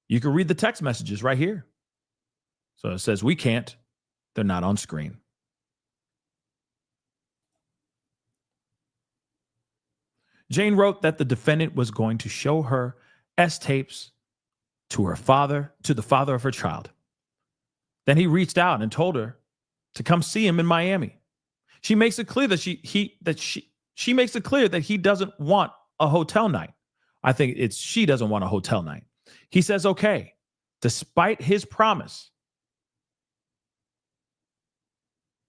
You can read the text messages right here. So it says, we can't. They're not on screen. Jane wrote that the defendant was going to show her S-tapes to the father of her child. Then he reached out and told her to come see him in Miami. She makes it clear that she makes it clear that he doesn't want a hotel night. I think she doesn't want a hotel night. He says, okay, despite his promise.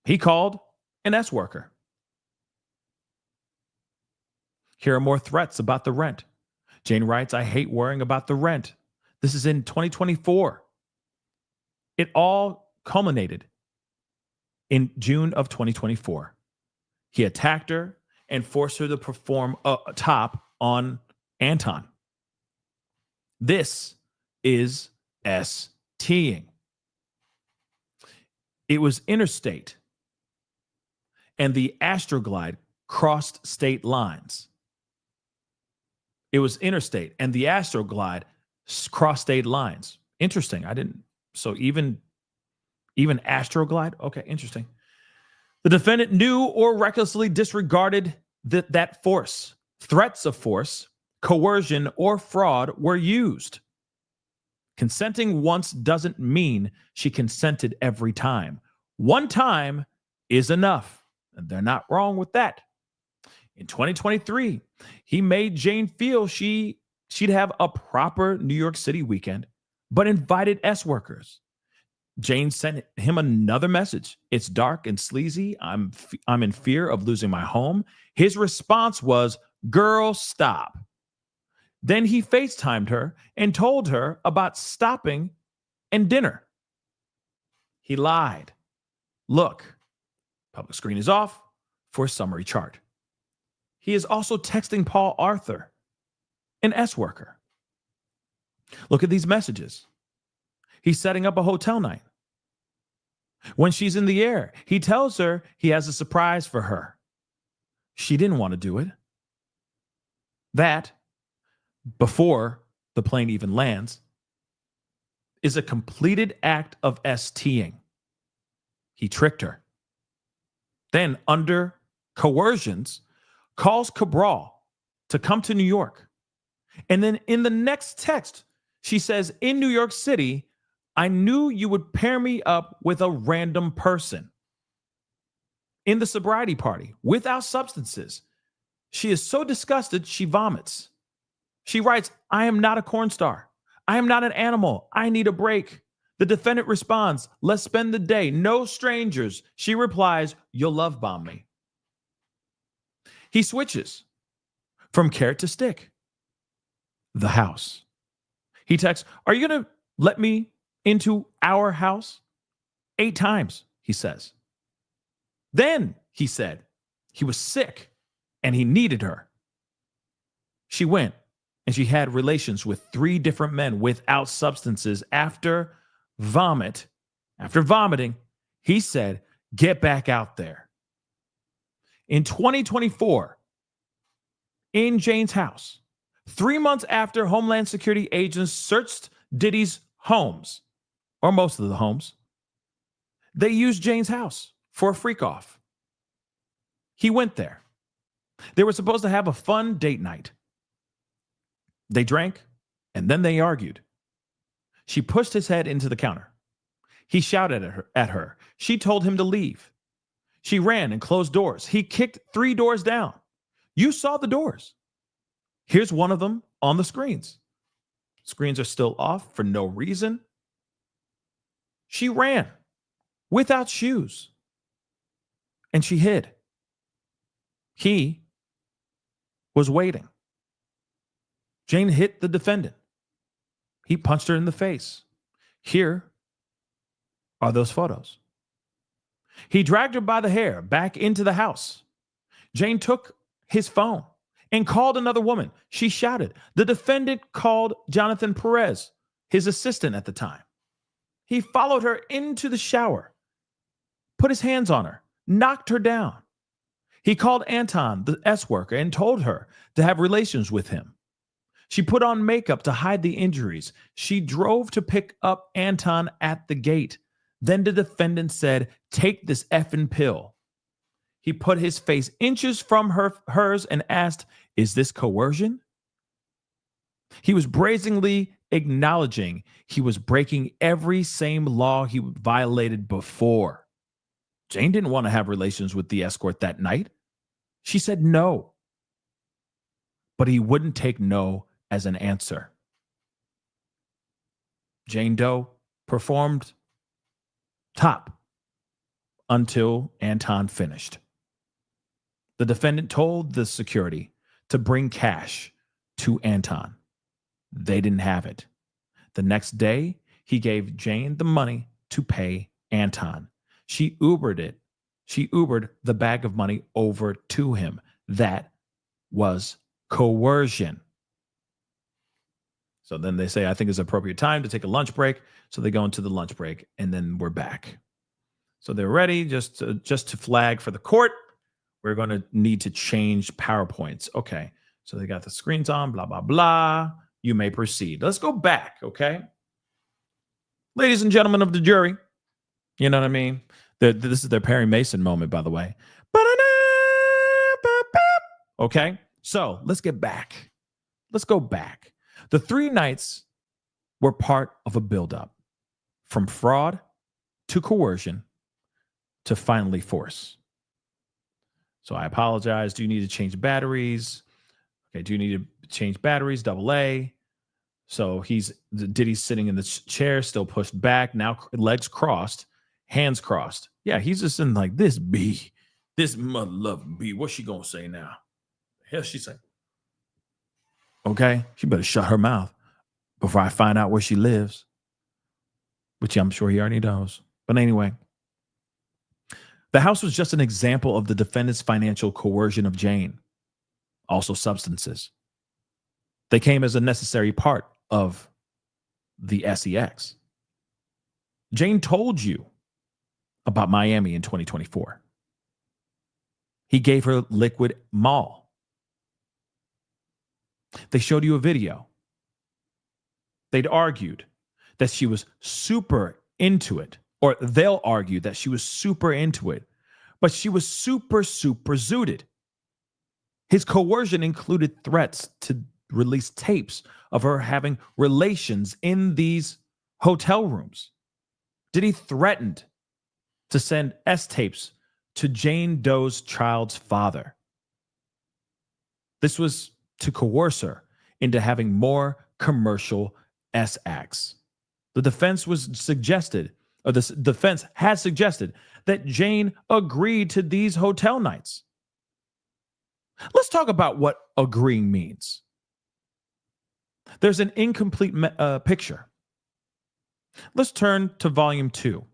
He called an S worker. Here are more threats about the rent. Jane writes, I hate worrying about the rent. This is in 2024. It all culminated in June of 2024. He attacked her and forced her to perform a top on Anton. This is STing. It was interstate, and the Astroglide crossed state lines. It was interstate, and the Astroglide crossed state lines. Interesting. So even Astroglide? Okay, interesting. The defendant knew or recklessly disregarded that force. Threats of force, coercion, or fraud were used. Consenting once doesn't mean she consented every time. One time is enough, and they're not wrong with that. In 2023, he made Jane feel she'd have a proper New York City weekend, but invited S workers. Jane sent him another message. It's dark and sleazy. I'm in fear of losing my home. His response was, girl, stop. Then he FaceTimed her and told her about stopping and dinner. He lied. Look, public screen is off for a summary chart. He is also texting Paul Arthur. an S worker. Look at these messages. He's setting up a hotel night. When she's in the air, he tells her he has a surprise for her. She didn't want to do it. That, before the plane even lands, is a completed act of STing. He tricked her. Then, under coercions, calls Cabral to come to New York. And then in the next text, she says, in New York City, I knew you would pair me up with a random person. In the sobriety party, without substances, she is so disgusted, she vomits. She writes, I am not a corn star. I am not an animal. I need a break. The defendant responds, let's spend the day. No strangers. She replies, you'll love bomb me. He switches from carrot to stick. The house. He texts, are you going to let me into our house? 8 times, he says. Then, he said, he was sick and he needed her. She went and she had relations with 3 different men without substances. After vomiting, he said, get back out there. In 2024, in Jane's house, 3 months after Homeland Security agents searched Diddy's homes, or most of the homes, they used Jane's house for a freak off. He went there. They were supposed to have a fun date night. They drank, and then they argued. She pushed his head into the counter. He shouted at her. She told him to leave. She ran and closed doors. He kicked 3 doors down. You saw the doors. Here's one of them on the screens. Screens are still off for no reason. She ran without shoes. And she hid. He was waiting. Jane hit the defendant. He punched her in the face. Here are those photos. He dragged her by the hair back into the house. Jane took his phone and called another woman. She shouted. The defendant called Jonathan Perez, his assistant at the time. He followed her into the shower, put his hands on her, knocked her down. He called Anton, the S worker, and told her to have relations with him. She put on makeup to hide the injuries. She drove to pick up Anton at the gate. Then the defendant said, take this effing pill. He put his face inches from hers and asked, is this coercion? He was brazenly acknowledging he was breaking every same law he violated before. Jane didn't want to have relations with the escort that night. She said no. But he wouldn't take no as an answer. Jane Doe performed top until Anton finished. The defendant told the security to bring cash to Anton. They didn't have it. The next day, he gave Jane the money to pay Anton. She Ubered it. She Ubered the bag of money over to him. That was coercion. So then they say, I think it's appropriate time to take a lunch break. So they go into the lunch break, and then we're back. So they're ready just to flag for the court. We're going to need to change PowerPoints. Okay. So they got the screens on, blah, blah, blah. You may proceed. Let's go back, okay? Ladies and gentlemen of the jury, you know what I mean? This is their Perry Mason moment, by the way. Okay, so let's get back. Let's go back. The 3 nights were part of a buildup from fraud to coercion to finally force. So I apologize. Do you need to change batteries? Okay, do you need to change batteries? AA. So Diddy's sitting in the chair, still pushed back, now legs crossed, hands crossed. Yeah, he's just in like this B, this mother loving B. What's she gonna say now? Hell, she say. Okay, she better shut her mouth before I find out where she lives, which I'm sure he already knows. But anyway, the house was just an example of the defendant's financial coercion of Jane. Also substances. They came as a necessary part of the SEX. Jane told you about Miami in 2024. He gave her liquid mall. They showed you a video. They'd argued that she was super into it, or they'll argue that she was super into it, but she was super zooted. His coercion included threats to release tapes of her having relations in these hotel rooms. Diddy threatened to send S-tapes to Jane Doe's child's father. This was to coerce her into having more commercial S-acts. The defense had suggested that Jane agreed to these hotel nights. Let's talk about what agreeing means. There's an incomplete picture. Let's turn to volume 2.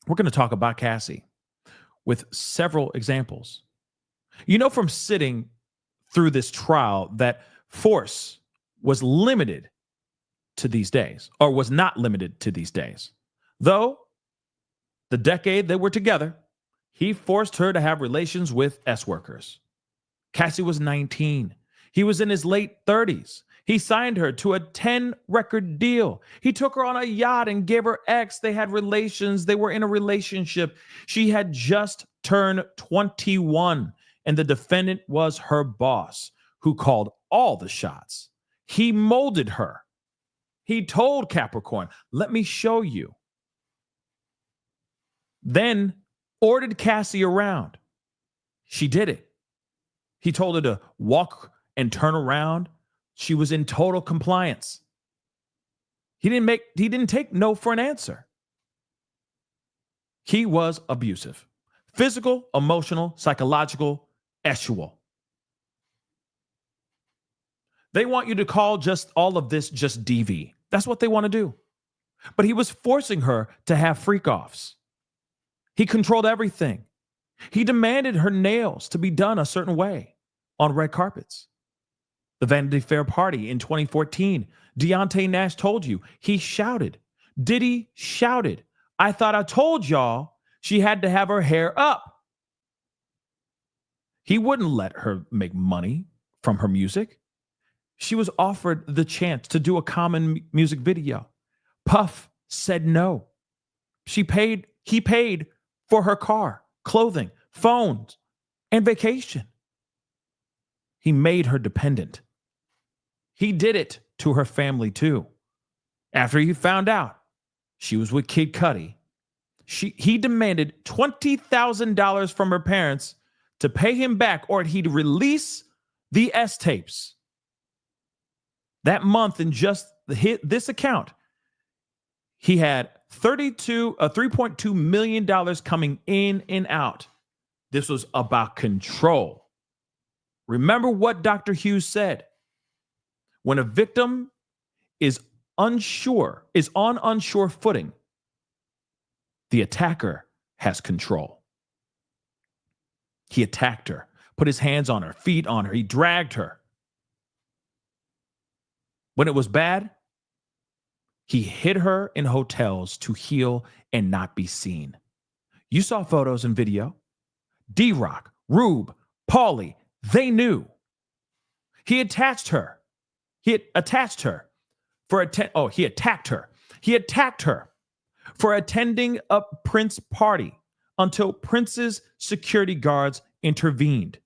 We're going to talk about Cassie with several examples. You know from sitting through this trial that force was limited to these days, or was not limited to these days. Though the decade they were together, he forced her to have relations with S-workers. Cassie was 19. He was in his late 30s. He signed her to a 10-record deal. He took her on a yacht and gave her X. They had relations. They were in a relationship. She had just turned 21, and the defendant was her boss, who called all the shots. He molded her. He told Capricorn, let me show you. Then ordered Cassie around. She did it. He told her to walk and turn around. She was in total compliance. He didn't take no for an answer. He was abusive. Physical, emotional, psychological, sexual. They want you to call just all of this just DV. That's what they want to do. But he was forcing her to have freak-offs. He controlled everything. He demanded her nails to be done a certain way on red carpets. The Vanity Fair party in 2014, Deontay Nash told you, he shouted. Diddy shouted, I thought I told y'all she had to have her hair up. He wouldn't let her make money from her music. She was offered the chance to do a common music video. Puff said no. He paid for her car, clothing, phones, and vacation. He made her dependent. He did it to her family too. After he found out she was with Kid Cudi, he demanded $20,000 from her parents to pay him back, or he'd release the S-tapes. That month, in just this account, he had $3.2 million coming in and out. This was about control. Remember what Dr. Hughes said. When a victim is on unsure footing, the attacker has control. He attacked her, put his hands on her, feet on her. He dragged her. When it was bad, he hid her in hotels to heal and not be seen. You saw photos and video. D-Rock, Rube, Paulie, they knew. He attacked her. He attacked her for he attacked her. He attacked her for attending a Prince party until Prince's security guards intervened.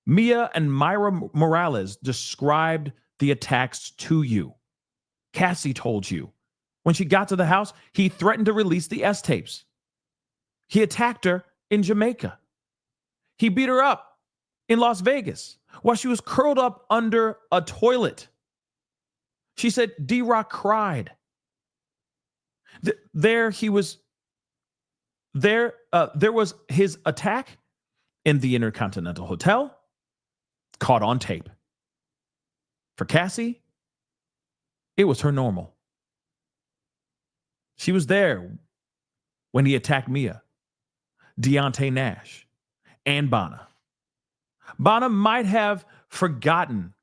Mia and Myra Morales described the attacks to you. Cassie told you. When she got to the house, he threatened to release the S-tapes. He attacked her in Jamaica. He beat her up in Las Vegas while she was curled up under a toilet. She said D-Rock cried. There was his attack in the Intercontinental Hotel, caught on tape. For Cassie, it was her normal. She was there when he attacked Mia, Deontay Nash, and Bonna. Bonna might have forgotten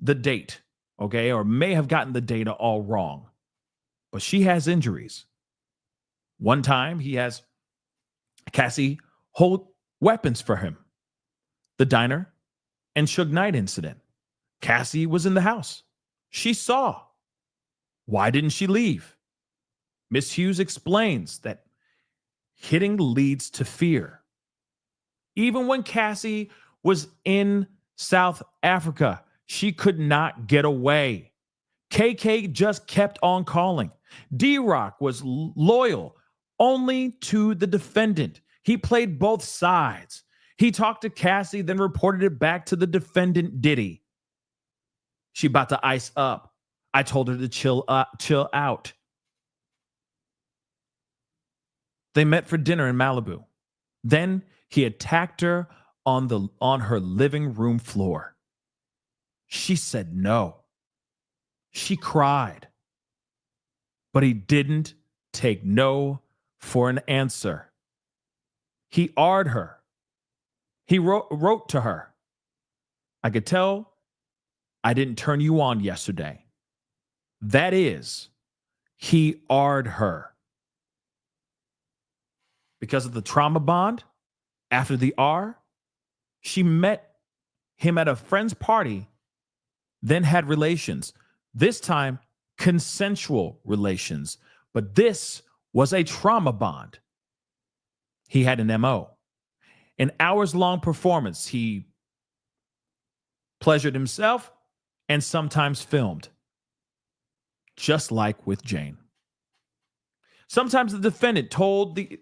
the date, okay, or may have gotten the data all wrong, but she has injuries. One time he has Cassie hold weapons for him. The diner and Suge Knight incident. Cassie was in the house. She saw. Why didn't she leave? Miss Hughes explains that hitting leads to fear. Even when Cassie was in South Africa, she could not get away. KK just kept on calling. D-Rock was loyal only to the defendant. He played both sides. He talked to Cassie, then reported it back to the defendant, Diddy. She about to ice up. I told her to chill out. They met for dinner in Malibu. Then he attacked her on her living room floor. She said no. She cried. But he didn't take no for an answer. He R'd her. He wrote to her. I could tell I didn't turn you on yesterday. That is, he R'd her. Because of the trauma bond, after the R, she met him at a friend's party, then had relations. This time, consensual relations. But this was a trauma bond. He had an MO. An hours-long performance. He pleasured himself and sometimes filmed. Just like with Jane. Sometimes the defendant told the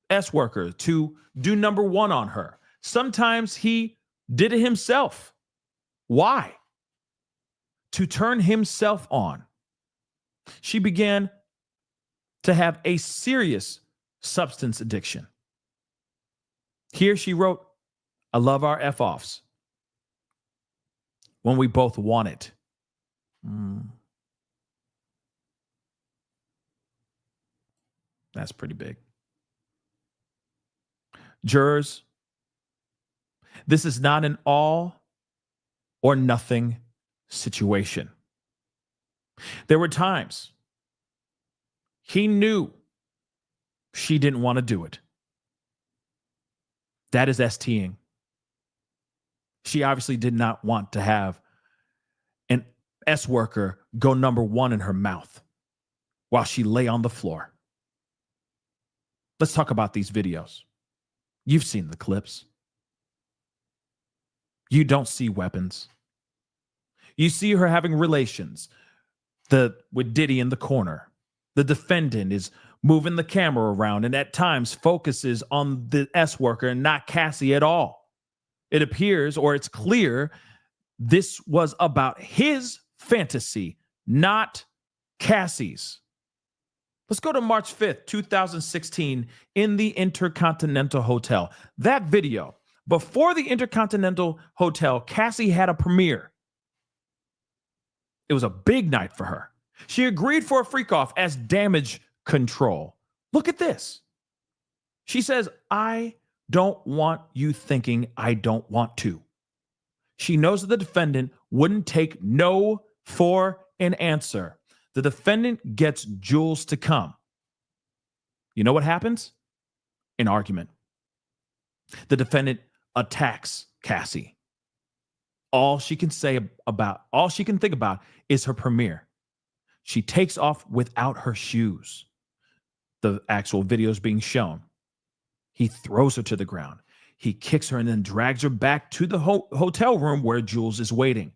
S worker to do number one on her. Sometimes he did it himself. Why? To turn himself on. She began to have a serious substance addiction. Here she wrote, I love our F-offs when we both want it. That's pretty big. Jurors, this is not an all or nothing situation. There were times he knew she didn't want to do it. That is STing. She obviously did not want to have an S worker go number one in her mouth while she lay on the floor. Let's talk about these videos. You've seen the clips. You don't see weapons. You see her having relations with Diddy in the corner. The defendant is moving the camera around and at times focuses on the S worker and not Cassie at all. It appears, or it's clear, this was about his fantasy, not Cassie's. Let's go to March 5th, 2016 in the Intercontinental Hotel. That video, before the Intercontinental Hotel, Cassie had a premiere. It was a big night for her. She agreed for a freak off as damage control. Look at this. She says, I don't want you thinking I don't want to. She knows that the defendant wouldn't take no for an answer. The defendant gets Jules to come. You know what happens? An argument. The defendant attacks Cassie. All she can think about is her premiere. She takes off without her shoes. The actual video is being shown. He throws her to the ground. He kicks her and then drags her back to the hotel room where Jules is waiting.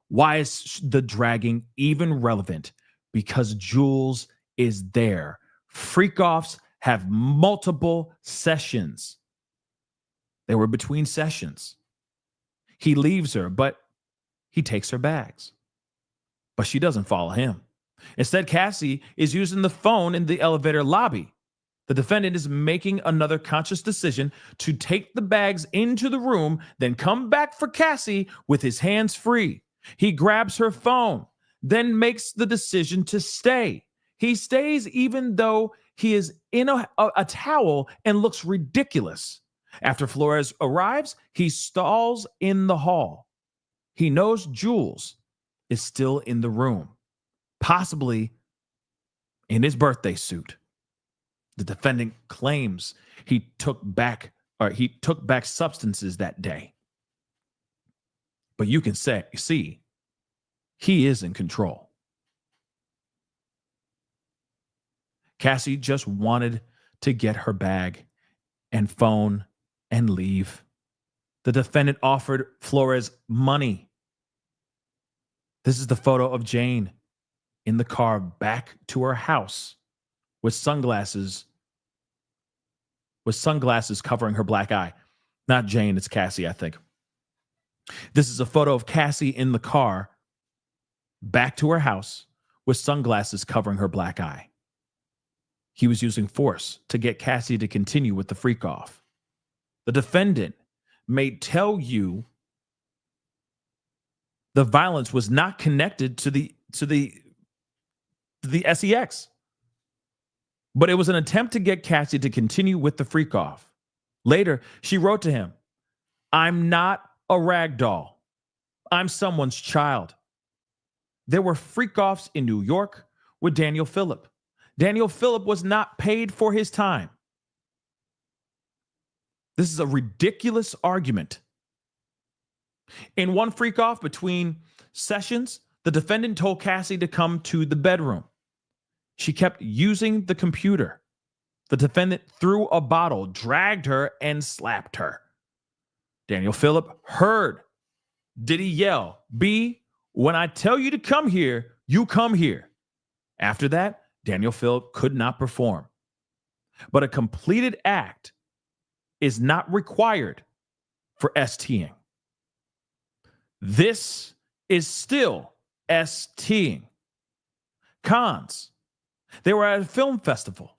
Why is the dragging even relevant? Because Jules is there. Freak-offs have multiple sessions. They were between sessions. He leaves her, but he takes her bags. But she doesn't follow him. Instead, Cassie is using the phone in the elevator lobby. The defendant is making another conscious decision to take the bags into the room, then come back for Cassie with his hands free. He grabs her phone, then makes the decision to stay. He stays even though he is in a towel and looks ridiculous. After Flores arrives, he stalls in the hall. He knows Jules is still in the room, possibly in his birthday suit. The defendant claims he took back substances that day. But you can see, he is in control. Cassie just wanted to get her bag and phone and leave. The defendant offered Flores money. This is the photo of Jane in the car back to her house with sunglasses covering her black eye. Not Jane, it's Cassie, I think. This is a photo of Cassie in the car back to her house with sunglasses covering her black eye. He was using force to get Cassie to continue with the freak off. The defendant may tell you the violence was not connected to the SEX, but it was an attempt to get Cassie to continue with the freak off. Later, she wrote to him, "I'm not a rag doll. I'm someone's child." There were freak offs in New York with Daniel Phillip. Daniel Phillip was not paid for his time. This is a ridiculous argument. In one freak off between sessions, the defendant told Cassie to come to the bedroom. She kept using the computer. The defendant threw a bottle, dragged her, and slapped her. Daniel Phillip heard Diddy yell, "B, when I tell you to come here, you come here." After that, Daniel Phillip could not perform. But a completed act is not required for STing. This is still STing. Cons. They were at a film festival.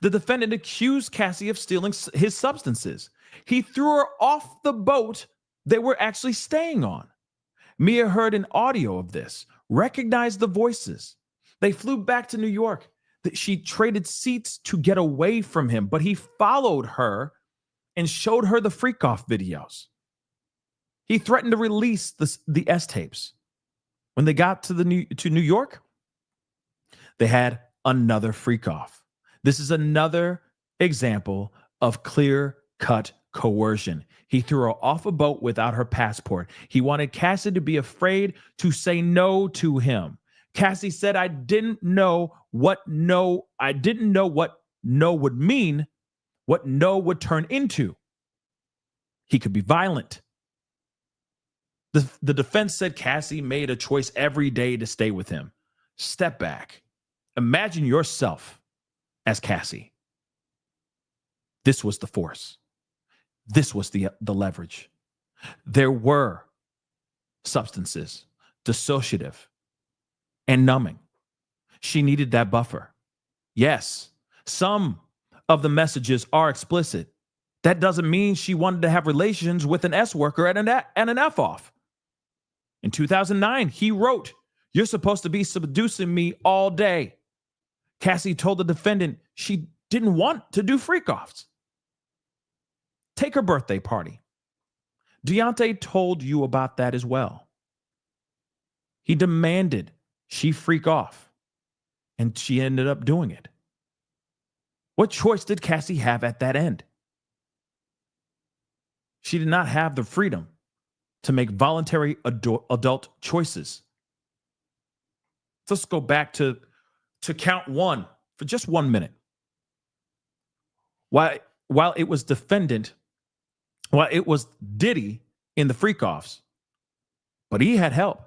The defendant accused Cassie of stealing his substances. He threw her off the boat they were actually staying on. Mia heard an audio of this, recognized the voices. They flew back to New York. She traded seats to get away from him, but he followed her and showed her the freak-off videos. He threatened to release the S-tapes. When they got to New York, they had another freak-off. This is another example of clear-cut coercion. He threw her off a boat without her passport. He wanted Cassie to be afraid to say no to him. Cassie said, I didn't know what no would mean, what no would turn into. He could be violent. The defense said Cassie made a choice every day to stay with him. Step back. Imagine yourself as Cassie. This was the force. This was the leverage. There were substances, dissociative, and numbing. She needed that buffer. Yes, some of the messages are explicit. That doesn't mean she wanted to have relations with an S worker and an F off. In 2009, he wrote, "You're supposed to be seducing me all day." Cassie told the defendant she didn't want to do freak-offs. Take her birthday party. Deontay told you about that as well. He demanded she freak off, and she ended up doing it. What choice did Cassie have at that end? She did not have the freedom to make voluntary adult choices. Let's go back to count one for just 1 minute. While it was Diddy in the freak-offs, but he had help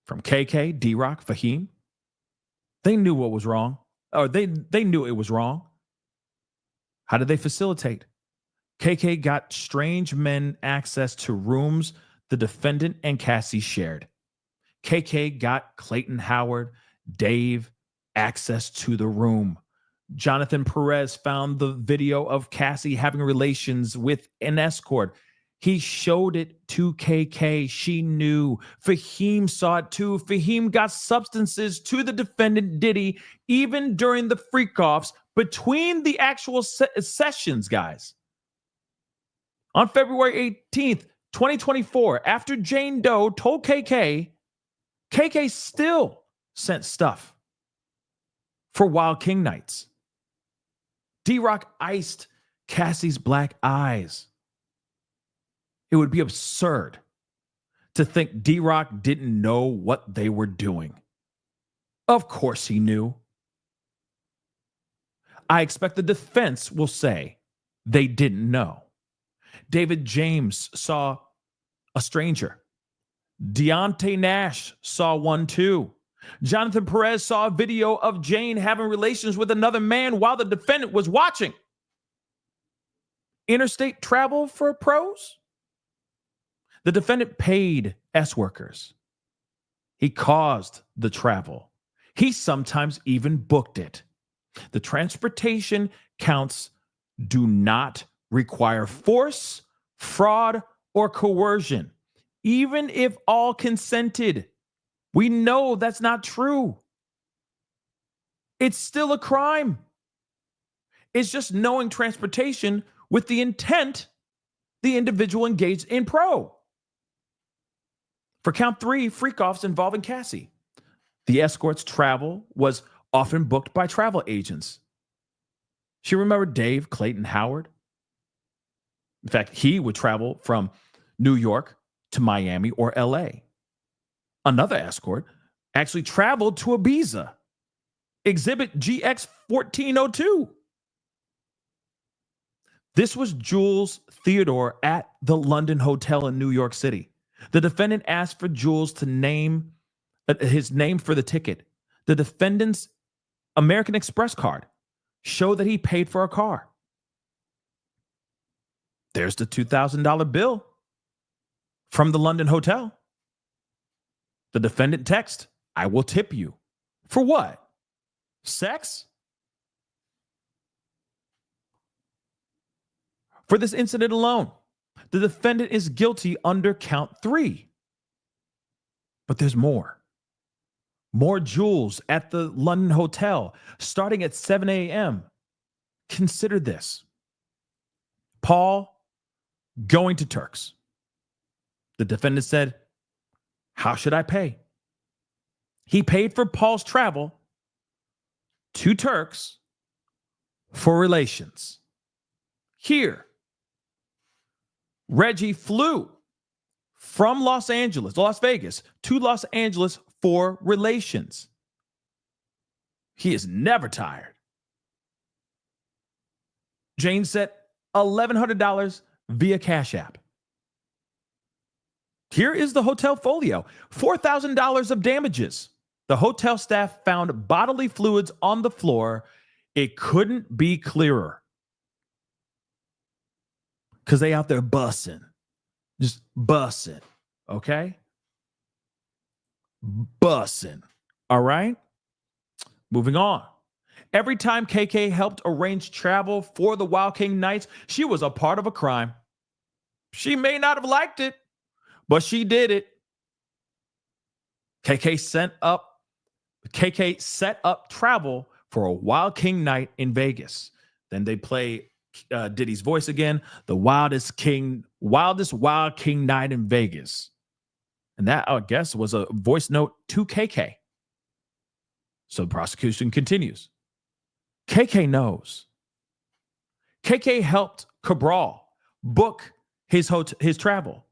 from KK, D-Rock, Fahim. They knew what was wrong, or they knew it was wrong. How did they facilitate? KK got strange men access to rooms the defendant and Cassie shared. KK got Clayton Howard, Dave, access to the room. Jonathan Perez found the video of Cassie having relations with an escort. He showed it to KK. She knew. Fahim saw it too. Fahim got substances to the defendant Diddy even during the freak-offs between the actual sessions, guys. On February 18th, 2024, after Jane Doe told KK, KK still sent stuff for Wild King nights. D-Rock iced Cassie's black eyes. It would be absurd to think D-Rock didn't know what they were doing. Of course he knew. I expect the defense will say they didn't know. David James saw a stranger. Deontay Nash saw one too. Jonathan Perez saw a video of Jane having relations with another man while the defendant was watching. Interstate travel for pros? The defendant paid S workers. He caused the travel. He sometimes even booked it. The transportation counts do not require force, fraud, or coercion, even if all consented. We know that's not true. It's still a crime. It's just knowing transportation with the intent the individual engaged in pro. For count 3, freak-offs involving Cassie. The escort's travel was often booked by travel agents. She remembered Dave Clayton Howard. In fact, he would travel from New York to Miami or LA. Another escort actually traveled to Ibiza. Exhibit GX 1402. This was Jules Theodore at the London Hotel in New York City. The defendant asked for Jules to name his name for the ticket. The defendant's American Express card showed that he paid for a car. There's the $2,000 bill from the London hotel. The defendant texts, "I will tip you." For what? Sex? For this incident alone, the defendant is guilty under count 3. But there's more. More jewels at the London hotel starting at 7 a.m. Consider this. Paul going to Turks. The defendant said, "How should I pay?" He paid for Paul's travel to Turks for relations. Here, Reggie flew from Las Vegas to Los Angeles for relations. He is never tired. Jane sent $1,100 via CashApp. Here is the hotel folio. $4,000 of damages. The hotel staff found bodily fluids on the floor. It couldn't be clearer. Because they out there bussing. Just bussing. Okay? Bussing. All right? Moving on. Every time KK helped arrange travel for the Wild King Nights, she was a part of a crime. She may not have liked it, but she did it. KK set up travel for a Wild King night in Vegas. Then they play Diddy's voice again. The wildest Wild King night in Vegas. And that, I guess, was a voice note to KK. So the prosecution continues. KK knows. KK helped Cabral book his travel.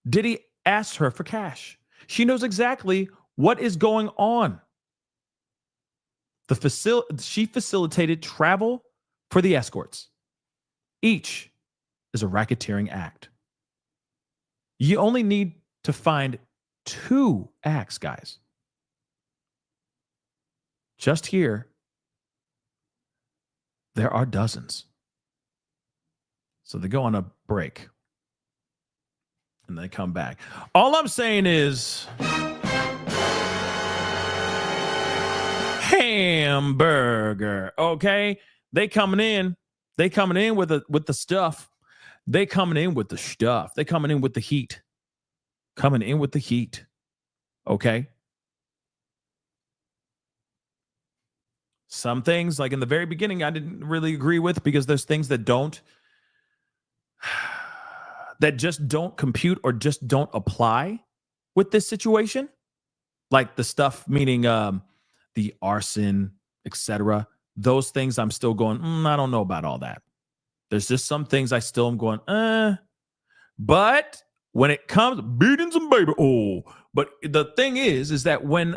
Diddy asked her for cash. She knows exactly what is going on. She facilitated travel for the escorts. Each is a racketeering act. You only need to find 2 acts, guys. Just here, there are dozens. So they go on a break. And they come back. All I'm saying is hamburger. Okay? They coming in with the stuff. They coming in with the stuff. They coming in with the heat. Coming in with the heat. Okay? Some things, like in the very beginning, I didn't really agree with because there's things that don't that just don't compute or just don't apply with this situation. Like the stuff, meaning the arson, etc. Those things I'm still going, I don't know about all that. There's just some things I still am going, But when it comes, beating some baby, but the thing is that when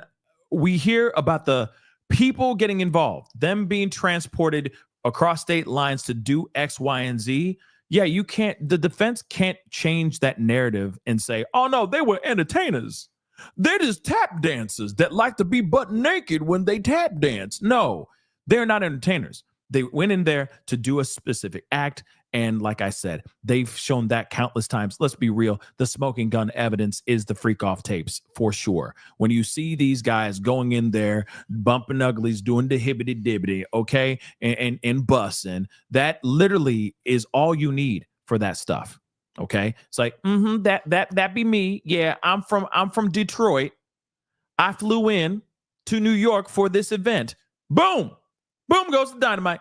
we hear about the people getting involved, them being transported across state lines to do X, Y, and Z, yeah, the defense can't change that narrative and say, oh no, they were entertainers. They're just tap dancers that like to be butt naked when they tap dance. No, they're not entertainers. They went in there to do a specific act. And like I said, they've shown that countless times. Let's be real. The smoking gun evidence is the freak off tapes for sure. When you see these guys going in there, bumping uglies, doing the hibbity dibbity, okay, and bussing, that literally is all you need for that stuff. Okay. It's like, that be me. Yeah, I'm from Detroit. I flew in to New York for this event. Boom. Boom goes the dynamite.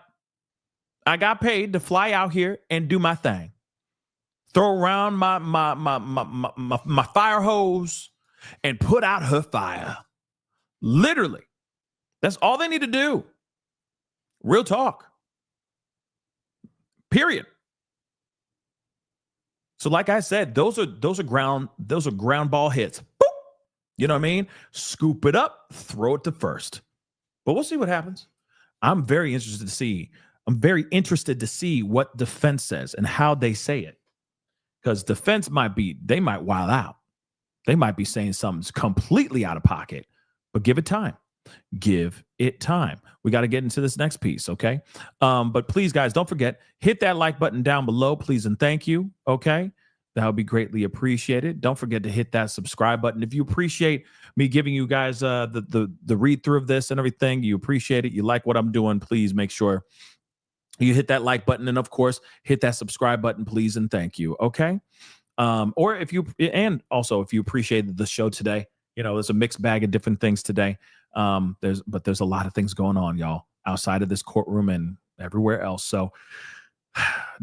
I got paid to fly out here and do my thing. Throw around my fire hose and put out her fire. Literally. That's all they need to do. Real talk. Period. So like I said, those are ground ball hits. Boop. You know what I mean? Scoop it up, throw it to first. But we'll see what happens. I'm very interested to see what defense says and how they say it. Because defense they might wild out. They might be saying something's completely out of pocket. But give it time. Give it time. We got to get into this next piece, okay? But please, guys, don't forget, hit that like button down below, please and thank you, okay? That would be greatly appreciated. Don't forget to hit that subscribe button. If you appreciate me giving you guys the read through of this and everything, you appreciate it, you like what I'm doing, please make sure you hit that like button, and of course, hit that subscribe button, please and thank you, okay? Or if you appreciated the show today, there's a mixed bag of different things today. There's a lot of things going on, y'all, outside of this courtroom and everywhere else. So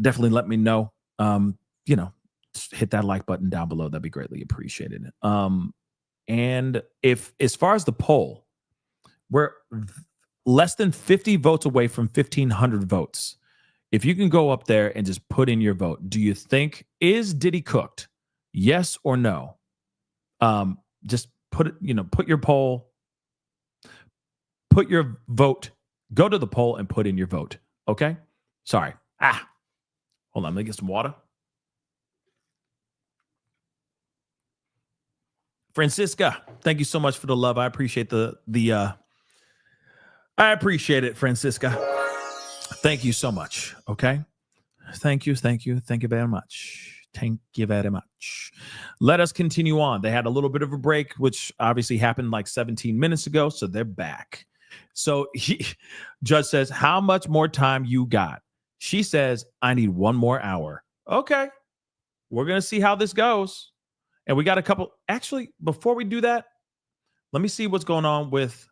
definitely let me know. Just hit that like button down below. That'd be greatly appreciated. And if, as far as the poll, we're less than 50 votes away from 1,500 votes. If you can go up there and just put in your vote, do you think, is Diddy cooked? Yes or no? Just put your poll, put your vote, go to the poll and put in your vote. Okay? Sorry. Hold on. Let me get some water. Francisca, thank you so much for the love. I appreciate I appreciate it, Francisca. Thank you so much. Okay. Thank you very much. Thank you very much. Let us continue on. They had a little bit of a break, which obviously happened like 17 minutes ago. So they're back. So Judge says, how much more time you got? She says, I need 1 more hour. Okay. We're going to see how this goes. And we got a couple. Actually, before we do that, let me see what's going on with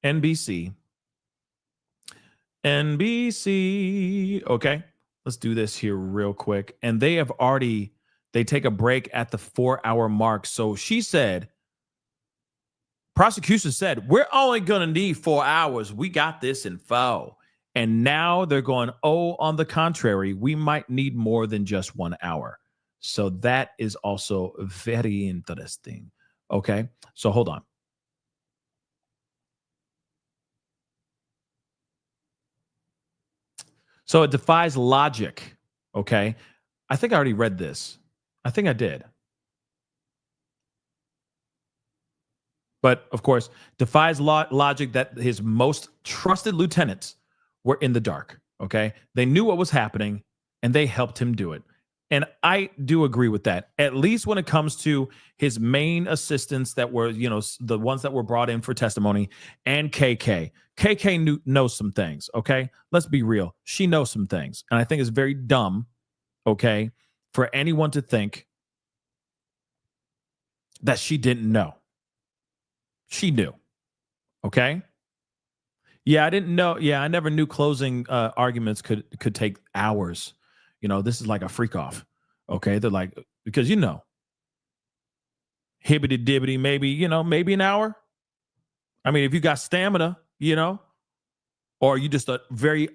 NBC. Okay. Let's do this here real quick. And they take a break at the 4-hour mark. So she said, prosecution said, we're only going to need 4 hours. We got this in 4. And now they're going, on the contrary, we might need more than just 1 hour. So that is also very interesting. Okay. So hold on. So it defies logic. Okay. I think I already read this. I think I did. But of course, defies logic that his most trusted lieutenants were in the dark. Okay. They knew what was happening and they helped him do it. And I do agree with that, at least when it comes to his main assistants that were, the ones that were brought in for testimony, and KK. KK knows some things, okay? Let's be real. She knows some things. And I think it's very dumb, okay, for anyone to think that she didn't know. She knew, okay? Yeah, I didn't know. Yeah, I never knew closing arguments could take hours. This is like a freak off. Okay, they're like, because hibbity dibbity, maybe an hour. I mean, if you got stamina, or are you just a very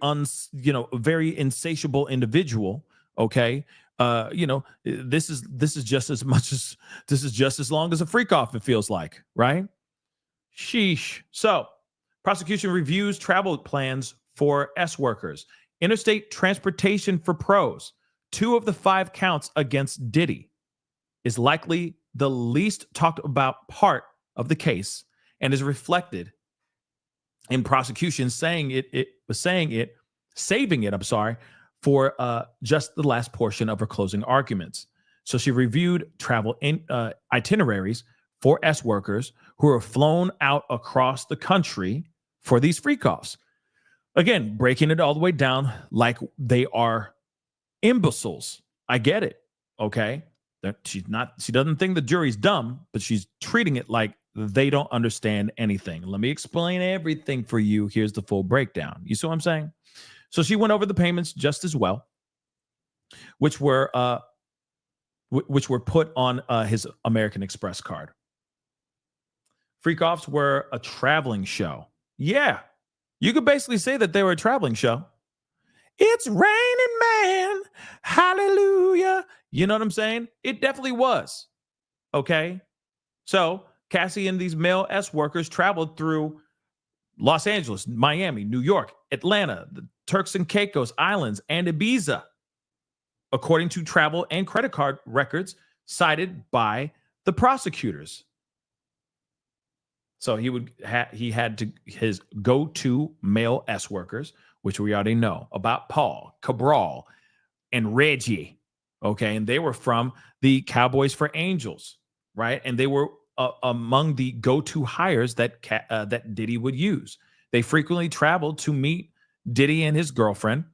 very insatiable individual, okay? This is just as long as a freak off, it feels like, right? Sheesh. So, prosecution reviews travel plans for S workers, interstate transportation for pros. 2 of the 5 counts against Diddy is likely the least talked about part of the case and is reflected in prosecution saving it for just the last portion of her closing arguments. So she reviewed travel itineraries for S workers who are flown out across the country for these freak-offs. Again, breaking it all the way down like they are imbeciles. I get it, okay? She doesn't think the jury's dumb, but she's treating it like they don't understand anything. Let me explain everything for you. Here's the full breakdown. You see what I'm saying? So she went over the payments just as well, which were put on his American Express card. Freak-offs were a traveling show. Yeah, you could basically say that they were a traveling show. It's raining, man. Hallelujah. You know what I'm saying? It definitely was. Okay. So Cassie and these male S workers traveled through Los Angeles, Miami, New York, Atlanta, the Turks and Caicos Islands, and Ibiza, according to travel and credit card records cited by the prosecutors. So he had his go-to male S workers, which we already know about, Paul, Cabral, and Reggie. Okay, and they were from the Cowboys for Angels, right? And they were among the go-to hires that Diddy would use. They frequently traveled to meet Diddy and his girlfriend,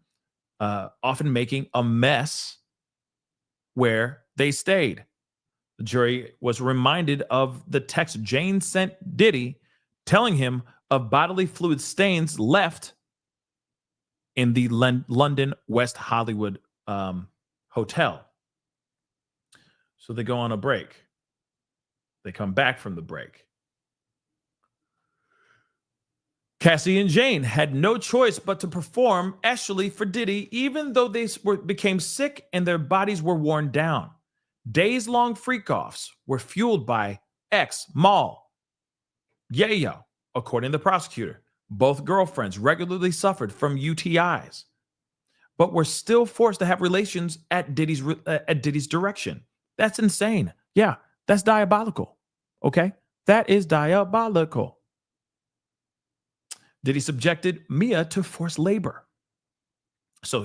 often making a mess where they stayed. The jury was reminded of the text Jane sent Diddy telling him of bodily fluid stains left in the London West Hollywood hotel. So they go on a break. They come back from the break. Cassie and Jane had no choice but to perform actually for Diddy, even though they became sick and their bodies were worn down. Days-long freak-offs were fueled by X, Mal, Yayo, according to the prosecutor. Both girlfriends regularly suffered from UTIs, but were still forced to have relations at Diddy's direction. That's insane. Yeah, that's diabolical. Okay? That is diabolical. Diddy subjected Mia to forced labor. So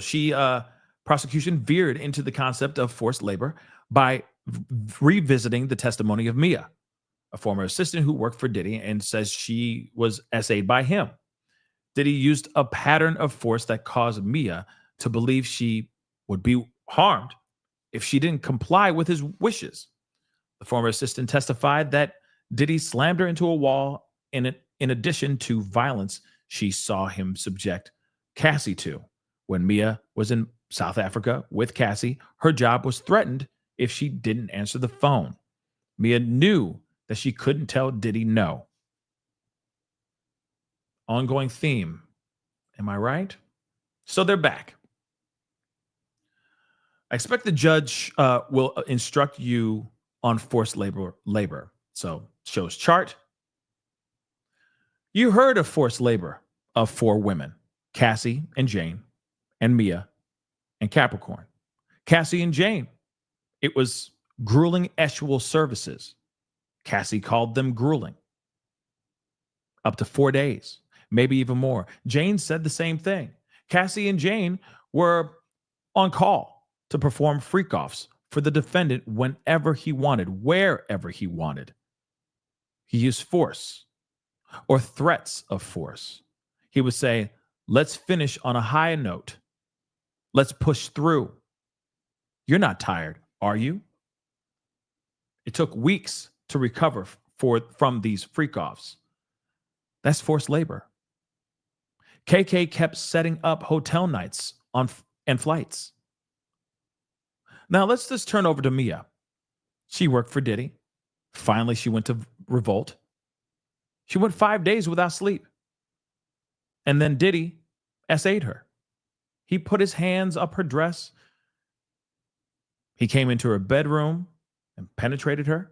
prosecution veered into the concept of forced labor by revisiting the testimony of Mia, a former assistant who worked for Diddy and says she was SA'd by him. Diddy used a pattern of force that caused Mia to believe she would be harmed if she didn't comply with his wishes. The former assistant testified that Diddy slammed her into a wall in addition to violence she saw him subject Cassie to. When Mia was in South Africa with Cassie, her job was threatened if she didn't answer the phone. Mia knew that she couldn't tell Diddy no. Ongoing theme. Am I right? So they're back. I expect the judge will instruct you on forced labor. So shows chart. You heard of forced labor of 4 women, Cassie and Jane and Mia and Capricorn. Cassie and Jane, it was grueling sexual services. Cassie called them grueling. Up to 4 days, maybe even more. Jane said the same thing. Cassie and Jane were on call to perform freak-offs for the defendant whenever he wanted, wherever he wanted. He used force or threats of force. He would say, let's finish on a high note. Let's push through. You're not tired, are you? It took weeks to recover from these freak-offs. That's forced labor. KK kept setting up hotel nights and flights. Now let's just turn over to Mia. She worked for Diddy. Finally, she went to Revolt. She went 5 days without sleep. And then Diddy SA'd her. He put his hands up her dress. He came into her bedroom and penetrated her.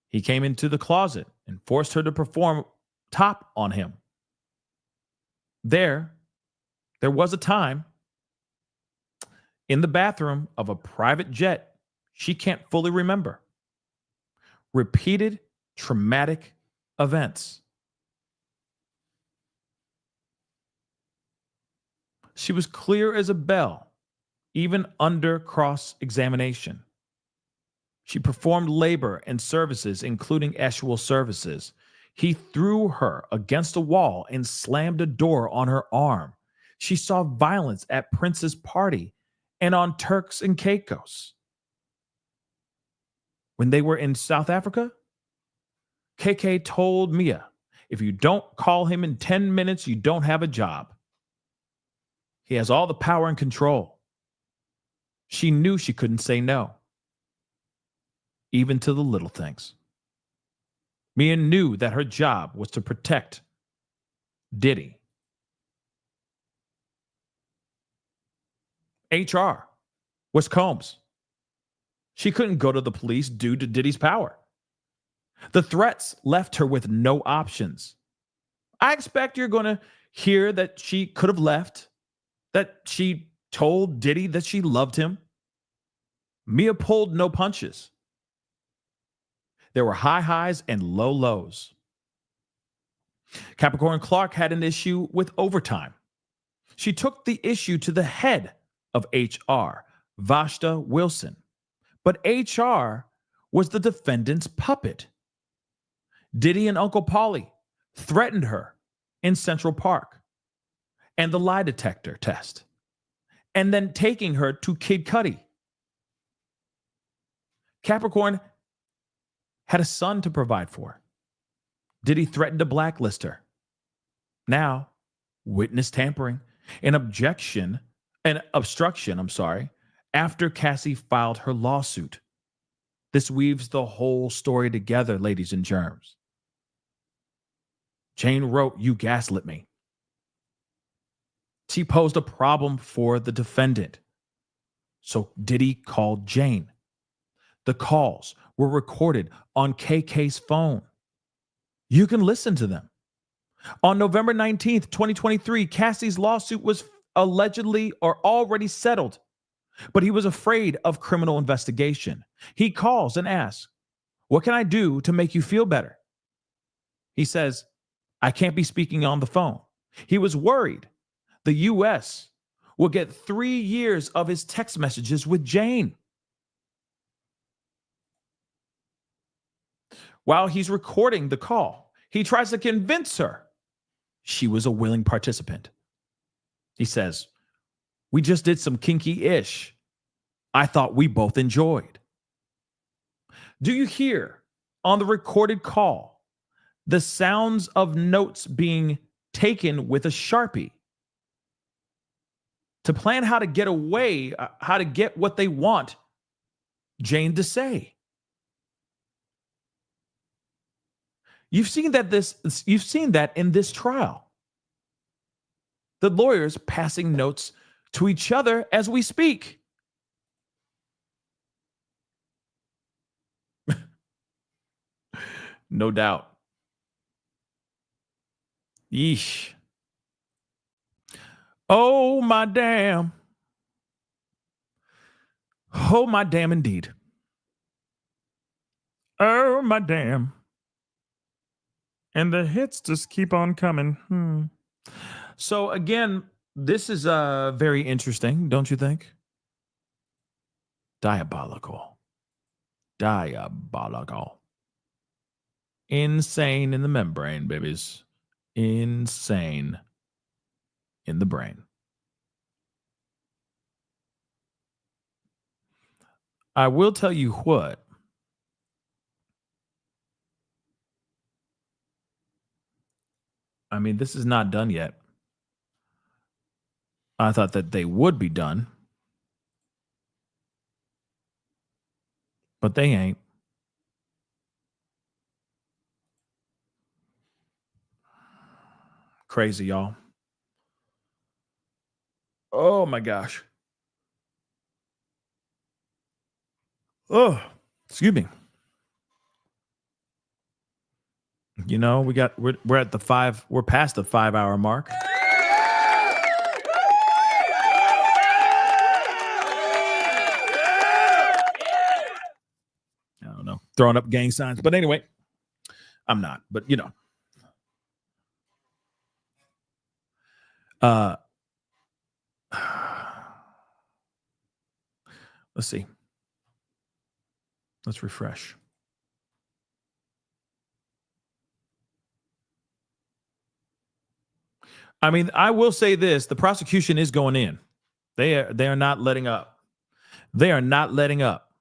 He came into the closet and forced her to perform top on him. There was a time in the bathroom of a private jet she can't fully remember. Repeated traumatic events. She was clear as a bell, even under cross-examination. She performed labor and services, including actual services. He threw her against a wall and slammed a door on her arm. She saw violence at Prince's party and on Turks and Caicos. When they were in South Africa, KK told Mia, if you don't call him in 10 minutes, you don't have a job. He has all the power and control. She knew she couldn't say no, even to the little things. Mia knew that her job was to protect Diddy. HR was Combs. She couldn't go to the police due to Diddy's power. The threats left her with no options. I expect you're going to hear that she could have left, that she told Diddy that she loved him. Mia pulled no punches. There were high highs and low lows. Capricorn Clark had an issue with overtime. She took the issue to the head of HR, Vashta Wilson. But HR was the defendant's puppet. Diddy and Uncle Paulie threatened her in Central Park and the lie detector test, and then taking her to Kid Cudi. Capricorn had a son to provide for. Diddy threatened to blacklist her. Now, witness tampering and obstruction, after Cassie filed her lawsuit. This weaves the whole story together, ladies and germs. Jane wrote, "You gaslit me." She posed a problem for the defendant. So Diddy called Jane. The calls were recorded on KK's phone. You can listen to them. On November 19th, 2023, Cassie's lawsuit was allegedly or already settled, but he was afraid of criminal investigation. He calls and asks, "What can I do to make you feel better?" He says, "I can't be speaking on the phone." He was worried the U.S. will get 3 years of his text messages with Jane. While he's recording the call, he tries to convince her she was a willing participant. He says, "We just did some kinky-ish I thought we both enjoyed." Do you hear on the recorded call the sounds of notes being taken with a Sharpie to plan how to get away, how to get what they want Jane to say? You've seen that in this trial. The lawyers passing notes to each other as we speak. No doubt. Yeesh. Oh, my damn. Oh, my damn indeed. Oh, my damn. And the hits just keep on coming. So again, this is very interesting, don't you think? Diabolical. Diabolical. Insane in the membrane, babies. Insane in the brain. I will tell you what. I mean, this is not done yet. I thought that they would be done. But they ain't. Crazy, y'all. Oh my gosh. Oh, excuse me. You know, we're at we're past the 5 hour mark. I don't know, throwing up gang signs, but anyway, I'm not, but you know. Let's see. Let's refresh. I mean, I will say this: the prosecution is going in. They are not letting up. They are not letting up.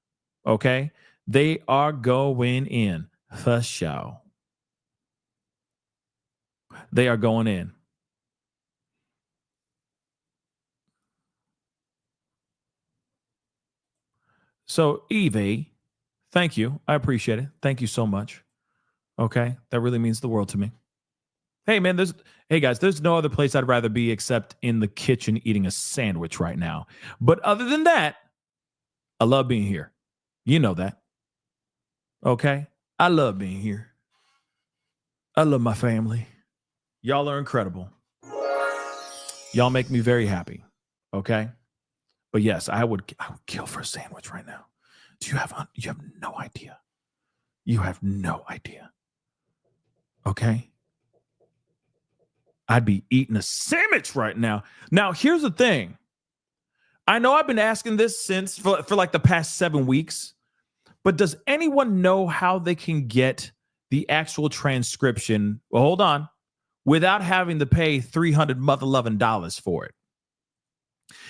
Okay, they are going in for show. They are going in. So, Evie, thank you. I appreciate it. Thank you so much. Okay, that really means the world to me. Hey, man, hey, guys, there's no other place I'd rather be except in the kitchen eating a sandwich right now. But other than that, I love being here. You know that. Okay? I love being here. I love my family. Y'all are incredible. Y'all make me very happy. Okay? But yes, I would kill for a sandwich right now. You have no idea. You have no idea. Okay? I'd be eating a sandwich right now. Now, here's the thing. I know I've been asking this since for like the past 7 weeks, but does anyone know how they can get the actual transcription? Well, hold on. Without having to pay $300 for it.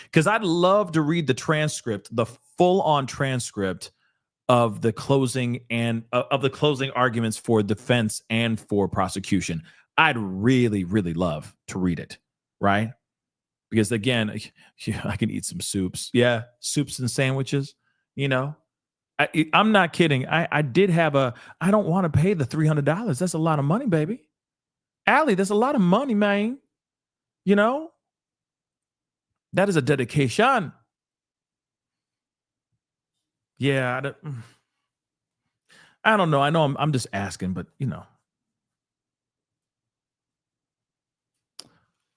Because I'd love to read the transcript, the full-on transcript of the closing and of the closing arguments for defense and for prosecution. I'd really, really love to read it, right? Because again, I can eat some soups. Yeah, soups and sandwiches, you know. I'm not kidding. I did have I don't want to pay the $300. That's a lot of money, baby. Allie, that's a lot of money, man. You know? That is a dedication. Yeah, I don't know. I know I'm just asking, but you know.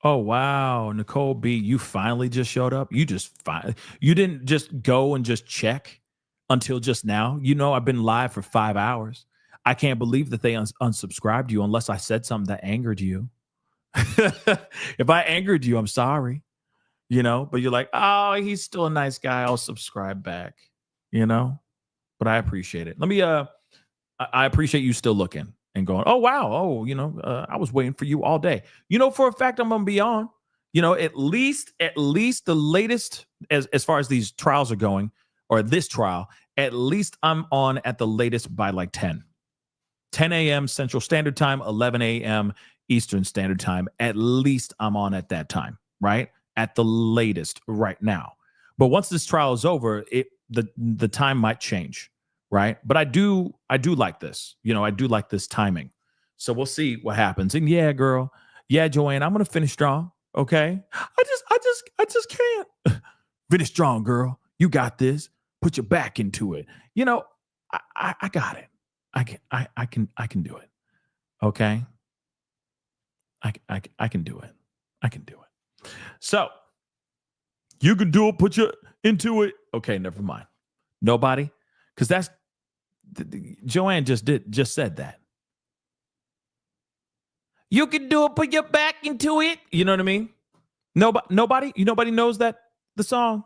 Oh wow, Nicole B, you finally just showed up. You didn't just go and just check until just now. You know, I've been live for 5 hours. I can't believe that they unsubscribed you unless I said something that angered you. If I angered you, I'm sorry. You know, but you're like, oh, he's still a nice guy. I'll subscribe back. You know, but I appreciate it. Let me. I appreciate you still looking and going, oh, wow. Oh, you know, I was waiting for you all day. You know, for a fact, I'm going to be on, you know, at least the latest as far as these trials are going, or this trial, at least I'm on at the latest by like 10 a.m. Central Standard Time, 11 a.m. Eastern Standard Time. At least I'm on at that time, right? At the latest right now. But once this trial is over, the time might change. Right. But I do like this. You know, I do like this timing. So we'll see what happens. And yeah, girl. Yeah, Joanne, I'm going to finish strong. OK, I just can't finish strong, girl. You got this. Put your back into it. You know, I got it. I can do it. OK, I can do it. I can do it. So you can do it. Put your into it. OK, never mind. Nobody. Because that's Joanne just said that. You can do it, put your back into it. You know what I mean? Nobody knows that the song.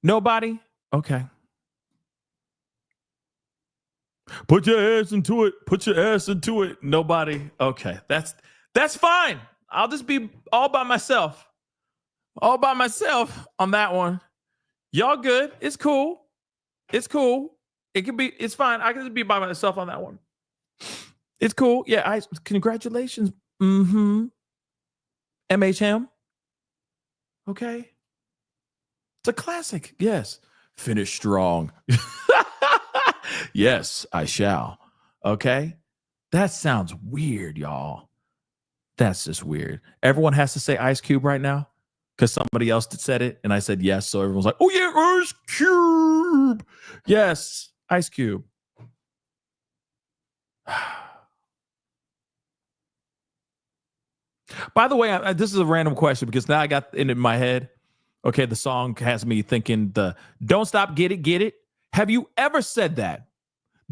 Nobody. Okay. Put your ass into it. Put your ass into it. Nobody. Okay. That's fine. I'll just be all by myself. All by myself on that one. Y'all good. It's cool. It's cool. It's fine. I can just be by myself on that one. It's cool. Yeah, congratulations. Mm-hmm. MHM. Okay. It's a classic. Yes. Finish strong. Yes, I shall. Okay? That sounds weird, y'all. That's just weird. Everyone has to say Ice Cube right now because somebody else said it, and I said yes. So everyone's like, oh, yeah, Ice Cube. Yes, Ice Cube. By the way, this is a random question because now I got it in my head. Okay, the song has me thinking the Don't Stop, Get It, Get It. Have you ever said that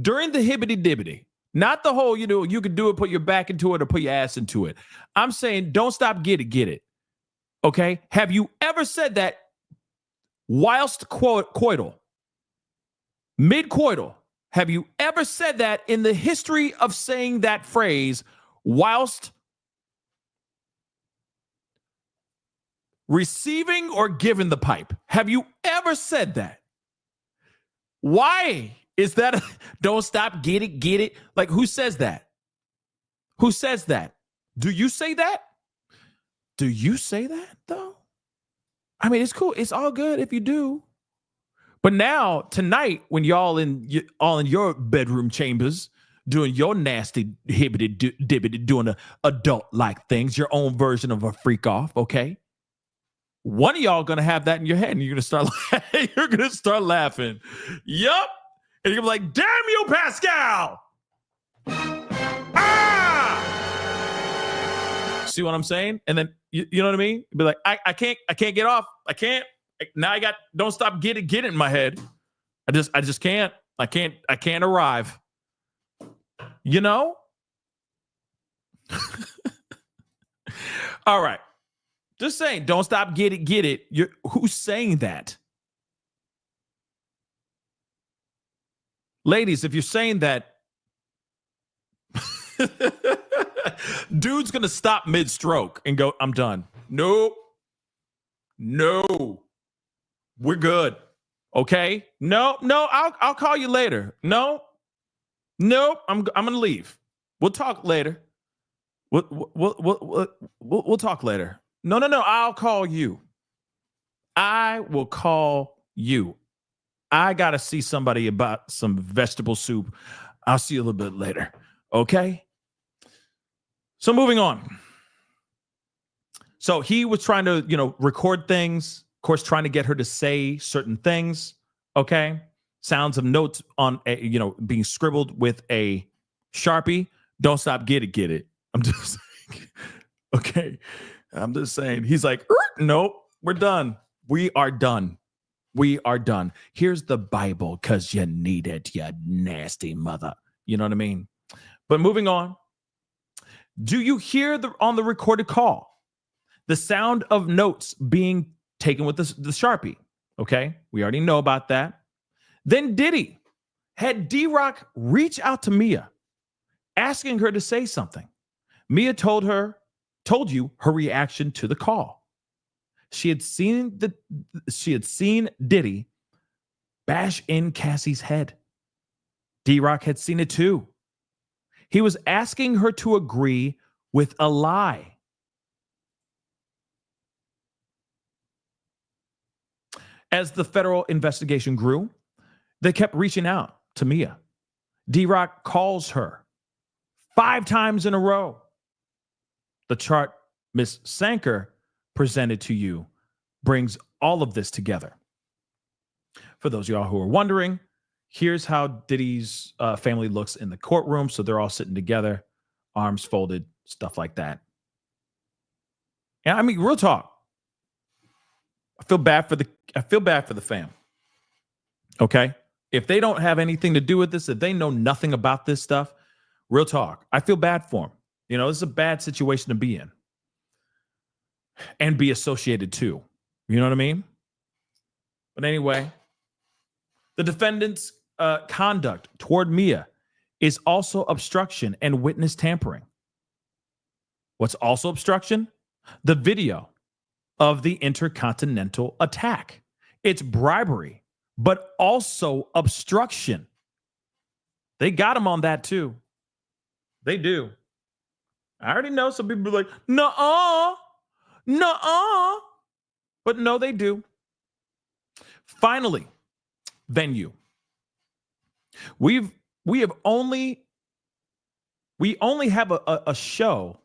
during the hibbity dibbity? Not the whole, you could do it, put your back into it or put your ass into it. I'm saying don't stop, get it. Okay? Have you ever said that whilst coital? Mid-coital. Have you ever said that in the history of saying that phrase whilst receiving or giving the pipe? Have you ever said that? Why is that? Don't stop, get it. Like, who says that? Who says that? Do you say that? Do you say that, though? I mean, it's cool. It's all good if you do. But now, tonight, when y'all in your bedroom chambers doing your nasty hibbity doing the adult-like things, your own version of a freak off, okay? One of y'all gonna have that in your head, and you're gonna start laughing. Yup. And you're gonna be like, damn you, Pascal! Ah! See what I'm saying? And then you know what I mean? Be like, I can't get off. I can't. Now I got don't stop, get it in my head. I just can't. I can't arrive. You know? All right. Just saying, don't stop, get it. Who's saying that? Ladies, if you're saying that, dude's going to stop mid-stroke and go, I'm done. Nope. No. We're good. Okay? No, I'll call you later. No. Nope, I'm going to leave. We'll talk later. We'll talk later. No, I'll call you. I will call you. I got to see somebody about some vegetable soup. I'll see you a little bit later. Okay? So moving on. So he was trying to, record things. Of course, trying to get her to say certain things. Okay? Sounds of notes on, being scribbled with a Sharpie. Don't stop, get it. I'm just saying. Okay? I'm just saying. He's like, nope, we're done. We are done. Here's the Bible because you need it, you nasty mother. You know what I mean? But moving on. Do you hear on the recorded call the sound of notes being taken with the Sharpie? Okay, we already know about that. Then Diddy had D-Rock reach out to Mia, asking her to say something. Mia told you her reaction to the call. She had seen Diddy bash in Cassie's head. D-Rock had seen it too. He was asking her to agree with a lie. As the federal investigation grew, they kept reaching out to Mia. D-Rock calls her 5 times in a row. The chart Miss Sanker presented to you brings all of this together. For those of y'all who are wondering, here's how Diddy's family looks in the courtroom. So they're all sitting together, arms folded, stuff like that. And I mean, real talk. I feel bad for the fam. Okay? If they don't have anything to do with this, if they know nothing about this stuff, real talk, I feel bad for them. This is a bad situation to be in. And be associated to. You know what I mean? But anyway, the defendant's conduct toward Mia is also obstruction and witness tampering. What's also obstruction? The video of the intercontinental attack. It's bribery, but also obstruction. They got him on that too. They do. I already know some people are like, nuh-uh. But no, they do. Finally, venue. We only have a show.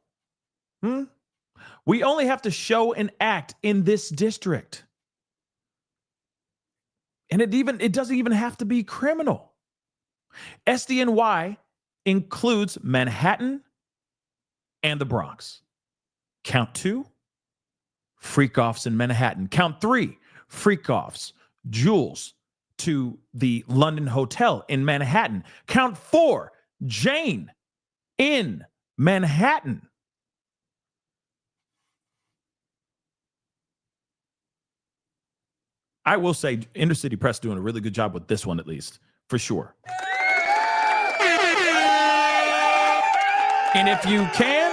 We only have to show and act in this district. And it doesn't even have to be criminal. SDNY includes Manhattan and the Bronx. Count 2, freak-offs in Manhattan. Count 3, freak-offs, jewels to the London Hotel in Manhattan. Count 4, Jane in Manhattan. I will say Inner City Press doing a really good job with this one, at least, for sure. And if you can,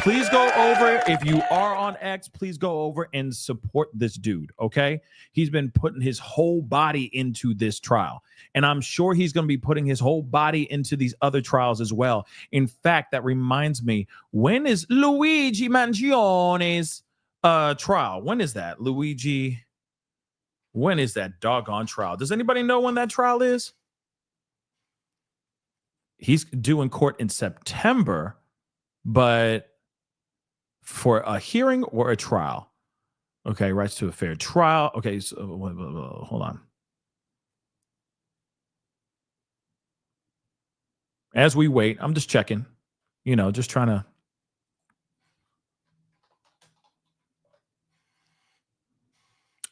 please go over. If you are on X, please go over and support this dude, okay? He's been putting his whole body into this trial. And I'm sure he's going to be putting his whole body into these other trials as well. In fact, that reminds me, when is Luigi Mangione's trial? When is that, Luigi? When is that doggone trial? Does anybody know when that trial is? He's due in court in September, but for a hearing or a trial? Okay, rights to a fair trial. Okay, so hold on. As we wait, I'm just checking, just trying to.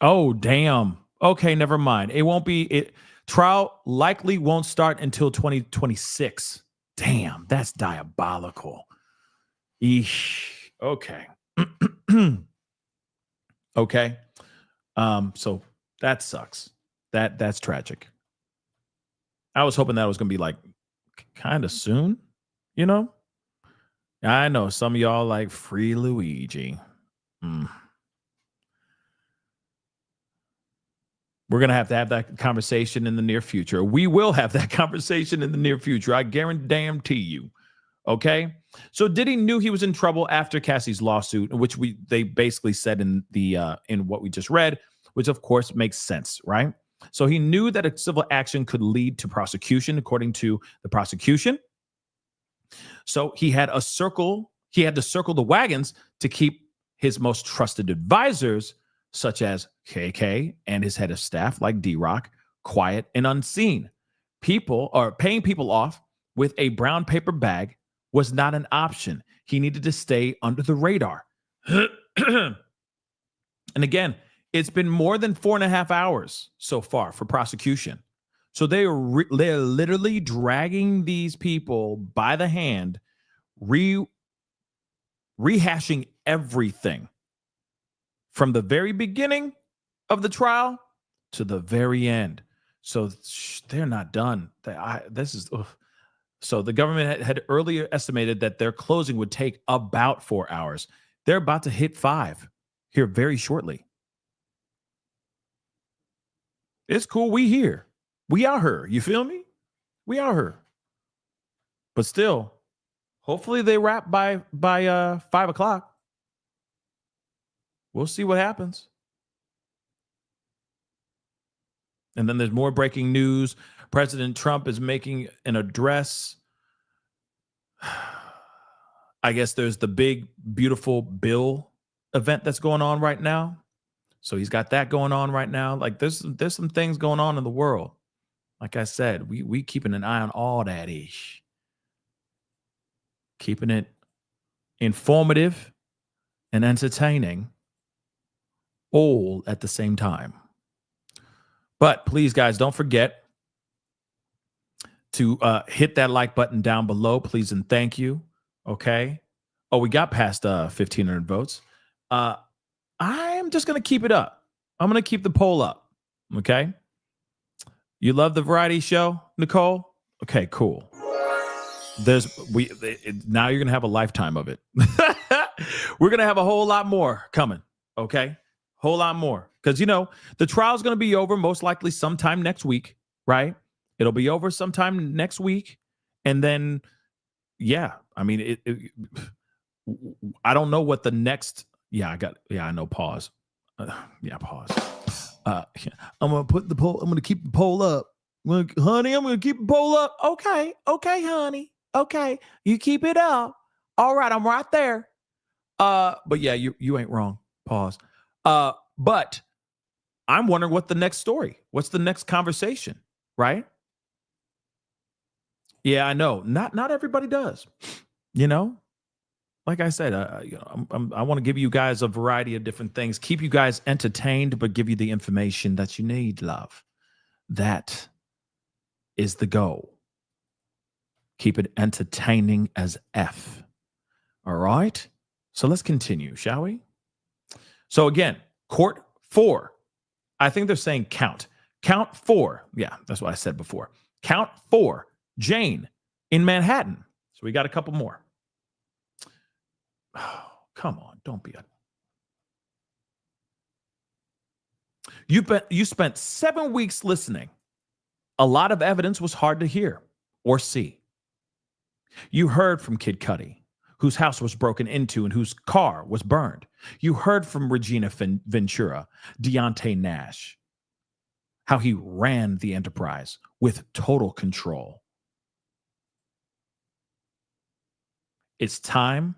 Oh, damn. Okay, never mind. It won't be trial likely won't start until 2026. Damn, that's diabolical. Eesh. Okay. Okay. So that sucks. That's tragic. I was hoping that was gonna be like kind of soon, I know some of y'all like free Luigi. We're going to have that conversation in the near future. We will have that conversation in the near future. I guarantee you. Okay. So Diddy knew he was in trouble after Cassie's lawsuit, which they basically said in what we just read, which of course makes sense, right? So he knew that a civil action could lead to prosecution, according to the prosecution. So he had to circle the wagons to keep his most trusted advisors, such as KK and his head of staff like D-Rock, quiet and unseen. Paying people off with a brown paper bag was not an option. He needed to stay under the radar. And again, it's been more than 4.5 hours so far for prosecution. So they're literally dragging these people by the hand, rehashing everything from the very beginning of the trial to the very end. So they're not done. So the government had earlier estimated that their closing would take about 4 hours. They're about to hit 5 here very shortly. It's cool. We here. We are her. You feel me? We are her. But still, hopefully they wrap by 5 o'clock. We'll see what happens. And then there's more breaking news. President Trump is making an address. I guess there's the big, beautiful bill event that's going on right now. So he's got that going on right now. Like there's some things going on in the world. Like I said, we keeping an eye on all that ish. Keeping it informative and entertaining all at the same time. But please, guys, don't forget to hit that like button down below, please and thank you. Okay. Oh, we got past 1,500 votes. I'm just going to keep it up. I'm going to keep the poll up. Okay. You love the variety show, Nicole? Okay, cool. Now you're going to have a lifetime of it. We're going to have a whole lot more coming. Okay. Whole lot more. Because, the trial's going to be over most likely sometime next week, right? It'll be over sometime next week. And then, yeah, I mean, I don't know what the next, I know, pause. Pause. I'm going to keep the poll up. Look, honey, I'm going to keep the poll up. Okay, honey. Okay, you keep it up. All right, I'm right there. But yeah, you ain't wrong. Pause. But I'm wondering what's the next conversation, right? Yeah, I know. Not everybody does. You know, like I said, I want to give you guys a variety of different things, keep you guys entertained, but give you the information that you need. Love, that is the goal. Keep it entertaining as F. All right. So let's continue, shall we? So again, court 4. I think they're saying count 4. Yeah, that's what I said before. Count 4. Jane in Manhattan. So we got a couple more. Oh, come on, don't be a. You spent 7 weeks listening. A lot of evidence was hard to hear or see. You heard from Kid Cudi, whose house was broken into and whose car was burned. You heard from Regina Ventura, Deontay Nash, how he ran the enterprise with total control. It's time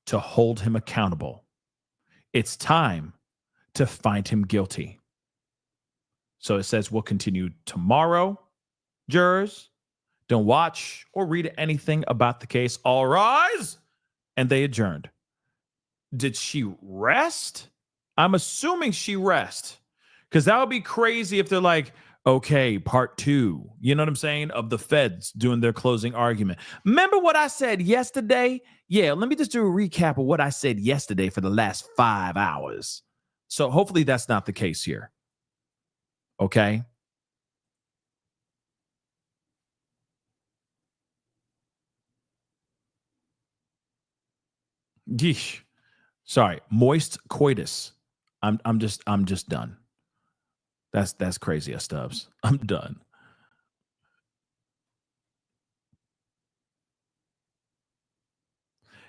to hold him accountable. It's time to find him guilty. So it says we'll continue tomorrow. Jurors, don't watch or read anything about the case. All rise. And they adjourned. Did she rest? I'm assuming she rest. Because that would be crazy if they're like, okay, part 2, you know what I'm saying, of the feds doing their closing argument. Remember what I said yesterday? Yeah, let me just do a recap of what I said yesterday for the last 5 hours. So hopefully that's not the case here. Okay? Yeesh. Sorry, moist coitus. I'm just done. That's crazy, Stubbs. I'm done.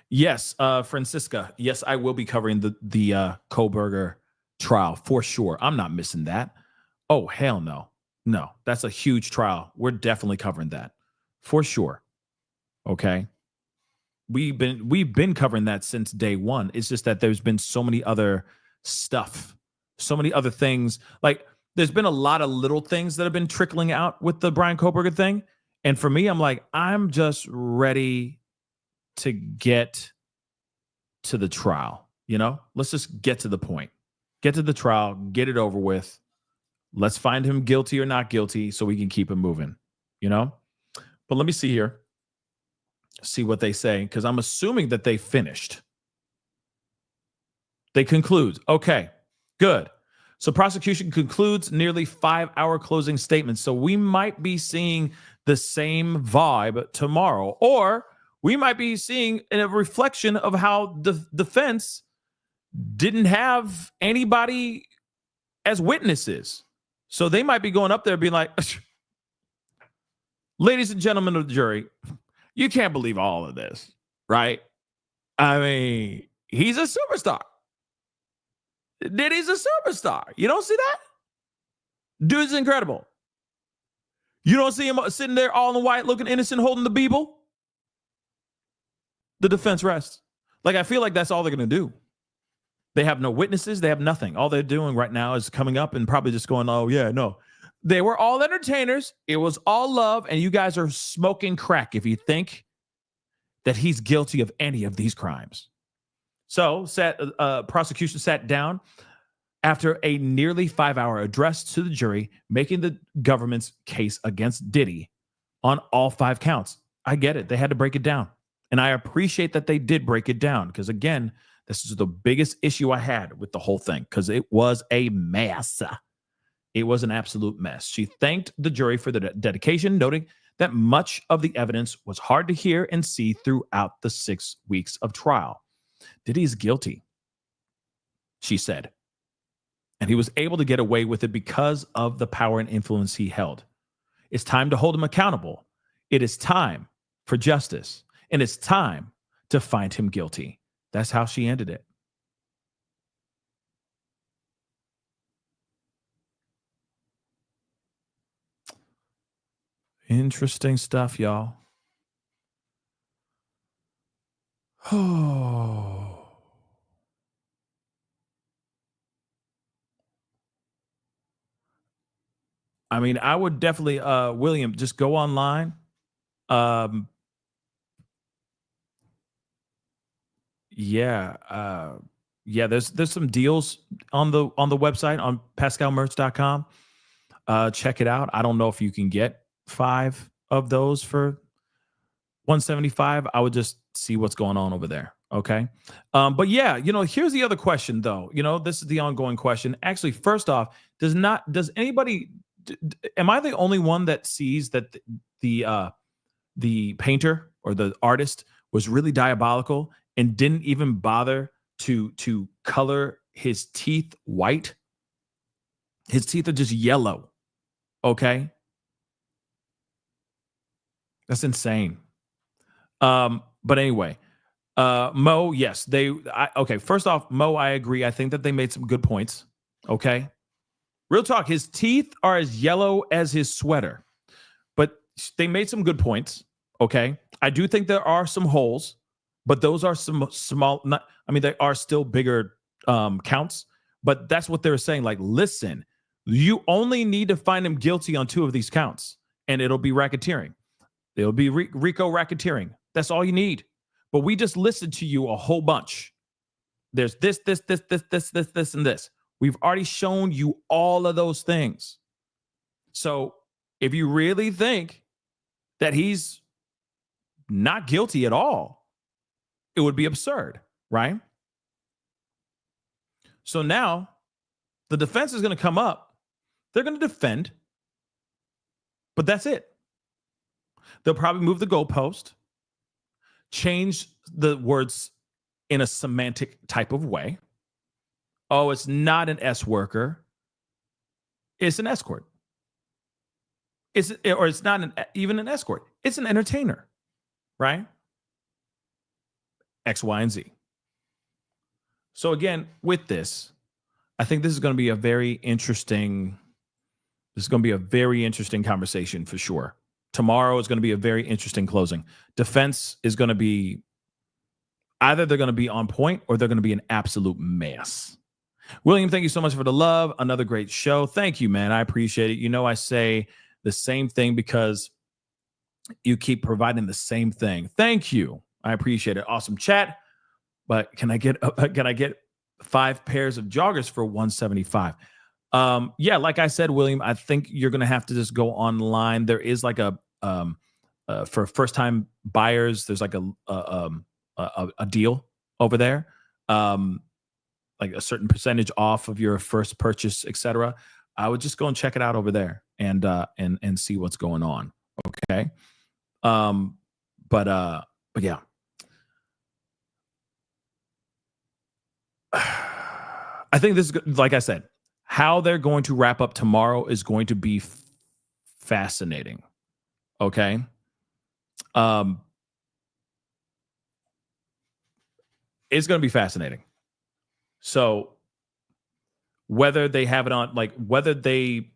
Yes, Francisca. Yes, I will be covering the Koberger trial for sure. I'm not missing that. Oh, hell no. No, that's a huge trial. We're definitely covering that for sure. Okay. We've been covering that since day one. It's just that there's been so many other stuff, so many other things. Like there's been a lot of little things that have been trickling out with the Brian Koberger thing. And for me, I'm like, I'm just ready to get to the trial. You know, let's just get to the point, get to the trial, get it over with. Let's find him guilty or not guilty so we can keep him moving, you know? But let me see here. See what they say, because I'm assuming that they finished. They conclude. Okay, good. So prosecution concludes nearly 5-hour closing statement. So we might be seeing the same vibe tomorrow, or we might be seeing a reflection of how the defense didn't have anybody as witnesses. So they might be going up there being like, ladies and gentlemen of the jury, you can't believe all of this, right? I mean, he's a superstar. Diddy's a superstar. You don't see that? Dude's incredible. You don't see him sitting there all in white, looking innocent, holding the Bible? The defense rests. Like, I feel like that's all they're going to do. They have no witnesses. They have nothing. All they're doing right now is coming up and probably just going, oh, yeah, no. They were all entertainers. It was all love. And you guys are smoking crack if you think that he's guilty of any of these crimes. So prosecution sat down after a nearly 5-hour address to the jury, making the government's case against Diddy on all 5 counts. I get it. They had to break it down. And I appreciate that they did break it down because, again, this is the biggest issue I had with the whole thing because it was a mess. It was an absolute mess. She thanked the jury for the dedication, noting that much of the evidence was hard to hear and see throughout the 6 weeks of trial. Diddy's guilty, she said. And he was able to get away with it because of the power and influence he held. It's time to hold him accountable. It is time for justice. And it's time to find him guilty. That's how she ended it. Interesting stuff, y'all. Oh. I mean, I would definitely, William, just go online. Yeah, yeah. There's some deals on the website on pascalmerch.com. Check it out. I don't know if you can get 5 of those for 175. I would just see what's going on over there. Okay. But yeah, here's the other question though. This is the ongoing question. Actually, first off, does anybody am I the only one that sees that the painter or the artist was really diabolical and didn't even bother to color his teeth white? His teeth are just yellow. Okay. That's insane. But anyway, Mo, yes, okay. First off, Mo, I agree. I think that they made some good points. Okay. Real talk. His teeth are as yellow as his sweater, but they made some good points. Okay. I do think there are some holes, but those are some small, they are still bigger counts, but that's what they're saying. Like, listen, you only need to find him guilty on 2 of these counts and it'll be racketeering. It'll be RICO racketeering. That's all you need. But we just listened to you a whole bunch. There's this, and this. We've already shown you all of those things. So if you really think that he's not guilty at all, it would be absurd, right? So now the defense is going to come up. They're going to defend, but that's it. They'll probably move the goalpost, change the words in a semantic type of way. Oh, it's not an S worker. It's an escort. It's not even an escort. It's an entertainer, right? X, Y, and Z. So again, with this, I think this is going to be a very interesting. This is going to be a very interesting conversation for sure. Tomorrow is going to be a very interesting closing. Defense is going to be either they're going to be on point or they're going to be an absolute mess. William, thank you so much for the love. Another great show. Thank you, man. I appreciate it. I say the same thing because you keep providing the same thing. Thank you. I appreciate it. Awesome chat. But can I get 5 pairs of joggers for 175? Yeah, like I said, William, I think you're going to have to just go online. There is like a for first time buyers, there's like a deal over there. Like a certain percentage off of your first purchase, etc. I would just go and check it out over there and see what's going on. Okay. But yeah. I think this is, like I said, how they're going to wrap up tomorrow is going to be fascinating. Okay. It's going to be fascinating. So whether they have it on, like whether they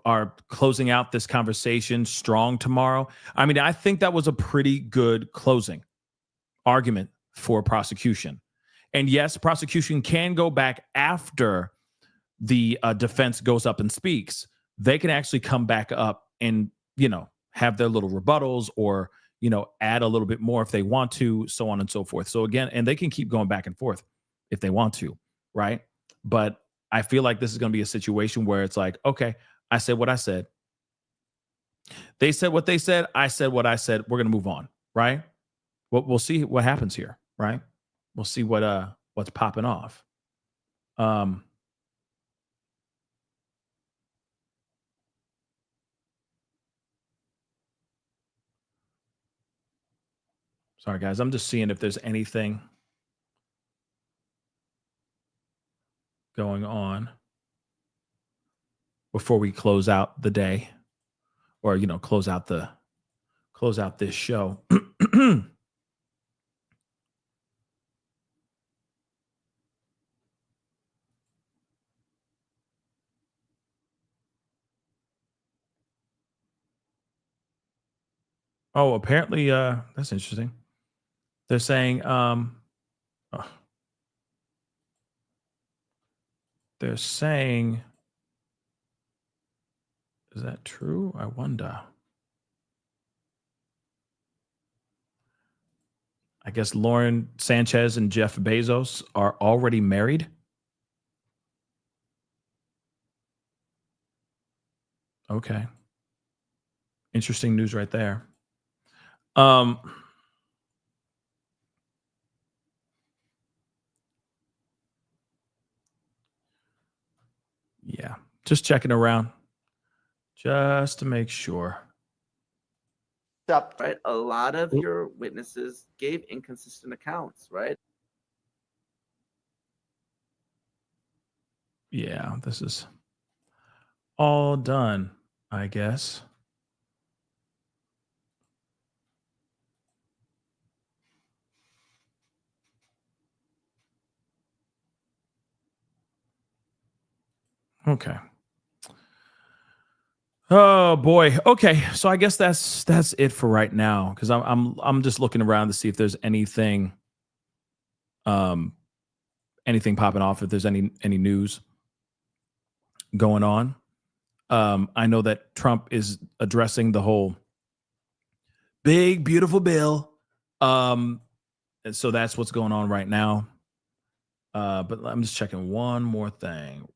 are closing out this conversation strong tomorrow. I mean, I think that was a pretty good closing argument for prosecution. And yes, prosecution can go back after the defense goes up and speaks. They can actually come back up and, have their little rebuttals or, add a little bit more if they want to, so on and so forth. So again, and they can keep going back and forth if they want to, right? But I feel like this is going to be a situation where it's like, okay, I said what I said. They said what they said. I said what I said. We're going to move on, right? We'll see what happens here, right? We'll see what's popping off. Sorry, guys. I'm just seeing if there's anything going on before we close out the day or, close out this show. Oh, apparently, that's interesting. They're saying, they're saying, is that true? I wonder. I guess Lauren Sanchez and Jeff Bezos are already married. Okay. Interesting news right there. Yeah, just checking around just to make sure. Right, a lot of your witnesses gave inconsistent accounts, right? Yeah, this is all done, I guess. Okay. Oh boy. Okay, so I guess that's it for right now, because I'm just looking around to see if there's anything anything popping off, if there's any news going on. I know that Trump is addressing the whole big beautiful bill, and so that's what's going on right now. But I'm just checking one more thing.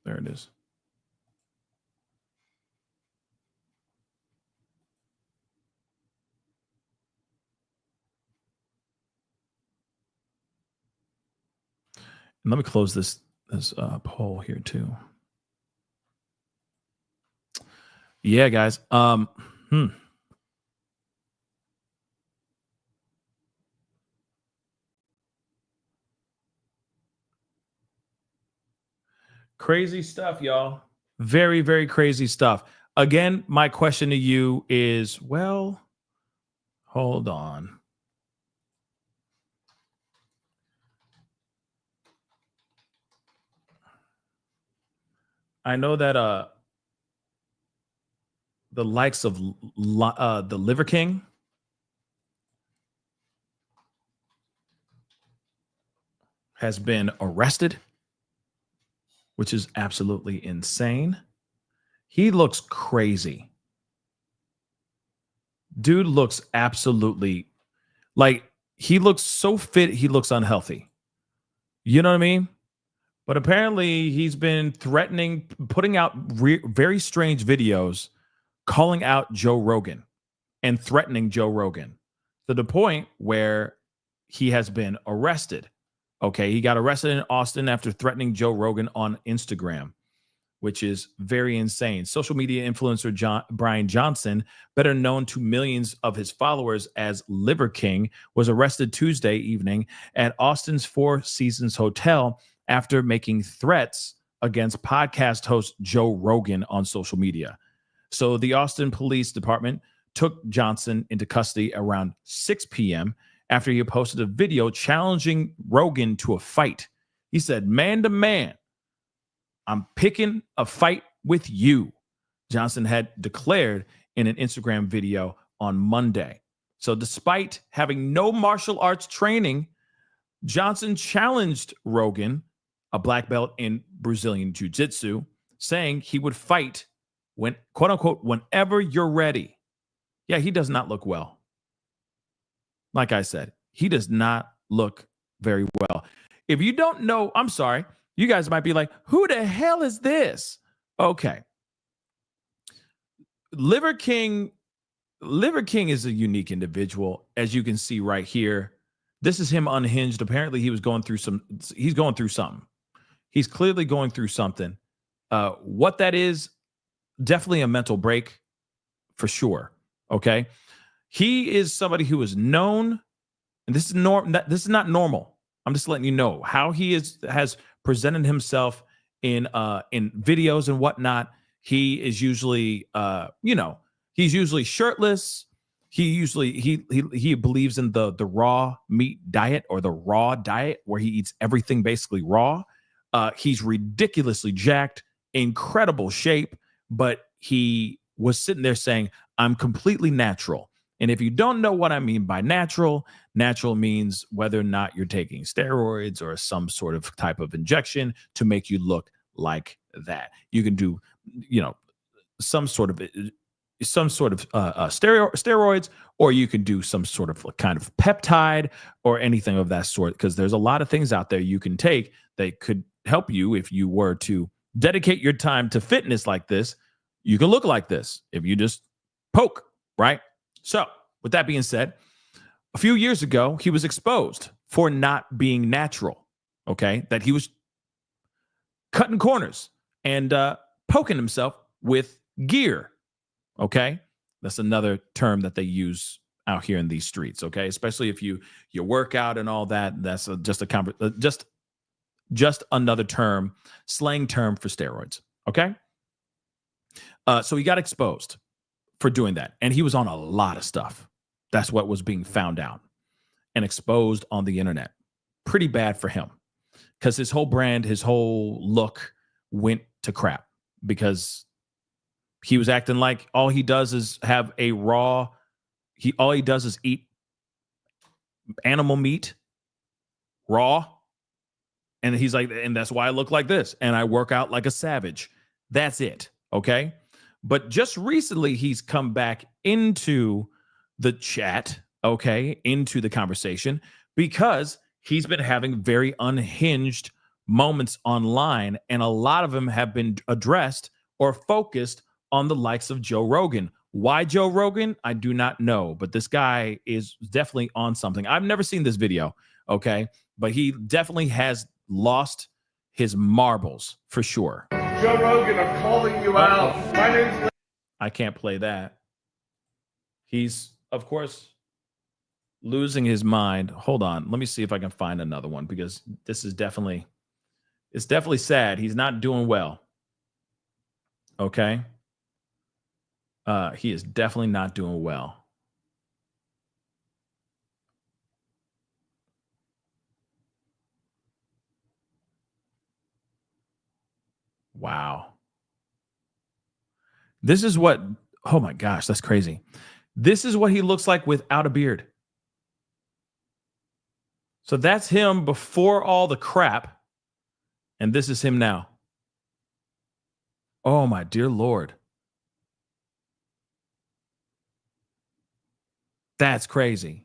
There it is. And let me close this poll here too. Yeah, guys. Crazy stuff, y'all. Very, very crazy stuff. Again, my question to you is, well, hold on. I know that the likes of the Liver King has been arrested, which is absolutely insane. He looks crazy. Dude looks absolutely like he looks so fit, he looks unhealthy. You know what I mean? But apparently he's been threatening, putting out very strange videos, calling out Joe Rogan and threatening Joe Rogan to the point where he has been arrested. Okay, he got arrested in Austin after threatening Joe Rogan on Instagram, which is very insane. Social media influencer Brian Johnson, better known to millions of his followers as Liver King, was arrested Tuesday evening at Austin's Four Seasons Hotel after making threats against podcast host Joe Rogan on social media. So the Austin Police Department took Johnson into custody around 6 p.m. after he posted a video challenging Rogan to a fight. He said, "Man to man, I'm picking a fight with you," Johnson had declared in an Instagram video on Monday. So despite having no martial arts training, Johnson challenged Rogan, a black belt in Brazilian Jiu-Jitsu, saying he would fight when, quote unquote, whenever you're ready. Yeah, he does not look well. Like I said, he does not look very well. If you don't know, I'm sorry, you guys might be like, who the hell is this? Okay. Liver King is a unique individual, as you can see right here. This is him unhinged. Apparently he's going through something. He's clearly going through something. What that is, definitely a mental break for sure. Okay. He is somebody who is known, and this is not normal. I'm just letting you know how he has presented himself in videos and whatnot. He is usually, he's usually shirtless. he believes in the raw meat diet or the raw diet where he eats everything basically raw. He's ridiculously jacked, incredible shape, but he was sitting there saying, I'm completely natural. And if you don't know what I mean by natural, natural means whether or not you're taking steroids or some sort of type of injection to make you look like that. You can do, some sort of steroids, or you can do some sort of kind of peptide or anything of that sort, because there's a lot of things out there you can take that could help you if you were to dedicate your time to fitness like this. You can look like this if you just poke, right? So with that being said, a few years ago, he was exposed for not being natural, okay? That he was cutting corners and poking himself with gear, okay? That's another term that they use out here in these streets, okay? Especially if you work out and all that. That's just another term, slang term for steroids, okay? So he got exposed for doing that, and he was on a lot of stuff. That's what was being found out and exposed on the internet. Pretty bad for him, because his whole brand, his whole look went to crap because he was acting like all he does is have a raw, all he does is eat animal meat raw. And he's like, and that's why I look like this. And I work out like a savage. That's it. Okay. But just recently, he's come back into the chat, okay, into the conversation, because he's been having very unhinged moments online. And a lot of them have been addressed or focused on the likes of Joe Rogan. Why Joe Rogan? I do not know. But this guy is definitely on something. I've never seen this video, okay? But he definitely has lost his marbles for sure. Joe Rogan, I'm calling you out. My name's... I can't play that. He's, of course, losing his mind. Hold on. Let me see if I can find another one, because this is definitely, it's definitely sad. He's not doing well. Okay. He is definitely not doing well. Wow. This is what, oh my gosh, that's crazy. This is what he looks like without a beard. So that's him before all the crap. And this is him now. Oh my dear Lord. That's crazy.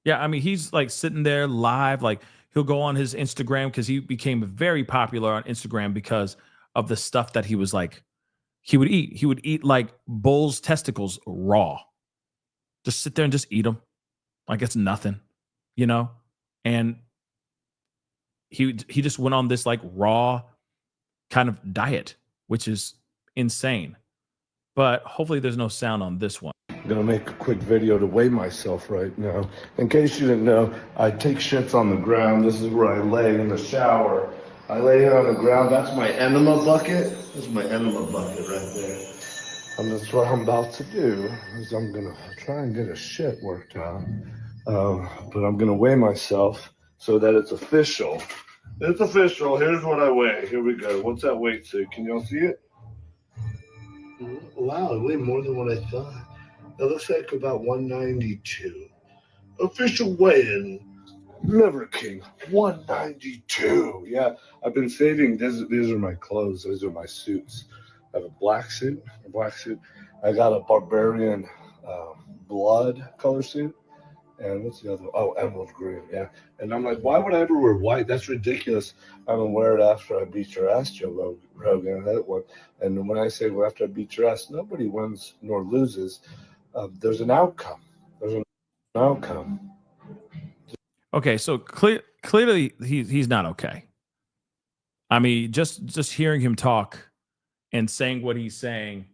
Yeah, I mean, he's like sitting there live, like he'll go on his Instagram, because he became very popular on Instagram because of the stuff that he was like, he would eat. He would eat like bull's testicles raw. Just sit there and just eat them like it's nothing, And he just went on this like raw kind of diet, which is insane. But hopefully there's no sound on this one. I'm gonna make a quick video to weigh myself right now. In case you didn't know, I take shits on the ground. This is where I lay in the shower. I lay here on the ground. That's my enema bucket. This is my enema bucket right there. And that's what I'm about to do, is I'm gonna try and get a shit worked out. But I'm gonna weigh myself so that it's official. It's official. Here's what I weigh. Here we go. What's that weight say? Can y'all see it? Wow, I weigh more than what I thought. It looks like about 192. Official weigh-in, Liver King, 192. Yeah, I've been saving. These are my clothes. These are my suits. I have a black suit. I got a barbarian blood color suit. And what's the other? Oh, emerald green. Yeah. And I'm like, why would I ever wear white? That's ridiculous. I'm gonna wear it after I beat your ass, Joe Rogan. That one. And when I say after I beat your ass, nobody wins nor loses. There's an outcome. Okay, so clearly he's not okay. I mean, just hearing him talk and saying what he's saying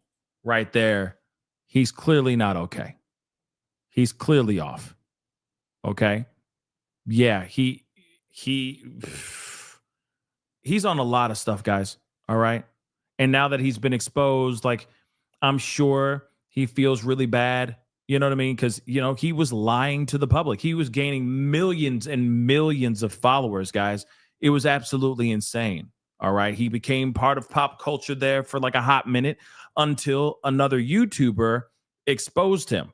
right there, he's clearly not okay. He's clearly off. Okay. Yeah, he's on a lot of stuff, guys. All right. And now that he's been exposed, like, I'm sure he feels really bad. You know what I mean? Because, he was lying to the public. He was gaining millions and millions of followers, guys. It was absolutely insane. All right. He became part of pop culture there for like a hot minute until another YouTuber exposed him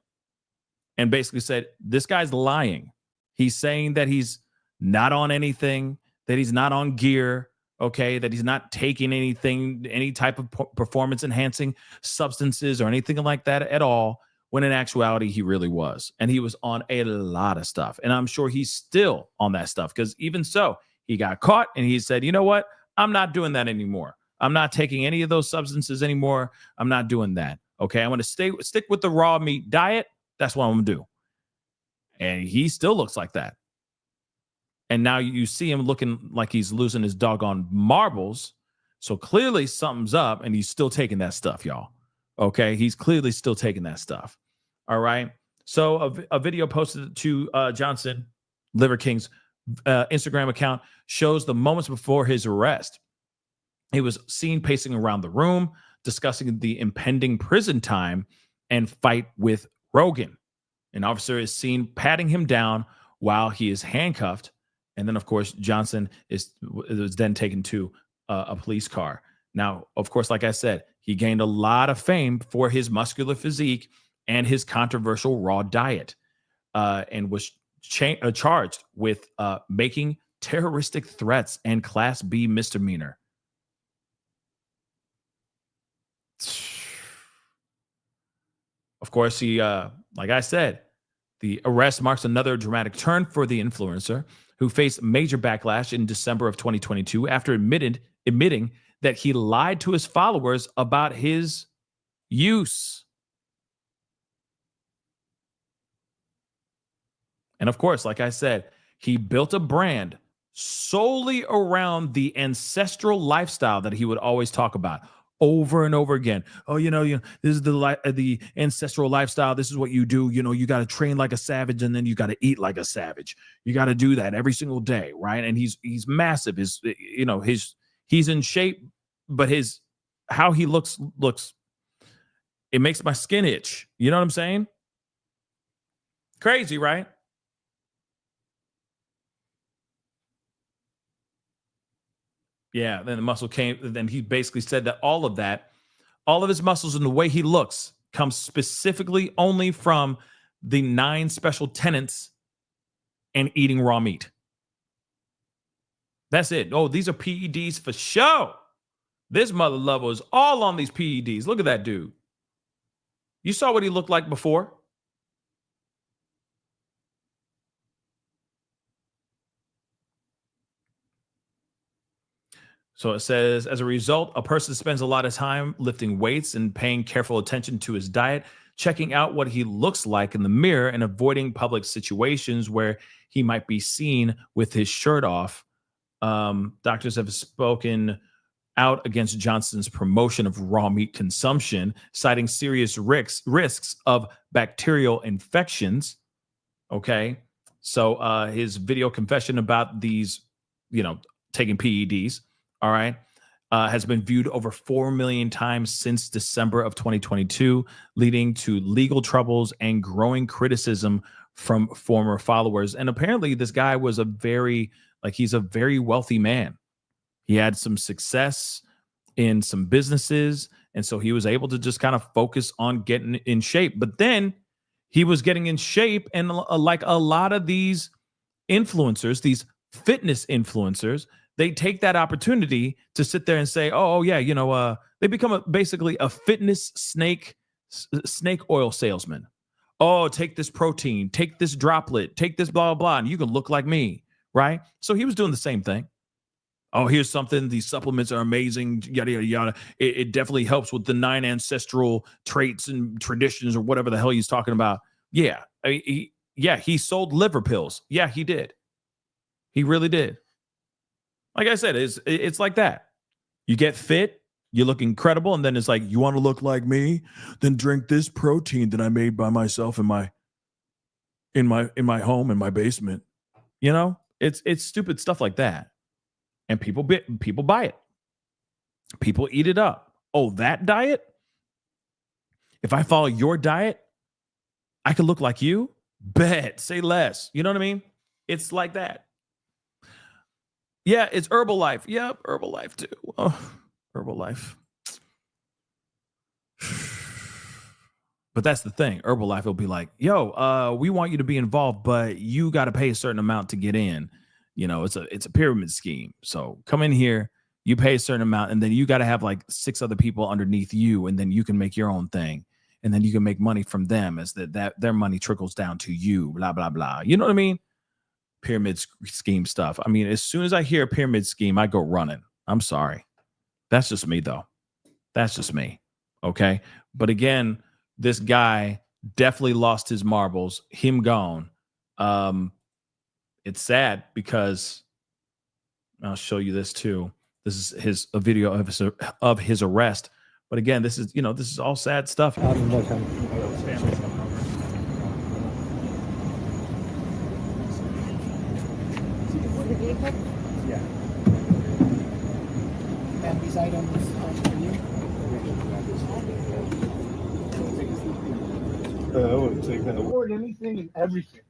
and basically said, this guy's lying. He's saying that he's not on anything, that he's not on gear, okay, that he's not taking anything, any type of performance enhancing substances or anything like that at all, when in actuality, he really was. And he was on a lot of stuff. And I'm sure he's still on that stuff, because even so, he got caught and he said, you know what? I'm not doing that anymore. I'm not taking any of those substances anymore. I'm not doing that. Okay, I'm going to stick with the raw meat diet. That's what I'm going to do. And he still looks like that. And now you see him looking like he's losing his doggone marbles. So clearly something's up, and he's still taking that stuff, y'all. Okay, he's clearly still taking that stuff. All right. So a video posted to Johnson, Liver King's Instagram account, shows the moments before his arrest. He was seen pacing around the room, discussing the impending prison time and fight with Rogan. An officer is seen patting him down while he is handcuffed. And then, of course, Johnson was then taken to a police car. Now, of course, like I said, he gained a lot of fame for his muscular physique and his controversial raw diet, and was charged with making terroristic threats and Class B misdemeanor. Of course, he, like I said, the arrest marks another dramatic turn for the influencer, who faced major backlash in December of 2022 after admitting that he lied to his followers about his use. And of course, like I said, he built a brand solely around the ancestral lifestyle that he would always talk about over and over again. Oh, this is the ancestral lifestyle. This is what you do. You got to train like a savage, and then you got to eat like a savage. You got to do that every single day, right? And he's massive. He's in shape, but how he looks, it makes my skin itch. You know what I'm saying? Crazy, right? Yeah, then the muscle came. Then he basically said that all of his muscles and the way he looks comes specifically only from the 9 special tenets and eating raw meat. That's it. Oh, these are PEDs for show. This mother lover is all on these PEDs. Look at that dude. You saw what he looked like before. So it says, as a result, a person spends a lot of time lifting weights and paying careful attention to his diet, checking out what he looks like in the mirror, and avoiding public situations where he might be seen with his shirt off. Doctors have spoken out against Johnson's promotion of raw meat consumption, citing serious risks of bacterial infections. Okay. So his video confession about these, taking PEDs, all right, has been viewed over 4 million times since December of 2022, leading to legal troubles and growing criticism from former followers. And apparently this guy was he's a very wealthy man. He had some success in some businesses, and so he was able to just kind of focus on getting in shape. But then he was getting in shape, and like a lot of these influencers, these fitness influencers, they take that opportunity to sit there and say, oh yeah, they become basically a fitness snake oil salesman. Oh, take this protein, take this droplet, take this blah, blah, blah, and you can look like me, right? So he was doing the same thing. Oh, here's something. These supplements are amazing, yada, yada, yada. It definitely helps with the 9 ancestral traits and traditions or whatever the hell he's talking about. Yeah. He sold liver pills. Yeah, he did. He really did. Like I said, it's like that. You get fit, you look incredible, and then it's like, you want to look like me? Then drink this protein that I made by myself in my home, in my basement. It's stupid stuff like that. And people buy it. People eat it up. oh, that diet? If I follow your diet, I could look like you? Bet. Say less. You know what I mean? It's like that. Yeah, it's Herbalife. Yep, Herbalife too. Oh, Herbalife. But that's the thing. Herbalife will be like, yo, we want you to be involved, but you got to pay a certain amount to get in. You know, it's a pyramid scheme. So come in here, you pay a certain amount, and then you got to have like 6 other people underneath you, and then you can make your own thing. And then you can make money from them as that their money trickles down to you, blah, blah, blah. You know what I mean? Pyramid scheme stuff. I mean, as soon as I hear a pyramid scheme, I go running. I'm sorry. That's just me, though. That's just me. Okay. But again, this guy definitely lost his marbles. Him gone. It's sad because I'll show you this too. This is a video of his arrest. But again, this is all sad stuff. Yeah. And these items are for you? I wouldn't take that award, anything and everything.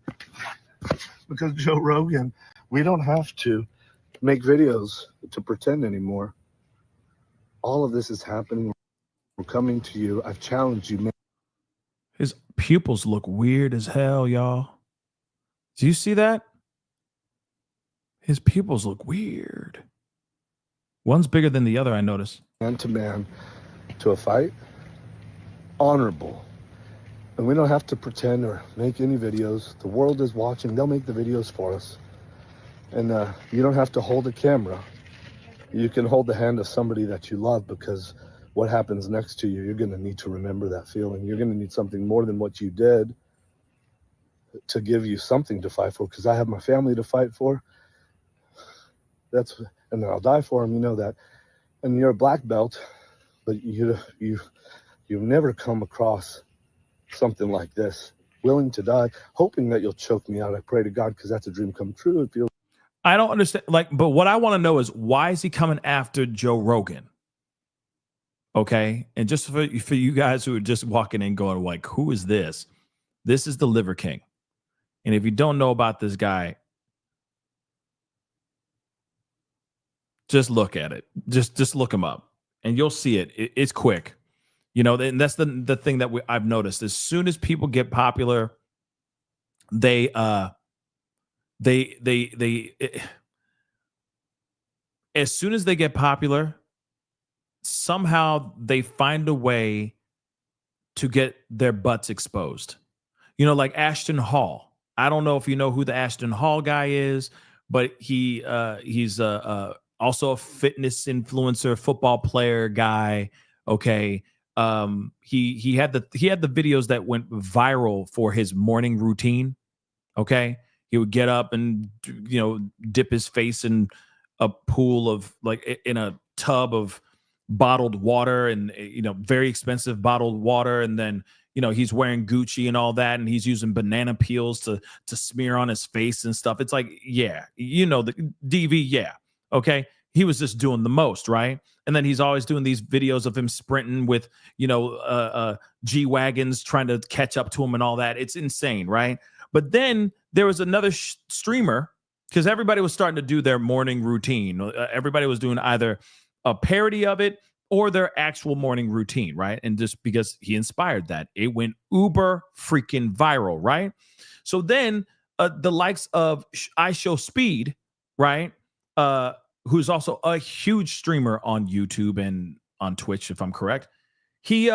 Because Joe Rogan, we don't have to make videos to pretend anymore. All of this is happening. We're coming to you. I've challenged you. His pupils look weird as hell, y'all. Do you see that? His pupils look weird. One's bigger than the other, I noticed. Man to man to a fight. Honorable. And we don't have to pretend or make any videos. The world is watching. They'll make the videos for us. And you don't have to hold a camera. You can hold the hand of somebody that you love, because what happens next to you, you're going to need to remember that feeling. You're going to need something more than what you did to give you something to fight for, because I have my family to fight for. And then I'll die for them, you know that. And you're a black belt, but you've never come across something like this. Willing to die, hoping that you'll choke me out. I pray to God, because that's a dream come true. It feels. I don't understand. But what I want to know is, why is he coming after Joe Rogan? Okay, and just for you guys who are just walking in going like, who is this? This is the Liver King. And if you don't know about this guy, just look at it. Just look him up, and you'll see it. It's quick, you know. And that's the thing that I've noticed. As soon as people get popular, as soon as they get popular, somehow they find a way to get their butts exposed. You know, like Ashton Hall. I don't know if you know who the Ashton Hall guy is, but he's also a fitness influencer, football player guy. Okay. He had the videos that went viral for his morning routine. Okay. He would get up and, you know, dip his face in a pool of, like, in a tub of bottled water, and, you know, very expensive bottled water. And then, you know, he's wearing Gucci and all that, and he's using banana peels to smear on his face and stuff. It's like, yeah, you know, the DV. Yeah. Okay. He was just doing the most, right? And then he's always doing these videos of him sprinting with, you know, G-Wagons trying to catch up to him and all that. It's insane, right? But then there was another streamer, because everybody was starting to do their morning routine. Everybody was doing either a parody of it or their actual morning routine, right? And just because he inspired that, it went uber freaking viral, right? So then the likes of I Show Speed, right? Who's also a huge streamer on YouTube and on Twitch, if I'm correct. He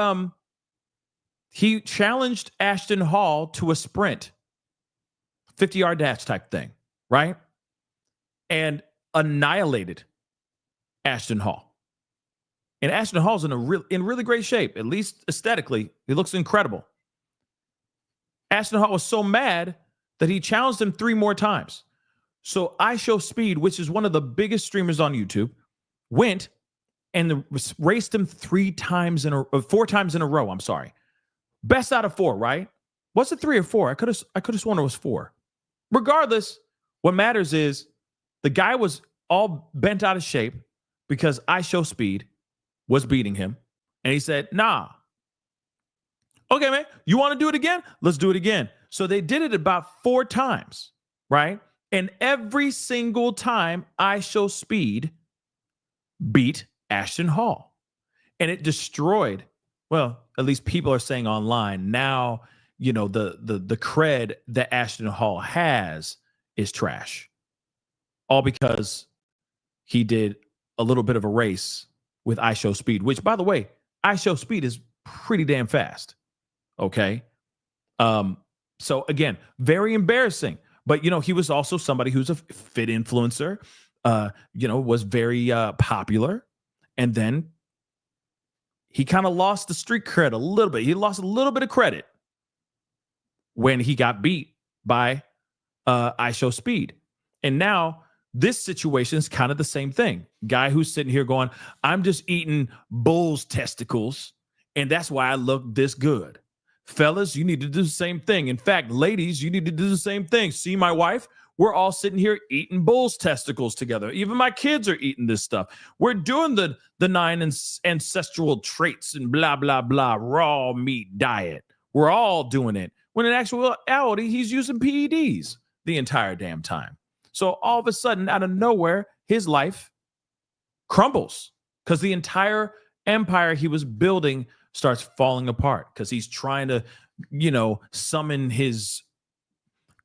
challenged Ashton Hall to a sprint, 50-yard dash type thing, right? And annihilated Ashton Hall. And Ashton Hall's in really great shape, at least aesthetically. He looks incredible. Ashton Hall was so mad that he challenged him 3 more times. So I Show Speed, which is one of the biggest streamers on YouTube, went and raced him 4 times in a row. I'm sorry. Best out of 4, right? Was it 3 or 4? I could have sworn it was 4. Regardless, what matters is the guy was all bent out of shape because I Show Speed was beating him. And he said, nah. Okay, man, you want to do it again? Let's do it again. So they did it about 4 times, right? And every single time IShowSpeed beat Ashton Hall. And it destroyed, well, at least people are saying online now, you know, the cred that Ashton Hall has is trash. All because he did a little bit of a race with IShowSpeed, which, by the way, IShowSpeed is pretty damn fast. Okay. So again, very embarrassing. But, you know, he was also somebody who's a fit influencer, you know, was very popular. And then he kind of lost the street cred a little bit. He lost a little bit of credit when he got beat by IShowSpeed. And now this situation is kind of the same thing. Guy who's sitting here going, I'm just eating bull's testicles, and that's why I look this good. Fellas, you need to do the same thing. In fact, ladies, you need to do the same thing. See my wife? We're all sitting here eating bull's testicles together. Even my kids are eating this stuff. We're doing the 9 ancestral traits and blah, blah, blah, raw meat diet. We're all doing it. When in actuality, he's using PEDs the entire damn time. So all of a sudden, out of nowhere, his life crumbles because the entire empire he was building starts falling apart because he's trying to, you know, summon his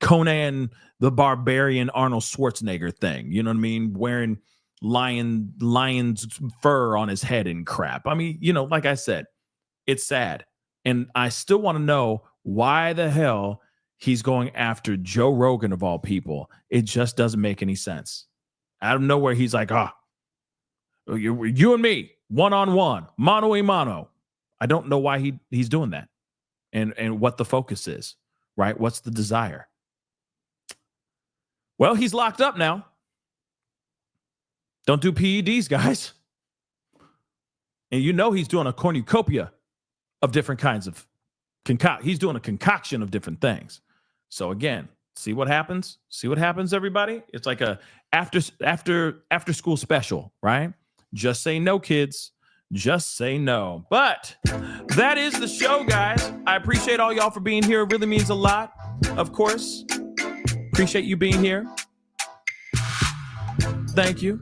Conan the Barbarian Arnold Schwarzenegger thing. You know what I mean? Wearing lion's fur on his head and crap. I mean, you know, like I said, it's sad. And I still want to know why the hell he's going after Joe Rogan of all people. It just doesn't make any sense. Out of nowhere, he's like, you and me, one-on-one, mano a mano. I don't know why he's doing that and what the focus is, right? What's the desire? Well, he's locked up now. Don't do PEDs, guys. And you know he's doing a cornucopia of different kinds of he's doing a concoction of different things. So again, see what happens? See what happens, everybody? It's like a after school special, right? Just say no, kids. Just say no. But that is the show, guys. I appreciate all y'all for being here. It really means a lot. Of course. Appreciate you being here. Thank you.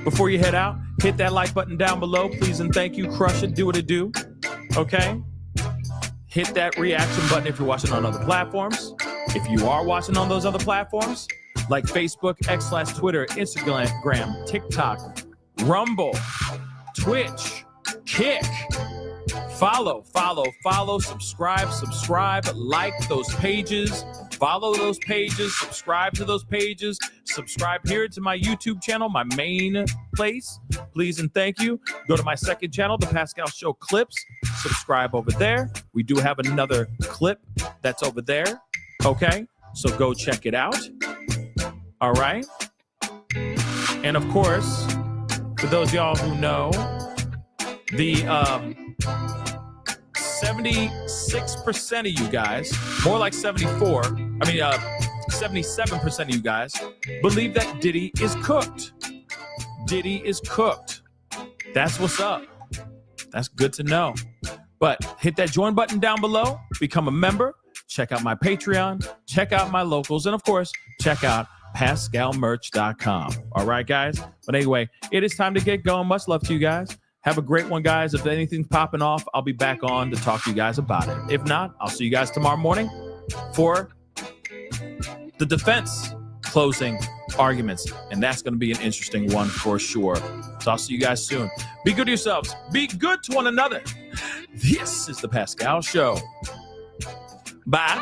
Before you head out, hit that like button down below, please, and thank you. Crush it. Do what it do. Okay? Hit that reaction button if you're watching on other platforms. If you are watching on those other platforms, like Facebook, X/Twitter, Instagram, TikTok, Rumble, Twitch, Kick. Follow, subscribe, like those pages, follow those pages, subscribe to those pages, subscribe here to my YouTube channel, my main place, please and thank you. Go to my second channel, The Pascal Show Clips, subscribe over there. We do have another clip that's over there, okay? So go check it out, all right? And of course, for those of y'all who know, the 76% of you guys, more like 77% of you guys believe that Diddy is cooked. Diddy is cooked. That's what's up. That's good to know. But hit that join button down below, become a member, check out my Patreon, check out my locals, and of course, check out PascalMerch.com. All right, guys? But anyway, it is time to get going. Much love to you guys. Have a great one, guys. If anything's popping off, I'll be back on to talk to you guys about it. If not, I'll see you guys tomorrow morning for the defense closing arguments. And that's going to be an interesting one for sure. So I'll see you guys soon. Be good to yourselves. Be good to one another. This is The Pascal Show. Bye.